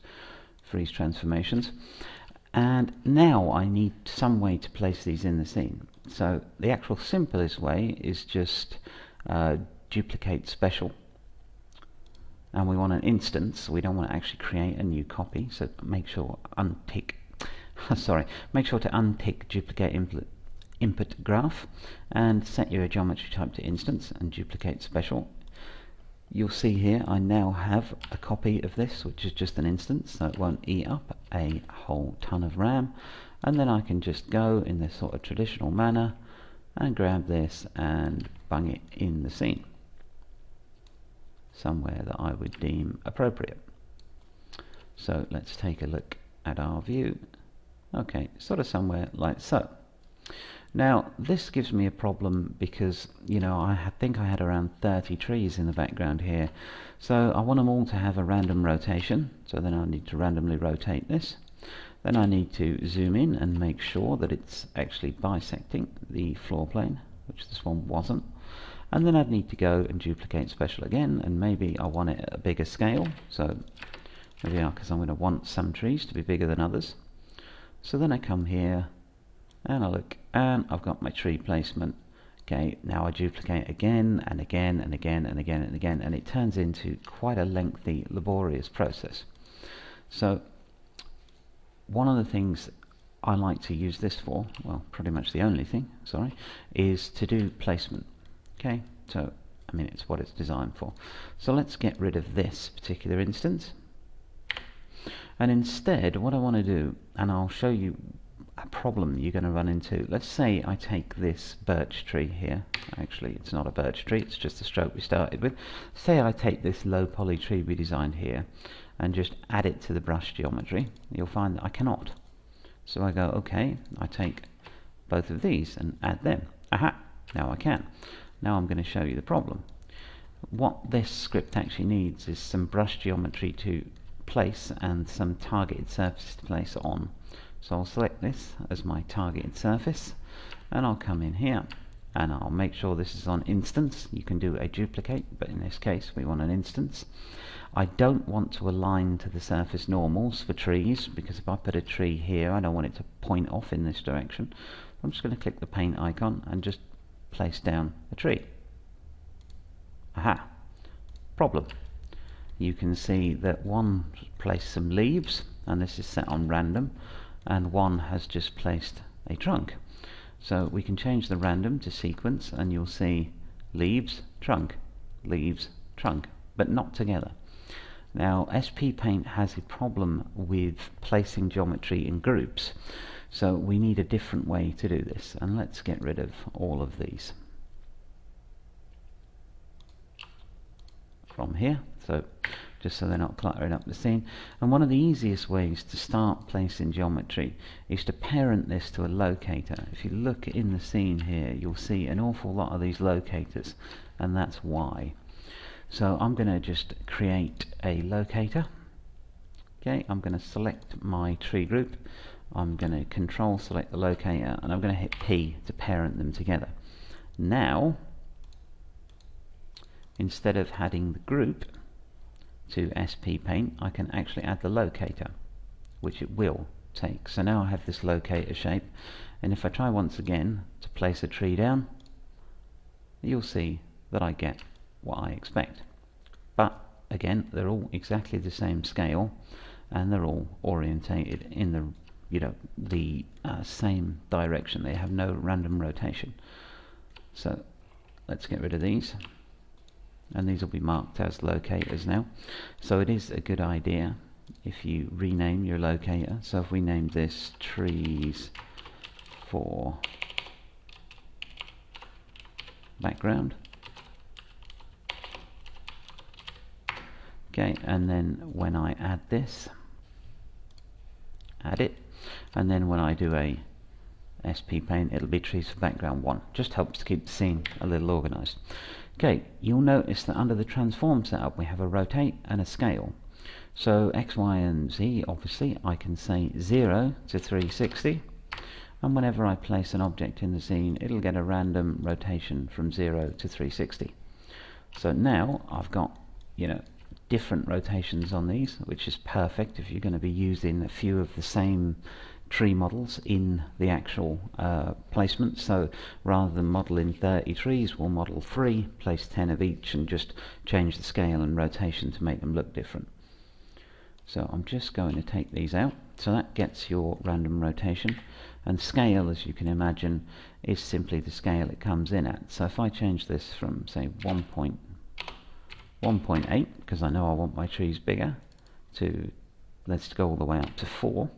[SPEAKER 1] freeze transformations. And now I need some way to place these in the scene. So the actual simplest way is just duplicate special. And we want an instance, we don't want to actually create a new copy, so make sure untick make sure to untick duplicate input graph and set your geometry type to instance and duplicate special. You'll see here I now have a copy of this, which is just an instance, so it won't eat up a whole ton of RAM. And then I can just go in this sort of traditional manner and grab this and bung it in the scene somewhere that I would deem appropriate. So let's take a look at our view. Okay, sort of somewhere like so. Now this gives me a problem because, you know, I think I had around 30 trees in the background here, so I want them all to have a random rotation. So then I need to randomly rotate this. Then I need to zoom in and make sure that it's actually bisecting the floor plane, which this one wasn't. And then I'd need to go and duplicate special again, and maybe I want it at a bigger scale. So there we are, because I'm going to want some trees to be bigger than others. So then I come here and I look, and I've got my tree placement. Okay, now I duplicate again and again and again and again and again, and it turns into quite a lengthy, laborious process. So one of the things I like to use this for, well, pretty much the only thing, sorry, is to do placement. Okay, so I mean, it's what it's designed for. So let's get rid of this particular instance, and instead what I want to do, and I'll show you a problem you're going to run into. Let's say I take this birch tree here. Actually, it's not a birch tree, it's just the stroke we started with. Say I take this low poly tree we designed here and just add it to the brush geometry. You'll find that I cannot. So I go, okay, I take both of these and add them. Aha, now I can. Now I'm going to show you the problem. What this script actually needs is some brush geometry to place and some targeted surface to place on. So I'll select this as my targeted surface, and I'll come in here and I'll make sure this is on instance. You can do a duplicate, but in this case we want an instance. I don't want to align to the surface normals for trees, because if I put a tree here I don't want it to point off in this direction. I'm just going to click the paint icon and just place down a tree. Aha! Problem. You can see that one placed some leaves, and this is set on random, and one has just placed a trunk. So we can change the random to sequence, and you'll see leaves, trunk, but not together. Now SP Paint has a problem with placing geometry in groups, so we need a different way to do this, and let's get rid of all of these from here. So just so they're not cluttering up the scene. And one of the easiest ways to start placing geometry is to parent this to a locator. If you look in the scene here, you'll see an awful lot of these locators, and that's why. So I'm going to just create a locator. Okay, I'm going to select my tree group, I'm going to control select the locator, and I'm going to hit P to parent them together. Now, instead of adding the group to SP Paint, I can actually add the locator, which it will take. So now I have this locator shape, and if I try once again to place a tree down, you'll see that I get what I expect. But again, they're all exactly the same scale, and they're all orientated in the same direction. They have no random rotation. So let's get rid of these, and these will be marked as locators now. So it is a good idea if you rename your locator. So if we name this trees for background, okay, and then when I add this, add it, and then when I do a SP Paint, it'll be trees for background 1. Just helps to keep the scene a little organized. Okay, you'll notice that under the transform setup we have a rotate and a scale. So X, Y and Z, obviously I can say 0 to 360, and whenever I place an object in the scene, it'll get a random rotation from 0 to 360. So now I've got, different rotations on these, which is perfect if you're going to be using a few of the same tree models in the actual placement. So rather than modeling 30 trees, we'll model 3, place 10 of each, and just change the scale and rotation to make them look different. So I'm just going to take these out. So that gets your random rotation, and scale, as you can imagine, is simply the scale it comes in at. So if I change this from, say, 1.8, because I know I want my trees bigger, to, let's go all the way up to 4,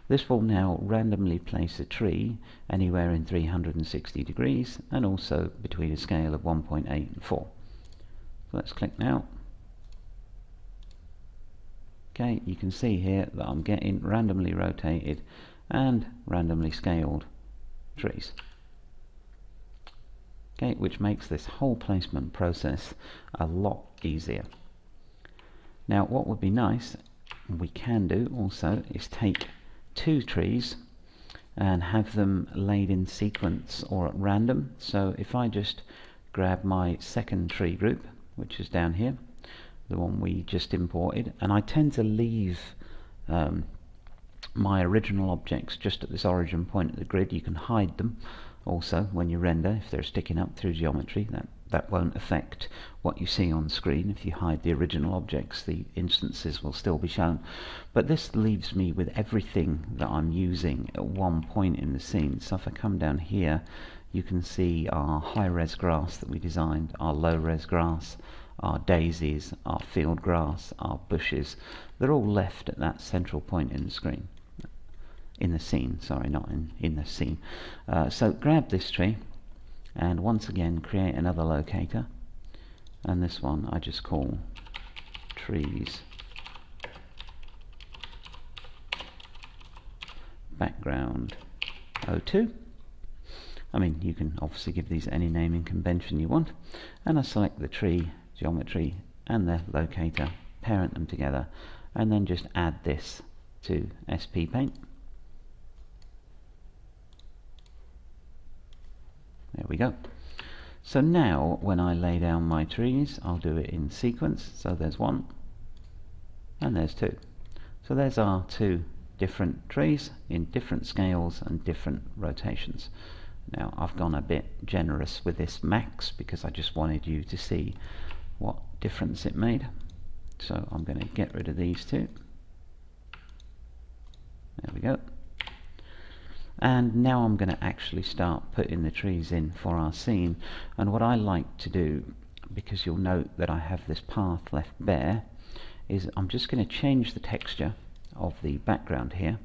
[SPEAKER 1] this will now randomly place a tree anywhere in 360 degrees, and also between a scale of 1.8 and 4. So let's click now. Okay, you can see here that I'm getting randomly rotated and randomly scaled trees. Okay, which makes this whole placement process a lot easier. Now what would be nice, we can do also, is take 2 trees and have them laid in sequence or at random. So if I just grab my second tree group, which is down here, the one we just imported, and I tend to leave my original objects just at this origin point of the grid. You can hide them also when you render if they're sticking up through geometry. That won't affect what you see on screen. If you hide the original objects, the instances will still be shown. But this leaves me with everything that I'm using at one point in the scene. So if I come down here, you can see our high-res grass that we designed, our low-res grass, our daisies, our field grass, our bushes. They're all left at that central point in the screen. In the scene, sorry, not in the scene. So grab this tree, and once again create another locator, and this one I just call trees background 02. I mean, you can obviously give these any naming convention you want, and I select the tree geometry and the locator, parent them together, and then just add this to SP Paint. There we go. So now when I lay down my trees, I'll do it in sequence. So there's 1 and there's 2. So there's our 2 different trees in different scales and different rotations. Now I've gone a bit generous with this max because I just wanted you to see what difference it made. So I'm going to get rid of these 2. There we go. And now I'm going to actually start putting the trees in for our scene. And what I like to do, because you'll note that I have this path left bare, is I'm just going to change the texture of the background here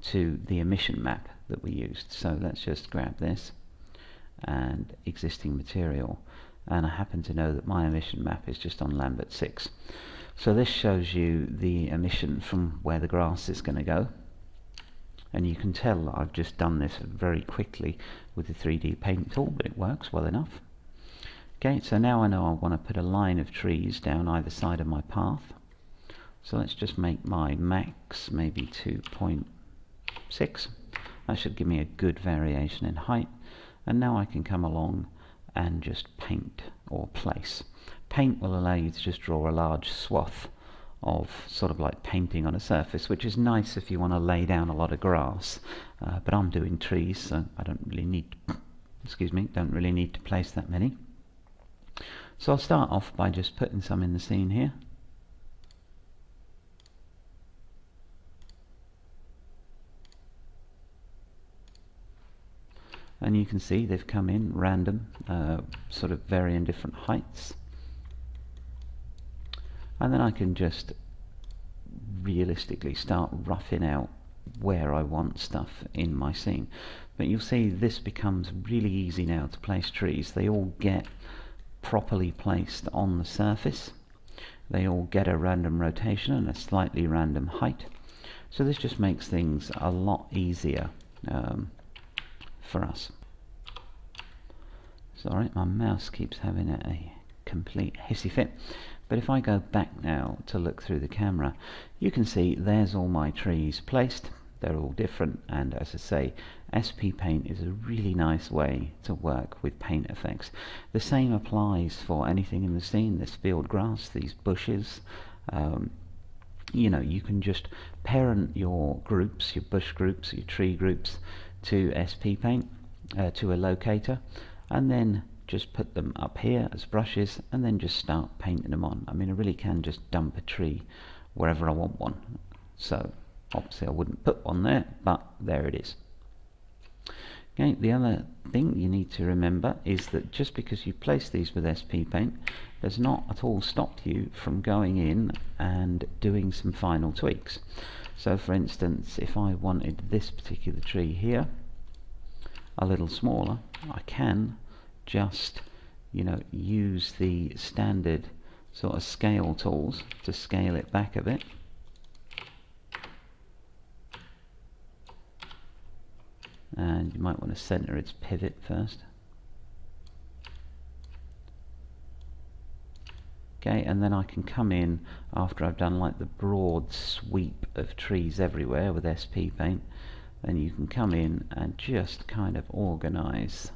[SPEAKER 1] to the emission map that we used. So let's just grab this and existing material, and I happen to know that my emission map is just on Lambert 6. So this shows you the emission from where the grass is going to go, and you can tell that I've just done this very quickly with the 3D paint tool, but it works well enough. Okay, so now I know I want to put a line of trees down either side of my path. So let's just make my max maybe 2.6. That should give me a good variation in height. And now I can come along and just paint or place. Paint will allow you to just draw a large swath of sort of like painting on a surface, which is nice if you want to lay down a lot of grass. But I'm doing trees, so I don't really need, don't really need to place that many. So I'll start off by just putting some in the scene here. And you can see they've come in random, sort of varying different heights. And then I can just realistically start roughing out where I want stuff in my scene. But you'll see this becomes really easy now to place trees. They all get properly placed on the surface. They all get a random rotation and a slightly random height. So this just makes things a lot easier for us. Sorry, my mouse keeps having a complete hissy fit. But if I go back now to look through the camera, you can see there's all my trees placed. They're all different, and as I say, SP Paint is a really nice way to work with paint effects. The same applies for anything in the scene, this field grass, these bushes. You know, you can just parent your groups, your bush groups, your tree groups to SP Paint, to a locator, and then just put them up here as brushes and then just start painting them on. I mean, I really can just dump a tree wherever I want one. So obviously I wouldn't put one there, but there it is. Okay, the other thing you need to remember is that just because you place these with SP Paint does not at all stop you from going in and doing some final tweaks. So for instance, if I wanted this particular tree here a little smaller, I can just, you know, use the standard sort of scale tools to scale it back a bit. And you might want to center its pivot first. Okay, and then I can come in after I've done like the broad sweep of trees everywhere with SP Paint. Then you can come in and just kind of organize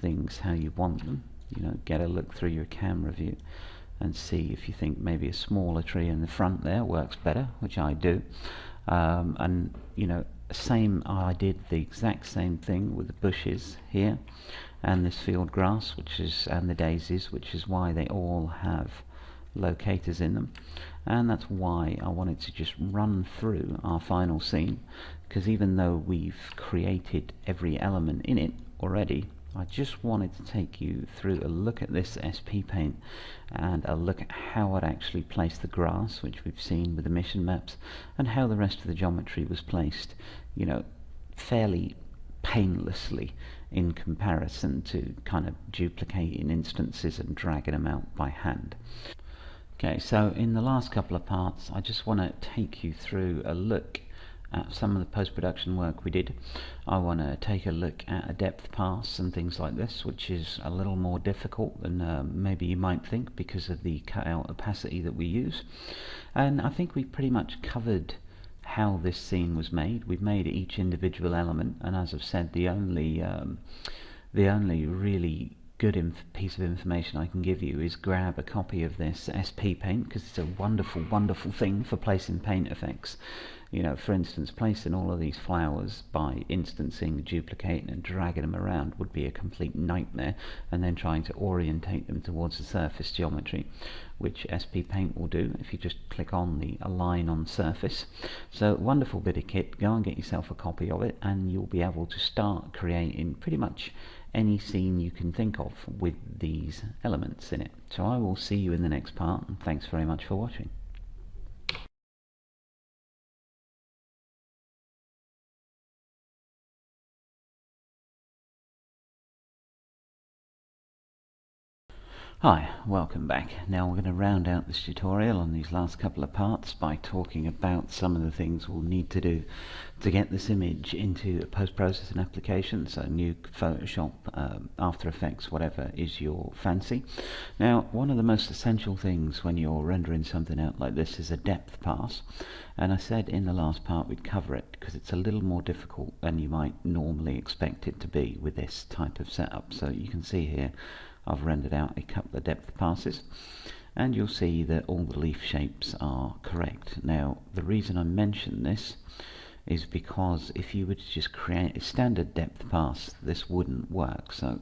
[SPEAKER 1] things how you want them. You know, get a look through your camera view and see if you think maybe a smaller tree in the front there works better, which I do. And you know, I did the exact same thing with the bushes here and this field grass, and the daisies, which is why they all have locators in them. And that's why I wanted to just run through our final scene, because even though we've created every element in it already, I just wanted to take you through a look at this SP Paint and a look at how I'd actually place the grass, which we've seen with the mission maps, and how the rest of the geometry was placed, you know, fairly painlessly in comparison to kind of duplicating instances and dragging them out by hand. Okay, so in the last couple of parts I just want to take you through a look at some of the post-production work we did. I want to take a look at a depth pass and things like this, which is a little more difficult than maybe you might think because of the cutout opacity that we use. And I think we pretty much covered how this scene was made. We've made each individual element, and as I've said, the only really good piece of information I can give you is grab a copy of this SP Paint, because it's a wonderful, wonderful thing for placing paint effects. You know, for instance, placing all of these flowers by instancing, duplicating and dragging them around would be a complete nightmare, and then trying to orientate them towards the surface geometry, which SP Paint will do if you just click on the Align on Surface. So wonderful bit of kit. Go and get yourself a copy of it and you'll be able to start creating pretty much any scene you can think of with these elements in it. So I will see you in the next part, and thanks very much for watching. Hi, welcome back. Now we're going to round out this tutorial on these last couple of parts by talking about some of the things we'll need to do to get this image into a post-processing application, so new Photoshop, After Effects, whatever is your fancy. Now, one of the most essential things when you're rendering something out like this is a depth pass, and I said in the last part we'd cover it because it's a little more difficult than you might normally expect it to be with this type of setup. So you can see here I've rendered out a couple of depth passes, and you'll see that all the leaf shapes are correct. Now, the reason I mention this is because if you were to just create a standard depth pass, this wouldn't work. So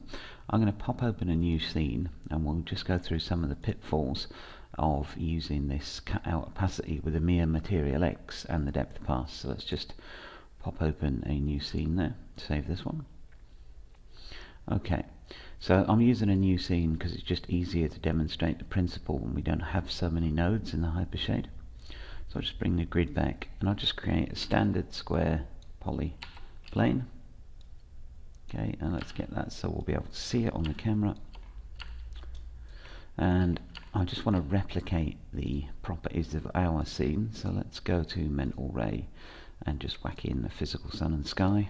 [SPEAKER 1] I'm going to pop open a new scene, and we'll just go through some of the pitfalls of using this cut out opacity with a mere Material X and the depth pass. So let's just pop open a new scene there, save this one. Okay, so I'm using a new scene because it's just easier to demonstrate the principle when we don't have so many nodes in the hypershade. So I'll just bring the grid back, and I'll just create a standard square poly plane. Okay, and let's get that so we'll be able to see it on the camera. And I just want to replicate the properties of our scene, so let's go to Mental Ray and just whack in the physical sun and sky.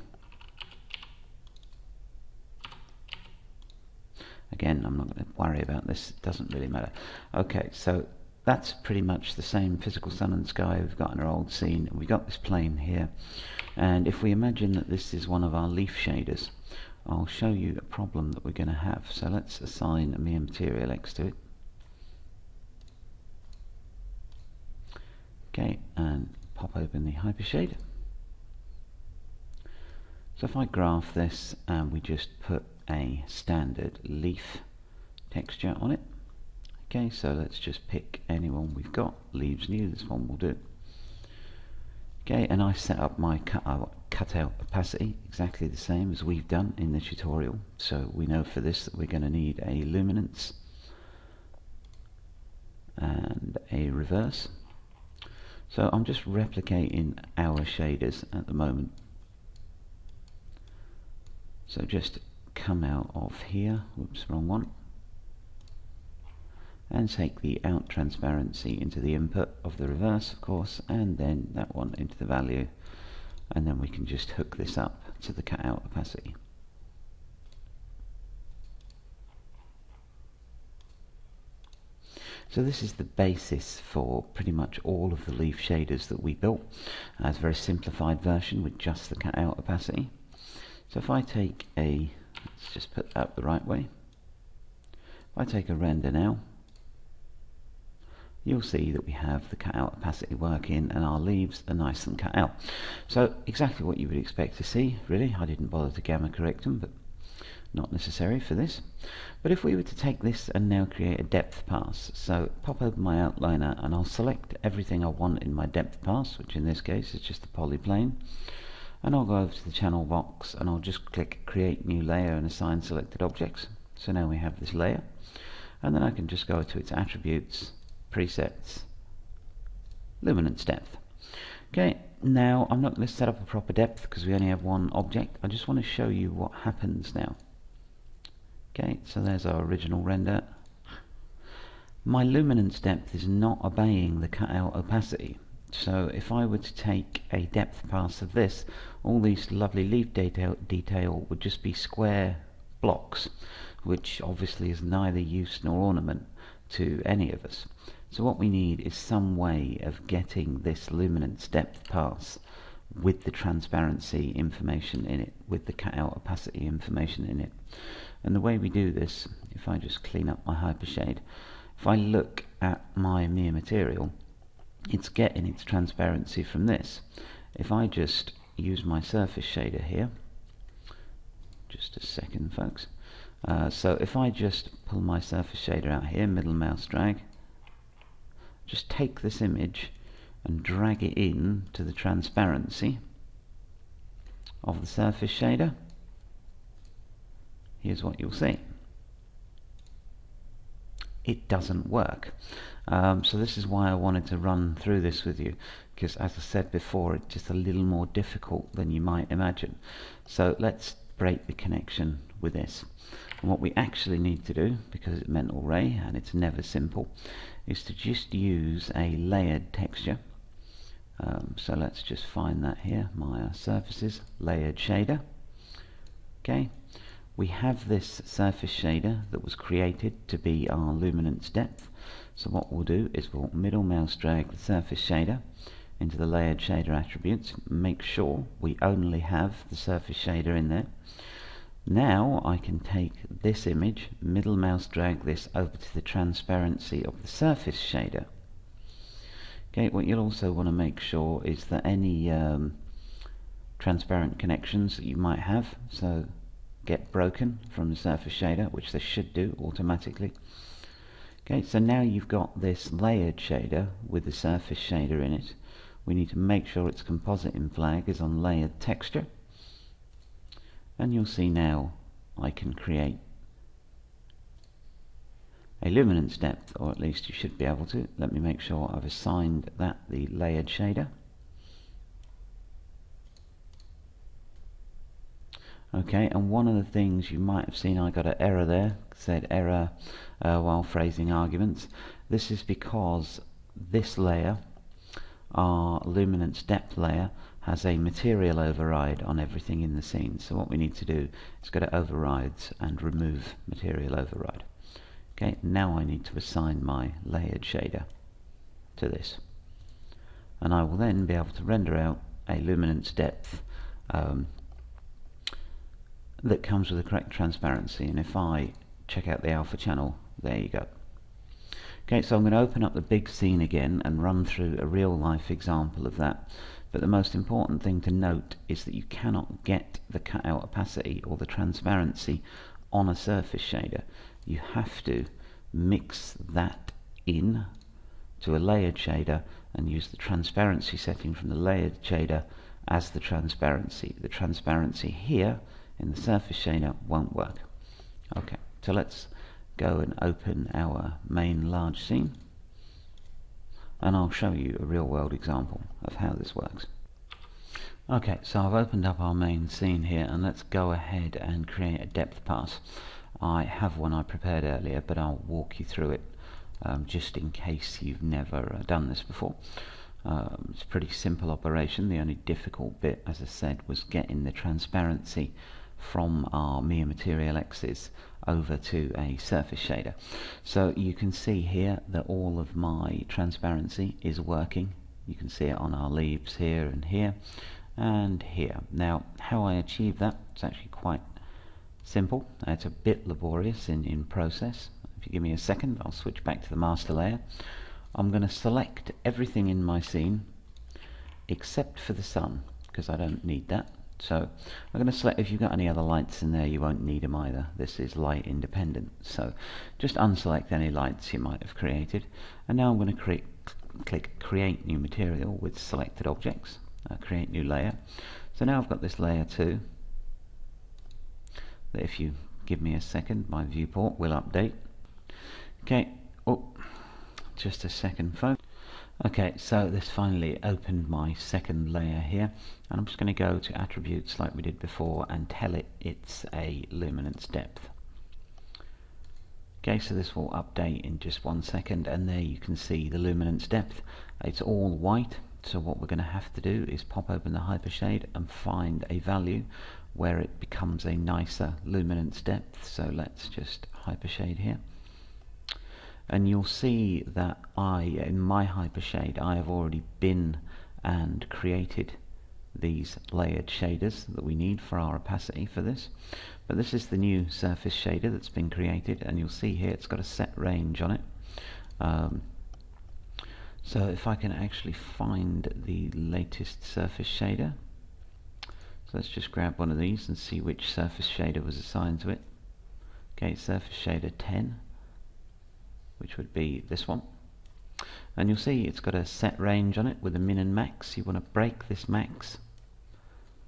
[SPEAKER 1] Again, I'm not going to worry about this, it doesn't really matter. Okay, so that's pretty much the same physical sun and sky we've got in our old scene. We've got this plane here, and if we imagine that this is one of our leaf shaders, I'll show you a problem that we're going to have. So let's assign a mere Material X to it. Okay, and pop open the hypershade. So if I graph this and we just put a standard leaf texture on it. Okay, so let's just pick any one we've got. Leaves new, this one will do. Okay, and I set up my cutout opacity exactly the same as we've done in the tutorial. So we know for this that we're going to need a luminance and a reverse. So I'm just replicating our shaders at the moment. So just come out of here, whoops, wrong one, and take the out transparency into the input of the reverse, of course, and then that one into the value, and then we can just hook this up to the cut out opacity. So this is the basis for pretty much all of the leaf shaders that we built. It's a very simplified version with just the cut out opacity. So if I take a, let's just put that the right way. If I take a render now, you'll see that we have the cut out opacity working and our leaves are nice and cut out. So exactly what you would expect to see, really. I didn't bother to gamma correct them, but not necessary for this. But if we were to take this and now create a depth pass, so pop open my outliner and I'll select everything I want in my depth pass, which in this case is just the polyplane. And I'll go over to the channel box and I'll just click create new layer and assign selected objects. So now we have this layer, and then I can just go to its attributes, presets, luminance depth. Okay, now I'm not going to set up a proper depth because we only have one object. I just want to show you what happens now. Okay, so there's our original render. My luminance depth is not obeying the cutout opacity. So if I were to take a depth pass of this, all these lovely leaf detail would just be square blocks, which obviously is neither use nor ornament to any of us. So what we need is some way of getting this luminance depth pass with the transparency information in it, with the cutout opacity information in it. And the way we do this, if I just clean up my hypershade, if I look at my mere material, it's getting its transparency from this. If I just use my surface shader here, just a second folks, so if I just pull my surface shader out here, middle mouse drag, just take this image and drag it in to the transparency of the surface shader, here's what you'll see. It doesn't work. So this is why I wanted to run through this with you, because as I said before, it's just a little more difficult than you might imagine. So let's break the connection with this. And what we actually need to do, because it's mental ray and it's never simple, is to just use a layered texture. So let's just find that here, Maya surfaces, layered shader. Okay, we have this surface shader that was created to be our luminance depth. So what we'll do is we'll middle mouse drag the surface shader into the layered shader attributes, make sure we only have the surface shader in there. Now I can take this image, middle mouse drag this over to the transparency of the surface shader. Okay, what you'll also want to make sure is that any transparent connections that you might have, so get broken from the surface shader, which they should do automatically. Okay, so now you've got this layered shader with the surface shader in it. We need to make sure its composite in flag is on layered texture, and you'll see now I can create a luminance depth, or at least you should be able to. Let me make sure I've assigned that the layered shader. Okay, and one of the things you might have seen, I got an error there, said error while phrasing arguments. This is because this layer, our luminance depth layer, has a material override on everything in the scene. So what we need to do is go to overrides and remove material override. Okay, now I need to assign my layered shader to this, and I will then be able to render out a luminance depth that comes with the correct transparency. And if I check out the alpha channel, there you go. Okay, so I'm going to open up the big scene again and run through a real life example of that. But the most important thing to note is that you cannot get the cutout opacity or the transparency on a surface shader. You have to mix that in to a layered shader and use the transparency setting from the layered shader as the transparency. The transparency here in the surface shader won't work. Okay, so let's go and open our main large scene, and I'll show you a real world example of how this works. Okay, so I've opened up our main scene here, and let's go ahead and create a depth pass. I have one I prepared earlier, but I'll walk you through it just in case you've never done this before. It's a pretty simple operation. The only difficult bit, as I said, was getting the transparency from our Maya Material X's over to a surface shader. So you can see here that all of my transparency is working. You can see it on our leaves here and here and here. Now, how I achieve that, it's actually quite simple. It's a bit laborious in process. If you give me a second, I'll switch back to the master layer. I'm going to select everything in my scene except for the sun, because I don't need that. So I'm going to select, if you've got any other lights in there, you won't need them either. This is light independent. So just unselect any lights you might have created. And now I'm going to click create new material with selected objects, create new layer. So now I've got this layer 2 that, if you give me a second, my viewport will update. Okay, oh, just a second folks. Okay, so this finally opened my second layer here, and I'm just going to go to attributes like we did before and tell it it's a luminance depth. Okay, so this will update in just 1 second, and there you can see the luminance depth. It's all white, so what we're going to have to do is pop open the hypershade and find a value where it becomes a nicer luminance depth. So let's just hypershade here. And you'll see that in my hypershade, I have already been and created these layered shaders that we need for our opacity for this. But this is the new surface shader that's been created, and you'll see here it's got a set range on it. So if I can actually find the latest surface shader, so let's just grab one of these and see which surface shader was assigned to it. Okay, surface shader 10. Which would be this one, and you'll see it's got a set range on it with a min and max. You want to break this max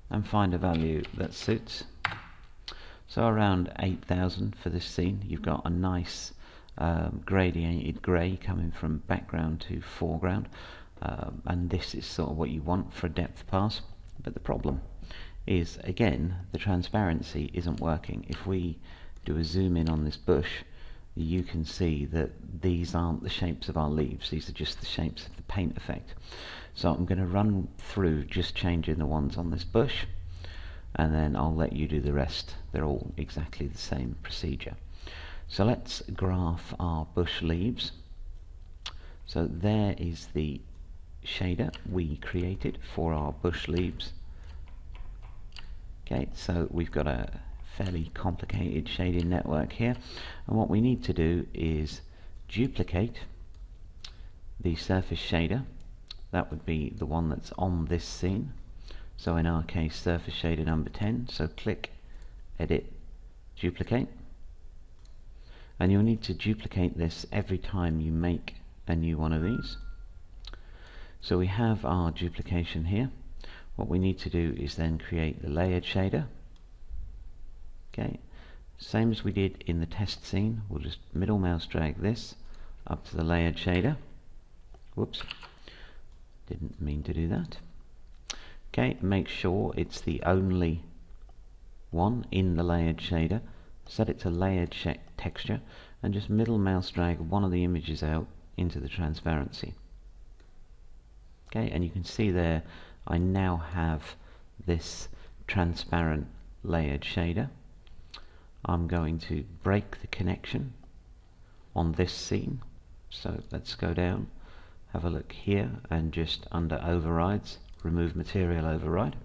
[SPEAKER 1] and find a value that suits. So around 8,000 for this scene. You've got a nice gradiated grey coming from background to foreground, and this is sort of what you want for a depth pass. But the problem is, again, the transparency isn't working. If we do a zoom in on this bush, you can see that these aren't the shapes of our leaves, these are just the shapes of the paint effect. So I'm going to run through just changing the ones on this bush, and then I'll let you do the rest. They're all exactly the same procedure. So let's graph our bush leaves. So there is the shader we created for our bush leaves. Okay, so we've got a fairly complicated shading network here, and what we need to do is duplicate the surface shader. That would be the one that's on this scene, so in our case surface shader number 10. So click edit, duplicate, and you'll need to duplicate this every time you make a new one of these. So we have our duplication here. What we need to do is then create the layered shader. Okay, same as we did in the test scene, we'll just middle mouse drag this up to the layered shader. Whoops, didn't mean to do that. Okay, make sure it's the only one in the layered shader. Set it to layered texture and just middle mouse drag one of the images out into the transparency. Okay, and you can see there I now have this transparent layered shader. I'm going to break the connection on this scene, so let's go down, have a look here, and just under overrides, remove material override.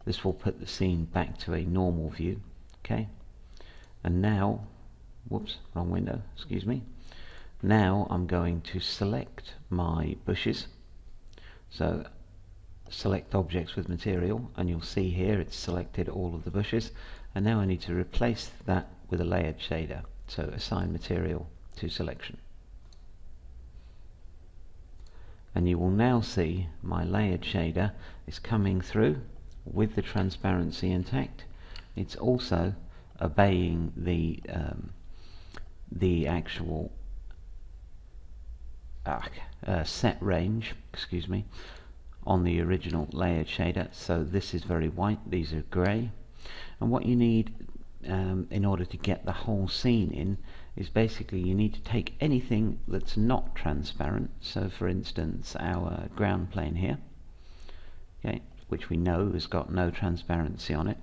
[SPEAKER 1] This will put the scene back to a normal view. Okay, and now, whoops, wrong window, excuse me. Now I'm going to select my bushes. So select objects with material, and you'll see here it's selected all of the bushes, and now I need to replace that with a layered shader. So assign material to selection, and you will now see my layered shader is coming through with the transparency intact. It's also obeying the actual set range, excuse me, on the original layered shader. So this is very white, these are grey, and what you need in order to get the whole scene in is basically you need to take anything that's not transparent. So for instance our ground plane here, okay, which we know has got no transparency on it,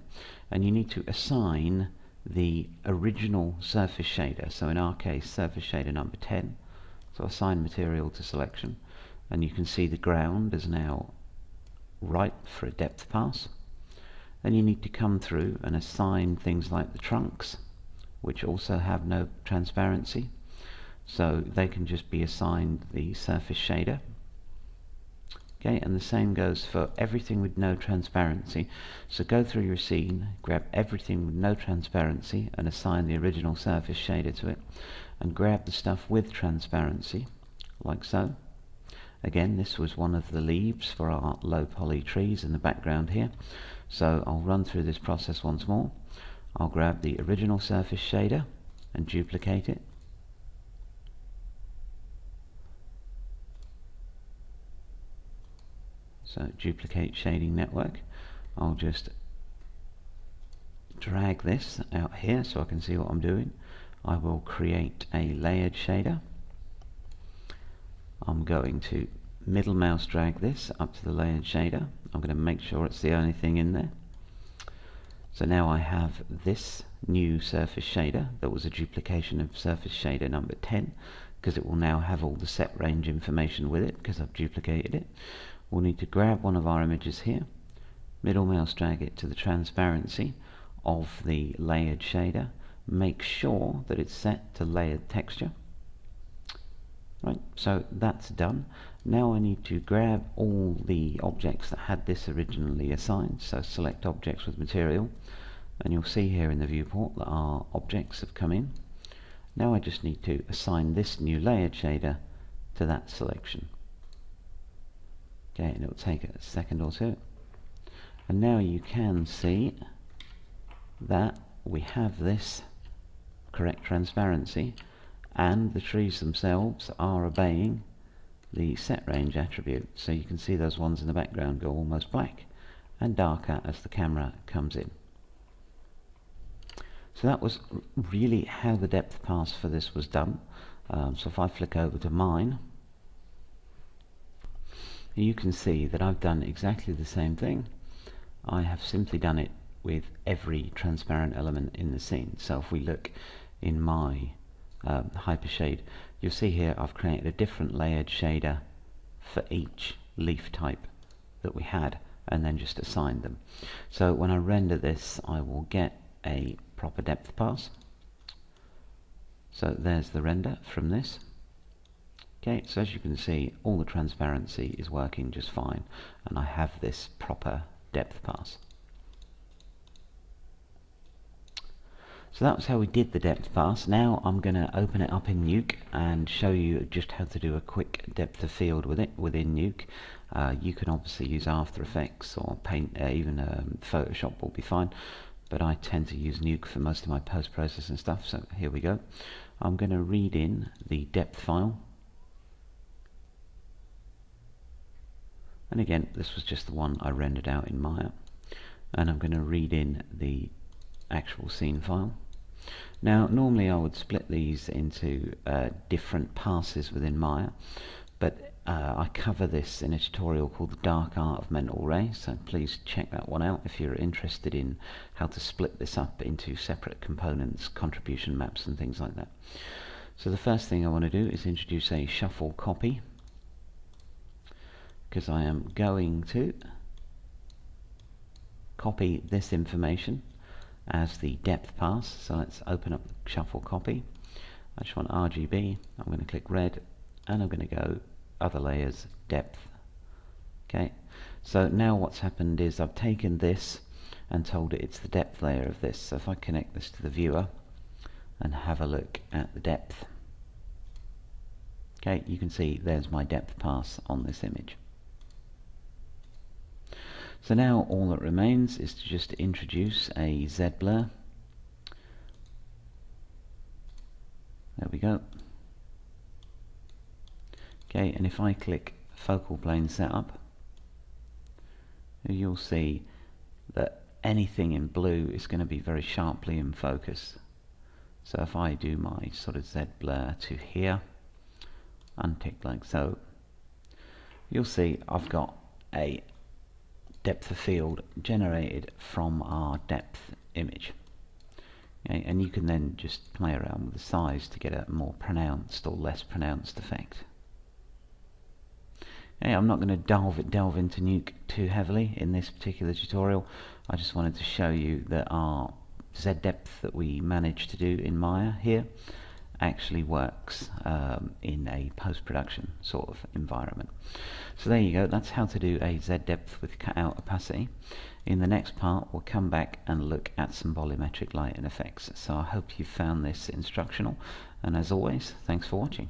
[SPEAKER 1] and you need to assign the original surface shader, so in our case surface shader number 10. So assign material to selection, and you can see the ground is now ripe for a depth pass. Then you need to come through and assign things like the trunks, which also have no transparency, so they can just be assigned the surface shader. Okay, and the same goes for everything with no transparency. So go through your scene, grab everything with no transparency and assign the original surface shader to it, and grab the stuff with transparency, like so. Again, this was one of the leaves for our low poly trees in the background here. So I'll run through this process once more. I'll grab the original surface shader and duplicate it. So duplicate shading network. I'll just drag this out here so I can see what I'm doing. I will create a layered shader. I'm going to middle mouse drag this up to the layered shader. I'm going to make sure it's the only thing in there. So now I have this new surface shader that was a duplication of surface shader number 10, because it will now have all the set range information with it because I've duplicated it. We'll need to grab one of our images here, middle mouse drag it to the transparency of the layered shader, make sure that it's set to layered texture. Right, so that's done. Now I need to grab all the objects that had this originally assigned, so select objects with material, and you'll see here in the viewport that our objects have come in. Now I just need to assign this new layered shader to that selection. Okay, and it'll take a second or two. And now you can see that we have this correct transparency, and the trees themselves are obeying the set range attribute. So you can see those ones in the background go almost black and darker as the camera comes in. So that was really how the depth pass for this was done. So if I flick over to mine, you can see that I've done exactly the same thing. I have simply done it with every transparent element in the scene. So if we look in my hypershade, you'll see here I've created a different layered shader for each leaf type that we had, and then just assigned them. So when I render this, I will get a proper depth pass. So there's the render from this. Okay, so as you can see, all the transparency is working just fine, and I have this proper depth pass. So that was how we did the depth pass. Now I'm going to open it up in Nuke and show you just how to do a quick depth of field with it within Nuke. You can obviously use After Effects or Paint, even Photoshop will be fine, but I tend to use Nuke for most of my post-processing stuff. So here we go. I'm going to read in the depth file. And again, this was just the one I rendered out in Maya. And I'm going to read in the actual scene file. Now, normally I would split these into different passes within Maya, but I cover this in a tutorial called The Dark Art of Mental Ray, so please check that one out if you're interested in how to split this up into separate components, contribution maps and things like that. So the first thing I want to do is introduce a shuffle copy, because I am going to copy this information as the depth pass. So let's open up the shuffle copy. I just want RGB. I'm going to click red, and I'm going to go other layers, depth. Okay, so now what's happened is I've taken this and told it it's the depth layer of this. So if I connect this to the viewer and have a look at the depth, okay, you can see there's my depth pass on this image. So now all that remains is to just introduce a Z blur. There we go. Okay, and if I click focal plane setup, you'll see that anything in blue is going to be very sharply in focus. So if I do my sort of Z blur to here, untick like so, you'll see I've got a depth of field generated from our depth image. Okay, and you can then just play around with the size to get a more pronounced or less pronounced effect. Okay, I'm not going to delve into Nuke too heavily in this particular tutorial. I just wanted to show you that our Z depth that we managed to do in Maya here actually works in a post-production sort of environment. So there you go, that's how to do a Z depth with cutout opacity. In the next part we'll come back and look at some volumetric light and effects. So I hope you found this instructional, and as always, thanks for watching.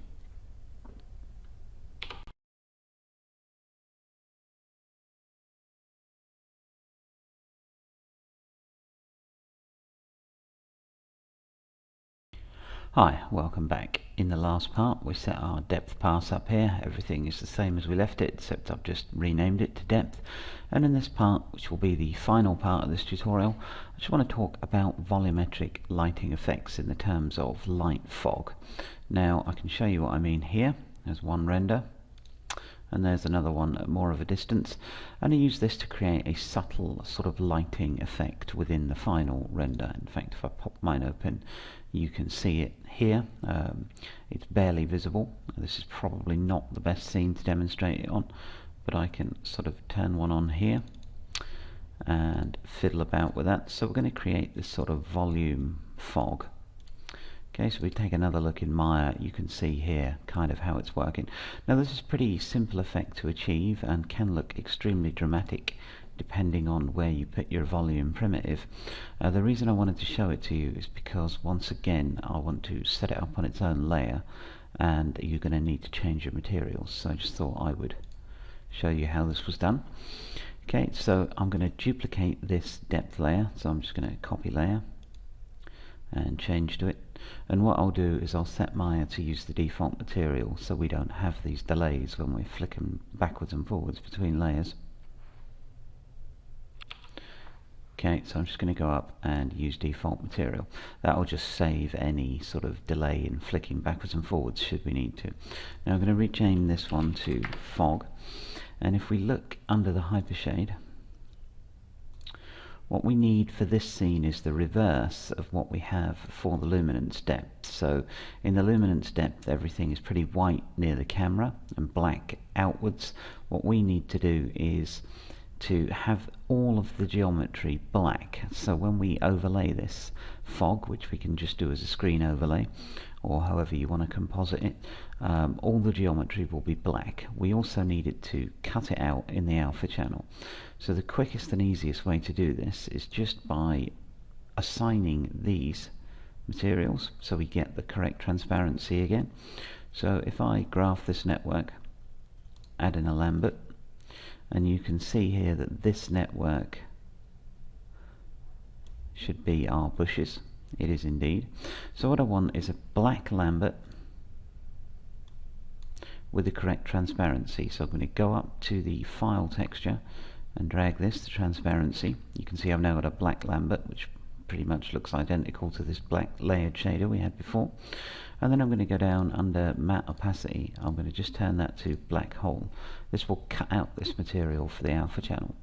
[SPEAKER 1] Hi, welcome back. In the last part we set our depth pass up here. Everything is the same as we left it, except I've just renamed it to depth. And in this part, which will be the final part of this tutorial, I just want to talk about volumetric lighting effects in the terms of light fog. Now I can show you what I mean here. There's one render, and there's another one at more of a distance, and I use this to create a subtle sort of lighting effect within the final render. In fact, if I pop mine open, you can see it here. It's barely visible. This is probably not the best scene to demonstrate it on, but I can sort of turn one on here and fiddle about with that. So we're going to create this sort of volume fog. Okay, so we take another look in Maya. You can see here kind of how it's working. Now this is a pretty simple effect to achieve and can look extremely dramatic depending on where you put your volume primitive. The reason I wanted to show it to you is because once again I want to set it up on its own layer, and you're going to need to change your materials. So I just thought I would show you how this was done. Okay, so I'm going to duplicate this depth layer, so I'm just going to copy layer and change to it, and what I'll do is I'll set Maya to use the default material so we don't have these delays when we're flicking backwards and forwards between layers. Okay, so I'm just going to go up and use default material. That will just save any sort of delay in flicking backwards and forwards should we need to. Now I'm going to rename this one to fog, and if we look under the hypershade, what we need for this scene is the reverse of what we have for the luminance depth. So in the luminance depth everything is pretty white near the camera and black outwards. What we need to do is to have all of the geometry black. So when we overlay this fog, which we can just do as a screen overlay or however you want to composite it, all the geometry will be black. We also need it to cut it out in the alpha channel. So the quickest and easiest way to do this is just by assigning these materials so we get the correct transparency again. So if I graph this network, add in a Lambert, and you can see here that this network should be our bushes. It is indeed. So what I want is a black Lambert with the correct transparency. So I'm going to go up to the file texture and drag this to transparency. You can see I've now got a black Lambert, which pretty much looks identical to this black layered shader we had before. And then I'm going to go down under matte opacity. I'm going to just turn that to black hole. This will cut out this material for the alpha channel.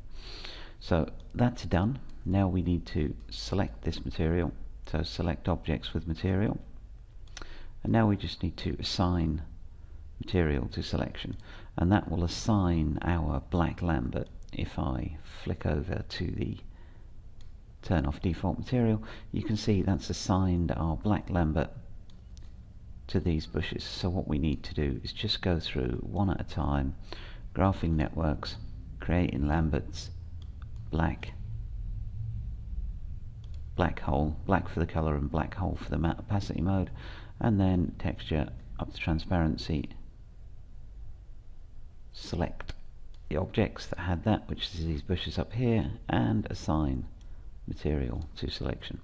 [SPEAKER 1] So that's done. Now we need to select this material. So select objects with material. And now we just need to assign material to selection. And that will assign our black Lambert. If I flick over to the turn off default material, you can see that's assigned our black Lambert to these bushes. So what we need to do is just go through one at a time, graphing networks, creating Lamberts, black, black hole, black for the color and black hole for the matte opacity mode, and then texture up to transparency, select the objects that had that, which is these bushes up here, and assign material to selection.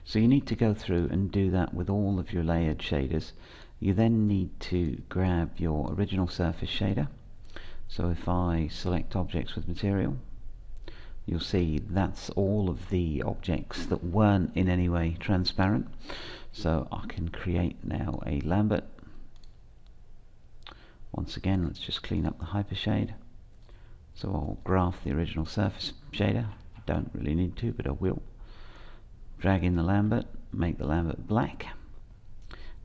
[SPEAKER 1] So you need to go through and do that with all of your layered shaders. You then need to grab your original surface shader. So if I select objects with material, you'll see that's all of the objects that weren't in any way transparent. So I can create now a Lambert. Once again, let's just clean up the hypershade. So I'll graph the original surface shader. Don't really need to, but I will. Drag in the Lambert, make the Lambert black.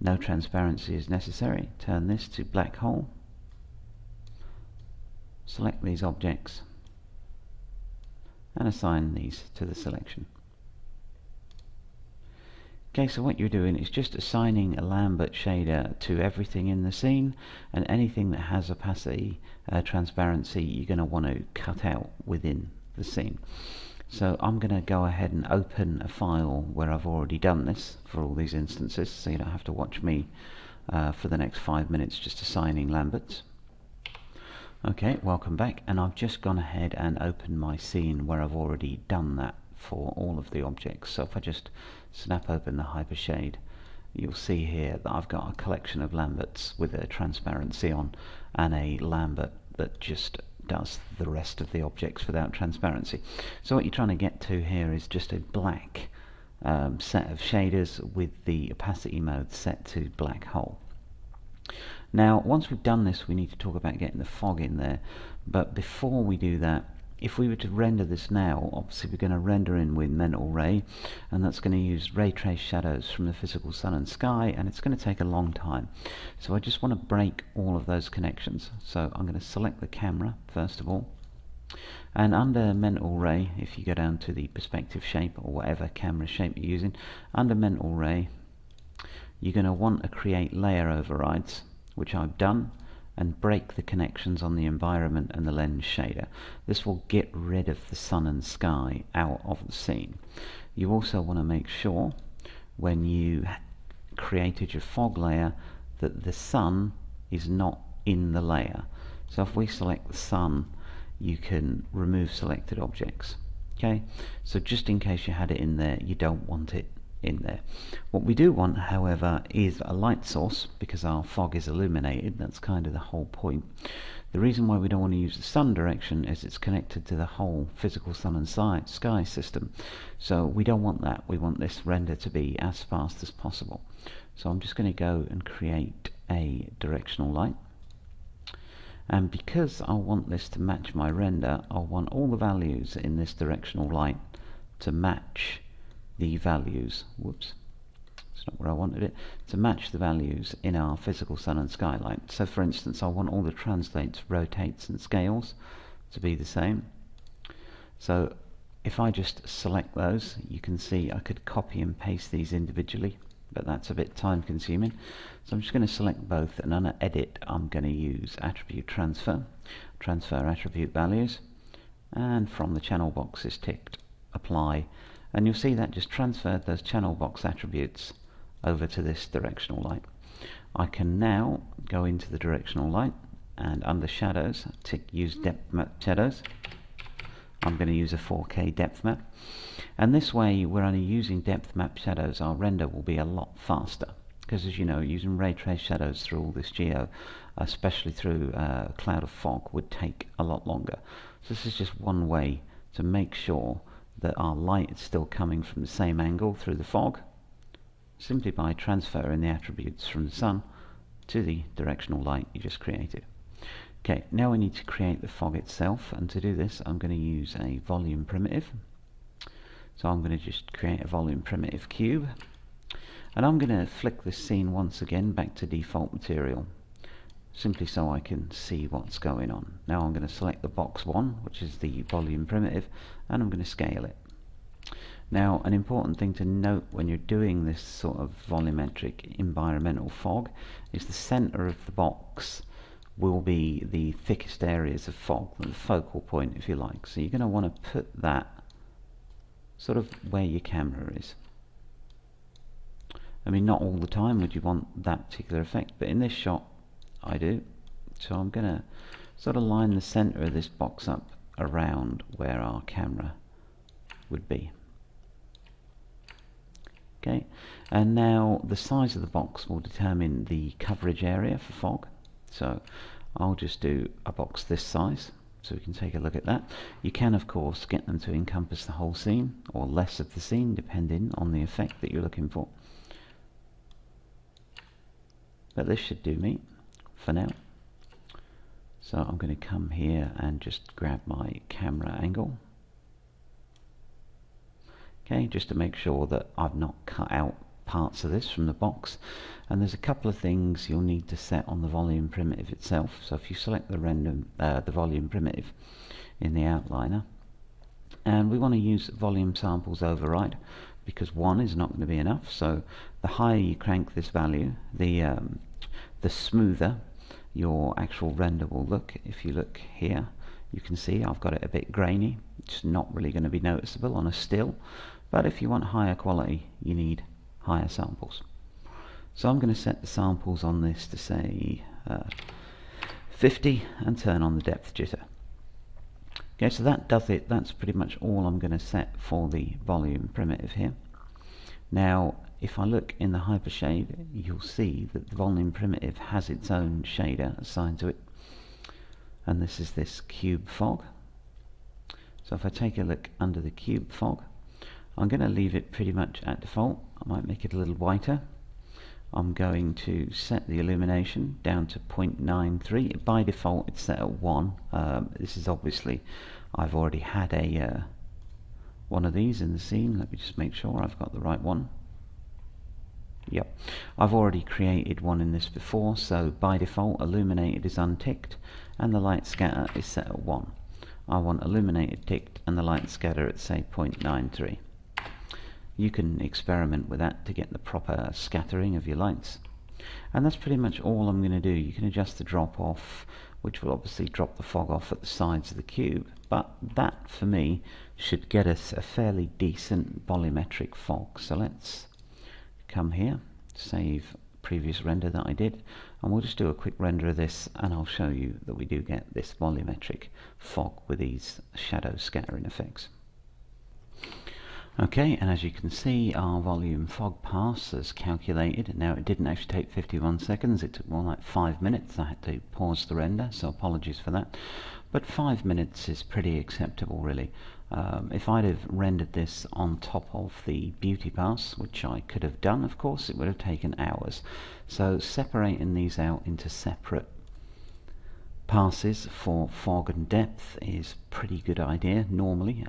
[SPEAKER 1] No transparency is necessary. Turn this to black hole. Select these objects and assign these to the selection. Okay, so what you're doing is just assigning a Lambert shader to everything in the scene, and anything that has opacity, transparency, you're going to want to cut out within the scene. So I'm going to go ahead and open a file where I've already done this for all these instances, so you don't have to watch me for the next 5 minutes just assigning Lamberts. Okay, welcome back, and I've just gone ahead and opened my scene where I've already done that for all of the objects. So if I just snap open the hypershade, you'll see here that I've got a collection of Lamberts with a transparency on, and a Lambert that just does the rest of the objects without transparency. So what you're trying to get to here is just a black set of shaders with the opacity mode set to black hole. Now once we've done this, we need to talk about getting the fog in there, but before we do that, if we were to render this now, obviously we're going to render in with mental ray, and that's going to use ray trace shadows from the physical sun and sky, and it's going to take a long time. So I just want to break all of those connections. So I'm going to select the camera first of all, and under mental ray, if you go down to the perspective shape or whatever camera shape you're using, under mental ray you're going to want to create layer overrides, which I've done, and break the connections on the environment and the lens shader. This will get rid of the sun and sky out of the scene. You also want to make sure when you created your fog layer that the sun is not in the layer. So if we select the sun, you can remove selected objects. Okay, so just in case you had it in there, you don't want it in there. What we do want, however, is a light source, because our fog is illuminated. That's kind of the whole point. The reason why we don't want to use the sun direction is it's connected to the whole physical sun and sky system. So we don't want that. We want this render to be as fast as possible. So I'm just going to go and create a directional light. And because I want this to match my render, I want all the values in this directional light to match the values, whoops, it's not where I wanted it, to match the values in our physical sun and sky light. So for instance, I want all the translates, rotates and scales to be the same. So if I just select those, you can see I could copy and paste these individually, but that's a bit time consuming. So I'm just going to select both, and under edit I'm going to use attribute transfer attribute values, and from the channel boxes ticked, apply. And you'll see that just transferred those channel box attributes over to this directional light. I can now go into the directional light, and under shadows, tick use depth map shadows. I'm going to use a 4K depth map, and this way we're only using depth map shadows. Our render will be a lot faster, because as you know, using ray trace shadows through all this geo, especially through a cloud of fog, would take a lot longer. So this is just one way to make sure that our light is still coming from the same angle through the fog, simply by transferring the attributes from the sun to the directional light you just created. Okay, now we need to create the fog itself, and to do this I'm going to use a volume primitive. So I'm going to just create a volume primitive cube, and I'm going to flick this scene once again back to default material, simply so I can see what's going on. Now I'm going to select the box 1, which is the volume primitive, and I'm going to scale it. Now, an important thing to note when you're doing this sort of volumetric environmental fog is the center of the box will be the thickest areas of fog, the focal point if you like. So you're going to want to put that sort of where your camera is. I mean, not all the time would you want that particular effect, but in this shot I do. So I'm going to sort of line the center of this box up around where our camera would be. Okay, and now the size of the box will determine the coverage area for fog. So I'll just do a box this size, so we can take a look at that. You can of course get them to encompass the whole scene, or less of the scene, depending on the effect that you're looking for. But this should do me for now. So I'm going to come here and just grab my camera angle. Okay, just to make sure that I've not cut out parts of this from the box. And there's a couple of things you'll need to set on the volume primitive itself. So if you select the volume primitive in the outliner, and we want to use volume samples override, because 1 is not going to be enough. So the higher you crank this value, the smoother your actual render will look. If you look here, you can see I've got it a bit grainy. It's not really going to be noticeable on a still, but if you want higher quality, you need higher samples. So I'm going to set the samples on this to say 50 and turn on the depth jitter. Okay, so that does it. That's pretty much all I'm going to set for the volume primitive here. Now if I look in the hypershade, you'll see that the volume primitive has its own shader assigned to it, and this is this cube fog. So if I take a look under the cube fog, I'm going to leave it pretty much at default. I might make it a little whiter. I'm going to set the illumination down to 0.93. By default it's set at 1. This is obviously, I've already had a one of these in the scene. Let me just make sure I've got the right one. Yep, I've already created one in this before, so by default illuminated is unticked and the light scatter is set at 1. I want illuminated ticked and the light scatter at say 0.93. You can experiment with that to get the proper scattering of your lights. And that's pretty much all I'm going to do. You can adjust the drop off, which will obviously drop the fog off at the sides of the cube, but that for me should get us a fairly decent volumetric fog. So let's come here, save previous render that I did, and we'll just do a quick render of this, and I'll show you that we do get this volumetric fog with these shadow scattering effects. Okay, and as you can see, our volume fog pass is calculated. Now, it didn't actually take 51 seconds, it took more like 5 minutes. I had to pause the render, so apologies for that. But 5 minutes is pretty acceptable, really. If I'd have rendered this on top of the beauty pass, which I could have done, of course, it would have taken hours. So separating these out into separate passes for fog and depth is a pretty good idea normally.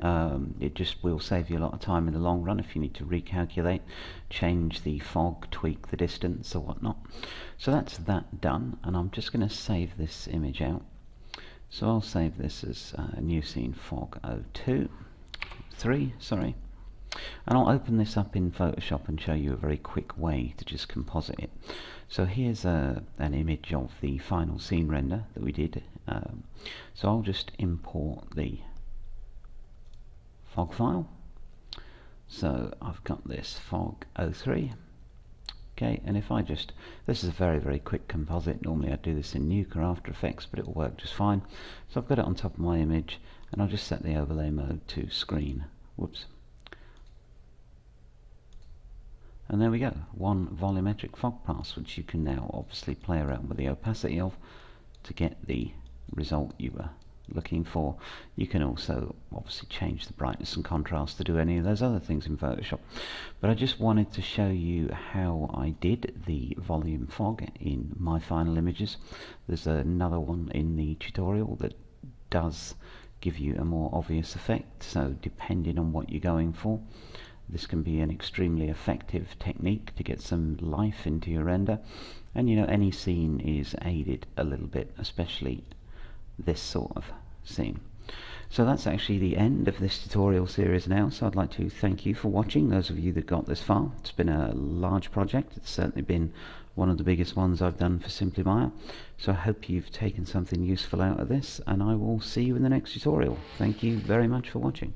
[SPEAKER 1] It just will save you a lot of time in the long run if you need to recalculate, change the fog, tweak the distance or whatnot. So that's that done, and I'm just going to save this image out. So I'll save this as a new scene fog 3, sorry. And I'll open this up in Photoshop and show you a very quick way to just composite it. So here's an image of the final scene render that we did. So I'll just import the fog file. So I've got this fog 03. Okay, and if I just, this is a very quick composite. Normally I'd do this in Nuke or After Effects, but it will work just fine. So I've got it on top of my image, and I'll just set the overlay mode to screen. Whoops. And there we go, one volumetric fog pass, which you can now obviously play around with the opacity of to get the result you were looking for. You can also obviously change the brightness and contrast to do any of those other things in Photoshop. But I just wanted to show you how I did the volume fog in my final images. There's another one in the tutorial that does give you a more obvious effect, so depending on what you're going for, this can be an extremely effective technique to get some life into your render. And you know, any scene is aided a little bit, especially this sort of scene. So that's actually the end of this tutorial series now, so I'd like to thank you for watching, those of you that got this far. It's been a large project, it's certainly been one of the biggest ones I've done for SimplyMaya, so I hope you've taken something useful out of this, and I will see you in the next tutorial. Thank you very much for watching.